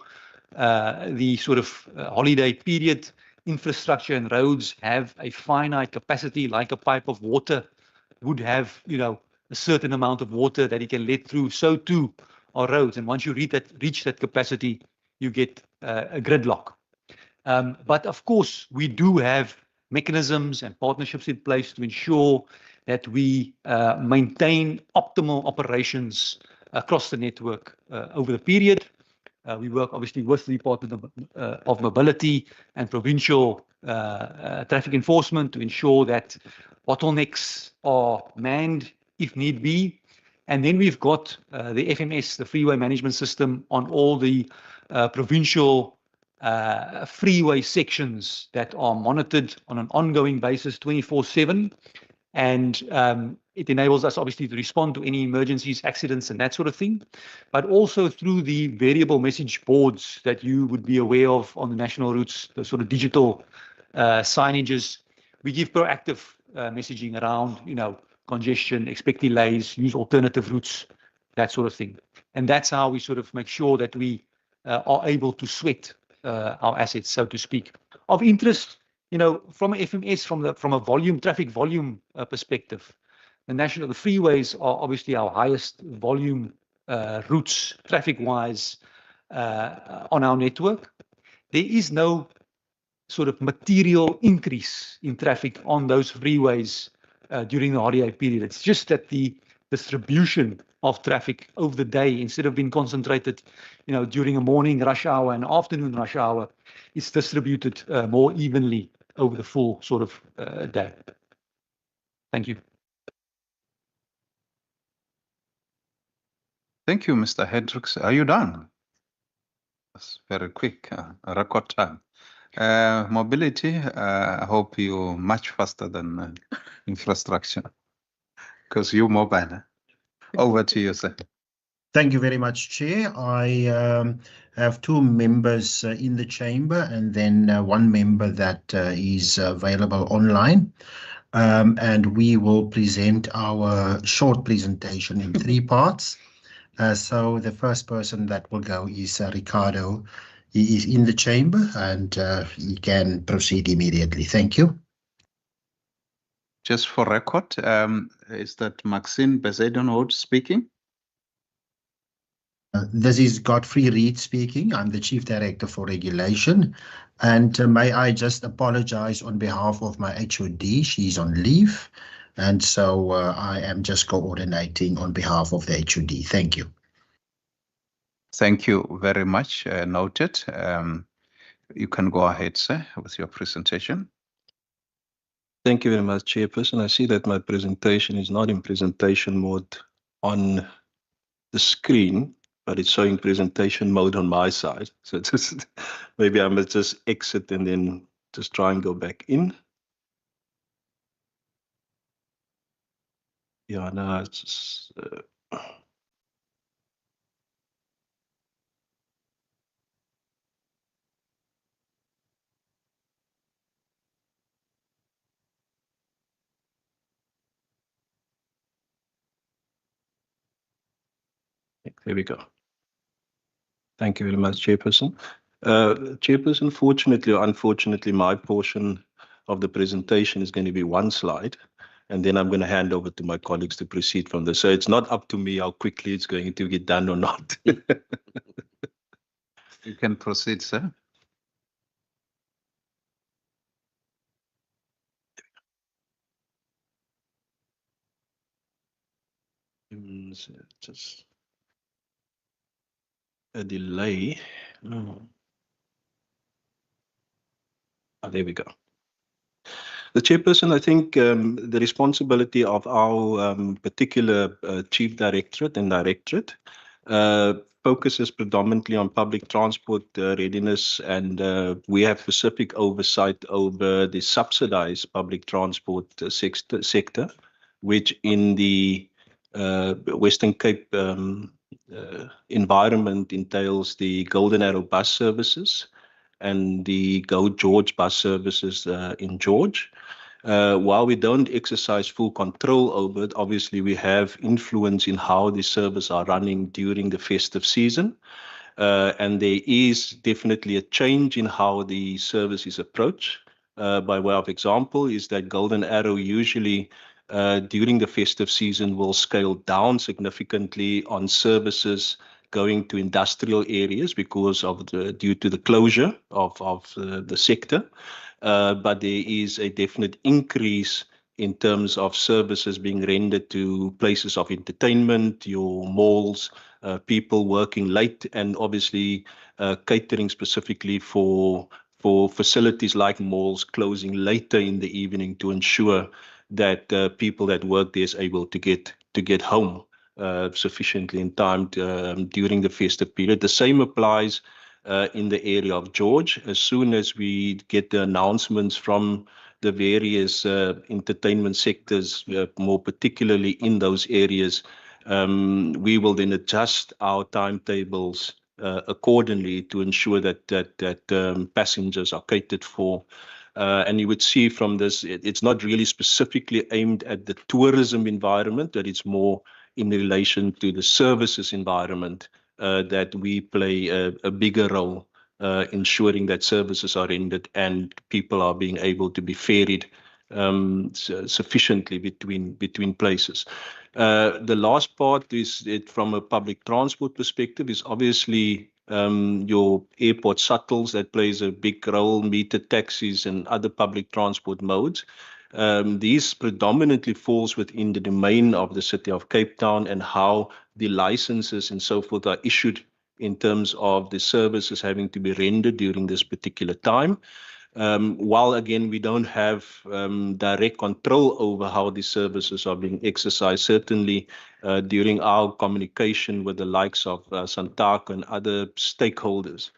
the sort of holiday period. Infrastructure and roads have a finite capacity, like a pipe of water would have, a certain amount of water that it can let through. So too are roads. And once you reach that capacity, you get a gridlock. But of course, we do have mechanisms and partnerships in place to ensure that we maintain optimal operations across the network over the period. We work obviously with the Department of Mobility and Provincial Traffic Enforcement to ensure that bottlenecks are manned if need be. And then we've got the FMS, the Freeway Management System, on all the provincial freeway sections that are monitored on an ongoing basis 24/7. And it enables us obviously to respond to any emergencies, accidents, and that sort of thing, but also through the variable message boards that you would be aware of on the national routes, the sort of digital signages. We give proactive messaging around, congestion, expect delays, use alternative routes, that sort of thing. And that's how we sort of make sure that we are able to sweat our assets, so to speak. Of interest, from FMS, from a traffic volume perspective, the freeways are obviously our highest volume routes traffic-wise on our network. There is no sort of material increase in traffic on those freeways during the holiday period. It's just that the distribution of traffic over the day, instead of being concentrated, during a morning rush hour and afternoon rush hour, is distributed more evenly over the full sort of day. Thank you. Thank you, Mr. Hendricks. Are you done? That's very quick, a record time. Mobility, I hope you're much faster than infrastructure, because you're mobile. Over to you, sir. Thank you very much, Chair. I have two members in the chamber and then one member that is available online. And we will present our short presentation in three parts. So the first person that will go is Ricardo. He is in the chamber and he can proceed immediately. Thank you. Just for record, is that Maxine Bezuidenhout speaking? This is Godfrey Reed speaking. I'm the Chief Director for Regulation. And may I just apologize on behalf of my HOD. She's on leave. And so I am just coordinating on behalf of the HOD. Thank you. Thank you very much. Noted. You can go ahead, sir, with your presentation. Thank you very much, Chairperson. I see that my presentation is not in presentation mode on the screen, but it's showing presentation mode on my side. So just maybe I must just exit and then just try and go back in. Yeah, no, it's just, there we go. Thank you very much, Chairperson. Chairperson, fortunately or unfortunately, my portion of the presentation is going to be one slide, and then I'm going to hand over to my colleagues to proceed from there. So it's not up to me how quickly it's going to get done or not. You can proceed, sir. Just a delay. There we go. The chairperson, I think the responsibility of our particular chief directorate and directorate focuses predominantly on public transport readiness, and we have specific oversight over the subsidized public transport sector, which in the Western Cape environment entails the Golden Arrow bus services and the Go George bus services in George. While we don't exercise full control over it, obviously we have influence in how the services are running during the festive season. And there is definitely a change in how the service is approached. By way of example, is that Golden Arrow usually during the festive season will scale down significantly on services going to industrial areas because of due to the closure of the sector. But there is a definite increase in terms of services being rendered to places of entertainment, your malls, people working late, and obviously catering specifically for facilities like malls closing later in the evening to ensure that people that work there is able to get home sufficiently in time during the festive period. The same applies in the area of George. As soon as we get the announcements from the various entertainment sectors, more particularly in those areas, we will then adjust our timetables accordingly to ensure that passengers are catered for. And you would see from this, it's not really specifically aimed at the tourism environment, that it's more in relation to the services environment that we play a bigger role, ensuring that services are rendered and people are being able to be ferried sufficiently between places. The last part is from a public transport perspective is obviously your airport shuttles that plays a big role, meter taxis and other public transport modes. These predominantly falls within the domain of the City of Cape Town and how the licenses and so forth are issued in terms of the services having to be rendered during this particular time. While again, we don't have direct control over how these services are being exercised, certainly during our communication with the likes of Santaka and other stakeholders,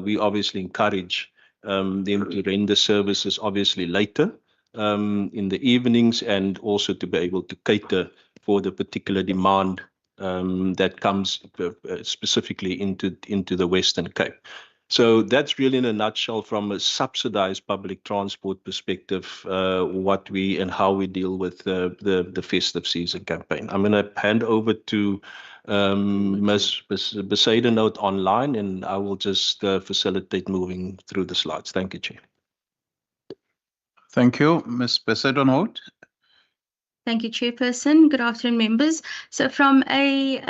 we obviously encourage them to render services obviously later in the evenings and also to be able to cater for the particular demand that comes specifically into the Western Cape. So that's really in a nutshell from a subsidized public transport perspective, what we and how we deal with the festive season campaign. I'm going to hand over to Ms. Besaidenout online, and I will just facilitate moving through the slides. Thank you, Chair. Thank you, Ms. Besaidenout. Thank you, Chairperson. Good afternoon, members. So from a,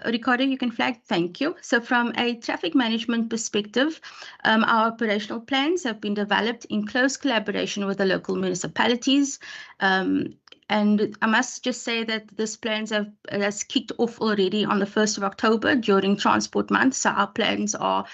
Ricardo, you can flag, thank you. So from a traffic management perspective, our operational plans have been developed in close collaboration with the local municipalities. And I must just say that this plans has kicked off already on the 1st of October during Transport Month. So our plans are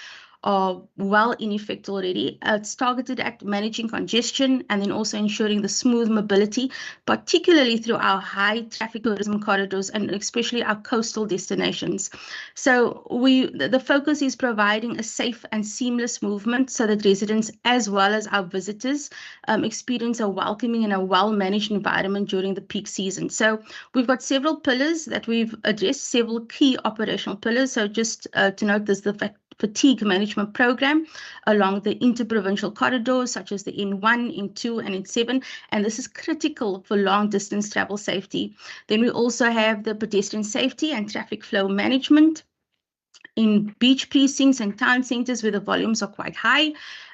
well in effect already. It's targeted at managing congestion and then also ensuring the smooth mobility, particularly through our high traffic tourism corridors and especially our coastal destinations. So the focus is providing a safe and seamless movement so that residents as well as our visitors experience a welcoming and a well-managed environment during the peak season. So we've got several pillars that we've addressed, several key operational pillars. So just to note, there's the fatigue management program along the interprovincial corridors such as the N1, N2 and N7, and this is critical for long distance travel safety. Then we also have the pedestrian safety and traffic flow management in beach precincts and town centers where the volumes are quite high.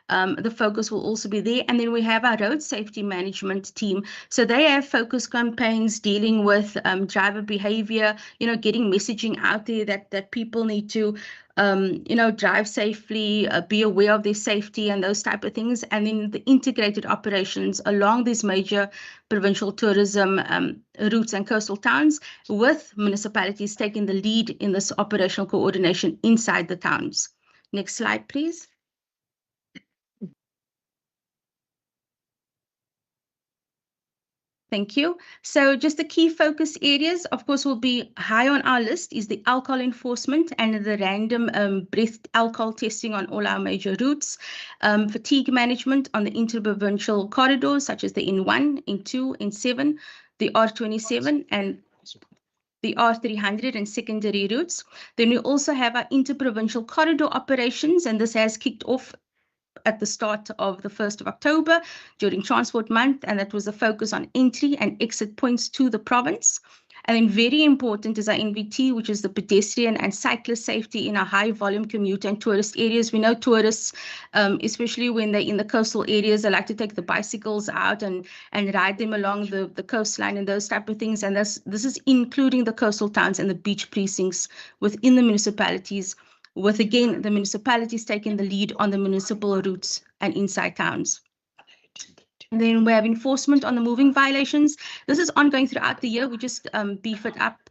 The focus will also be there. And then we have our road safety management team. So they have focus campaigns dealing with driver behavior, getting messaging out there that people need to, drive safely, be aware of their safety and those type of things. And then the integrated operations along these major provincial tourism routes and coastal towns, with municipalities taking the lead in this operational coordination inside the towns. Next slide, please. Thank you. So just the key focus areas, of course, will be high on our list is the alcohol enforcement and the random breath alcohol testing on all our major routes, fatigue management on the interprovincial corridors, such as the N1, N2, N7, the R27, and the R300 and secondary routes. Then we also have our interprovincial corridor operations, and this has kicked off at the start of the 1st of October during Transport Month, and that was a focus on entry and exit points to the province. And then very important is our NVT, which is the pedestrian and cyclist safety in our high volume commuter and tourist areas. We know tourists, especially when they're in the coastal areas, they like to take the bicycles out and ride them along the coastline and those type of things. And this is including the coastal towns and the beach precincts within the municipalities, with again the municipalities taking the lead on the municipal routes and inside towns. And then we have enforcement on the moving violations. This is ongoing throughout the year. We just beef it up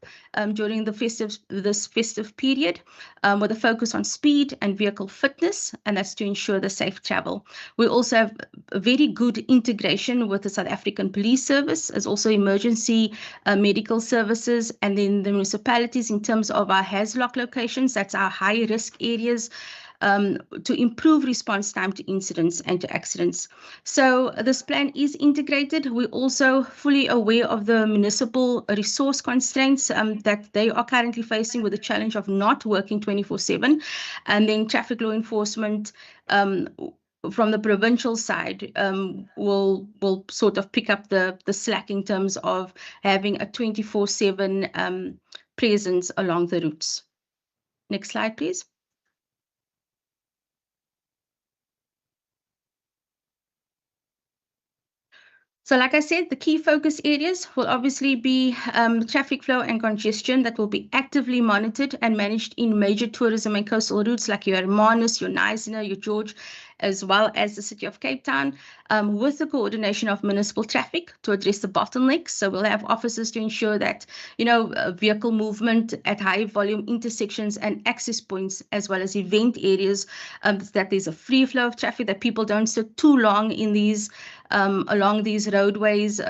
during this festive period with a focus on speed and vehicle fitness, and that's to ensure the safe travel. We also have a very good integration with the South African Police Service, as also emergency medical services, and then the municipalities in terms of our HAZLOC locations, that's our high risk areas, to improve response time to incidents and to accidents. So this plan is integrated. We're also fully aware of the municipal resource constraints that they are currently facing with the challenge of not working 24/7. And then traffic law enforcement from the provincial side will sort of pick up the slack in terms of having a 24/7 presence along the routes. Next slide, please. So like I said, the key focus areas will obviously be traffic flow and congestion that will be actively monitored and managed in major tourism and coastal routes like your Hermanus, your Knysna, your George, as well as the City of Cape Town, with the coordination of municipal traffic to address the bottlenecks. So we'll have officers to ensure that, vehicle movement at high volume intersections and access points, as well as event areas, that there's a free flow of traffic, that people don't sit too long in these along these roadways,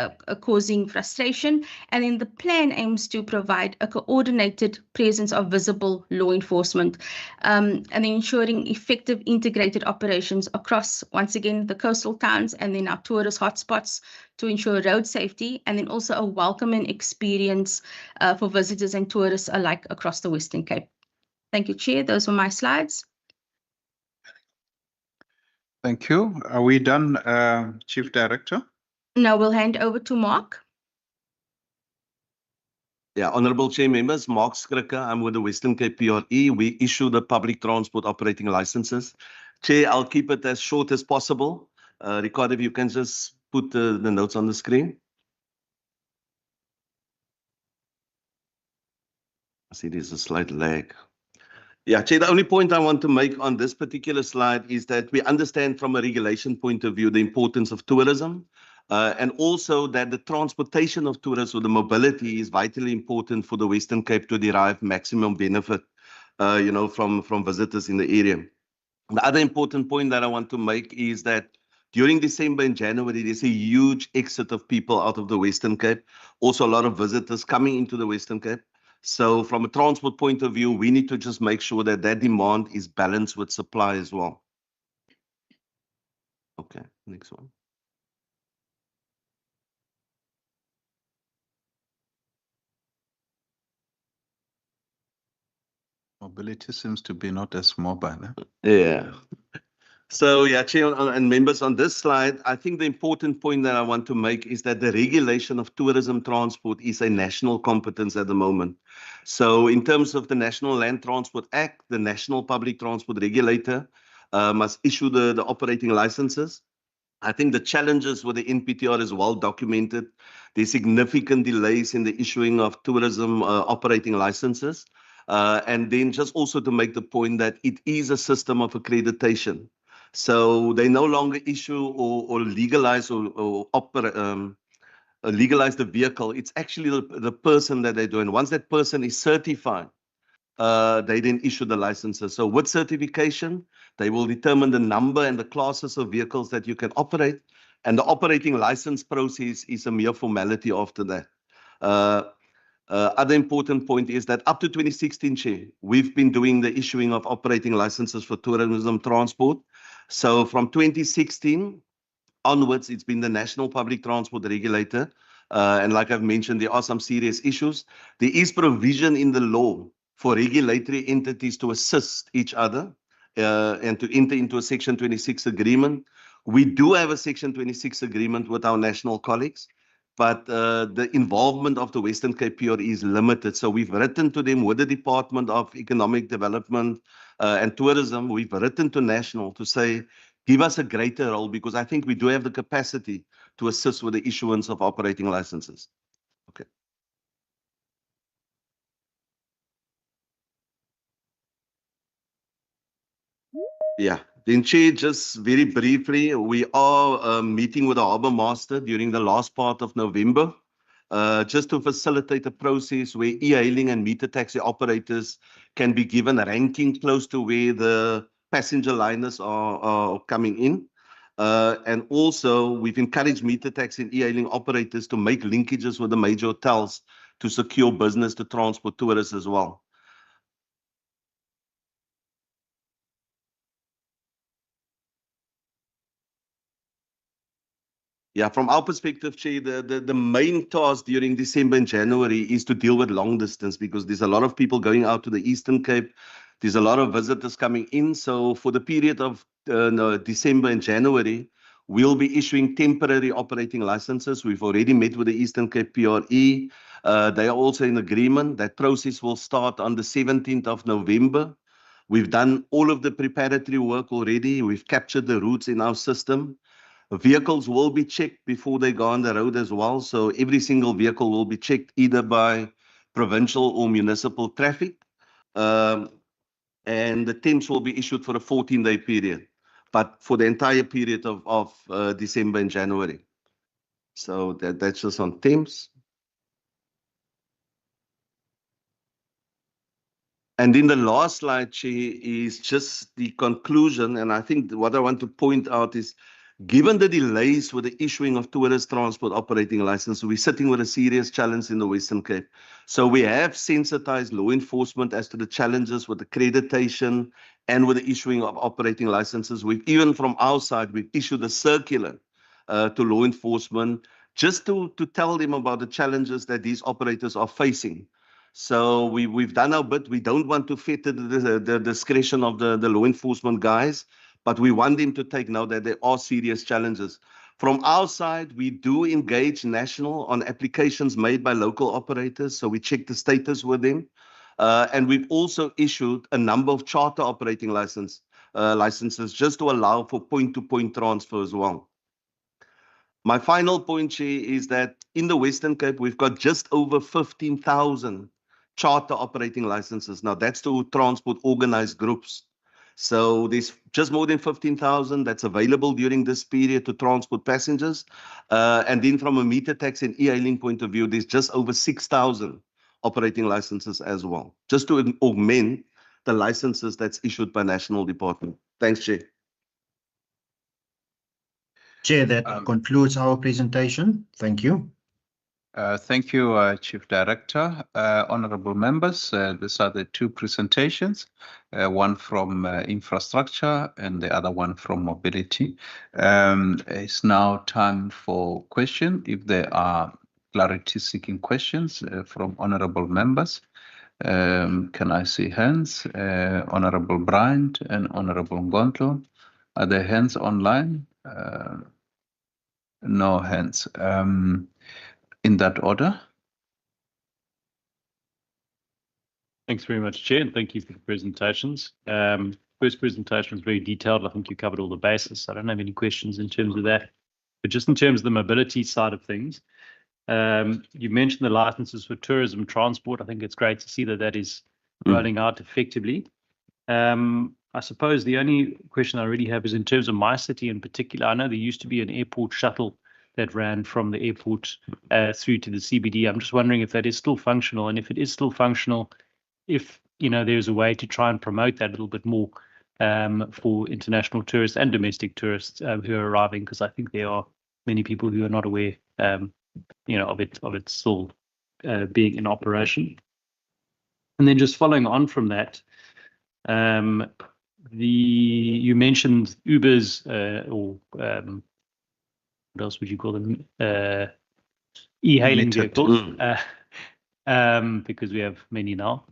causing frustration. And then the plan aims to provide a coordinated presence of visible law enforcement, and then ensuring effective integrated operations across, once again, the coastal towns and then our tourist hotspots to ensure road safety, and then also a welcoming experience for visitors and tourists alike across the Western Cape. Thank you, Chair. Those were my slides. Thank you. Are we done, Chief Director? Now we'll hand over to Mark. Yeah, Honourable Chair Members, Mark Skrikker, I'm with the Western Cape PRE. We issue the public transport operating licenses. Chair, I'll keep it as short as possible. Ricardo, if you can just put the notes on the screen. I see there's a slight lag. Yeah, Chair, the only point I want to make on this particular slide is that we understand from a regulation point of view the importance of tourism, and also that the transportation of tourists or the mobility is vitally important for the Western Cape to derive maximum benefit, from visitors in the area. The other important point that I want to make is that during December and January, there's a huge exit of people out of the Western Cape. Also, a lot of visitors coming into the Western Cape. So from a transport point of view, we need to just make sure that that demand is balanced with supply as well. Okay, next one. Mobility seems to be not as mobile. Yeah. So yeah, Chair and members, on this slide, I think the important point that I want to make is that the regulation of tourism transport is a national competence at the moment. So in terms of the National Land Transport Act, the National Public Transport Regulator must issue the operating licenses. I think the challenges with the NPTR is well documented. There's significant delays in the issuing of tourism operating licenses. And then just also to make the point that it is a system of accreditation. So they no longer issue or legalize or legalize the vehicle. It's actually the person that they're doing. Once that person is certified, they then issue the licenses. So with certification, they will determine the number and the classes of vehicles that you can operate. And the operating license process is a mere formality after that. Other important point is that up to 2016, Chair, we've been doing the issuing of operating licenses for tourism transport. So from 2016 onwards, it's been the National Public Transport Regulator. And like I've mentioned, there are some serious issues. There is provision in the law for regulatory entities to assist each other and to enter into a Section 26 agreement. We do have a Section 26 agreement with our national colleagues, but the involvement of the Western Cape PRE is limited. So we've written to them with the Department of Economic Development and Tourism. We've written to National to say, give us a greater role, because I think we do have the capacity to assist with the issuance of operating licenses. Okay. Yeah. Then, Chair, just very briefly, we are meeting with the Harbour Master during the last part of November, just to facilitate a process where e-hailing and meter taxi operators can be given a ranking close to where the passenger liners are coming in. And also, we've encouraged meter taxi and e-hailing operators to make linkages with the major hotels to secure business to transport tourists as well. Yeah, from our perspective, Chair, the main task during December and January is to deal with long distance, because there's a lot of people going out to the Eastern Cape. There's a lot of visitors coming in. So for the period of December and January, we'll be issuing temporary operating licenses. We've already met with the Eastern Cape PRE. They are also in agreement. That process will start on the 17th of November. We've done all of the preparatory work already. We've captured the routes in our system. Vehicles will be checked before they go on the road as well. So every single vehicle will be checked either by provincial or municipal traffic. And the temps will be issued for a 14-day period, but for the entire period of December and January. So that's just on temps. And then the last slide, Chair, is just the conclusion. And I think what I want to point out is, given the delays with the issuing of tourist transport operating license, we're sitting with a serious challenge in the Western Cape. So we have sensitized law enforcement as to the challenges with accreditation and with the issuing of operating licenses. We've even from our side, we've issued a circular to law enforcement just to tell them about the challenges that these operators are facing. So we've done our bit. We don't want to fetter the discretion of the law enforcement guys, but we want them to take note that there are serious challenges. From our side, we do engage National on applications made by local operators, so we check the status with them. And we've also issued a number of charter operating licenses just to allow for point-to-point transfer as well. My final point, Chair, is that in the Western Cape, we've got just over 15,000 charter operating licenses. Now, that's to transport organized groups. So there's just more than 15,000 that's available during this period to transport passengers. And then from a meter taxi and e-hailing point of view, there's just over 6,000 operating licenses as well, just to augment the licenses that's issued by National Department. Thanks, Chair. Chair, that concludes our presentation. Thank you. Thank you, Chief Director. Honorable members, these are the two presentations, one from infrastructure and the other one from mobility. It's now time for questions. If there are clarity-seeking questions from honorable members, can I see hands? Honorable Bryant and Honorable Ngontlo. Are there hands online? No hands. In that order. Thanks very much, Chair, and thank you for the presentations. First presentation was very detailed. I think you covered all the bases. I don't have any questions in terms of that. But just in terms of the mobility side of things, you mentioned the licenses for tourism transport. I think it's great to see that that is rolling out effectively. I suppose the only question I really have is in terms of my city in particular. I know there used to be an airport shuttle that ran from the airport through to the CBD. I'm just wondering if that is still functional, and if it is still functional, if there's a way to try and promote that a little bit more for international tourists and domestic tourists who are arriving, because I think there are many people who are not aware, of it still being in operation. And then just following on from that, you mentioned Ubers or what else would you call them? E-hailing vehicles, because we have many now,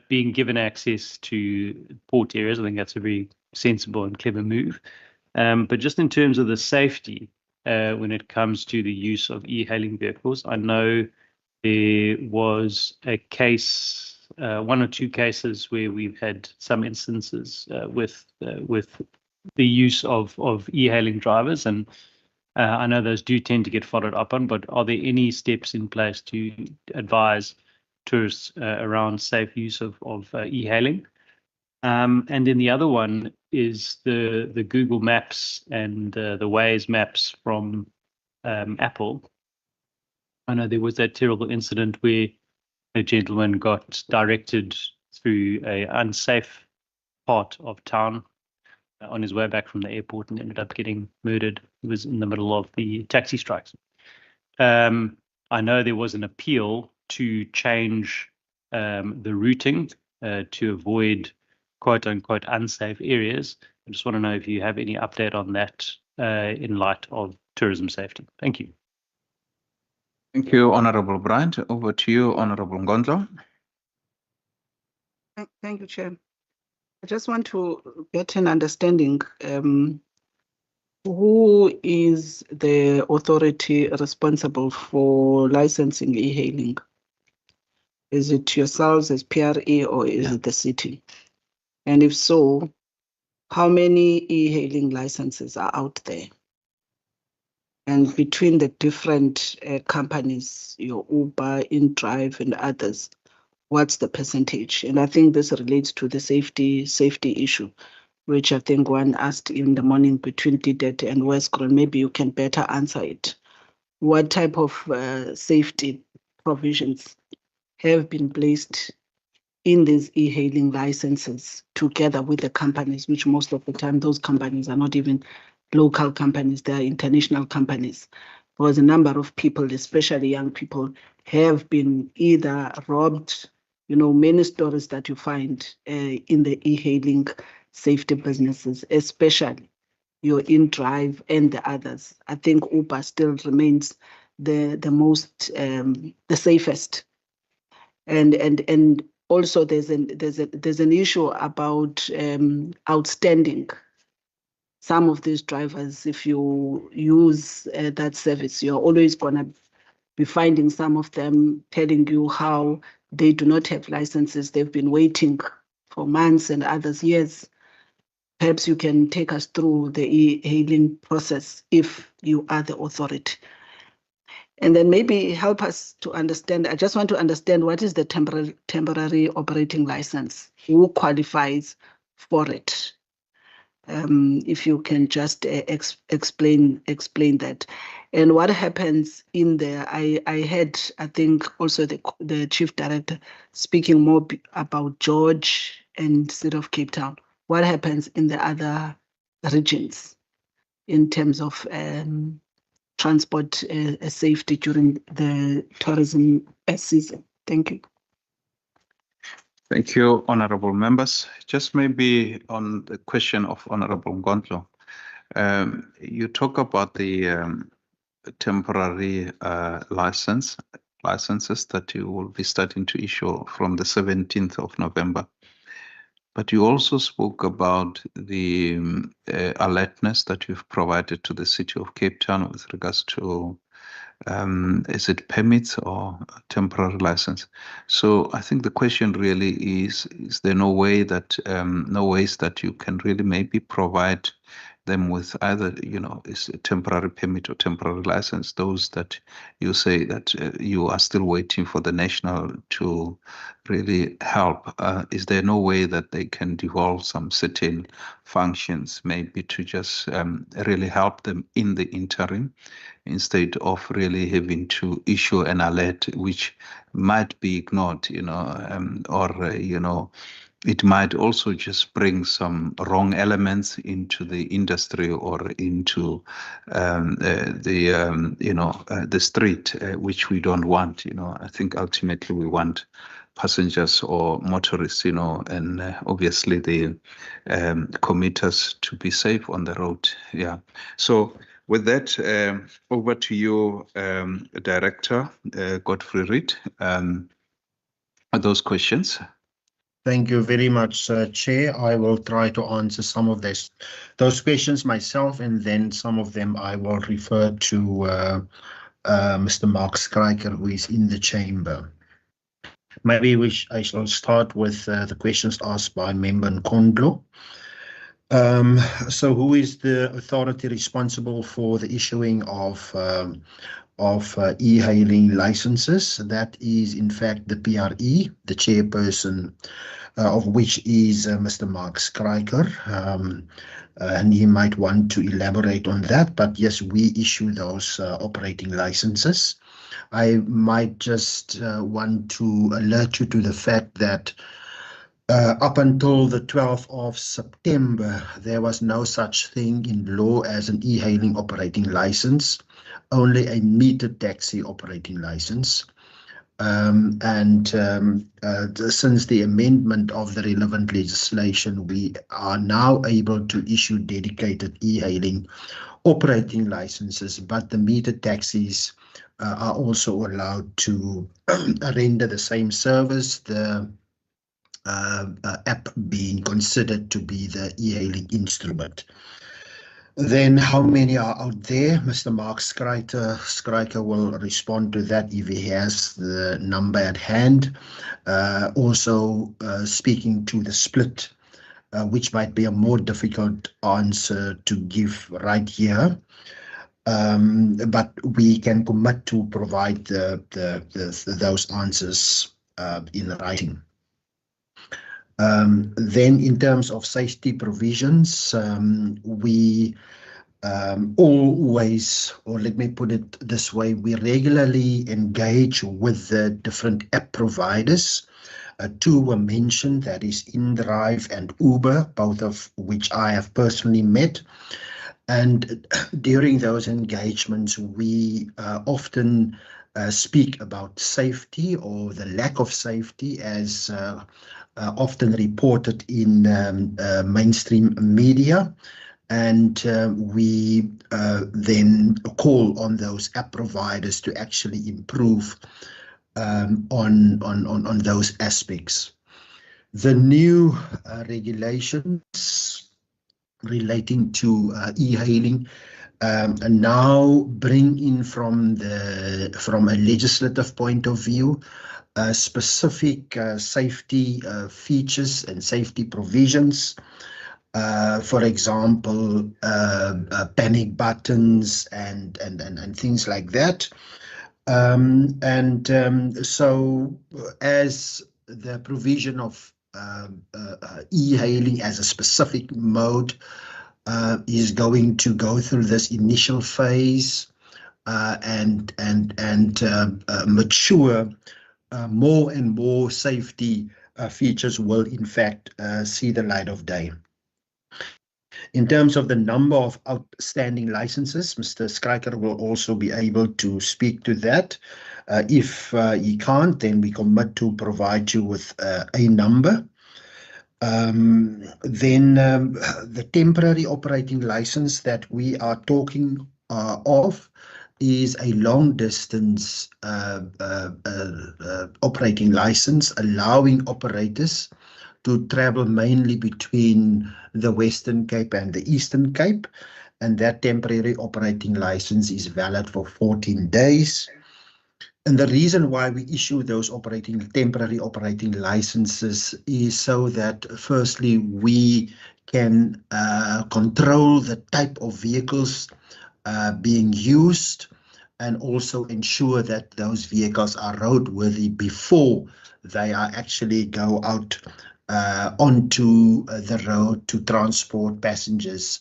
being given access to port areas. I think that's a very sensible and clever move. But just in terms of the safety, when it comes to the use of e-hailing vehicles, I know there was a case, one or two cases where we've had some instances with the use of e-hailing drivers, and I know those do tend to get followed up on, but are there any steps in place to advise tourists around safe use of e-hailing? And then the other one is the Google Maps and the Waze maps from Apple. I know there was that terrible incident where a gentleman got directed through an unsafe part of town on his way back from the airport and ended up getting murdered. He was in the middle of the taxi strikes. I know there was an appeal to change the routing to avoid quote-unquote unsafe areas. I just want to know if you have any update on that in light of tourism safety. Thank you. Thank you, Honorable Bryant. Over to you, Honorable Ngondlo. Thank you, Chair. I just want to get an understanding. Who is the authority responsible for licensing e-hailing? Is it yourselves as PRA or is it the city? And if so, how many e-hailing licenses are out there? And between the different companies, your Uber, InDrive, and others, what's the percentage? And I think this relates to the safety issue, which I think one asked in the morning between DDET and Westcron. Maybe you can better answer it. What type of safety provisions have been placed in these e-hailing licenses together with the companies, which most of the time those companies are not even local companies, they are international companies. Because a number of people, especially young people, have been either robbed, many stories that you find in the e-hailing safety businesses, especially your InDrive and the others. I think Uber still remains the most the safest. And also there's an issue about outstanding. Some of these drivers, if you use that service, you're always going to be finding some of them telling you how they do not have licenses. They've been waiting for months and others years. Perhaps you can take us through the e-hailing process if you are the authority. And then maybe help us to understand. I just want to understand what is the temporary operating license? Who qualifies for it? If you can just explain that. And what happens in there? I had, I think, also the chief director speaking more about George and City of Cape Town. What happens in the other regions in terms of transport safety during the tourism season? Thank you. Thank you, honorable members. Just maybe on the question of Honorable Ngondlo. You talk about the temporary licenses that you will be starting to issue from the 17th of November. But you also spoke about the alertness that you've provided to the City of Cape Town with regards to is it permits or temporary license? So I think the question really is there no way that no ways that you can really maybe provide them with either, is a temporary permit or temporary license, those that you say that you are still waiting for the national to really help. Is there no way that they can devolve some certain functions, maybe to just really help them in the interim, instead of really having to issue an alert which might be ignored, or it might also just bring some wrong elements into the industry or into the street, which we don't want. I think ultimately we want passengers or motorists, and obviously the commuters to be safe on the road. Yeah. So with that, over to you, Director Godfrey Reid. Those questions. Thank you very much, Chair. I will try to answer some of those questions myself, and then some of them I will refer to Mr. Mark Schreiker, who is in the chamber. Maybe I shall start with the questions asked by Member Nkondlo. So who is the authority responsible for the issuing of e-hailing licenses? That is, in fact, the PRE, the chairperson of which is Mr. Mark Schreiker. And he might want to elaborate on that, but yes, we issue those operating licenses. I might just want to alert you to the fact that up until the 12th of September, there was no such thing in law as an e-hailing operating license, only a metered taxi operating license. Since the amendment of the relevant legislation, we are now able to issue dedicated e-hailing operating licenses, but the metered taxis are also allowed to render the same service, the app being considered to be the e-hailing instrument. Then how many are out there? Mr. Mark Schreiker will respond to that if he has the number at hand. Also speaking to the split, which might be a more difficult answer to give right here. But we can commit to provide those answers in writing. Then in terms of safety provisions, we always, or let me put it this way, we regularly engage with the different app providers. Two were mentioned, that is InDrive and Uber, both of which I have personally met. And during those engagements, we often speak about safety or the lack of safety as often reported in mainstream media. And we then call on those app providers to actually improve on those aspects. The new regulations relating to e-hailing now bring in from a legislative point of view specific safety features and safety provisions. For example, panic buttons and things like that. So as the provision of e-hailing as a specific mode is going to go through this initial phase and mature, more and more safety features will in fact see the light of day. In terms of the number of outstanding licenses, Mr. Schreiker will also be able to speak to that. If he can't, then we commit to provide you with a number. Then the temporary operating license that we are talking of is a long distance operating license, allowing operators to travel mainly between the Western Cape and the Eastern Cape, and that temporary operating license is valid for 14 days. And the reason why we issue those temporary operating licenses is so that firstly, we can control the type of vehicles being used, and also ensure that those vehicles are roadworthy before they are actually go out onto the road to transport passengers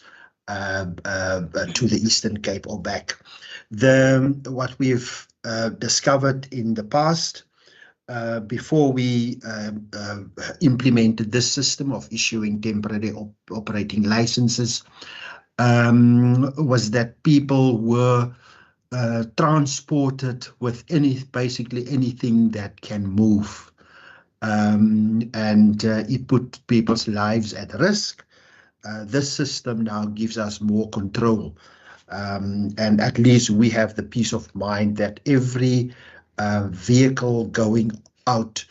to the Eastern Cape or back. What we've discovered in the past, before we implemented this system of issuing temporary operating licenses, was that people were transported with basically anything that can move. And it put people's lives at risk. This system now gives us more control. And at least we have the peace of mind that every vehicle going out,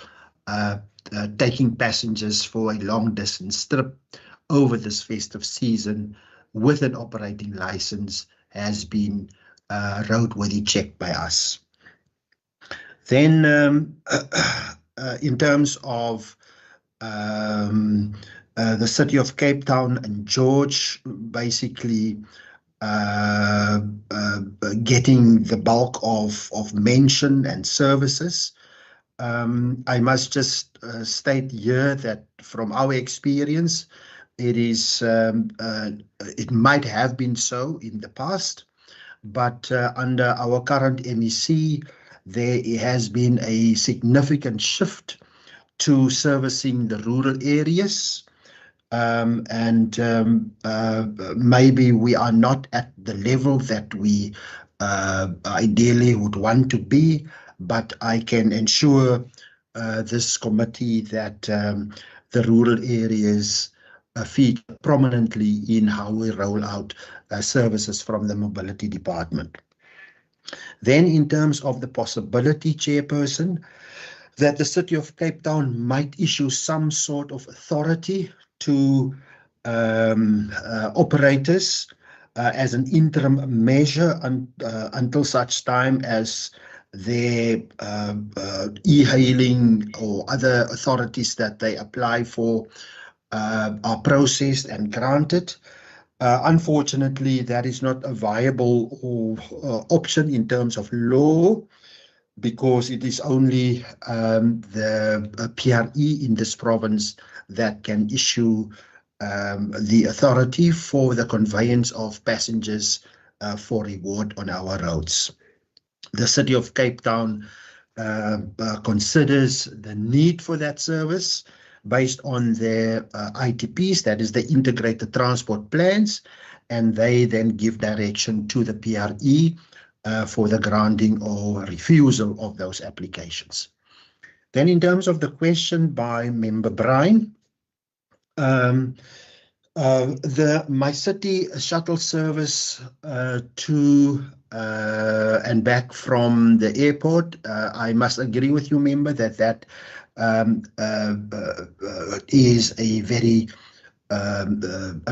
taking passengers for a long distance trip over this festive season with an operating license has been roadworthy checked by us. Then in terms of the City of Cape Town and George basically getting the bulk of mention and services. I must just state here that from our experience, it might have been so in the past, but under our current MEC, there has been a significant shift to servicing the rural areas. Maybe we are not at the level that we ideally would want to be, but I can ensure this committee that the rural areas feature prominently in how we roll out services from the Mobility Department. Then in terms of the possibility, Chairperson, that the City of Cape Town might issue some sort of authority to operators as an interim measure until such time as their e-hailing or other authorities that they apply for are processed and granted. Unfortunately, that is not a viable option in terms of law, because it is only the PRE in this province that can issue the authority for the conveyance of passengers for reward on our roads. The City of Cape Town considers the need for that service based on their ITPs, that is the Integrated Transport Plans, and they then give direction to the PRE for the granting or refusal of those applications. Then in terms of the question by Member Brian, my city shuttle service to and back from the airport, I must agree with you, Member, that is a very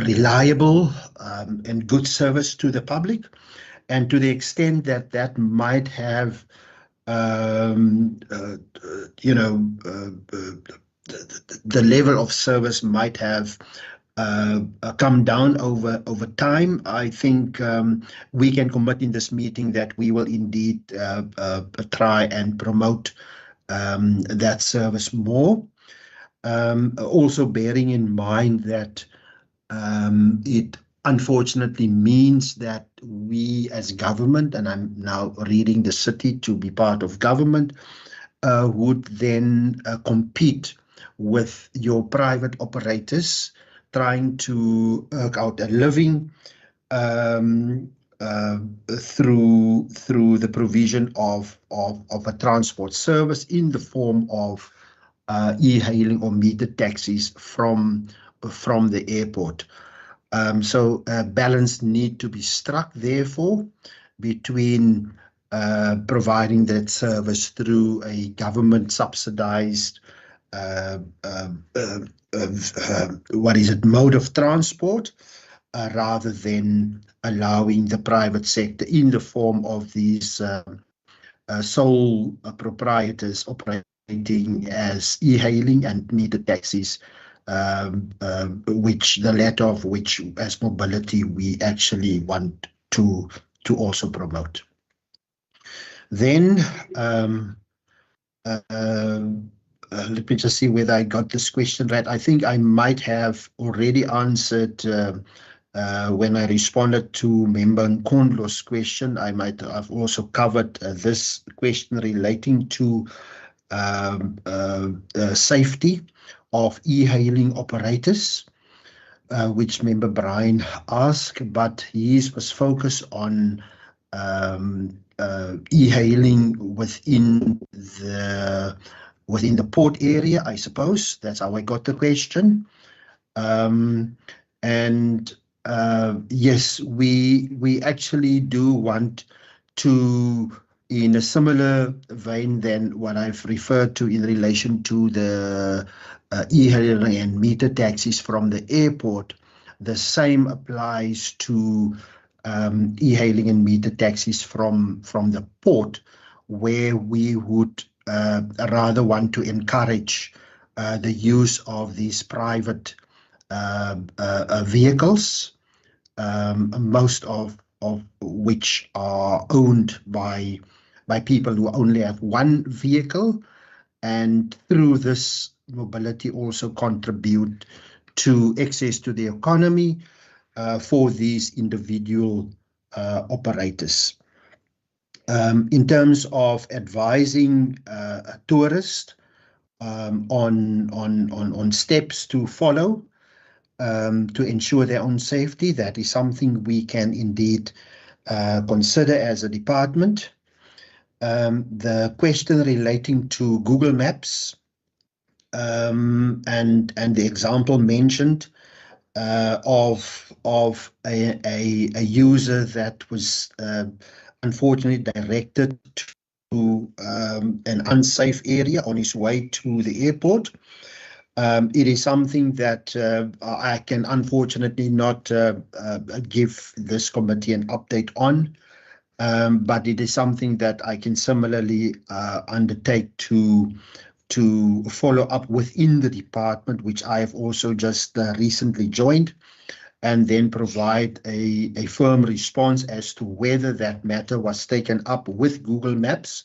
reliable and good service to the public. And to the extent that that might have, the level of service might have come down over time, I think we can commit in this meeting that we will indeed try and promote that service more. Also bearing in mind that it unfortunately means that we as government, and I'm now reading the city to be part of government, would then compete with your private operators trying to work out a living through the provision of a transport service in the form of e-hailing or metered taxis from the airport. So a balance need to be struck, therefore, between providing that service through a government subsidized mode of transport, rather than allowing the private sector in the form of these sole proprietors operating as e-hailing and meter taxis, which the latter of which, as mobility, we actually want to also promote. Then let me just see whether I got this question right. I think I might have already answered when I responded to Member Nkondlo's question. I might have also covered this question relating to safety of e-hailing operators, which Member Brian asked, but his was focused on e-hailing within the port area, I suppose. That's how I got the question. Yes, we actually do want to, in a similar vein than what I've referred to in relation to the e-hailing and meter taxis from the airport, the same applies to e-hailing and meter taxis from the port, where we would rather want to encourage the use of these private vehicles, most of which are owned by people who only have one vehicle, and through this mobility also contribute to access to the economy for these individual operators. In terms of advising tourists on steps to follow to ensure their own safety, that is something we can indeed consider as a department. The question relating to Google Maps and the example mentioned of a user that was unfortunately directed to an unsafe area on his way to the airport. It is something that I can unfortunately not give this committee an update on, but it is something that I can similarly undertake to follow up within the department, which I have also just recently joined, and then provide a firm response as to whether that matter was taken up with Google Maps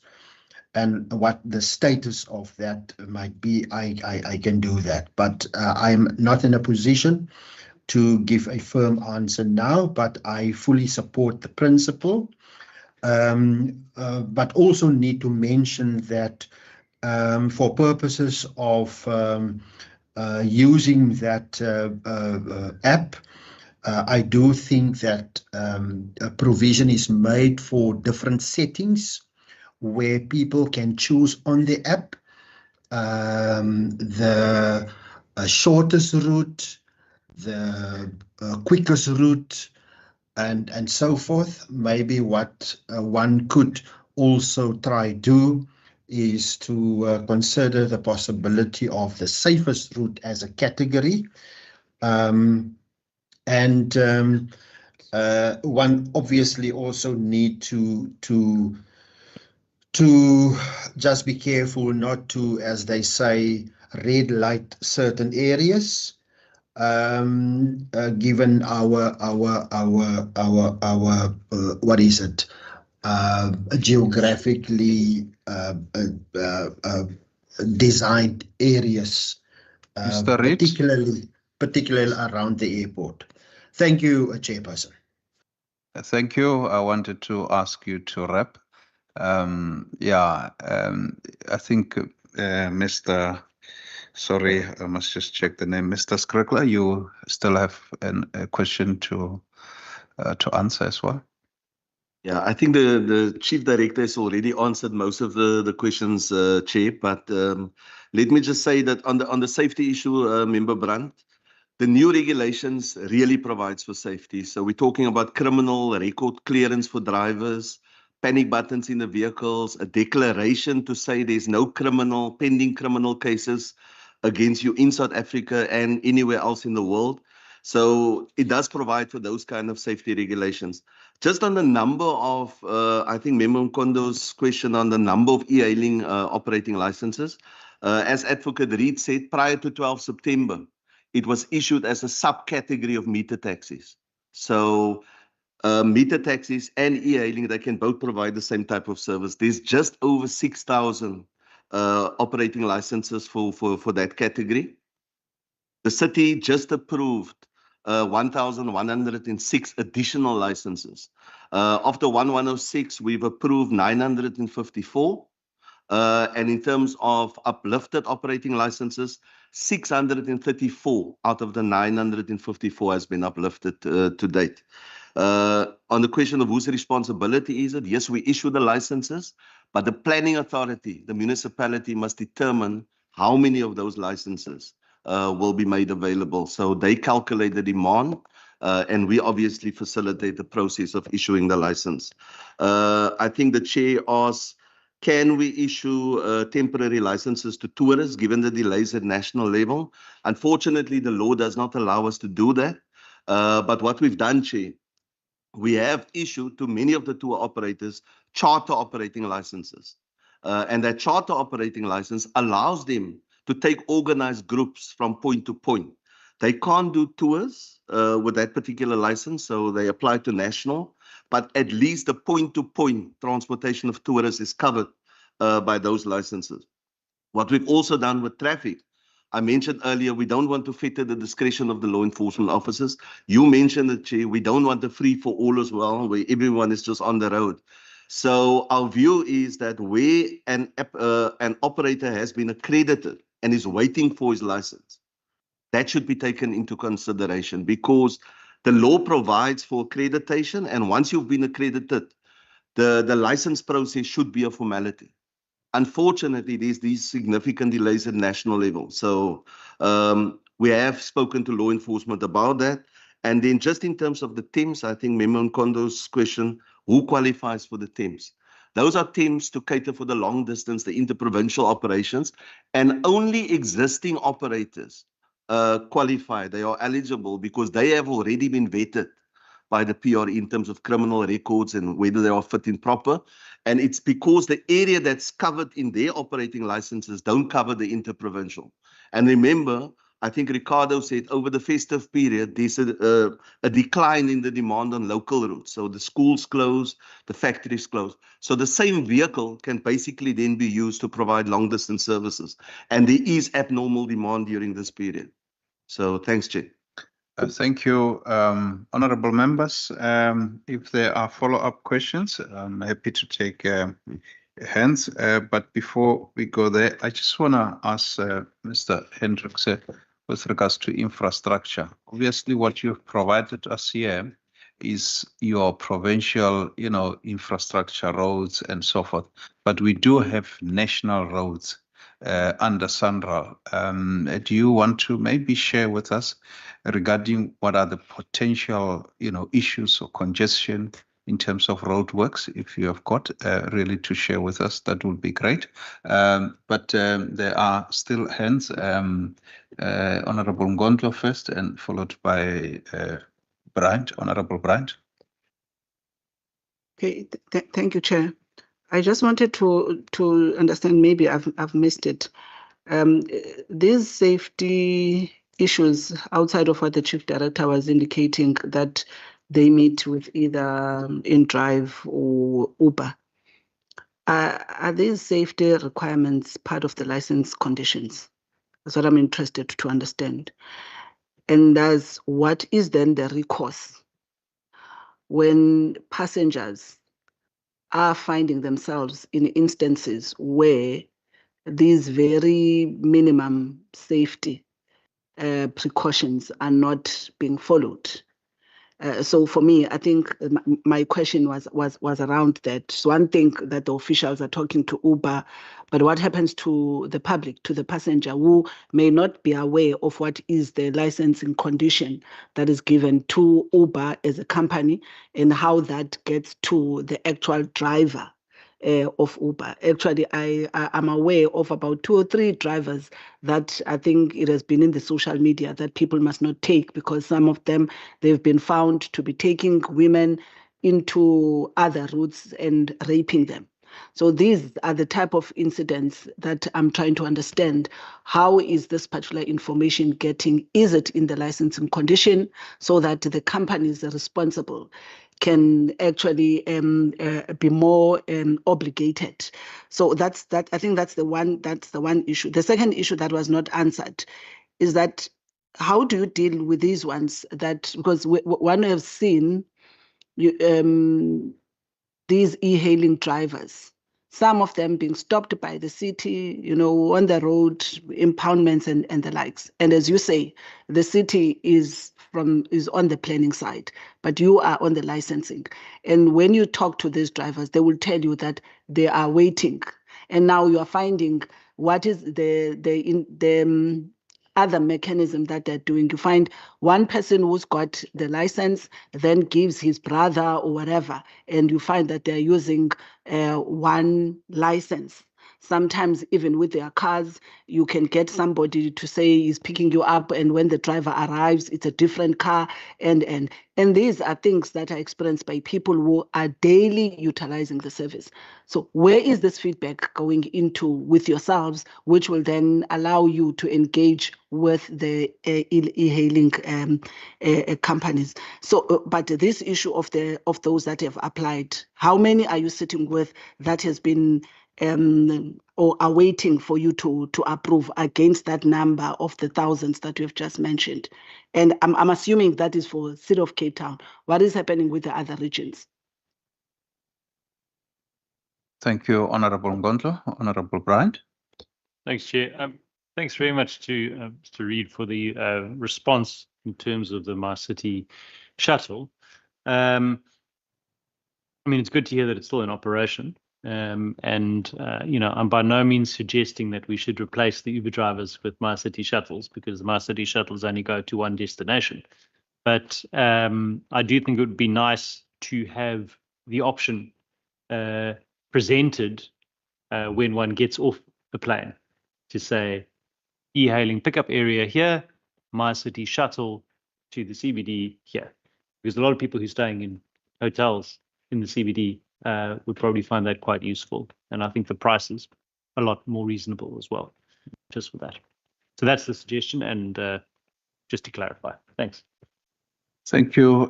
and what the status of that might be. I can do that, but I'm not in a position to give a firm answer now, but I fully support the principle, but also need to mention that for purposes of using that app, I do think that a provision is made for different settings where people can choose on the app the shortest route, the quickest route, and so forth. Maybe what one could also try do is to consider the possibility of the safest route as a category. One obviously also need to just be careful not to, as they say, red light certain areas, given our what is it, geographically designed areas, particularly around the airport. Thank you, Chairperson. Thank you. I wanted to ask you to wrap. I think Mr. Sorry, I must just check the name. Mr. Skrikler, you still have a question to answer as well. Yeah, I think the Chief Director has already answered most of the questions, Chair, but let me just say that on the safety issue, Member Brandt, the new regulations really provides for safety. So we're talking about criminal record clearance for drivers, panic buttons in the vehicles, a declaration to say there's no pending criminal cases against you in South Africa and anywhere else in the world. So it does provide for those kind of safety regulations. Just on the number of, I think Member Mkondo's question on the number of e-hailing operating licenses, as Advocate Reid said, prior to 12 September, it was issued as a subcategory of meter taxis. So meter taxis and e-hailing, they can both provide the same type of service. There's just over 6,000 operating licenses for that category. The city just approved 1,106 additional licenses. Of the 1,106, we've approved 954. And in terms of uplifted operating licenses, 634 out of the 954 has been uplifted to date. On the question of whose responsibility is it, yes, we issue the licenses, but the planning authority, the municipality, must determine how many of those licenses will be made available. So they calculate the demand, and we obviously facilitate the process of issuing the license. I think the chair asked, can we issue temporary licenses to tourists given the delays at national level? Unfortunately, the law does not allow us to do that. But what we've done, Chair, we have issued to many of the tour operators charter operating licenses. And that charter operating license allows them to take organized groups from point to point. They can't do tours with that particular license, so they apply to national, but at least the point-to-point transportation of tourists is covered by those licenses. What we've also done with traffic, I mentioned earlier, we don't want to fetter the discretion of the law enforcement officers. You mentioned it, Chair, we don't want the free-for-all as well, where everyone is just on the road. So our view is that where an operator has been accredited and is waiting for his license, that should be taken into consideration because the law provides for accreditation, and once you've been accredited, the license process should be a formality. Unfortunately, there's these significant delays at national level. So we have spoken to law enforcement about that. And then just in terms of the TEMS, I think Member Nkondo's question, who qualifies for the TEMS? Those are TEMS to cater for the long distance, the interprovincial operations, and only existing operators qualify. They are eligible because they have already been vetted by the PRE in terms of criminal records and whether they are fit and proper. And it's because the area that's covered in their operating licenses don't cover the interprovincial. And remember, I think Ricardo said over the festive period, there's a decline in the demand on local routes. So the schools close, the factories close. So the same vehicle can basically then be used to provide long distance services. And there is abnormal demand during this period. So thanks, Chair. Thank you, honorable members. If there are follow-up questions, I'm happy to take hands. But before we go there, I just want to ask Mr. Hendricks with regards to infrastructure. Obviously, what you've provided us here is your provincial, infrastructure, roads and so forth. But we do have national roads under SANRAL. Do you want to maybe share with us regarding what are the potential, issues or congestion in terms of roadworks? If you have got really to share with us, that would be great. But there are still hands. Honorable Ngondlo first, and followed by Bryant, Honorable Bryant. Okay, thank you, Chair. I just wanted to understand, maybe I've missed it. These safety issues outside of what the Chief Director was indicating, that they meet with either InDrive or Uber. Are these safety requirements part of the license conditions? That's what I'm interested to understand. And what is then the recourse when passengers are finding themselves in instances where these very minimum safety precautions are not being followed? So for me, I think my question was around that. So one thing that the officials are talking to Uber, but what happens to the public, to the passenger who may not be aware of what is the licensing condition that is given to Uber as a company and how that gets to the actual driver of Uber. Actually, I'm aware of about 2 or 3 drivers that I think it has been in the social media that people must not take, because some of them, they've been found to be taking women into other routes and raping them. So these are the type of incidents that I'm trying to understand. How is this particular information getting? Is it in the licensing condition so that the companies responsible can actually be more obligated? So that's that. I think that's the one. That's the one issue. The second issue that was not answered is that how do you deal with these ones? That because one have seen these e-hailing drivers, some of them being stopped by the city, on the road, impoundments and the likes. And as you say, the city is on the planning side, but you are on the licensing. And when you talk to these drivers, they will tell you that they are waiting. And now you are finding what is the other mechanism that they're doing. You find one person who's got the license then gives his brother or whatever, and you find that they're using one license. Sometimes even with their cars, you can get somebody to say he's picking you up, and when the driver arrives, it's a different car. And these are things that are experienced by people who are daily utilizing the service. So where is this feedback going into with yourselves, which will then allow you to engage with the e-hailing companies? So, but this issue of those that have applied, how many are you sitting with that has been or are waiting for you to approve against that number of the thousands that you've just mentioned? And I'm assuming that is for City of Cape Town. What is happening with the other regions? Thank you, Honorable Ngondlo. Honorable Bryant. Thanks, Chair. Thanks very much to Mr. Reid for the response in terms of the My City shuttle. I mean, it's good to hear that it's still in operation. I'm by no means suggesting that we should replace the Uber drivers with My City shuttles, because the My City shuttles only go to one destination. But I do think it would be nice to have the option presented when one gets off the plane to say e-hailing pickup area here, My City shuttle to the CBD here. Because a lot of people who are staying in hotels in the CBD would probably find that quite useful. And I think the price is a lot more reasonable as well, just for that. So that's the suggestion, and just to clarify. Thanks. Thank you.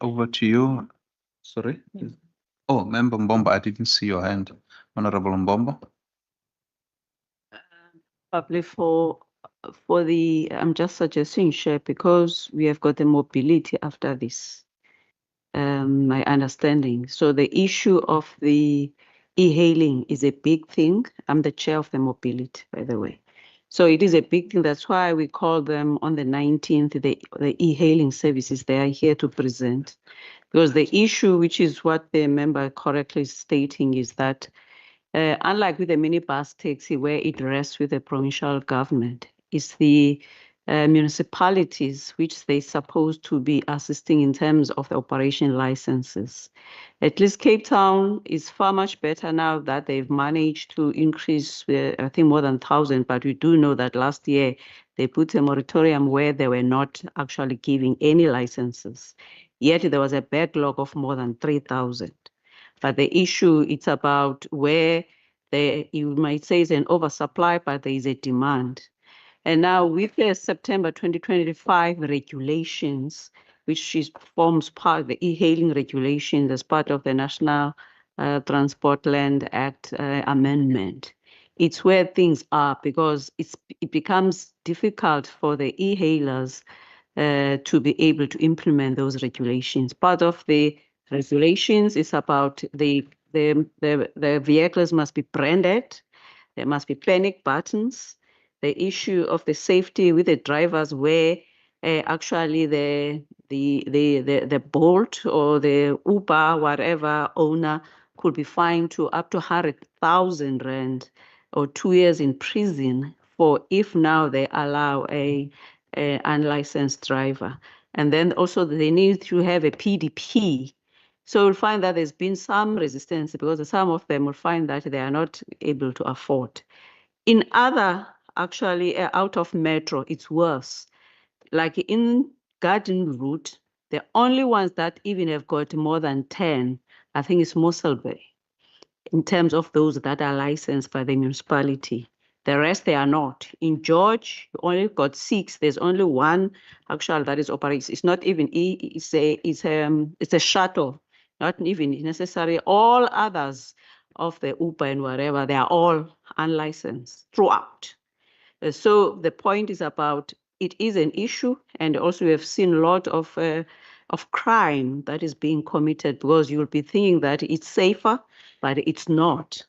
Over to you. Sorry. Oh, Member Mbombo, I didn't see your hand. Honorable Mbombo. Probably for the, I'm just suggesting, Chair, because we have got the mobility after this, my understanding. So the issue of the e-hailing is a big thing. I'm the chair of the mobility, by the way. So it is a big thing. That's why we call them on the 19th, the e-hailing services. They are here to present. Because the issue, which is what the member correctly is stating, is that unlike with the minibus taxi, where it rests with the provincial government, it's the municipalities which they're supposed to be assisting in terms of the operation licenses. At least Cape Town is far much better now that they've managed to increase, I think, more than 1,000, but we do know that last year they put a moratorium where they were not actually giving any licenses. Yet there was a backlog of more than 3,000. But the issue, it's about where you might say is an oversupply, but there is a demand. And now with the September 2025 regulations, which forms part of the e-hailing regulations as part of the National Transport Land Act amendment, it's where things are, because it becomes difficult for the e-hailers to be able to implement those regulations. Part of the regulations is about the vehicles must be branded, there must be panic buttons, the issue of the safety with the drivers, where actually the Bolt or the Uber, whatever owner, could be fined to up to 100,000 rand or 2 years in prison for if now they allow a unlicensed driver. And then also they need to have a PDP So you'll find that there's been some resistance because some of them will find that they are not able to afford. In other, actually, out of metro, it's worse. Like in Garden Route, the only ones that even have got more than 10, I think it's Mossel Bay, in terms of those that are licensed by the municipality. The rest, they are not. In George, you only got 6. There's only one actual that is operating. It's not even, it's a shuttle, not even necessary. All others of the Uber and whatever, they are all unlicensed throughout. So the point is about it is an issue, and also we have seen a lot of crime that is being committed because you'll be thinking that it's safer, but it's not.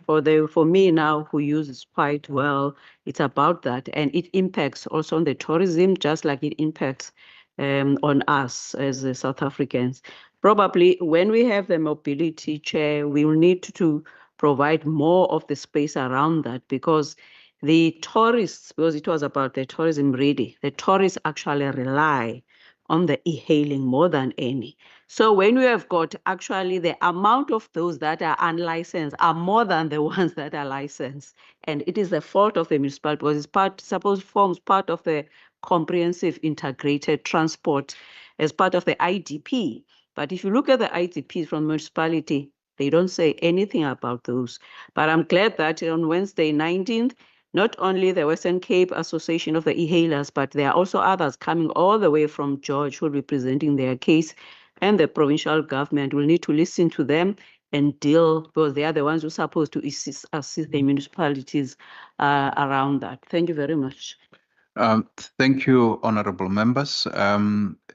For me now, who uses quite well, it's about that, and it impacts also on the tourism, just like it impacts on us as South Africans. Probably when we have the mobility chair, we will need to provide more of the space around that because the tourists, because it was about the tourism really, the tourists actually rely on the e-hailing more than any. So when we have got actually the amount of those that are unlicensed are more than the ones that are licensed. And it is the fault of the municipality because forms part of the comprehensive integrated transport as part of the IDP. But if you look at the IDPs from municipality, they don't say anything about those. But I'm glad that on Wednesday, 19th, not only the Western Cape Association of the E-Hailers, but there are also others coming all the way from George who will be presenting their case, and the provincial government will need to listen to them and deal, because they are the ones who are supposed to assist the municipalities around that. Thank you very much. Thank you, honorable members.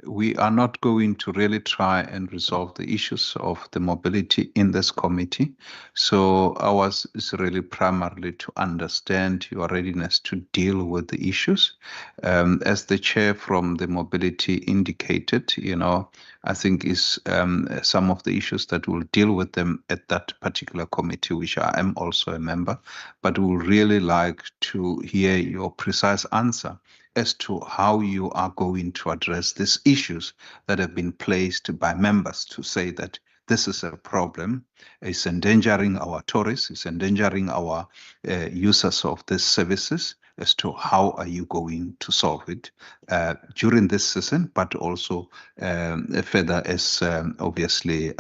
We are not going to really try and resolve the issues of the mobility in this committee. So ours is really primarily to understand your readiness to deal with the issues. As the chair from the mobility indicated, I think is some of the issues that we'll deal with them at that particular committee, which I am also a member, but we would really like to hear your precise answer as to how you are going to address these issues that have been placed by members to say that this is a problem, it's endangering our tourists, it's endangering our users of these services, as to how are you going to solve it during this season, but also further as obviously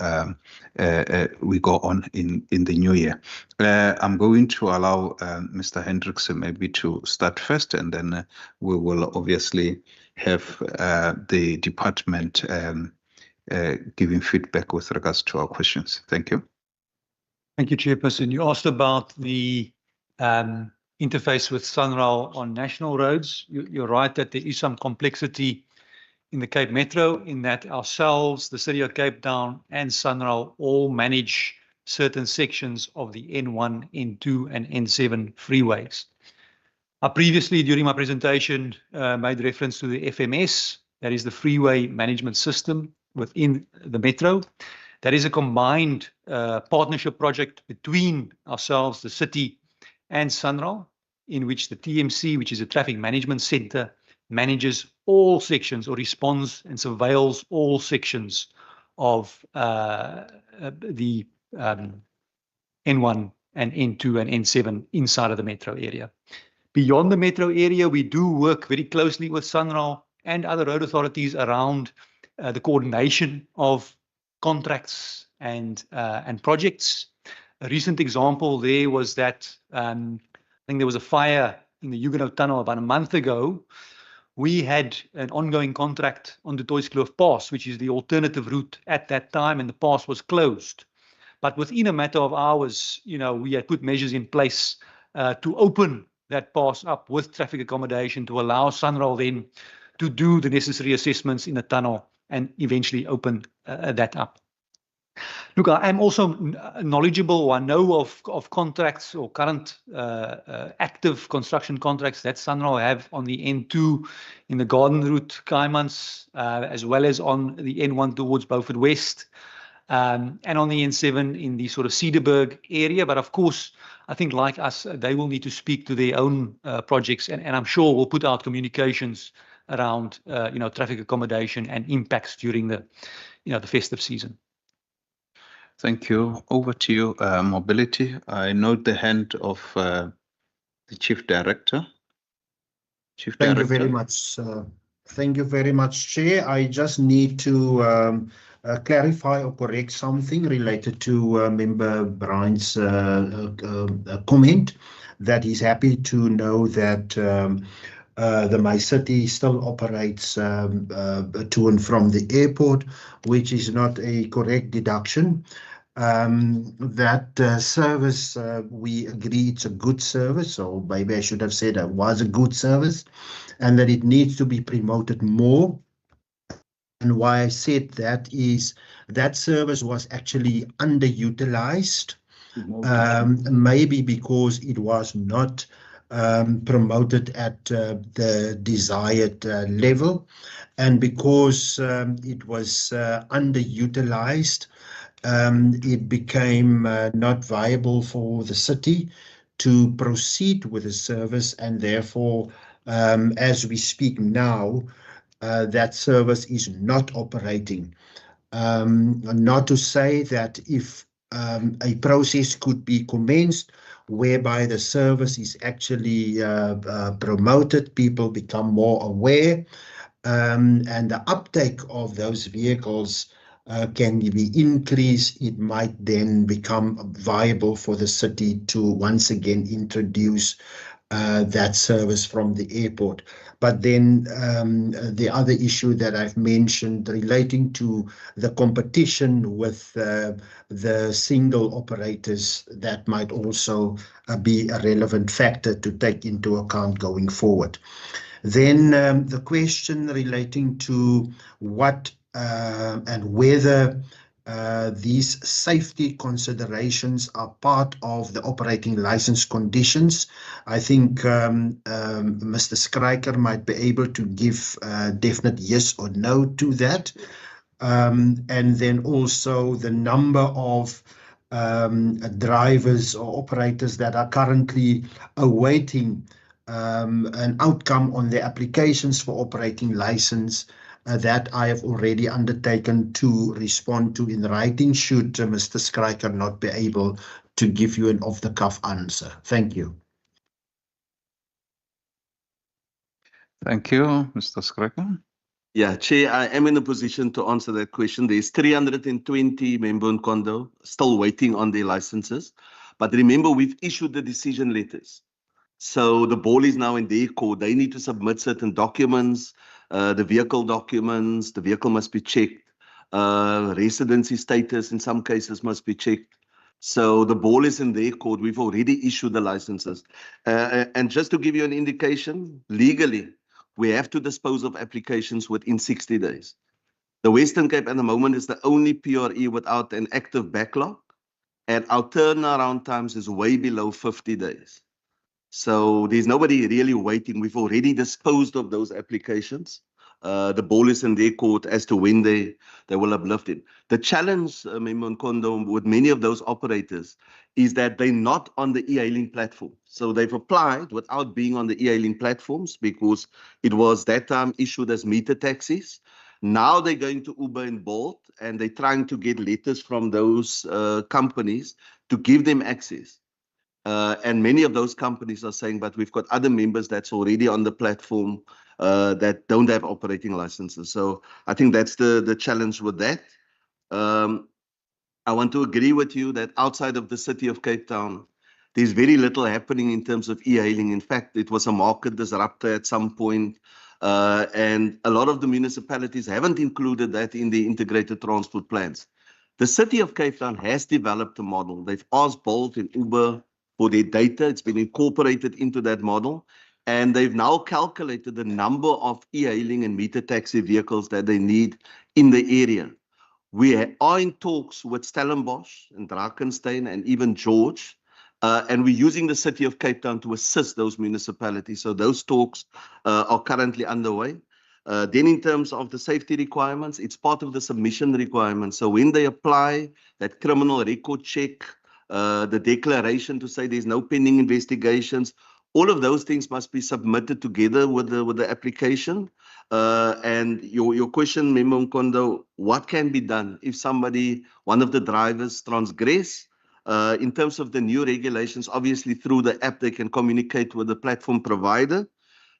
we go on in the new year. I'm going to allow Mr. Hendrickson maybe to start first, and then we will obviously have the department giving feedback with regards to our questions. Thank you. Thank you, Chairperson. You asked about the interface with SANRAL on national roads. You're right that there is some complexity in the Cape Metro in that ourselves, the City of Cape Town and SANRAL all manage certain sections of the N1, N2 and N7 freeways. I previously, during my presentation, made reference to the FMS, that is the Freeway Management System within the Metro. That is a combined partnership project between ourselves, the city, and SANRAL, in which the TMC, which is a traffic management center, manages all sections or responds and surveils all sections of the N1 and N2 and N7 inside of the metro area. Beyond the metro area, we do work very closely with SANRAL and other road authorities around the coordination of contracts and projects. A recent example there was that I think there was a fire in the Huguenot Tunnel about a month ago. We had an ongoing contract on the Toyskloof Pass, which is the alternative route at that time, and the pass was closed. But within a matter of hours, we had put measures in place to open that pass up with traffic accommodation to allow SANRAL then to do the necessary assessments in the tunnel and eventually open that up. Look, I am also knowledgeable, or I know of contracts or current active construction contracts that SANRAL have on the N2 in the Garden Route, Kaimans, as well as on the N1 towards Beaufort West, and on the N7 in the sort of Cedarburg area. But of course, I think like us, they will need to speak to their own projects, and I'm sure we'll put out communications around traffic accommodation and impacts during the the festive season. Thank you. Over to you, Mobility. I note the hand of the Chief Director. Chief Thank Director. you very much. Thank you very much, Chair. I just need to clarify or correct something related to Member Brian's comment, that he's happy to know that the My City still operates to and from the airport, which is not a correct deduction. That service, we agree it's a good service, or maybe I should have said it was a good service, and that it needs to be promoted more. And why I said that is that service was actually underutilized, maybe because it was not promoted at the desired level, and because it was underutilized, it became not viable for the city to proceed with the service, and therefore, as we speak now, that service is not operating. Not to say that if a process could be commenced whereby the service is actually promoted, people become more aware, and the uptake of those vehicles can be increased, it might then become viable for the city to once again introduce that service from the airport. But then the other issue that I've mentioned relating to the competition with the single operators, that might also be a relevant factor to take into account going forward. Then the question relating to what and whether these safety considerations are part of the operating license conditions. I think Mr. Skryker might be able to give a definite yes or no to that. And then also the number of drivers or operators that are currently awaiting an outcome on their applications for operating license, that I have already undertaken to respond to in writing, should Mr. Skryker not be able to give you an off-the-cuff answer. Thank you. Thank you, Mr. Skryker. Yeah, Chair, I am in a position to answer that question. There's 320 member in condo still waiting on their licenses. But remember, we've issued the decision letters. So the ball is now in their court. They need to submit certain documents, the vehicle documents, the vehicle must be checked. Residency status in some cases must be checked. So the ball is in their court. We've already issued the licenses. And just to give you an indication, legally, we have to dispose of applications within 60 days. The Western Cape at the moment is the only PRE without an active backlog, and our turnaround times is way below 50 days. So there's nobody really waiting. We've already disposed of those applications. The ball is in their court as to when they will uplift it. The challenge, Member Nkondo, with many of those operators is that they're not on the e-hailing platform. So they've applied without being on the e-hailing platforms because it was that time issued as meter taxis. Now they're going to Uber and Bolt, and they're trying to get letters from those companies to give them access. And many of those companies are saying, but we've got other members that's already on the platform that don't have operating licenses. So I think that's the challenge with that. I want to agree with you that outside of the city of Cape Town, there's very little happening in terms of e-hailing. In fact, it was a market disruptor at some point. And a lot of the municipalities haven't included that in the integrated transport plans. The city of Cape Town has developed a model. They've asked Bolt and Uber for their data. It's been incorporated into that model. And they've now calculated the number of e-hailing and meter taxi vehicles that they need in the area. We are in talks with Stellenbosch and Drakenstein and even George. And we're using the city of Cape Town to assist those municipalities. So those talks are currently underway. Then in terms of the safety requirements, it's part of the submission requirements. So when they apply that criminal record check, the declaration to say there's no pending investigations, all of those things must be submitted together with the application. And your question, Member Mkondo, what can be done if one of the drivers transgress? In terms of the new regulations, obviously through the app, they can communicate with the platform provider.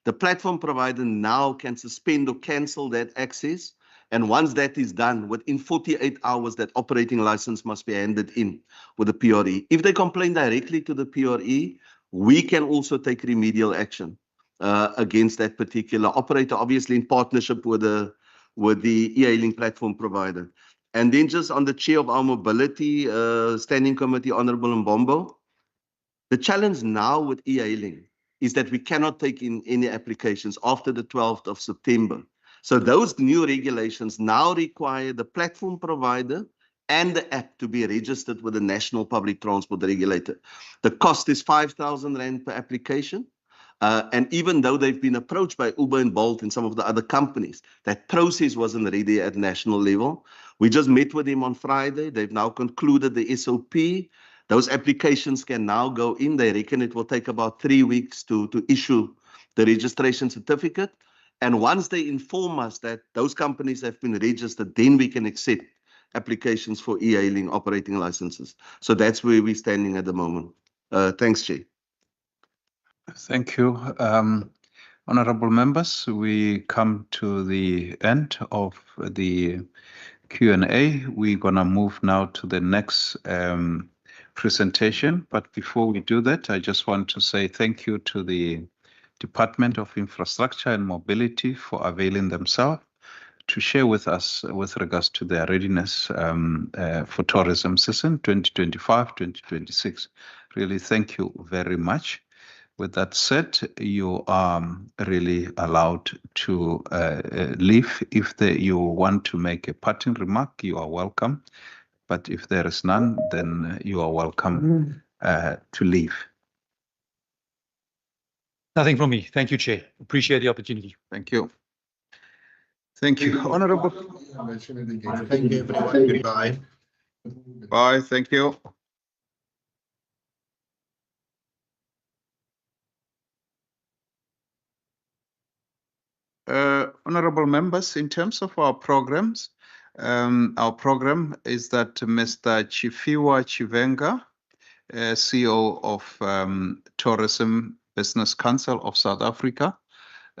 The platform provider now can suspend or cancel that access. And once that is done, within 48 hours, that operating license must be handed in with the PRE. If they complain directly to the PRE, we can also take remedial action against that particular operator, obviously in partnership with the e-hailing platform provider. And then just on the chair of our mobility standing committee, Honorable Mbombo, the challenge now with e-hailing is that we cannot take in any applications after the 12th of September. So those new regulations now require the platform provider and the app to be registered with the National Public Transport Regulator. The cost is 5,000 Rand per application. And even though they've been approached by Uber and Bolt and some of the other companies, that process wasn't ready at national level. We just met with them on Friday. They've now concluded the SOP. Those applications can now go in. They reckon it will take about 3 weeks to issue the registration certificate. And once they inform us that those companies have been registered, then we can accept applications for e-hailing operating licenses. So that's where we're standing at the moment. Thanks, Chair. Thank you. Honorable members, we come to the end of the Q&A. We're going to move now to the next presentation. But before we do that, I just want to say thank you to the Department of Infrastructure and Mobility for availing themselves to share with us with regards to their readiness for tourism season 2025-2026. Really, thank you very much. With that said, you are really allowed to leave. If you want to make a parting remark, you are welcome. But if there is none, then you are welcome to leave. Nothing from me. Thank you, Chair. Appreciate the opportunity. Thank you. Thank you, Honorable. Thank you, everyone. Goodbye. Bye. Thank you. Honorable members, in terms of our programs, our program is that Mr. Chifiwa Chivenga, CEO of Tourism Business Council of South Africa,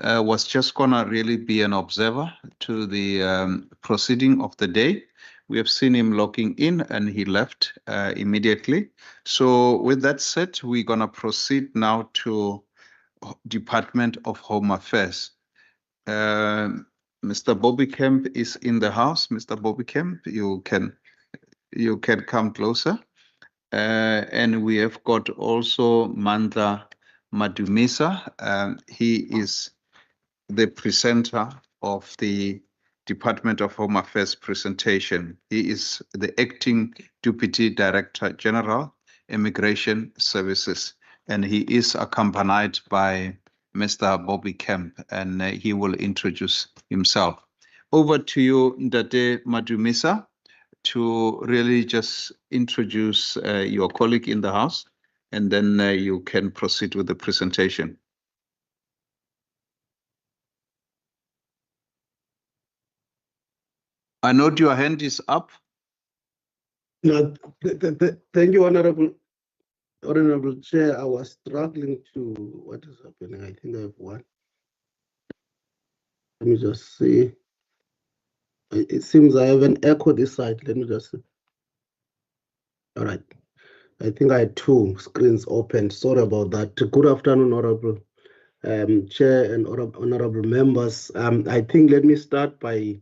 was just going to really be an observer to the proceeding of the day. We have seen him logging in and he left immediately. So with that said, we're going to proceed now to Department of Home Affairs. Mr. Bobby Kemp is in the house. Mr. Bobby Kemp, you can come closer. And we have got also Mandla Madumisa. He is the presenter of the Department of Home Affairs presentation. He is the Acting Deputy Director General, Immigration Services, and he is accompanied by Mr. Bobby Kemp, and he will introduce himself. Over to you, Ndate Madumisa, to really just introduce your colleague in the house, and then you can proceed with the presentation. I note your hand is up. No, thank you, Honorable Chair. I was struggling to what is happening. I think I have one. Let me just see. It seems I have an echo this side. Let me just see. All right. I think I had two screens open. Sorry about that. Good afternoon, Honorable Chair and honorable members. I think let me start by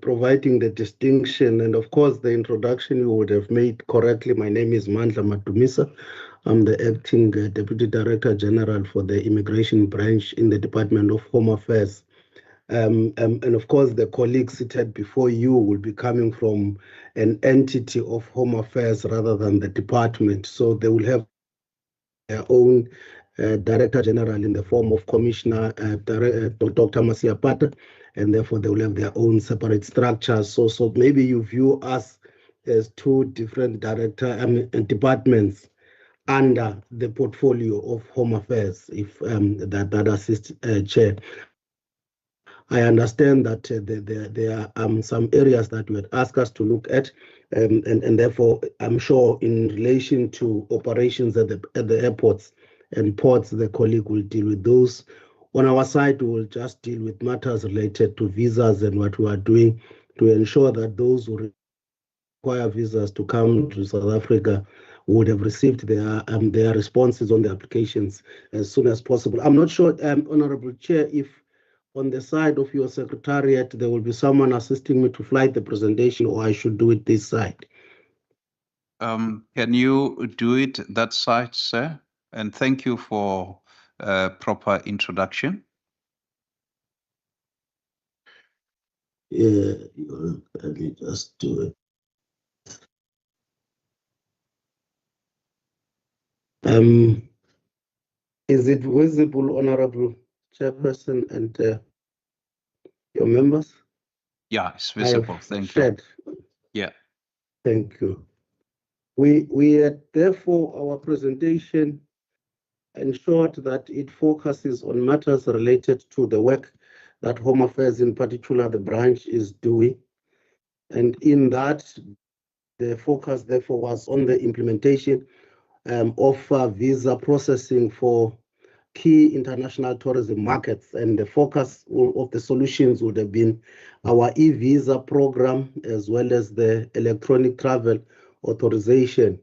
providing the distinction and of course the introduction you would have made correctly. My name is Mandla Madumisa. I'm the Acting Deputy Director General for the Immigration Branch in the Department of Home Affairs. And of course the colleagues seated before you will be coming from an entity of Home Affairs rather than the department. So they will have their own Director General in the form of Commissioner Dr. Masiapata, and therefore they will have their own separate structures. So maybe you view us as two different departments under the portfolio of Home Affairs, if that assists Chair. I understand that there are some areas that you had asked us to look at, and therefore I'm sure in relation to operations at the airports and ports, the colleague will deal with those. On our side, we will just deal with matters related to visas and what we are doing to ensure that those who require visas to come to South Africa would have received their responses on the applications as soon as possible. I'm not sure, Honorable Chair, if on the side of your secretariat there will be someone assisting me to flight the presentation, or I should do it this side. Can you do it that side, sir? And thank you for proper introduction. Yeah, let me just do it. Is it visible, Honorable Chairperson and your members? Yeah, it's visible. Thank you. Yeah. Thank you. We had therefore our presentation ensured that it focuses on matters related to the work that Home Affairs, in particular the branch, is doing. And in that, the focus therefore was on the implementation of visa processing for key international tourism markets. And the focus of the solutions would have been our e-visa program, as well as the electronic travel authorization.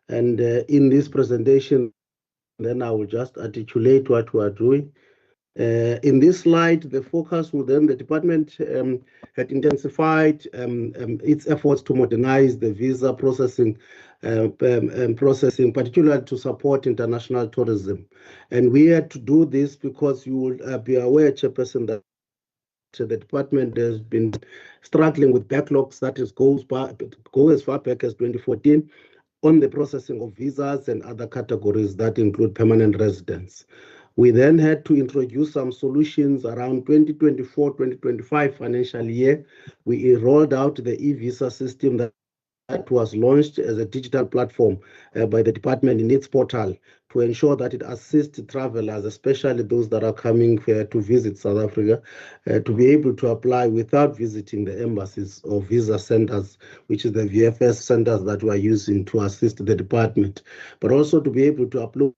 And in this presentation, then I will just articulate what we are doing. In this slide, the focus within the department had intensified its efforts to modernize the visa processing, particularly to support international tourism. And we had to do this because you will be aware, Chairperson, that the department has been struggling with backlogs that go as far back as 2014 on the processing of visas and other categories that include permanent residents. We then had to introduce some solutions around 2024-2025 financial year. We rolled out the e-visa system that was launched as a digital platform by the department in its portal to ensure that it assists travelers, especially those that are coming to visit South Africa, to be able to apply without visiting the embassies or visa centers, which is the VFS centers that we are using to assist the department, but also to be able to upload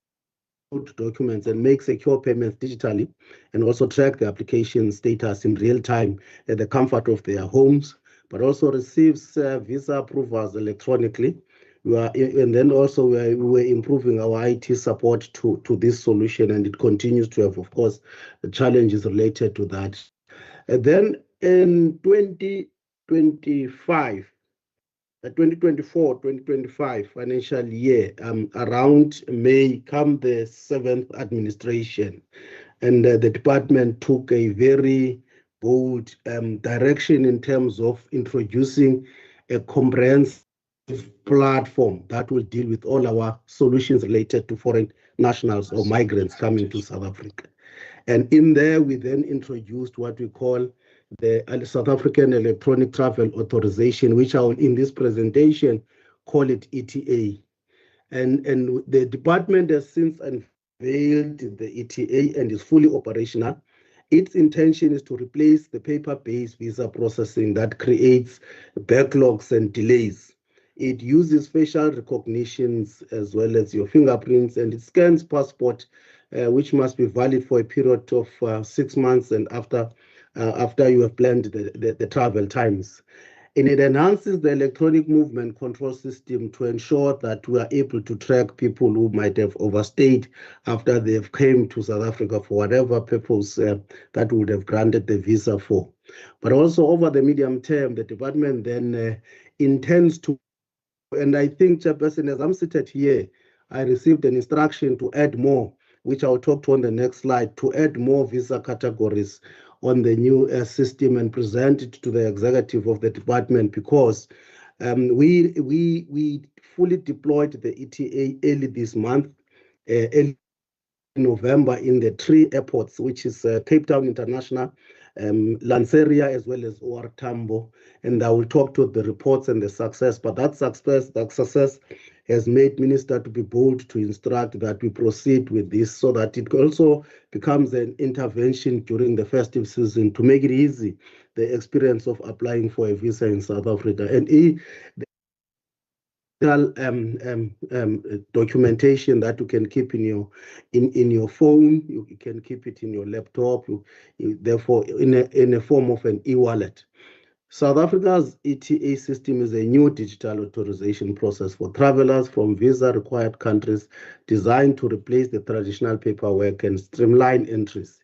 documents and make secure payments digitally, and also track the application status in real time at the comfort of their homes, but also receives visa approvals electronically. And then also we were improving our IT support to this solution, and it continues to have, of course, the challenges related to that. And then in 2024-2025 financial year, around May, come the 7th administration, and the department took a very bold direction in terms of introducing a comprehensive platform that will deal with all our solutions related to foreign nationals or migrants coming to South Africa. And in there, we then introduced what we call the South African Electronic Travel Authorization, which I will, in this presentation, call it ETA. And the department has since unveiled the ETA and is fully operational. Its intention is to replace the paper-based visa processing that creates backlogs and delays. It uses facial recognitions as well as your fingerprints, and it scans passport, which must be valid for a period of 6 months and after you have planned the travel times. And it enhances the electronic movement control system to ensure that we are able to track people who might have overstayed after they've came to South Africa for whatever purpose that would have granted the visa for. But also over the medium term, the department then intends to, and I think, Chairperson, as I'm seated here, I received an instruction to add more, which I'll talk to on the next slide, to add more visa categories on the new system and present it to the executive of the department, because we fully deployed the ETA early this month, early November, in the 3 airports, which is Cape Town International, Lanseria as well as OR Tambo, and I will talk to the reports and the success. But that success has made Minister to be bold to instruct that we proceed with this so that it also becomes an intervention during the festive season to make it easy, the experience of applying for a visa in South Africa. And documentation that you can keep in your phone, you can keep it in your laptop, therefore in a form of an e-wallet. South Africa's ETA system is a new digital authorization process for travelers from visa-required countries designed to replace the traditional paperwork and streamline entries.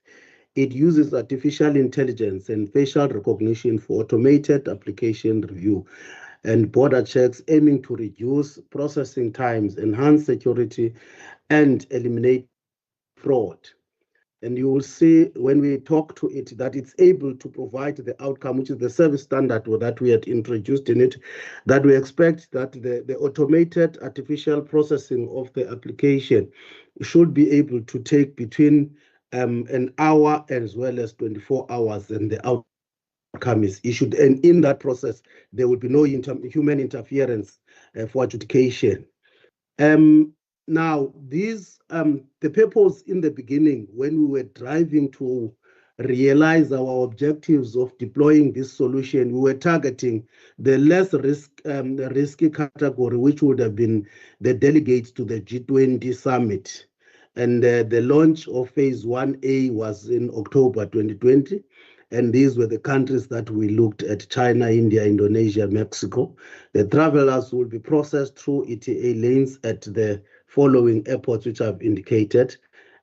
It uses artificial intelligence and facial recognition for automated application review and border checks, aiming to reduce processing times, enhance security, and eliminate fraud. And you will see when we talk to it that it's able to provide the outcome, which is the service standard that we had introduced in it, that we expect that the automated artificial processing of the application should be able to take between an hour as well as 24 hours, and the outcome is issued. And in that process, there will be no human interference for adjudication. Now, the purpose in the beginning, when we were driving to realize our objectives of deploying this solution, we were targeting the less risky category, which would have been the delegates to the G20 summit. And the launch of phase 1A was in October 2020. And these were the countries that we looked at: China, India, Indonesia, Mexico. The travelers will be processed through ETA lanes at the following airports, which I've indicated.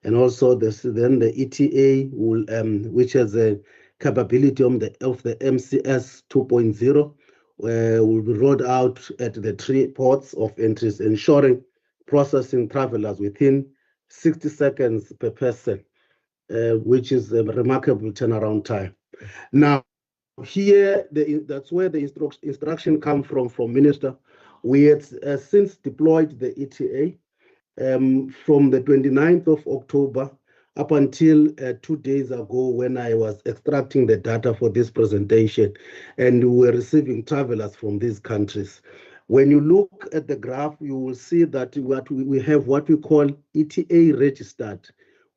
And also then the ETA will, which has a capability of the MCS 2.0, will be rolled out at the 3 ports of entries, ensuring processing travelers within 60 seconds per person, which is a remarkable turnaround time. Now, here, that's where the instruction comes from Minister. We had since deployed the ETA from the 29th of October up until 2 days ago, when I was extracting the data for this presentation, and we were receiving travelers from these countries. When you look at the graph, you will see that we have what we call ETA registered.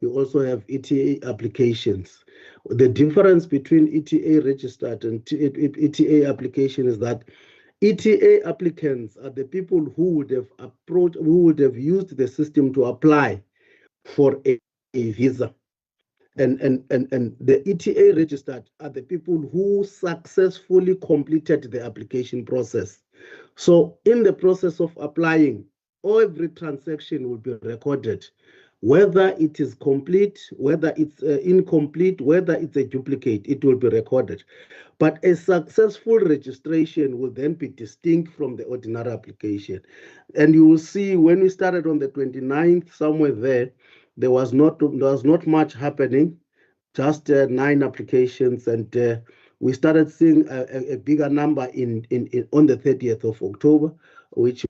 We also have ETA applications. The difference between ETA registered and ETA application is that ETA applicants are the people who would have used the system to apply for a visa. And the ETA registered are the people who successfully completed the application process. So in the process of applying, every transaction will be recorded, whether it is complete, whether it's incomplete, whether it's a duplicate, it will be recorded. But a successful registration will then be distinct from the ordinary application. And you will see when we started on the 29th, somewhere there was not much happening, just 9 applications, and we started seeing a bigger number on the 30th of October, which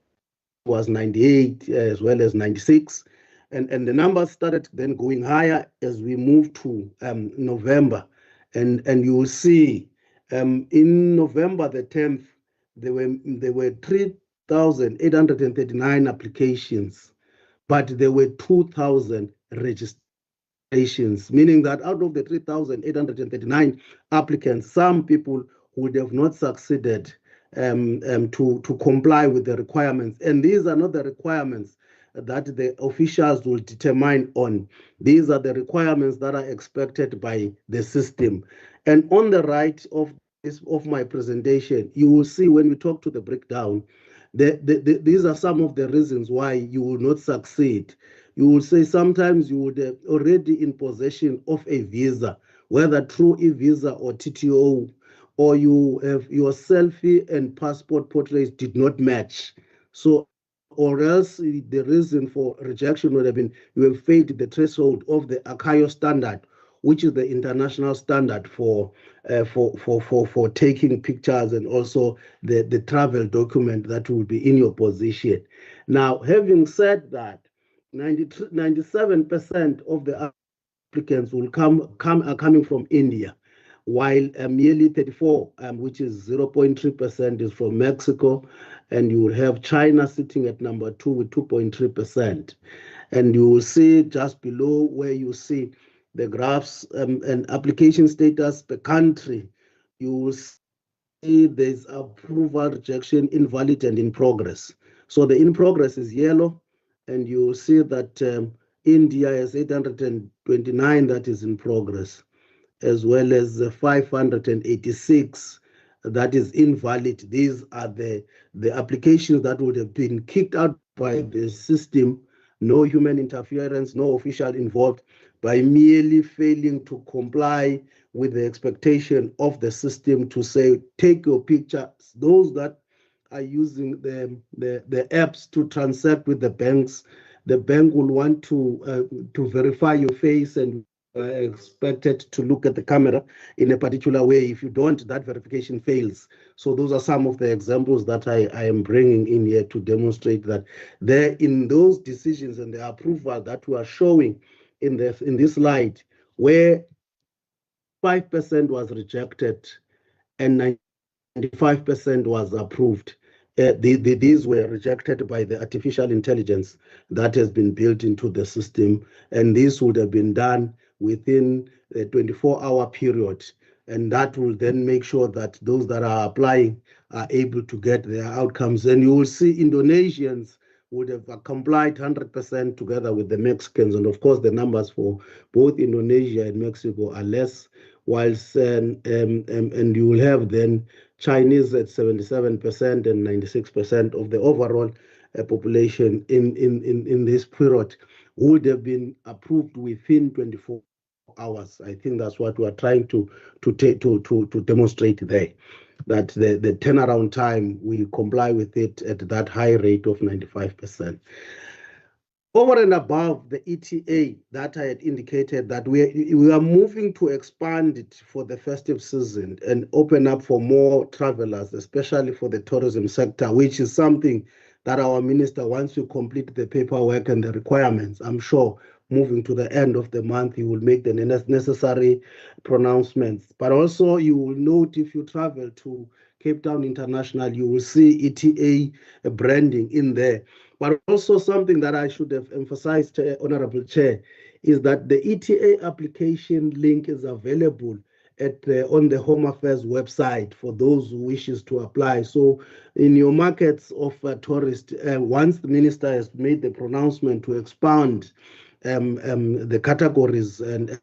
was 98 as well as 96. And the numbers started then going higher as we moved to November. And you will see in November the 10th, there were 3,839 applications, but there were 2,000 registrations, meaning that out of the 3,839 applicants, some people would have not succeeded to comply with the requirements. And these are not the requirements that the officials will determine on. These are the requirements that are expected by the system. And on the right of my presentation, you will see when we talk to the breakdown, these are some of the reasons why you will not succeed. You will say sometimes you would have already in possession of a visa, whether through e-visa or TTO, or you have your selfie and passport portraits did not match. So, or else the reason for rejection would have been you have failed the threshold of the ACAIO standard, which is the international standard for taking pictures, and also the travel document that will be in your possession. Now, having said that, 97% of the applicants are coming from India, while merely 34, which is 0.3%, is from Mexico, and you will have China sitting at number 2 with 2.3%. And you will see just below where you see the graphs and application status per country, you will see there's approval, rejection, invalid, and in progress. So the in progress is yellow, and you will see that India has 829 that is in progress, as well as 586 that is invalid. These are the applications that would have been kicked out by the system, no human interference, no official involved, by merely failing to comply with the expectation of the system to say, take your picture. Those that are using the apps to transact with the banks, the bank will want to verify your face and expected to look at the camera in a particular way. If you don't, that verification fails. So those are some of the examples that I am bringing in here to demonstrate that there, in those decisions and the approval that we are showing in this slide, where 5% was rejected and 95% was approved. These were rejected by the artificial intelligence that has been built into the system, and this would have been done within a 24-hour period, and that will then make sure that those that are applying are able to get their outcomes. And you will see Indonesians would have complied 100% together with the Mexicans, and of course the numbers for both Indonesia and Mexico are less, whilst and you will have then Chinese at 77% and 96% of the overall population in this period would have been approved within 24 hours. I think that's what we are trying to demonstrate there, that the turnaround time, we comply with it at that high rate of 95%. Over and above the ETA that I had indicated, that we are moving to expand it for the festive season and open up for more travelers, especially for the tourism sector, which is something that our minister, once you complete the paperwork and the requirements, I'm sure moving to the end of the month, he will make the necessary pronouncements. But also you will note, if you travel to Cape Town International, you will see ETA branding in there. But also something that I should have emphasized, Honorable Chair, is that the ETA application link is available on the Home Affairs website for those who wishes to apply. So in your markets of tourists, once the minister has made the pronouncement to expand the categories and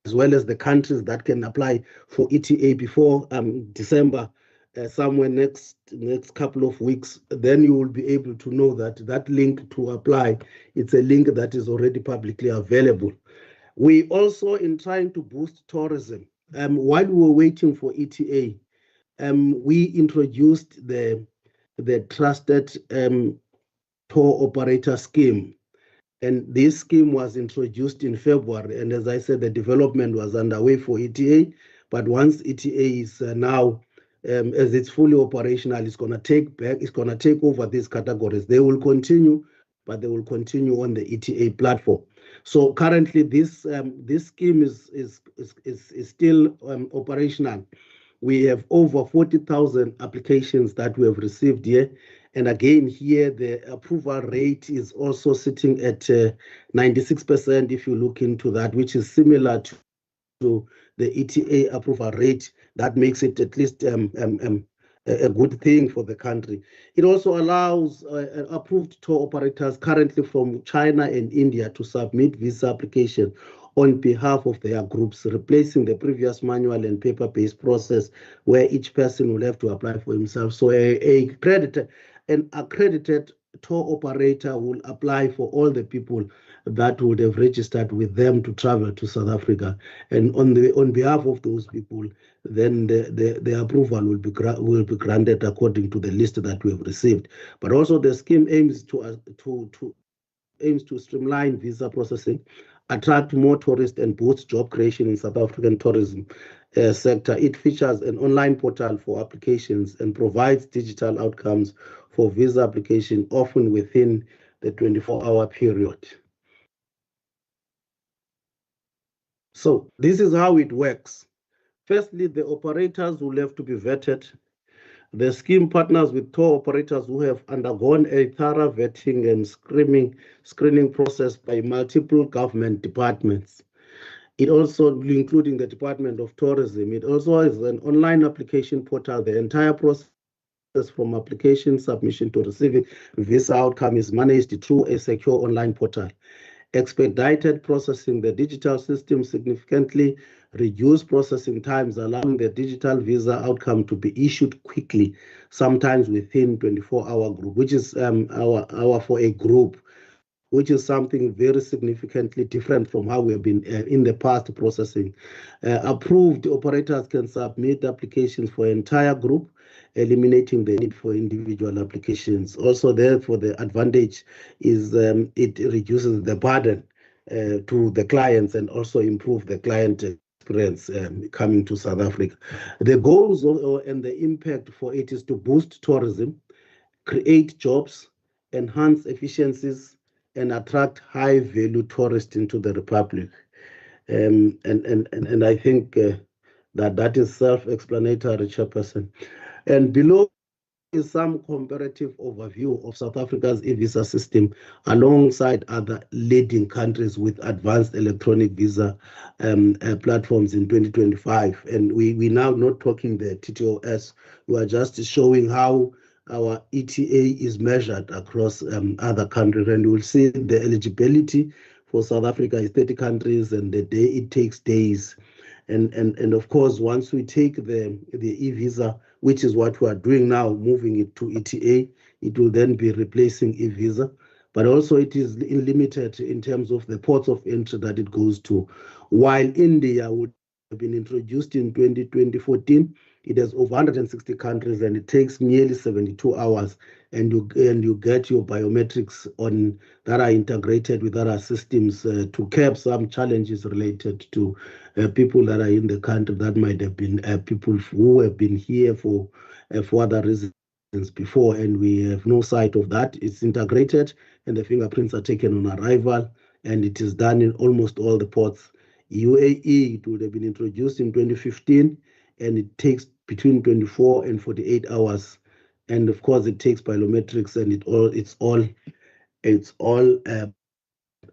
as well as the countries that can apply for ETA before December, somewhere next couple of weeks, then you will be able to know that that link to apply, it's a link that is already publicly available. We also, in trying to boost tourism, while we were waiting for ETA, we introduced the trusted tour operator scheme. And this scheme was introduced in February. And as I said, the development was underway for ETA. But once ETA is now, as it's fully operational, it's going to take over these categories. They will continue, but they will continue on the ETA platform. So currently, this scheme is still operational. We have over 40,000 applications that we have received here. And again, here, the approval rate is also sitting at 96% if you look into that, which is similar to the ETA approval rate. That makes it at least a good thing for the country. It also allows approved tour operators currently from China and India to submit visa application on behalf of their groups, replacing the previous manual and paper-based process where each person will have to apply for himself. So an accredited tour operator will apply for all the people that would have registered with them to travel to South Africa, and on behalf of those people, then the approval will be granted according to the list that we have received. But also the scheme aims to streamline visa processing, attract more tourists, and boost job creation in South African tourism sector. It features an online portal for applications and provides digital outcomes for visa application, often within the 24-hour period. So this is how it works. Firstly, the operators will have to be vetted. The scheme partners with tour operators who have undergone a thorough vetting and screening process by multiple government departments. It also, including the Department of Tourism, it also is an online application portal. The entire process from application submission to receiving visa outcome is managed through a secure online portal. Expedited processing, the digital system significantly reduced processing times, allowing the digital visa outcome to be issued quickly, sometimes within 24-hour group, which is hour for a group, which is something very significantly different from how we have been in the past processing. Approved operators can submit applications for entire group, eliminating the need for individual applications. Also, therefore, the advantage is it reduces the burden to the clients and also improve the client experience coming to South Africa. The goals and the impact for it is to boost tourism, create jobs, enhance efficiencies, and attract high-value tourists into the Republic. And I think that is self-explanatory, Chairperson. And below is some comparative overview of South Africa's e-visa system alongside other leading countries with advanced electronic visa platforms in 2025. And we're now not talking the TTOS, we are just showing how our ETA is measured across other countries. And we'll see the eligibility for South Africa is 30 countries, and the day it takes days. And of course, once we take the e-visa, which is what we are doing now, moving it to ETA, it will then be replacing e-visa. But also it is limited in terms of the ports of entry that it goes to. While India would have been introduced in 2014, it has over 160 countries and it takes nearly 72 hours, and you get your biometrics on that are integrated with other systems to curb some challenges related to people that are in the country that might have been people who have been here for other reasons before, and we have no sight of that. It's integrated and the fingerprints are taken on arrival, and it is done in almost all the ports. UAE, it would have been introduced in 2015, and it takes between 24 and 48 hours. And of course, it takes biometrics, and it's all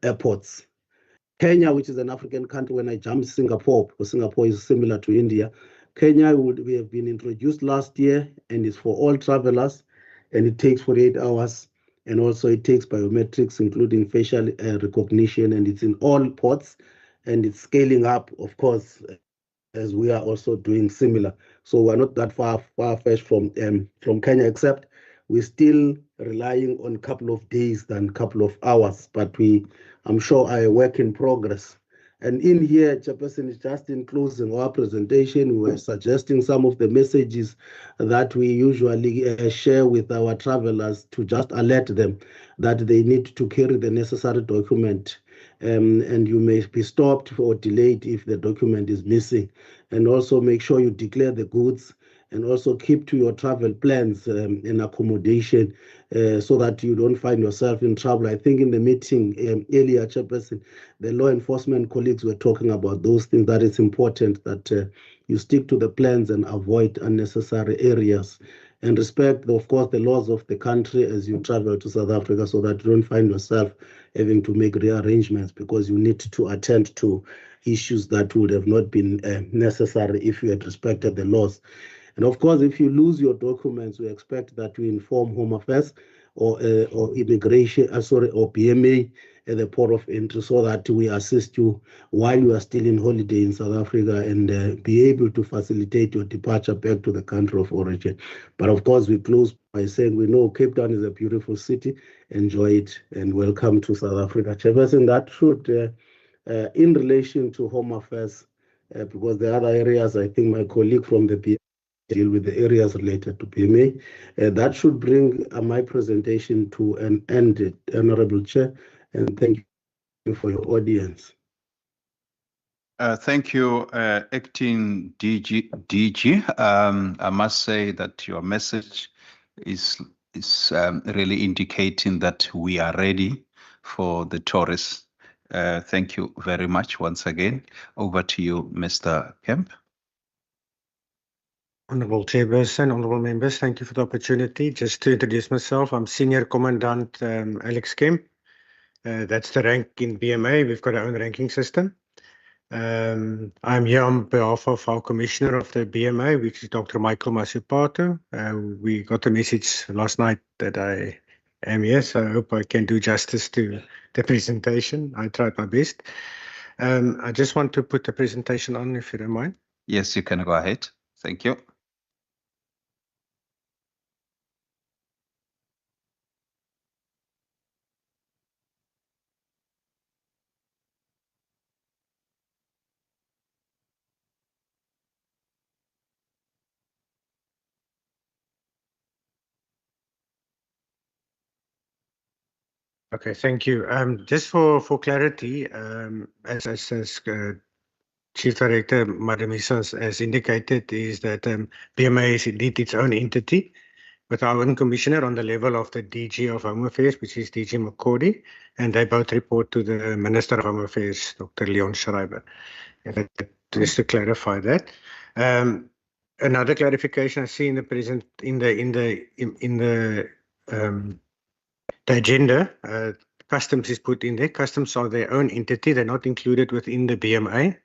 airports. Kenya, which is an African country, when I jumped Singapore, because Singapore is similar to India. Kenya we have been introduced last year, and it's for all travelers, and it takes 48 hours. And also it takes biometrics, including facial recognition, and it's in all ports, and it's scaling up, of course, as we are also doing similar. So we're not that far-fetched from Kenya, except we're still relying on a couple of days than a couple of hours, but I'm sure are a work in progress. And in here, Chairperson, is just in closing our presentation, we were suggesting some of the messages that we usually share with our travelers to just alert them that they need to carry the necessary document, and you may be stopped or delayed if the document is missing. And also make sure you declare the goods, and also keep to your travel plans and accommodation so that you don't find yourself in trouble. I think in the meeting earlier, Chairperson, the law enforcement colleagues were talking about those things, that it's important that you stick to the plans and avoid unnecessary areas, and respect, of course, the laws of the country as you travel to South Africa, so that you don't find yourself having to make rearrangements because you need to attend to issues that would have not been necessary if you had respected the laws. And of course, if you lose your documents, we expect that you inform Home Affairs or Immigration, or PMA at the port of entry, so that we assist you while you are still in holiday in South Africa, and be able to facilitate your departure back to the country of origin. But of course, we close by saying we know Cape Town is a beautiful city. Enjoy it and welcome to South Africa. Chairperson, that should, in relation to Home Affairs, because the other areas, I think my colleague from the PMA deal with the areas related to PMA. That should bring my presentation to an end, Honorable Chair, and thank you for your audience. Thank you, Acting DG. I must say that your message is really indicating that we are ready for the tourists. Thank you very much once again. Over to you, Mr. Kemp. Honourable Chairperson, honourable members, thank you for the opportunity. Just to introduce myself, I'm Senior Commandant Alex Kemp. That's the rank in BMA. We've got our own ranking system. I'm here on behalf of our Commissioner of the BMA, which is Dr. Michael Masipato. We got a message last night that I am here, so I hope I can do justice to the presentation. I tried my best. I just want to put the presentation on, if you don't mind. Yes, you can go ahead. Thank you. Okay, thank you. Just for clarity, as Chief Director Madamisa has indicated, is that BMA is indeed its own entity with our own commissioner on the level of the DG of Home Affairs, which is DG McCordy, and they both report to the Minister of Home Affairs, Dr. Leon Schreiber. Just to clarify that. Another clarification I see in the agenda, customs is put in there. Customs are their own entity. They're not included within the BMA.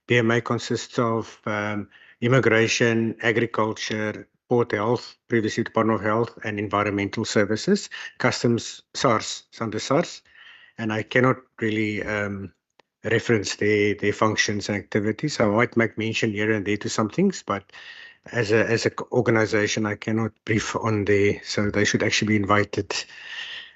BMA consists of immigration, agriculture, port health, previously Department of Health, and environmental services. Customs, SARS, it's under SARS. And I cannot really reference their functions and activities. I might make mention here and there to some things, but as an organization, I cannot brief on there. So they should actually be invited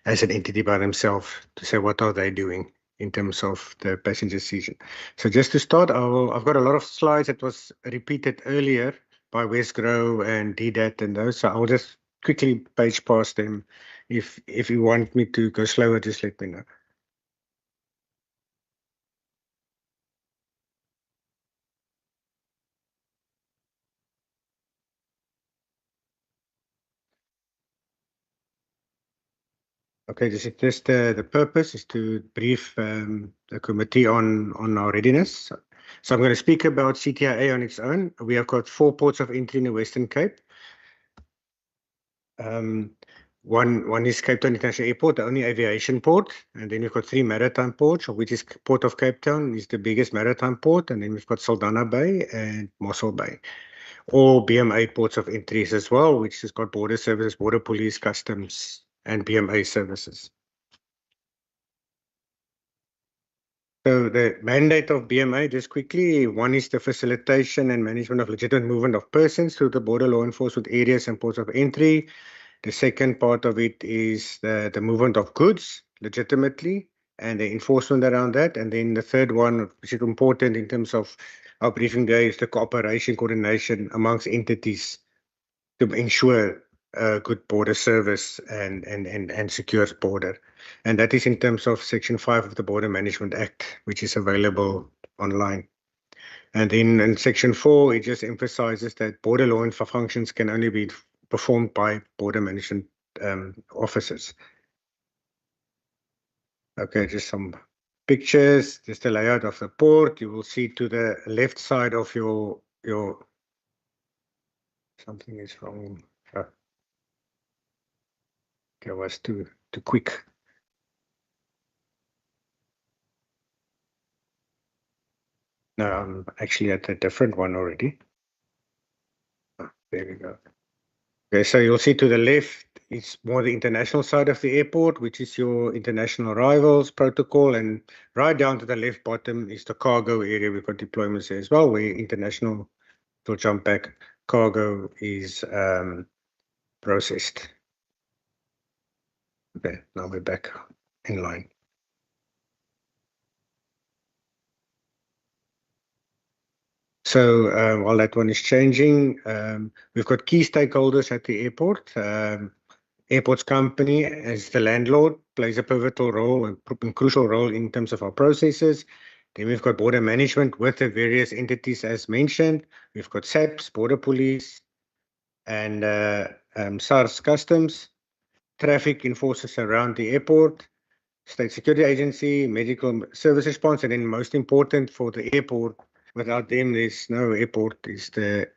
as an entity by themselves to say what are they doing in terms of the passenger season. So just to start, I've got a lot of slides that was repeated earlier by Westgrow and DDAT and those. So I'll just quickly page past them. If you want me to go slower, just let me know. Okay, this is just the purpose is to brief the committee on our readiness. So I'm going to speak about CTIA on its own. We have got 4 ports of entry in the Western Cape. One is Cape Town International Airport, the only aviation port, and then we've got 3 maritime ports, which is Port of Cape Town is the biggest maritime port, and then we've got Saldanha Bay and Mossel Bay. All BMA ports of entries as well, which has got border services, border police, customs, and BMA services. So the mandate of BMA, just quickly, one is the facilitation and management of legitimate movement of persons through the border law enforcement areas and ports of entry. The second part of it is the movement of goods legitimately and the enforcement around that. And then the third one, which is important in terms of our briefing day, is the cooperation, coordination amongst entities to ensure good border service and secure border. And that is in terms of Section 5 of the Border Management Act, which is available online. And then in Section 4, it just emphasizes that border law and functions can only be performed by border management officers. Okay, just some pictures, just the layout of the port. You will see to the left side of your something is wrong. Okay, I was too quick. No, I'm actually at a different one already. There we go. Okay, so you'll see to the left, it's more the international side of the airport, which is your international arrivals protocol, and right down to the left bottom is the cargo area. We've got deployments there as well, where international, we'll jump back, cargo is processed. Okay, now we're back in line. So while that one is changing, we've got key stakeholders at the airport. Airports company, as the landlord, plays a pivotal role and crucial role in terms of our processes. Then we've got border management with the various entities as mentioned. We've got SAPS, Border Police, and SARS Customs, traffic enforcers around the airport, State Security Agency, medical service response, and then most important for the airport, without them there's no airport, is the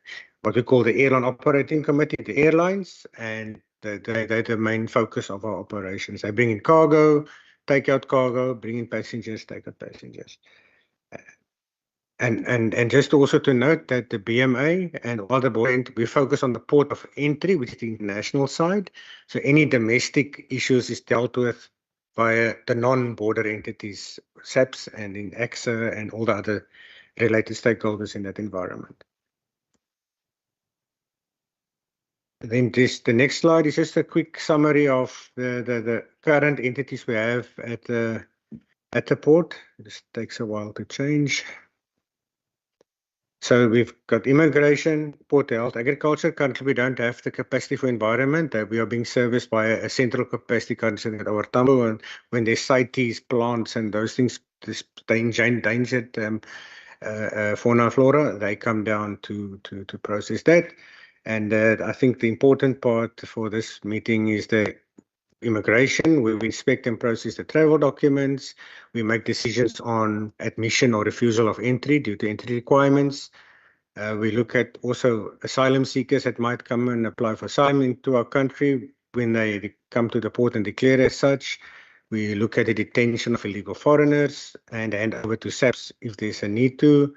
what we call the Airline Operating Committee, the airlines, and they're the main focus of our operations. They bring in cargo, take out cargo, bring in passengers, take out passengers. And just also to note that the BMA and all the board, we focus on the port of entry, which is the international side. So any domestic issues is dealt with via the non-border entities, SAPS and in AXA and all the other related stakeholders in that environment. Then just the next slide is just a quick summary of the current entities we have at the port. This takes a while to change. So we've got immigration, port health, agriculture. Currently, we don't have the capacity for environment. We are being serviced by a central capacity currently at our Tambo. And when there's CITES, plants, and those things, this endangered fauna and flora, they come down to process that. And I think the important part for this meeting is the immigration. We inspect and process the travel documents. We make decisions on admission or refusal of entry due to entry requirements. We look at also asylum seekers that might come and apply for asylum into our country when they come to the port and declare as such. We look at the detention of illegal foreigners and hand over to SAPS if there's a need to.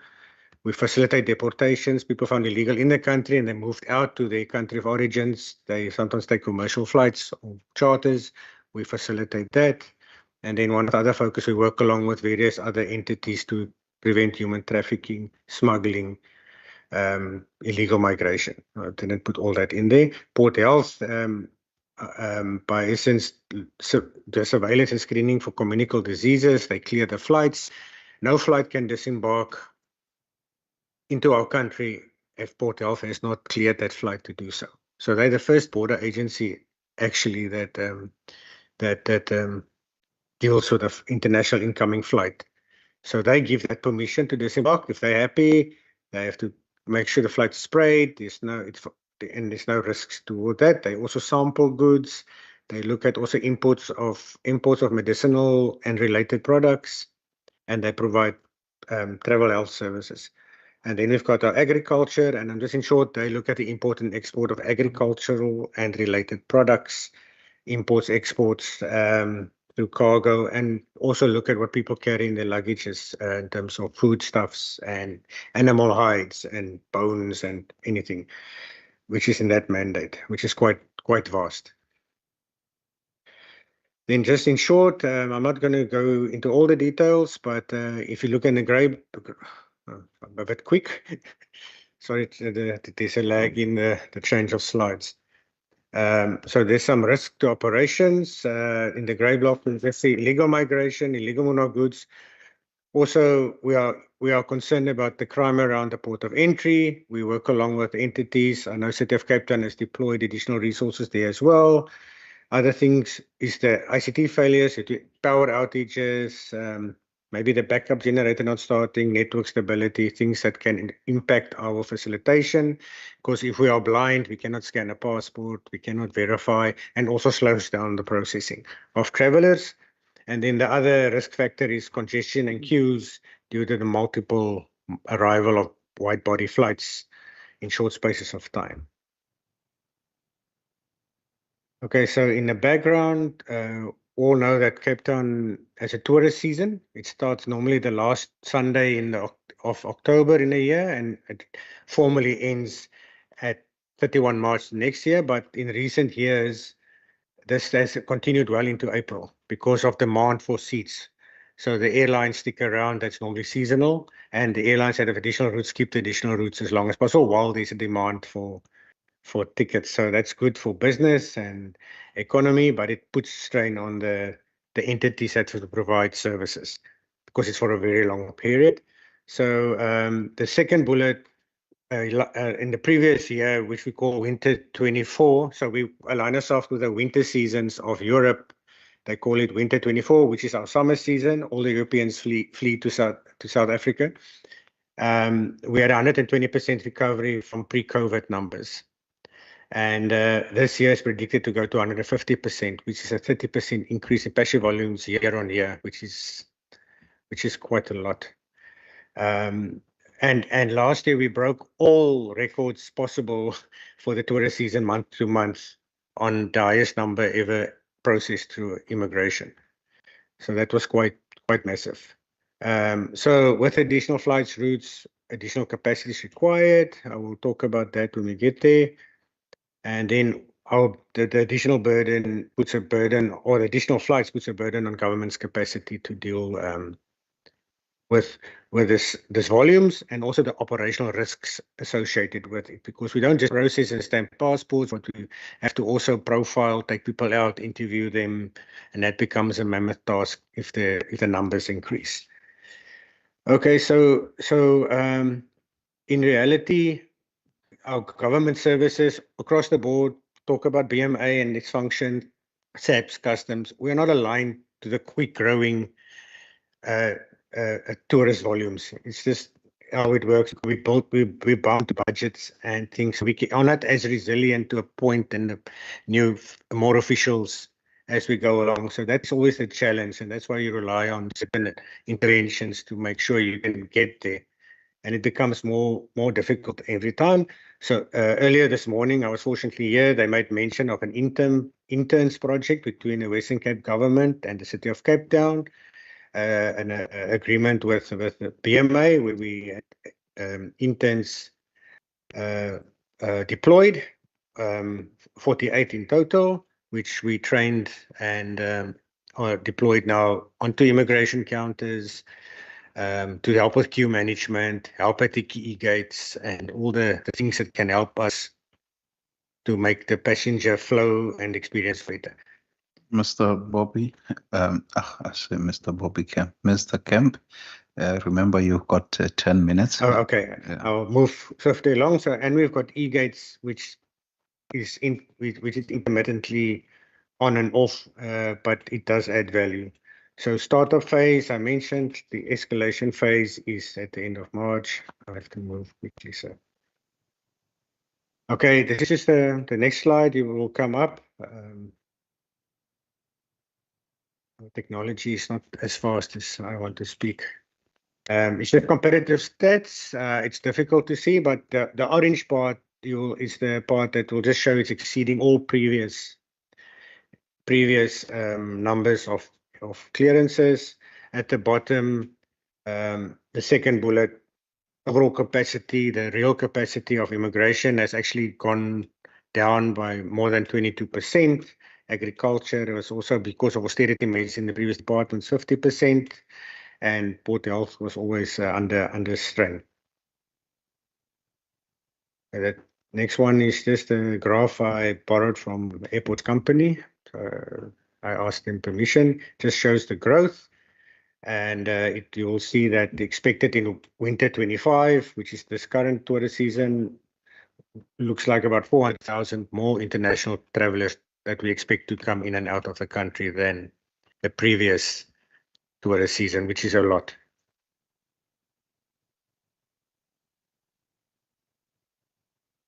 We facilitate deportations, people found illegal in the country and they moved out to their country of origins. They sometimes take commercial flights or charters. We facilitate that. And then one of the other focus, we work along with various other entities to prevent human trafficking, smuggling, illegal migration. I didn't put all that in there. Port health, by essence, the surveillance and screening for communicable diseases, they clear the flights. No flight can disembark into our country if Port Health has not cleared that flight to do so. So they're the first border agency actually that deals with the international incoming flight. So they give that permission to disembark. If they're happy, they have to make sure the flight is sprayed. There's no risks toward that. They also sample goods. They look at also imports of medicinal and related products, and they provide travel health services. And then we've got our agriculture, and just in short, they look at the import and export of agricultural and related products, imports, exports through cargo, and also look at what people carry in their luggages in terms of foodstuffs and animal hides and bones and anything, which is in that mandate, which is quite vast. Then just in short, I'm not going to go into all the details, but if you look in the gray, I'm a bit quick. Sorry, there's a lag in the change of slides. So there's some risk to operations. In the grey block, let's see illegal migration, illegal movement of goods. Also, we are concerned about the crime around the port of entry. We work along with entities. I know City of Cape Town has deployed additional resources there as well. Other things is the ICT failures, power outages, maybe the backup generator not starting, network stability, things that can impact our facilitation. Because if we are blind, we cannot scan a passport, we cannot verify, and also slows down the processing of travelers. And then the other risk factor is congestion and queues due to the multiple arrival of wide-body flights in short spaces of time. Okay, so in the background, all know that Cape Town has a tourist season. It starts normally the last Sunday of October in a year, and it formally ends at 31 March next year. But in recent years, this has continued well into April because of demand for seats. So the airlines stick around, that's normally seasonal, and the airlines that have additional routes keep the additional routes as long as possible while there's a demand for tickets. So that's good for business and economy, but it puts strain on the entities that will provide services because it's for a very long period. So the second bullet in the previous year, which we call winter 24, so we align ourselves with the winter seasons of Europe. They call it winter 24, which is our summer season. All the Europeans flee to South Africa. We had 120% recovery from pre-COVID numbers. And this year is predicted to go to 150%, which is a 30% increase in passenger volumes year on year, which is quite a lot. And And last year we broke all records possible for the tourist season month to month on the highest number ever processed through immigration. So that was quite massive. So with additional flights, routes, additional capacity is required. I will talk about that when we get there. And then the additional burden puts a burden, or the additional flights puts a burden on government's capacity to deal with this volumes, and also the operational risks associated with it, because we don't just process and stamp passports, but we have to also profile, take people out, interview them, and that becomes a mammoth task if the numbers increase. Okay, so in reality, our government services across the board talk about BMA and its function, SAPS, customs. We are not aligned to the quick growing tourist volumes. It's just how it works. We bound to budgets and things. We are not as resilient to a point and the new, more officials as we go along. So that's always a challenge, and that's why you rely on certain interventions to make sure you can get there. And it becomes more difficult every time. So earlier this morning, I was fortunately here. They made mention of an interns project between the Western Cape government and the city of Cape Town. An agreement with the BMA where we had interns deployed, 48 in total, which we trained and are deployed now onto immigration counters to help with queue management, help at the key gates, and all the things that can help us to make the passenger flow and experience better. Mr. Bobby, I say Mr. Bobby Kemp. Mr. Kemp, remember you've got 10 minutes. Oh, okay. Yeah. I'll move swiftly along. So, and we've got e-gates, which is intermittently on and off, but it does add value. So startup phase, I mentioned, the escalation phase is at the end of March. I have to move quickly, so. Okay, this is the next slide. It will come up. Technology is not as fast as I want to speak. It's the competitive stats. It's difficult to see, but the orange part is the part that will just show it's exceeding all previous numbers of clearances. At the bottom, the second bullet, overall capacity, the real capacity of immigration has actually gone down by more than 22%. Agriculture was also, because of austerity measures in the previous departments, 50%, and Port Health was always under strain. That next one is just a graph I borrowed from the airport company. So I asked them permission. Just shows the growth, and you will see that expected in winter 25, which is this current tourist season, looks like about 400,000 more international travelers that we expect to come in and out of the country than the previous tourist season, which is a lot.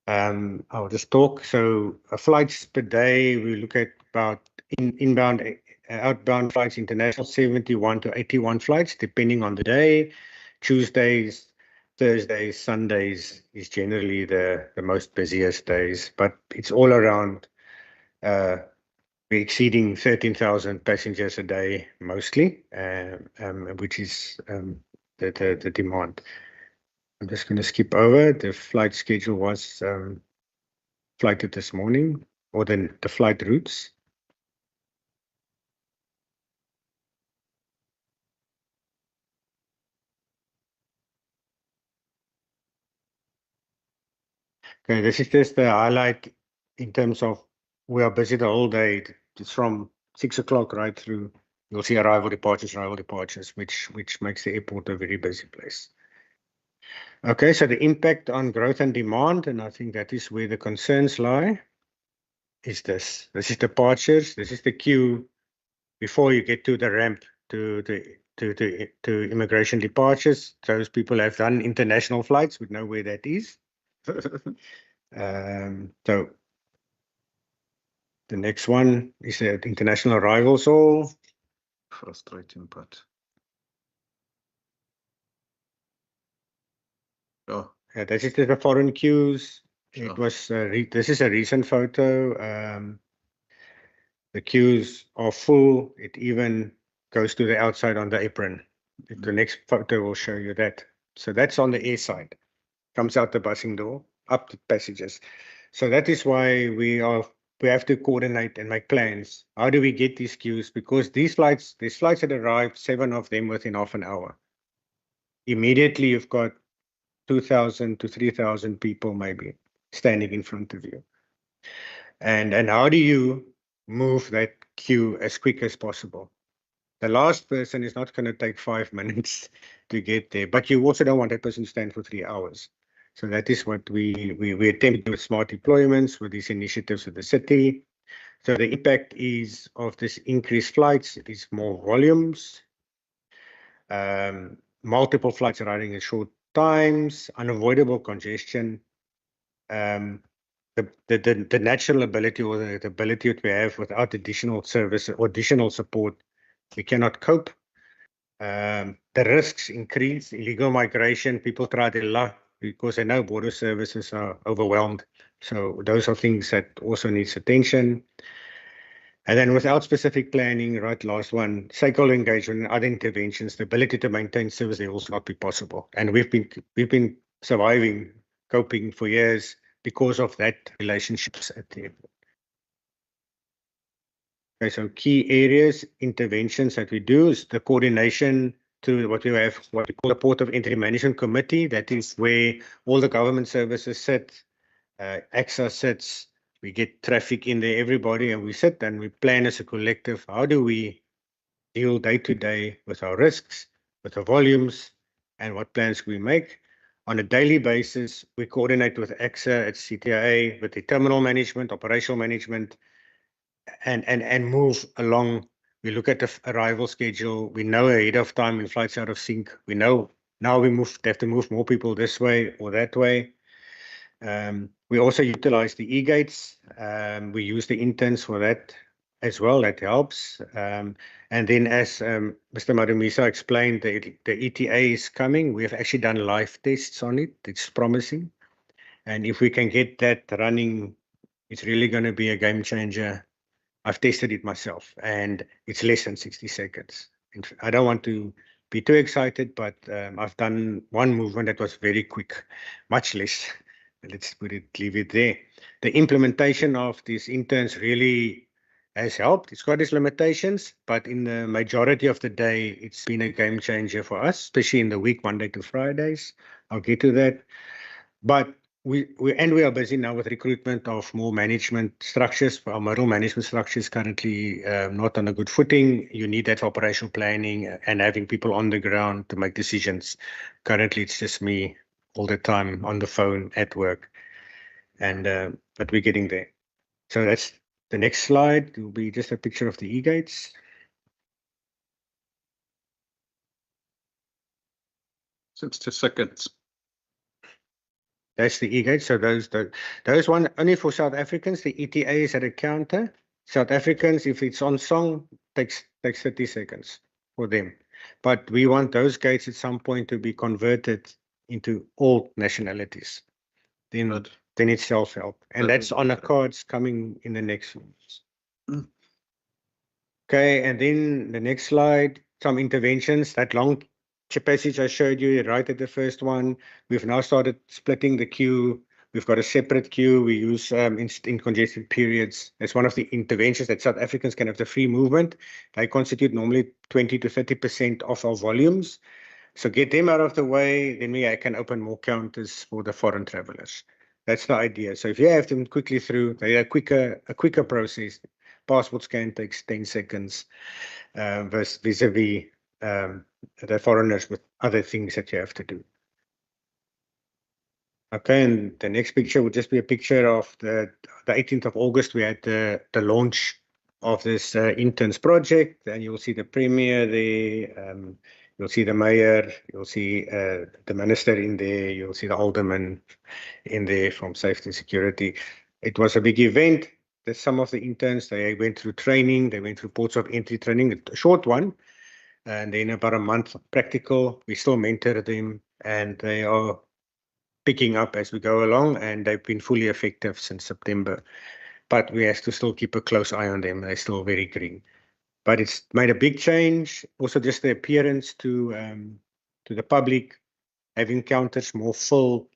I'll just talk. So flights per day, we look at about inbound, outbound flights, international 71 to 81 flights, depending on the day. Tuesdays, Thursdays, Sundays is generally the most busiest days, but it's all around. We're exceeding 13,000 passengers a day mostly, which is the demand. I'm just going to skip over. The flight schedule was flighted this morning, or then the flight routes. Okay, this is just the highlight in terms of we are busy the whole day. It's from 6 o'clock right through. You'll see arrival departures, which makes the airport a very busy place. Okay, so the impact on growth and demand, and I think that is where the concerns lie, is this. This is departures. This is the queue before you get to the ramp to immigration departures. Those people have done international flights, would know where that is. So the next one is the international arrivals all. Frustrating, but Oh, This is the foreign queues. Sure. It was this is a recent photo. The queues are full. It even goes to the outside on the apron. The next photo will show you that. So that's on the air side. Comes out the busing door, up the passages. So that is why we have to coordinate and make plans. How do we get these queues? Because these flights that arrived, 7 of them within half an hour. Immediately you've got 2,000 to 3,000 people maybe standing in front of you. And how do you move that queue as quick as possible? The last person is not going to take 5 minutes to get there, but you also don't want that person to stand for 3 hours. So that is what we attempt with smart deployments, with these initiatives with the city. So the impact is of this increased flights, it is more volumes, multiple flights arriving in short times, unavoidable congestion, the natural ability or the ability that we have without additional service or additional support, we cannot cope. The risks increase, illegal migration, people try their luck because they know border services are overwhelmed. So those are things that also needs attention. And then without specific planning, right, last one, stakeholder engagement and other interventions, the ability to maintain service levels will not be possible. And we've been surviving, coping for years because of that relationships at the airport. Okay, so key areas, interventions that we do is the coordination to what we have, what we call the Port of Entry Management Committee. That is where all the government services sit, AXA sits, we get traffic in there, everybody, and we sit and we plan as a collective. How do we deal day to day with our risks, with the volumes, and what plans we make? On a daily basis, we coordinate with AXA at CTIA, with the terminal management, operational management, and move along. We look at the arrival schedule. We know ahead of time when flights out of sync. We know now we have to move more people this way or that way. We also utilize the e-gates. We use the interns for that as well. That helps. And then as Mr. Marumisa explained, the ETA is coming. We have actually done live tests on it. It's promising. And if we can get that running, it's really going to be a game changer. I've tested it myself, and it's less than 60 seconds. I don't want to be too excited, but I've done one movement that was very quick, much less. Let's leave it there. The implementation of these interns really has helped. It's got its limitations, but in the majority of the day, it's been a game changer for us, especially in the week, Monday to Fridays. I'll get to that. But we are busy now with recruitment of more management structures. Our middle management structure is currently not on a good footing. You need that for operational planning and having people on the ground to make decisions. Currently, it's just me all the time on the phone at work, and but we're getting there. So that's the next slide. It will be just a picture of the e-gates. $60 seconds. That's the e-gate. So those one only for South Africans. The ETA is at a counter. South Africans, if it's on song, takes 30 seconds for them. But we want those gates at some point to be converted into all nationalities. Then it's self-help. And that's on the cards coming in the next few months. Okay, and then the next slide, some interventions. That long passage I showed you right at the first one, we've now started splitting the queue. We've got a separate queue we use in congested periods. That's one of the interventions that South Africans can have the free movement. They constitute normally 20 to 30% of our volumes. So get them out of the way, then I can open more counters for the foreign travelers. That's the idea. So if you have them quickly through, they are a quicker process. Passport scan takes 10 seconds vis-a-vis the foreigners with other things that you have to do. Okay, and the next picture would just be a picture of the 18th of August. We had the launch of this interns project, and you'll see the premier there. You'll see the mayor, you'll see the minister in there, you'll see the alderman in there from safety and security. It was a big event. Some of the interns, they went through training, they went through ports of entry training, a short one, and then about a month practical. We still mentor them, and they are picking up as we go along, and they've been fully effective since September. But we have to still keep a close eye on them. They're still very green. But it's made a big change. Also, just the appearance to the public, having counters more full.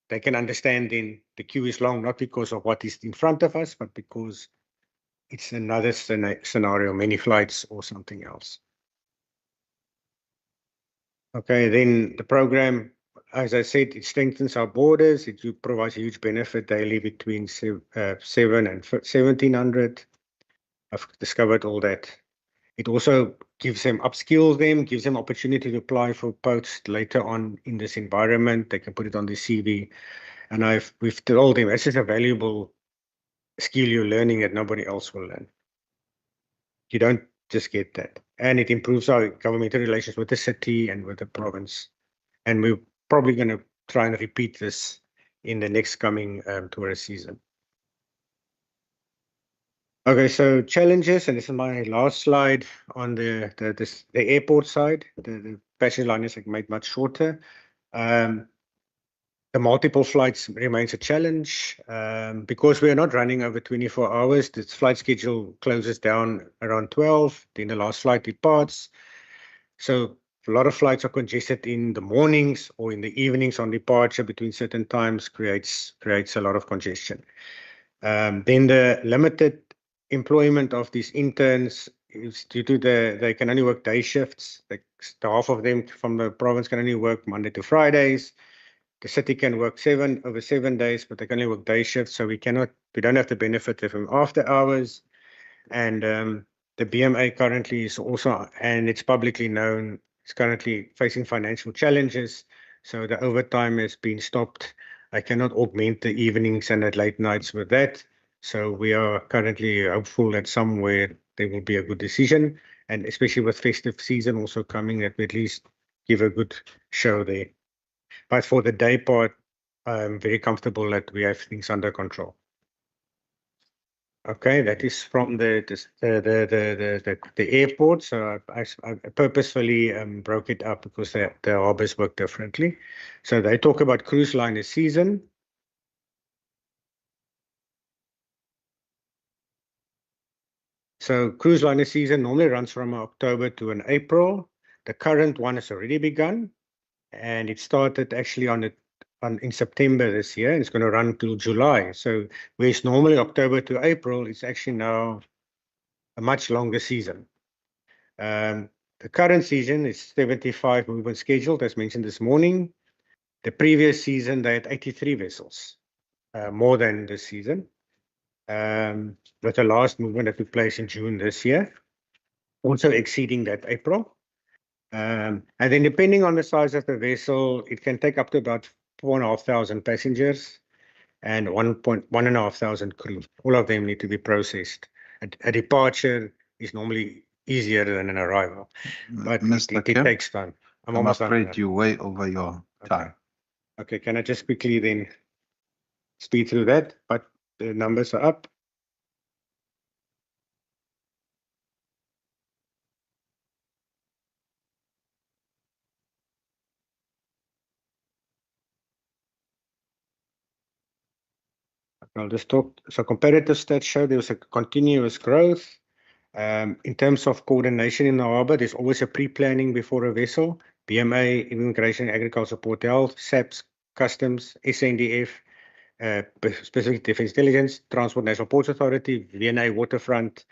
They can understand then the queue is long, not because of what is in front of us, but because it's another scenario, many flights or something else. Okay, then the program, as I said, it strengthens our borders. It provides a huge benefit daily between 7 and 1700. I've discovered all that. It also gives them, upskills them, gives them opportunity to apply for posts later on in this environment. They can put it on the CV. And we've told them this is a valuable skill you're learning that nobody else will learn. You don't just get that. And it improves our governmental relations with the city and with the province. And we're probably going to try and repeat this in the next coming tourist season. Okay, so challenges, and this is my last slide on the airport side. The passenger liners have made much shorter. The multiple flights remains a challenge because we are not running over 24 hours. The flight schedule closes down around 12. Then the last flight departs. So a lot of flights are congested in the mornings or in the evenings on departure between certain times creates a lot of congestion. Then the limited employment of these interns is due to they can only work day shifts. Like half of them from the province can only work Monday to Fridays. The city can work over 7 days, but they can only work day shifts. So we don't have the benefit of them after hours. And the BMA currently is also, and it's publicly known, is currently facing financial challenges. So the overtime has been stopped. I cannot augment the evenings and the late nights with that. So we are currently hopeful that somewhere there will be a good decision. And especially with festive season also coming, that we at least give a good show there. But for the day part, I'm very comfortable that we have things under control. Okay, that is from the airport. So I purposefully broke it up because the harbors work differently. So they talk about cruise liner season. So cruise liner season normally runs from October to an April. The current one has already begun, and it started actually in September this year, and it's going to run till July. So where it's normally October to April, it's actually now a much longer season. The current season is 75 movements scheduled, as mentioned this morning. The previous season, they had 83 vessels, more than this season. With the last movement that took place in June this year, also exceeding that April. And then depending on the size of the vessel, it can take up to about 4,500 passengers and 1,500 crew. All of them need to be processed. A departure is normally easier than an arrival, but it takes time. I'm afraid you're way over your time. Okay, can I just quickly then speed through that? But the numbers are up. I'll just talk. So comparative stats show there was a continuous growth. In terms of coordination in the harbour, there's always a pre-planning before a vessel. BMA, Immigration, Agriculture, Port Health, SAPS, Customs, SNDF, Specific Defence Intelligence, Transport National Ports Authority, VNA Waterfront,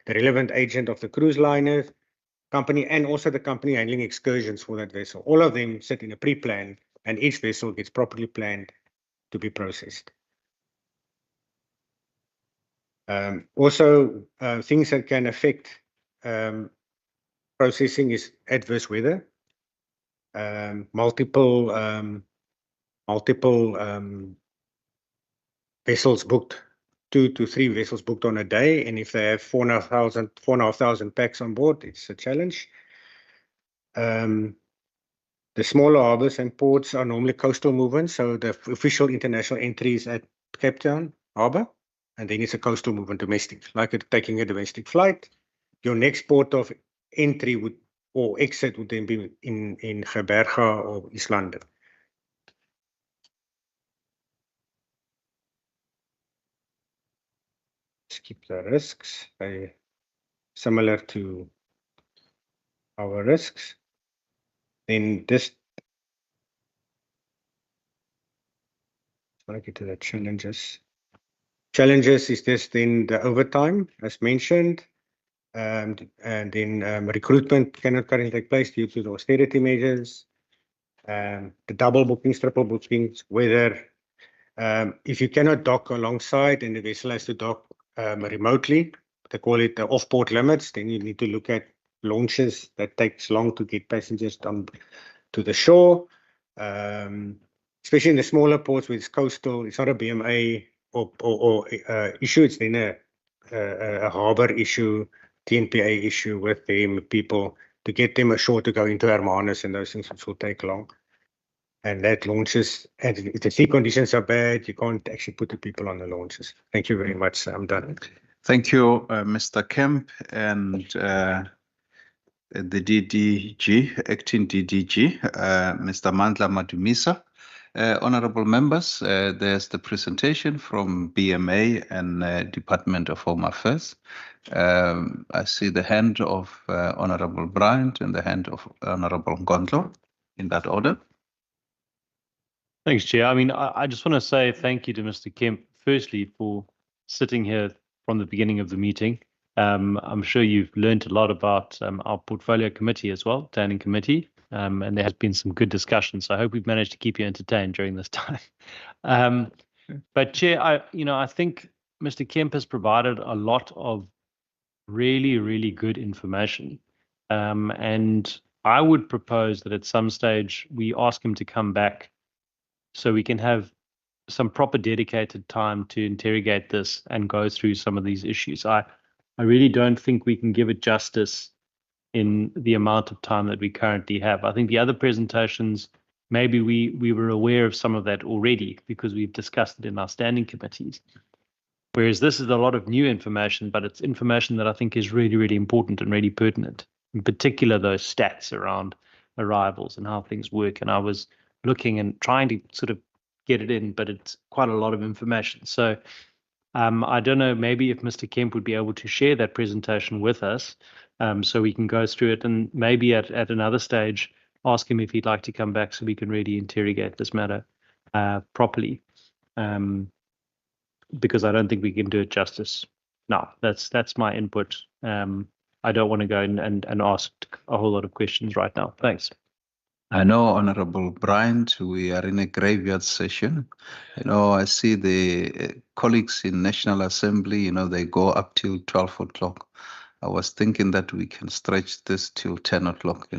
the relevant agent of the cruise liner company, and also the company handling excursions for that vessel. All of them sit in a pre-plan, and each vessel gets properly planned to be processed. Also, things that can affect processing is adverse weather, multiple vessels booked, 2 to 3 vessels booked on a day, and if they have 4,500 packs on board, it's a challenge. The smaller harbors and ports are normally coastal movements, so the official international entry is at Cape Town Harbour, and then it's a coastal movement, domestic, like taking a domestic flight. Your next port of entry or exit would then be in Geberga or East London. let's keep the risks similar to our risks. Then this, let's get to the challenges. Challenges is this then the overtime, as mentioned, and then recruitment cannot currently take place due to the austerity measures. The double bookings, triple bookings, whether if you cannot dock alongside and the vessel has to dock remotely, they call it the off-port limits, then you need to look at launches that takes long to get passengers down to the shore. Especially in the smaller ports where it's coastal, it's not a BMA or issue, it's then a harbour issue, TNPA issue with them people to get them ashore to go into Hermanus and those things, which will take long. And that launches, and if the sea conditions are bad, you can't actually put the people on the launches. Thank you very much. I'm done. Thank you, Mr. Kemp, and the DDG, acting DDG, Mr. Mandla Madumisa. Honorable members, there's the presentation from BMA and Department of Home Affairs. I see the hand of Honorable Bryant and the hand of Honorable Gondlo in that order. Thanks, Chair. I mean, I just want to say thank you to Mr. Kemp, firstly, for sitting here from the beginning of the meeting. I'm sure you've learned a lot about our portfolio committee as well, planning committee, and there has been some good discussion. So I hope we've managed to keep you entertained during this time. But Chair, I think Mr. Kemp has provided a lot of really, really good information. And I would propose that at some stage we ask him to come back so we can have some proper dedicated time to interrogate this and go through some of these issues. I really don't think we can give it justice in the amount of time that we currently have. I think the other presentations, maybe we were aware of some of that already because we've discussed it in our standing committees. Whereas this is a lot of new information, but it's information that I think is really, really important and really pertinent. In particular, those stats around arrivals and how things work. And I was looking and trying to sort of get it in, but it's quite a lot of information. So I don't know, maybe if Mr. Kemp would be able to share that presentation with us so we can go through it, and maybe at another stage ask him if he'd like to come back so we can really interrogate this matter properly, because I don't think we can do it justice. No, that's my input. I don't want to go and ask a whole lot of questions right now. Thanks. I know, Honorable Bryant, we are in a graveyard session. I see the colleagues in National Assembly, they go up till 12 o'clock. I was thinking that we can stretch this till 10 o'clock,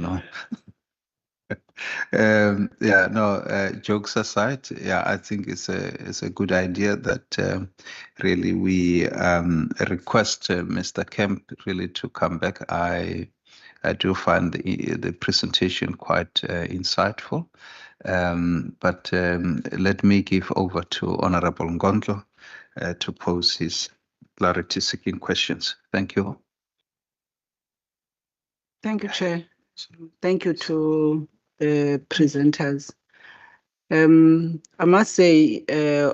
Jokes aside, I think it's a good idea that really we request Mr. Kemp really to come back. I do find the presentation quite insightful, but let me give over to Honorable Ngondlo to pose his clarity-seeking questions. Thank you. Thank you, Chair. Thank you to the presenters. I must say,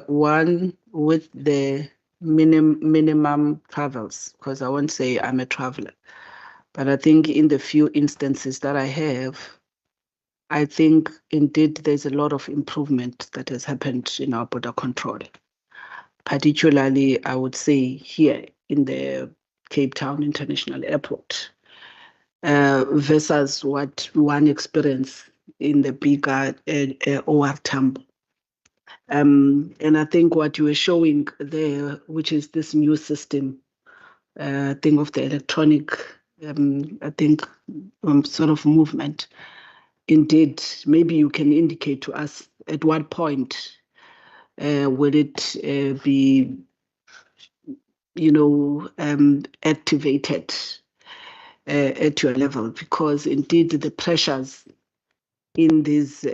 one with the minimum travels, because I won't say I'm a traveler. But I think in the few instances that I have, I think indeed there's a lot of improvement that has happened in our border control. Particularly, I would say here in the Cape Town International Airport, versus what one experienced in the bigger OR Tambo. And I think what you were showing there, which is this new system, thing of the electronic sort of movement. Indeed, maybe you can indicate to us at what point will it be, activated at your level, because indeed the pressures in these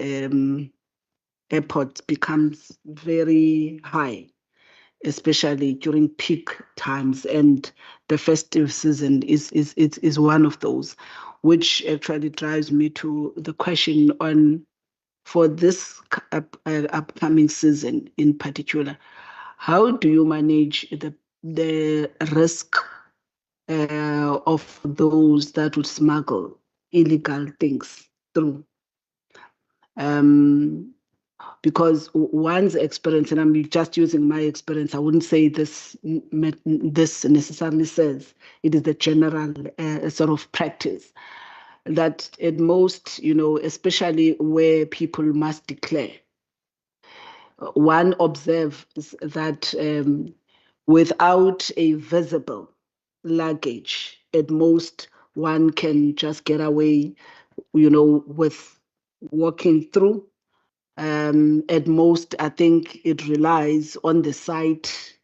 airports becomes very high, especially during peak times, and the festive season is one of those, which actually drives me to the question on, for this upcoming season in particular, how do you manage the the risk of those that would smuggle illegal things through. Because one's experience, and I'm just using my experience, I wouldn't say this necessarily says it is the general sort of practice that at most, especially where people must declare, one observes that without a visible luggage, at most one can just get away, with walking through. At most, I think it relies on the sight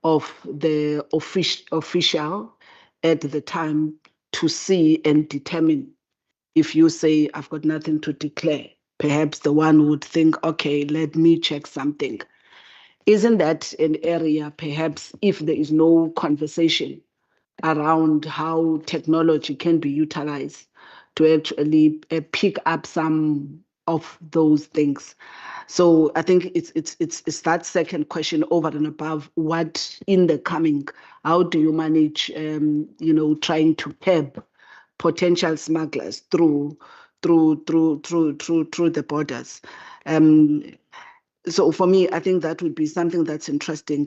of the official at the time to see and determine. If you say, I've got nothing to declare, perhaps the one would think, okay, let me check something. Isn't that an area, perhaps, if there is no conversation around how technology can be utilized to actually pick up some of those things? So I think it's that second question over and above what in the coming, how do you manage, trying to curb potential smugglers through the borders. So for me, I think that would be something that's interesting.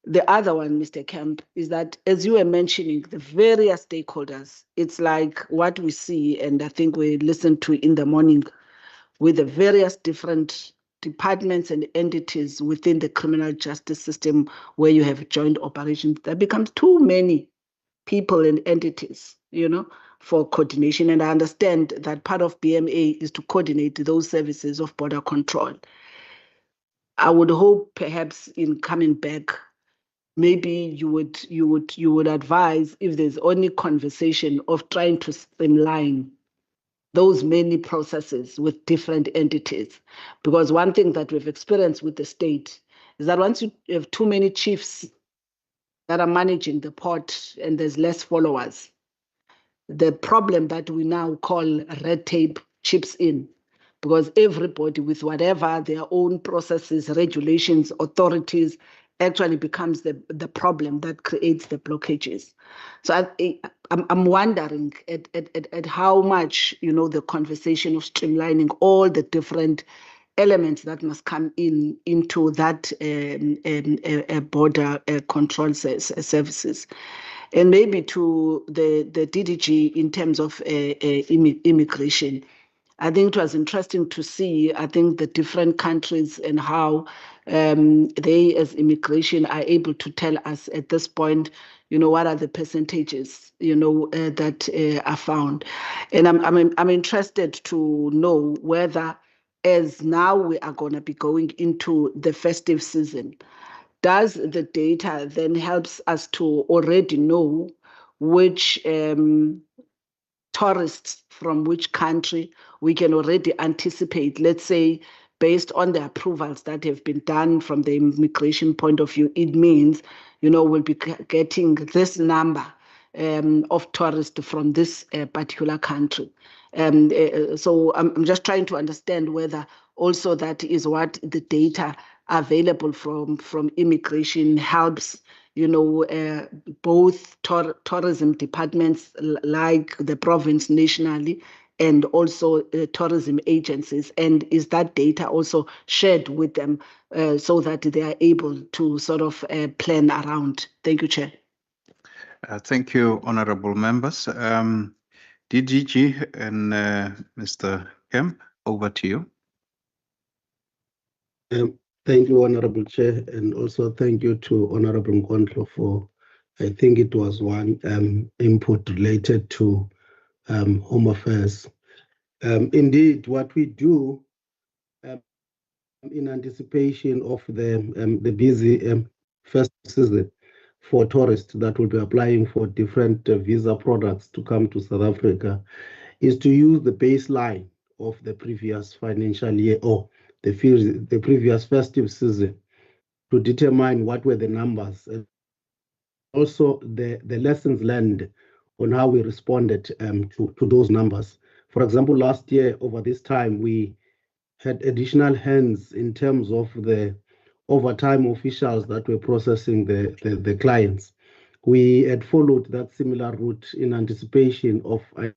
The other one, Mr. Kemp, is that as you were mentioning, the various stakeholders, it's like what we see, and I think we listened to in the morning with the various different departments and entities within the criminal justice system where you have joint operations. There becomes too many people and entities, for coordination. And I understand that part of BMA is to coordinate those services of border control. I would hope perhaps in coming back, maybe you would advise if there's only conversation of trying to streamline those many processes with different entities. Because one thing that we've experienced with the state is that once you have too many chiefs that are managing the port and there's less followers, the problem that we now call red tape chips in, because everybody with whatever their own processes, regulations, authorities actually becomes the problem that creates the blockages. So I'm wondering at how much, the conversation of streamlining all the different elements that must come into that border control services. And maybe to the DDG in terms of immigration. I think it was interesting to see, I think, the different countries and how they as immigration are able to tell us at this point, what are the percentages, that are found. And I'm interested to know whether, as now we are going to be going into the festive season, does the data then helps us to already know which tourists from which country we can already anticipate, let's say, based on the approvals that have been done from the immigration point of view, it means, we'll be getting this number of tourists from this particular country. So I'm just trying to understand whether also that is what the data available from immigration helps, both tourism departments like the province nationally and also tourism agencies. And is that data also shared with them so that they are able to sort of plan around? Thank you, Chair. Thank you, honorable members. DGG and Mr. Kemp, over to you. Thank you, Honorable Chair, and also thank you to Honorable Nkondlo for, I think it was one input related to Home Affairs. Indeed, what we do in anticipation of the busy first season for tourists that will be applying for different visa products to come to South Africa is to use the baseline of the previous financial year or the previous festive season to determine what were the numbers and also the lessons learned on how we responded to those numbers. For example, last year over this time, we had additional hands in terms of the overtime officials that were processing the clients. We had followed that similar route in anticipation of, I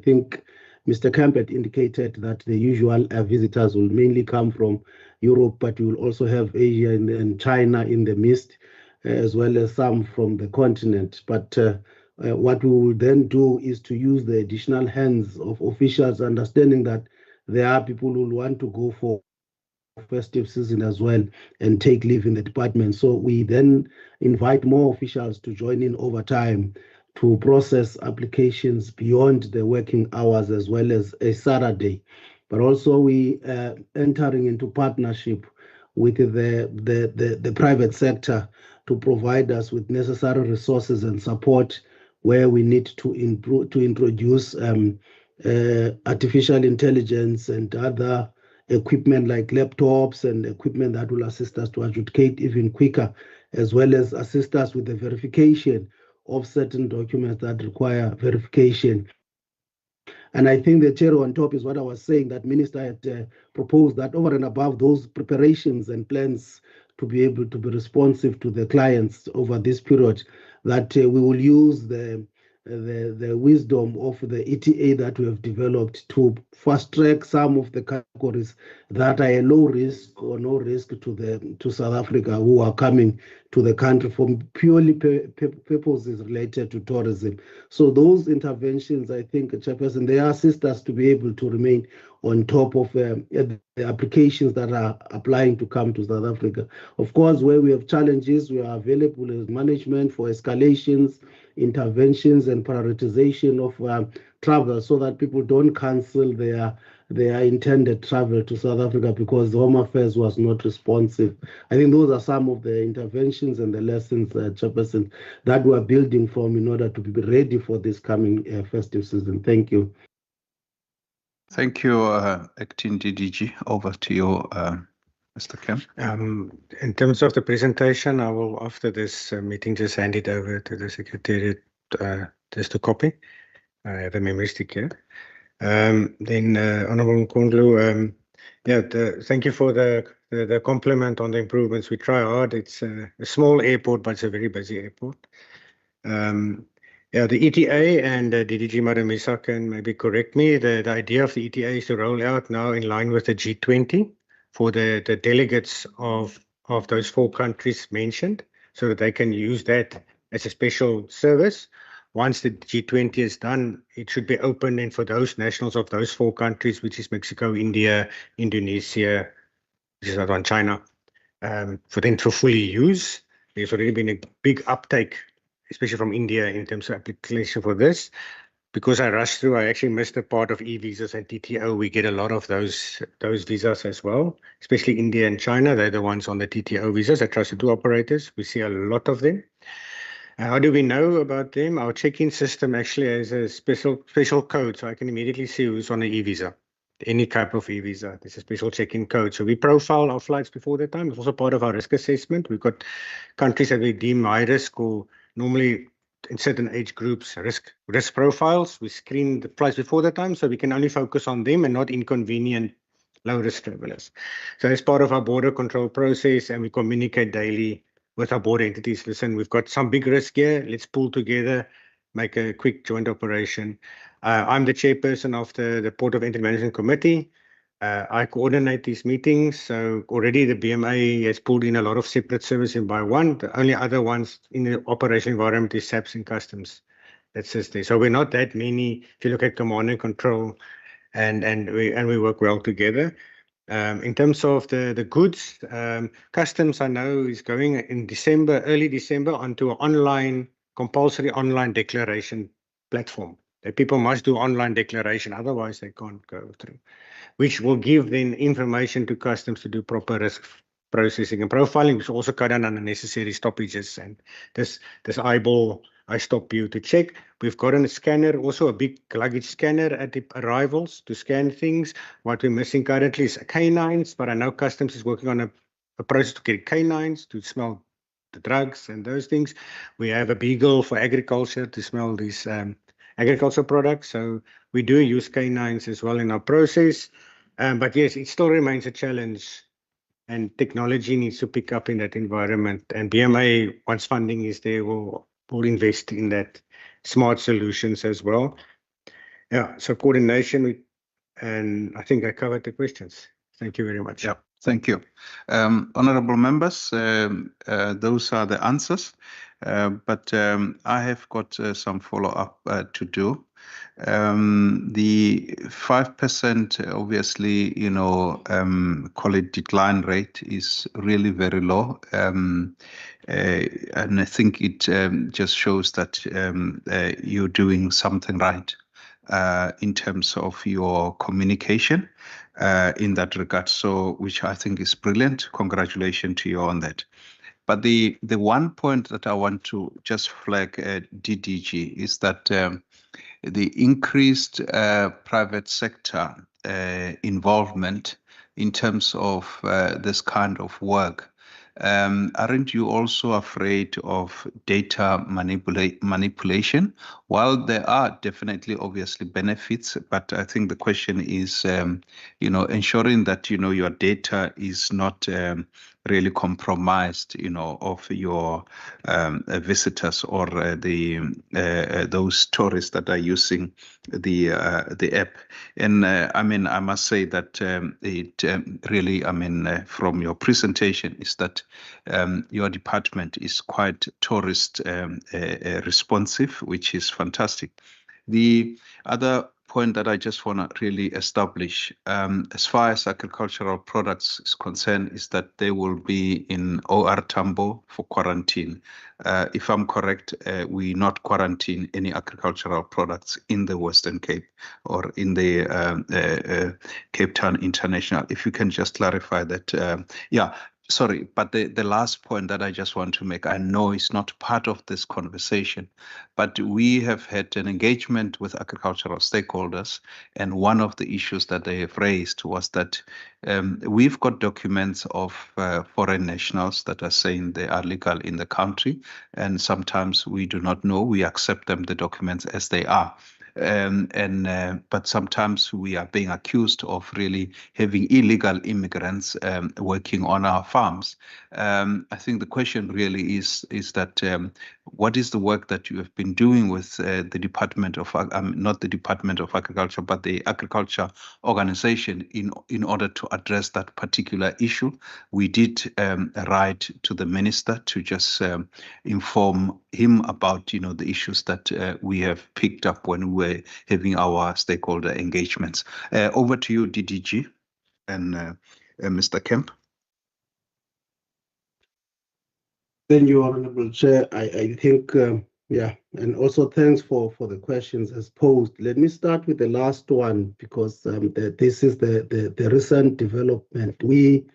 think Mr. Camp had indicated that the usual visitors will mainly come from Europe, but we will also have Asia and China in the midst, as well as some from the continent. But what we will then do is to use the additional hands of officials, understanding that there are people who want to go for festive season as well and take leave in the department. So we then invite more officials to join in over time to process applications beyond the working hours as well as a Saturday. But also we entering into partnership with the private sector to provide us with necessary resources and support where we need to introduce artificial intelligence and other equipment like laptops and equipment that will assist us to adjudicate even quicker, as well as assist us with the verification of certain documents that require verification. And I think the cherry on top is what I was saying, that Minister had proposed that over and above those preparations and plans to be able to be responsive to the clients over this period, that we will use the wisdom of the ETA that we have developed to fast track some of the categories that are a low risk or no risk to South Africa, who are coming to the country for purely purposes related to tourism. So those interventions, I think, Chairperson, they assist us to be able to remain on top of the applications that are applying to come to South Africa. Of course, where we have challenges, we are available as management for escalations, interventions and prioritization of travel, so that people don't cancel their intended travel to South Africa because the Home Affairs was not responsive. I think those are some of the interventions and the lessons, Chairperson, that we are building from in order to be ready for this coming festive season. Thank you. Thank you, Acting DDG. Over to you, Mr. Kemp. In terms of the presentation, I will, after this meeting, just hand it over to the Secretariat just to copy. I have a memory stick here. Then, Honourable Nkondlo, thank you for the compliment on the improvements. We try hard. It's a small airport, but it's a very busy airport. The ETA and DDG Madamisa can maybe correct me. The idea of the ETA is to roll out now in line with the G20 for the delegates of those 4 countries mentioned, so that they can use that as a special service. Once the G20 is done, it should be open and for those nationals of those 4 countries, which is Mexico, India, Indonesia, which is not on China, for them to fully use. There's already been a big uptake, especially from India, in terms of application for this. Because I rushed through, I actually missed a part of e-visas and TTO. We get a lot of those visas as well, especially India and China. They're the ones on the TTO visas, the trusted tour operators. We see a lot of them. How do we know about them? Our check-in system actually has a special code, so I can immediately see who's on an e-visa. Any type of e-visa, there's a special check-in code. So we profile our flights before that time. It's also part of our risk assessment. We've got countries that we deem high risk, or normally in certain age groups, risk profiles. We screen the flights before that time, so we can only focus on them and not inconvenient low-risk travelers. So as part of our border control process, and we communicate daily with our border entities, listen, we've got some big risk here, let's pull together, make a quick joint operation. I'm the chairperson of the Port of Entry Management Committee. I coordinate these meetings, so already the BMA has pulled in a lot of separate services by one. The only other ones in the operation environment is SAPS and Customs. That's just there. So we're not that many. If you look at command and control, and we work well together. In terms of the goods, Customs I know is going in early December, onto an compulsory online declaration platform. That people must do online declaration, otherwise they can't go through, which will give then information to Customs to do proper risk processing and profiling, which also cut down on unnecessary stoppages and this eyeball, I stop you to check. We've got a scanner, also a big luggage scanner at the arrivals to scan things. What we're missing currently is canines, but I know Customs is working on a process to get canines to smell the drugs and those things. We have a beagle for agriculture to smell these agricultural products. So we do use canines as well in our process. But yes, it still remains a challenge and technology needs to pick up in that environment. And BMA, once funding is there, will invest in that smart solutions as well. Yeah, so coordination, and I think I covered the questions. Thank you very much. Yeah, thank you. Honorable members, those are the answers, but I have got some follow-up to do. The 5%, obviously, call it decline rate is really very low. And I think it just shows that you're doing something right in terms of your communication in that regard. So, which I think is brilliant. Congratulations to you on that. But the one point that I want to just flag at DDG is that the increased private sector involvement in terms of this kind of work. Aren't you also afraid of data manipulation? While there are definitely obviously benefits, but I think the question is, ensuring that, your data is not really compromised, of your visitors or those tourists that are using the app. And I must say that it really, from your presentation, is that your department is quite tourist responsive, which is fantastic. The other point that I just want to really establish, as far as agricultural products is concerned, is that they will be in OR Tambo for quarantine. If I'm correct, we not quarantine any agricultural products in the Western Cape or in the Cape Town International. If you can just clarify that. Yeah. Sorry, but the last point that I just want to make, I know it's not part of this conversation, but we have had an engagement with agricultural stakeholders, and one of the issues that they have raised was that we've got documents of foreign nationals that are saying they are legal in the country, and sometimes we do not know, we accept them, the documents as they are. But sometimes we are being accused of really having illegal immigrants working on our farms. I think the question really is that what is the work that you have been doing with the Department of, not the Department of Agriculture, but the Agriculture Organization in order to address that particular issue? We did write to the minister to just inform him about, the issues that we have picked up when we were having our stakeholder engagements. Over to you, DDG and Mr. Kemp. Thank you, Honorable Chair. I think, yeah, and also thanks for the questions as posed. Let me start with the last one because this is the recent development. We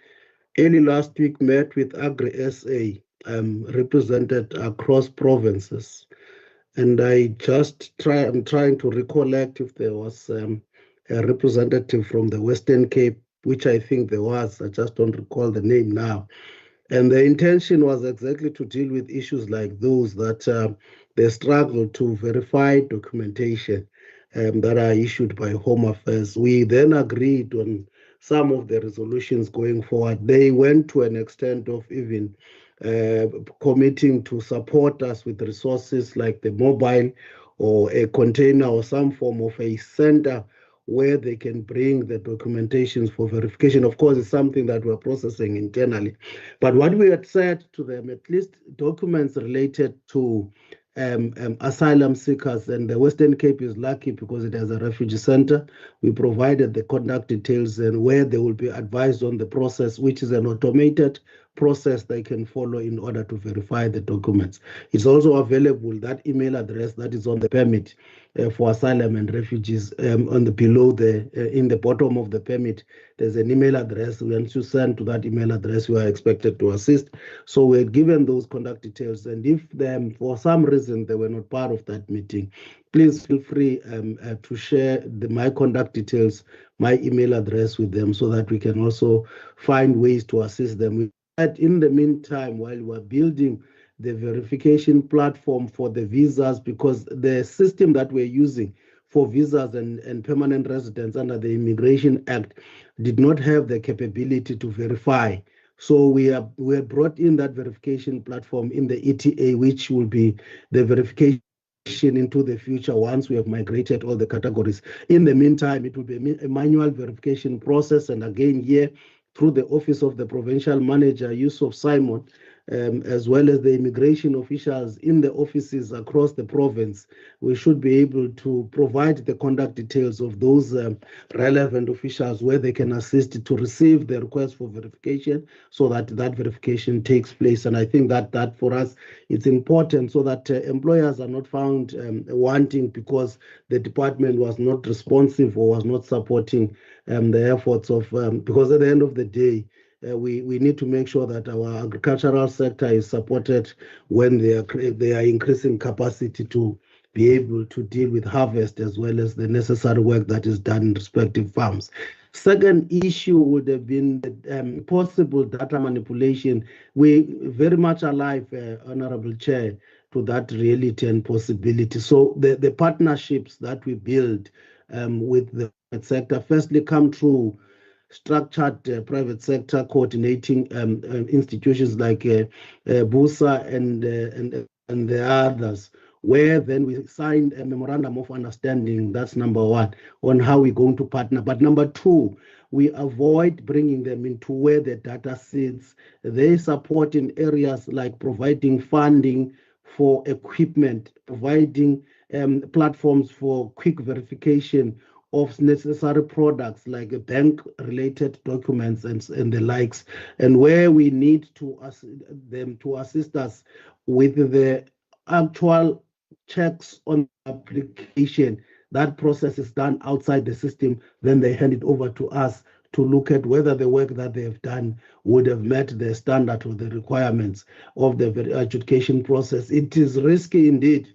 early last week met with Agri-SA, represented across provinces. And I'm trying to recollect if there was a representative from the Western Cape, which I think there was. I just don't recall the name now. And the intention was exactly to deal with issues like those that they struggle to verify documentation that are issued by Home Affairs. We then agreed on some of the resolutions going forward. They went to an extent of even committing to support us with resources like the mobile or a container or some form of a center where they can bring the documentations for verification. Of course, it's something that we're processing internally. But what we had said to them, at least documents related to asylum seekers, and the Western Cape is lucky because it has a refugee center. We provided the contact details and where they will be advised on the process, which is an automated process they can follow in order to verify the documents. It's also available, that email address that is on the permit for asylum and refugees on the below the in the bottom of the permit. There's an email address. Once you send to that email address, you are expected to assist. So we're given those contact details, and if them for some reason they were not part of that meeting, please feel free to share my contact details, my email address with them, so that we can also find ways to assist them. In the meantime, while we're building the verification platform for the visas, because the system that we're using for visas and permanent residents under the Immigration Act did not have the capability to verify So we have brought in that verification platform in the ETA, which will be the verification into the future once we have migrated all the categories. In the meantime, it will be a manual verification process, and again here through the office of the provincial manager, Yusuf Simon, as well as the immigration officials in the offices across the province, we should be able to provide the contact details of those relevant officials where they can assist to receive the request for verification, so that that verification takes place. And I think that for us, it's important so that employers are not found wanting because the department was not responsive or was not supporting the efforts of, because at the end of the day, we need to make sure that our agricultural sector is supported when they are increasing capacity to be able to deal with harvest as well as the necessary work that is done in respective farms. Second issue would have been the possible data manipulation. We very much alive, Honorable Chair, to that reality and possibility. So the partnerships that we build with the sector firstly come through structured private sector coordinating institutions like BUSA and the others, where then we signed a memorandum of understanding. That's number one, on how we're going to partner. But number two, we avoid bringing them into where the data sits. They support in areas like providing funding for equipment, providing platforms for quick verification of necessary products like bank-related documents and the likes, and where we need to them to assist us with the actual checks on application. That process is done outside the system. Then they hand it over to us to look at whether the work that they have done would have met the standard or the requirements of the adjudication process. It is risky indeed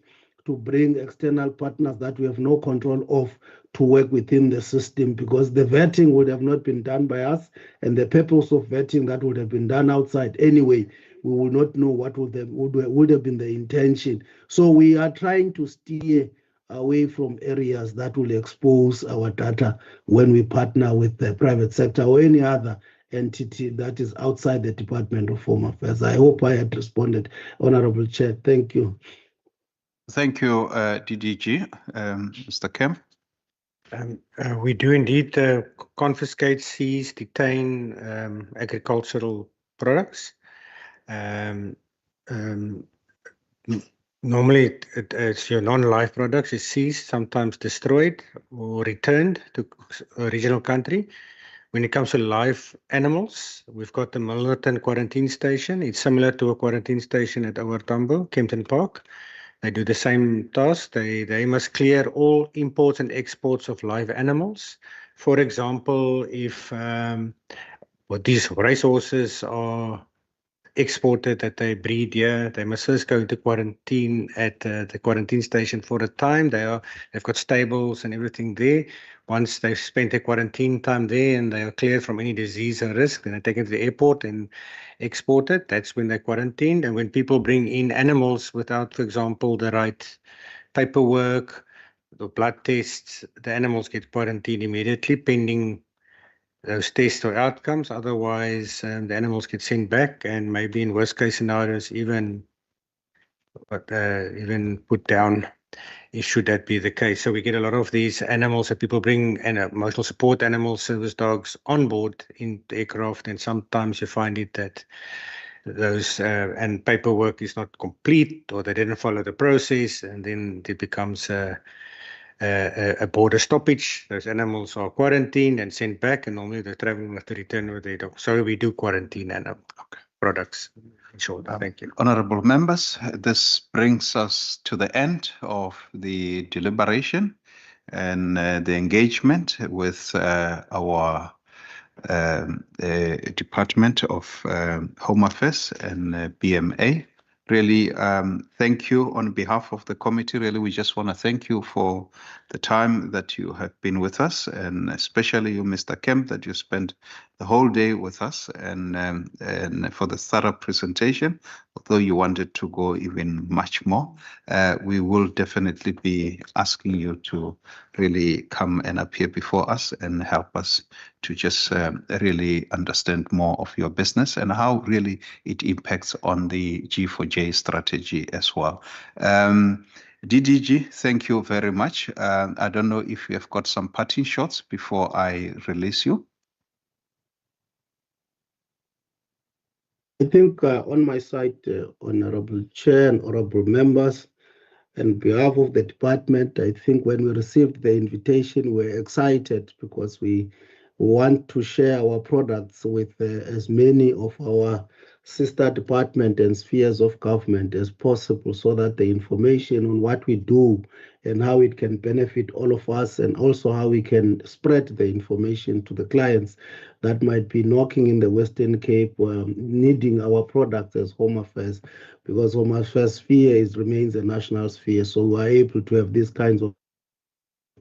to bring external partners that we have no control of to work within the system, because the vetting would have not been done by us, and the purpose of vetting that would have been done outside anyway, we will not know what would have been the intention. So we are trying to steer away from areas that will expose our data when we partner with the private sector or any other entity that is outside the Department of Home Affairs. I hope I had responded, Honorable Chair. Thank you. Thank you, DDG. Mr. Kemp. We do indeed confiscate, seize, detain agricultural products. Normally, it's your non-live products is seized, sometimes destroyed or returned to original country. When it comes to live animals, we've got the Milnerton quarantine station. It's similar to a quarantine station at our Tambo, Kempton Park. They do the same task. They must clear all imports and exports of live animals. For example, if these racehorses are exported that they breed here, they must first go into quarantine at the quarantine station for a time. They've got stables and everything there. Once they've spent their quarantine time there and they are cleared from any disease or risk, then they're taken to the airport and exported. That's when they're quarantined. And when people bring in animals without, for example, the right paperwork, the blood tests, the animals get quarantined immediately pending those tests or outcomes. Otherwise, the animals get sent back, and maybe in worst case scenarios, even put down, if should that be the case. So we get a lot of these animals that people bring, and emotional support animals, service dogs on board in the aircraft, and sometimes you find it that those and paperwork is not complete, or they didn't follow the process, and then it becomes a border stoppage. Those animals are quarantined and sent back, and normally the traveler will have to return with their dog. So we do quarantine animal products. In short, thank you. Honorable members, this brings us to the end of the deliberation and the engagement with our Department of Home Affairs and BMA. Really, thank you on behalf of the committee. Really, we just want to thank you for the time that you have been with us, and especially you, Mr. Kemp, that you spent the whole day with us, and for the thorough presentation. although you wanted to go even much more, we will definitely be asking you to really come and appear before us and help us to just really understand more of your business and how really it impacts on the G4J strategy as well. DDG, thank you very much. I don't know if you have got some parting shots before I release you. I think on my side, Honorable Chair and Honorable Members, on behalf of the department, I think when we received the invitation, we're excited because we want to share our products with as many of our sister department and spheres of government as possible, so that the information on what we do and how it can benefit all of us, and also how we can spread the information to the clients that might be knocking in the Western Cape, needing our products as Home Affairs, because Home Affairs sphere remains a national sphere. So we are able to have these kinds of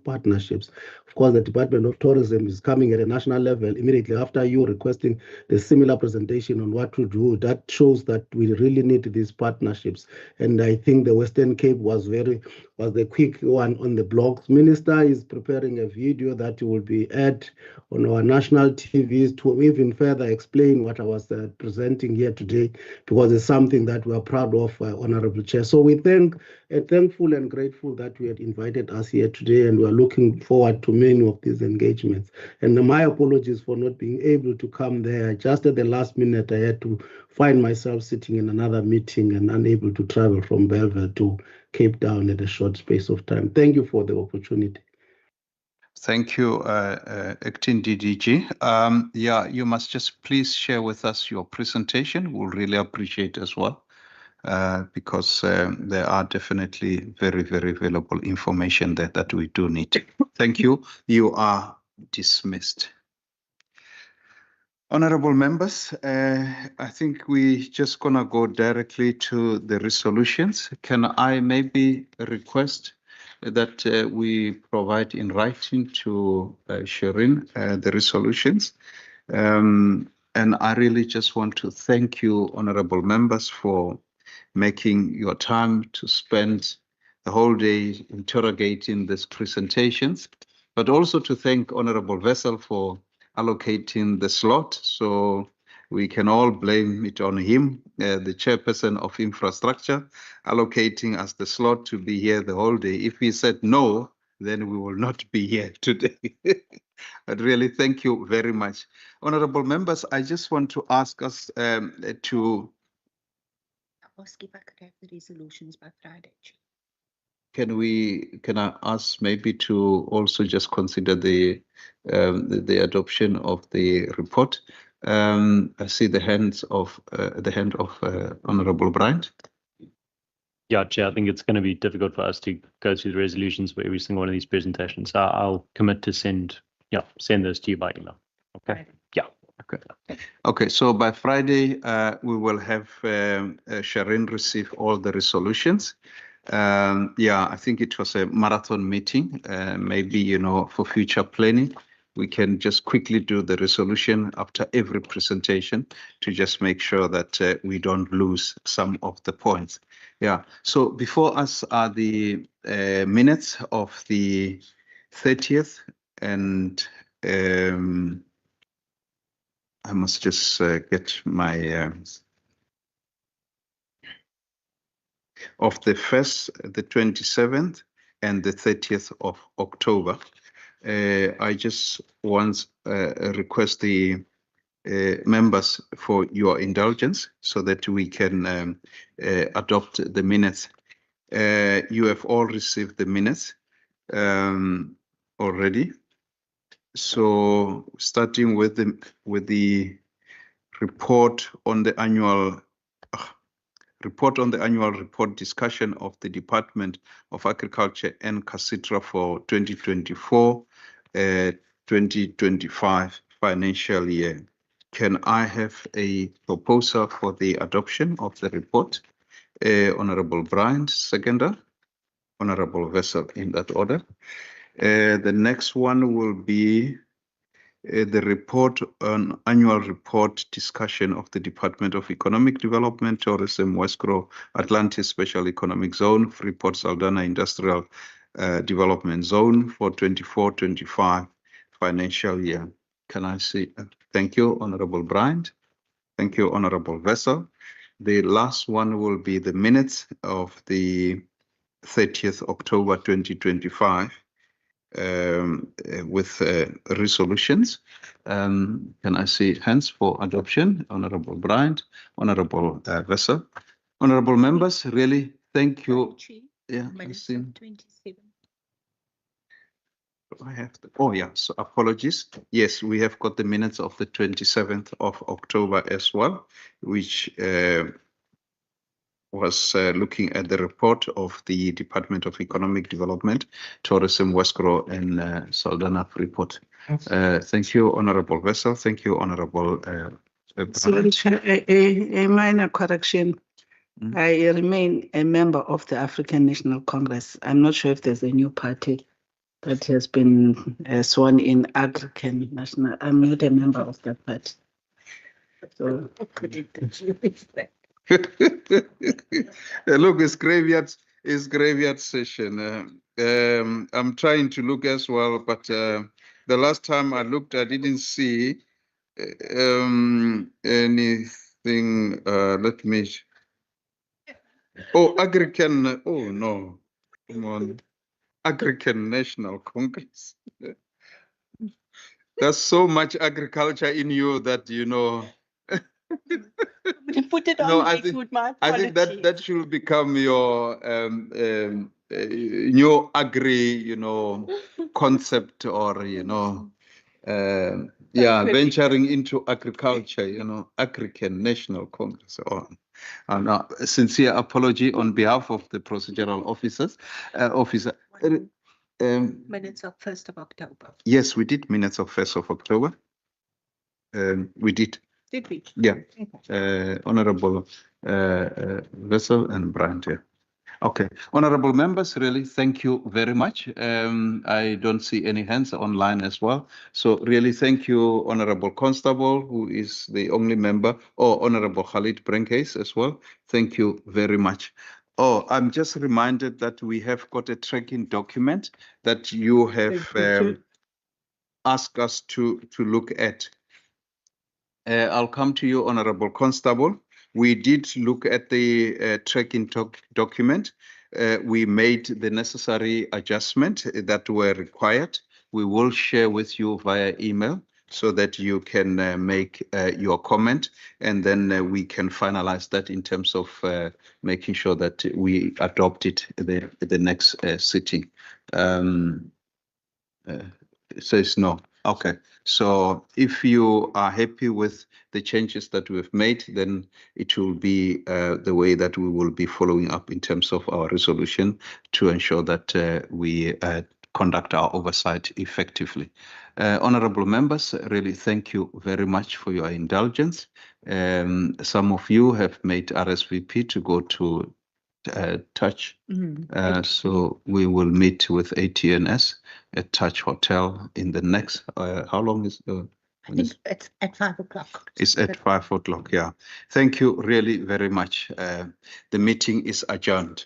partnerships. Of course, the Department of Tourism is coming at a national level immediately after you requesting the similar presentation on what to do. That shows that we really need these partnerships. And I think the Western Cape was the quick one on the block. Minister is preparing a video that will be aired on our national TVs to even further explain what I was presenting here today, because it's something that we are proud of, Honorable Chair. So we thankful and grateful that you had invited us here today, and we are looking forward to many of these engagements. And my apologies for not being able to come there. Just at the last minute, I had to find myself sitting in another meeting and unable to travel from Belleville to Cape Town at a short space of time. Thank you for the opportunity. Thank you, Acting DDG. Yeah, you must just please share with us your presentation. We'll really appreciate as well, because there are definitely very, very valuable information there that we do need. Thank you. You are dismissed. Honorable members, I think we're just gonna go directly to the resolutions. Can I maybe request that we provide in writing to Shireen the resolutions? And I really just want to thank you, honorable members, for making your time to spend the whole day interrogating these presentations, but also to thank Honorable Vessel for allocating the slot, so we can all blame it on him, the chairperson of infrastructure, allocating us the slot to be here the whole day. If he said no, then we will not be here today. But really, thank you very much. Honorable members, I just want to ask us to... Ask if I could have the resolutions by Friday. Can I ask maybe to also just consider the adoption of the report? I see the hand of Honorable Bryant. Yeah, Chair, I think it's going to be difficult for us to go through the resolutions for every single one of these presentations. So I'll commit to send those to you by email. Okay. Yeah. Okay. So by Friday, we will have Shireen receive all the resolutions. Yeah, I think it was a marathon meeting. Maybe, for future planning, we can just quickly do the resolution after every presentation to just make sure that we don't lose some of the points. Yeah. So before us are the minutes of the 30th, and I must just get my of the 1st, the 27th, and the 30th of October. I just want request the members for your indulgence so that we can adopt the minutes. You have all received the minutes already. So starting with the report on the annual report discussion of the Department of Agriculture and Casitra for 2024-2025 financial year. Can I have a proposal for the adoption of the report? Honorable Bryant, seconder. Honorable Vessel, in that order. The next one will be the report on annual report discussion of the Department of Economic Development, Tourism, Westgro, Atlantis Special Economic Zone, Freeport Saldanha Industrial Development Zone for 24-25 financial year. Can I see? Thank you, Honorable Bryant. Thank you, Honorable Vessel. The last one will be the minutes of the 30th October 2025 with resolutions. Can I see hands for adoption? Honorable Bryant, Honorable Vessel. Honorable members, really thank you. Yeah, I see. 27. I have the, oh yeah, so apologies. Yes, we have got the minutes of the 27th of October as well, which was looking at the report of the Department of Economic Development, Tourism, Westgro, and Saldanha Freeport. Thank you, Honorable Vessel. Thank you, Honorable. Sorry, Chair, a minor correction. I remain a member of the African National Congress. I'm not sure if there's a new party that has been sworn in African National. I'm not a member of that party. So, look, it's graveyard session. I'm trying to look as well, but the last time I looked, I didn't see anything. Let me. Oh, African. Oh no, come on, African National Congress. There's so much agriculture in you that you know. Put it No, on I record, think my I think that should become your new agri, concept, or yeah, venturing into agriculture, African National Congress. No, sincere apology on behalf of the procedural officer. Minutes of 1st of October. Yes, we did minutes of 1st of October. We did. Did we? Yeah. Honorable Vessel and Bryant. Yeah. Okay. Honorable members, really, thank you very much. I don't see any hands online as well. So really, thank you, Honorable Constable, who is the only member, or Honorable Khalid Brenkes as well. Thank you very much. Oh, I'm just reminded that we have got a tracking document that you have asked us to look at. I'll come to you, Honorable Constable. We did look at the tracking document. We made the necessary adjustment that were required. We will share with you via email so that you can make your comment, and then we can finalize that in terms of making sure that we adopt it the next sitting. It says no. Okay. So if you are happy with the changes that we've made, then it will be the way that we will be following up in terms of our resolution to ensure that we conduct our oversight effectively. Honorable members, really thank you very much for your indulgence. Some of you have made RSVP to go to Touch. So we will meet with ATNS at Touch Hotel in the next, how long is the? I think it's at 5 o'clock. It's at 5 o'clock, yeah. Thank you really very much. The meeting is adjourned.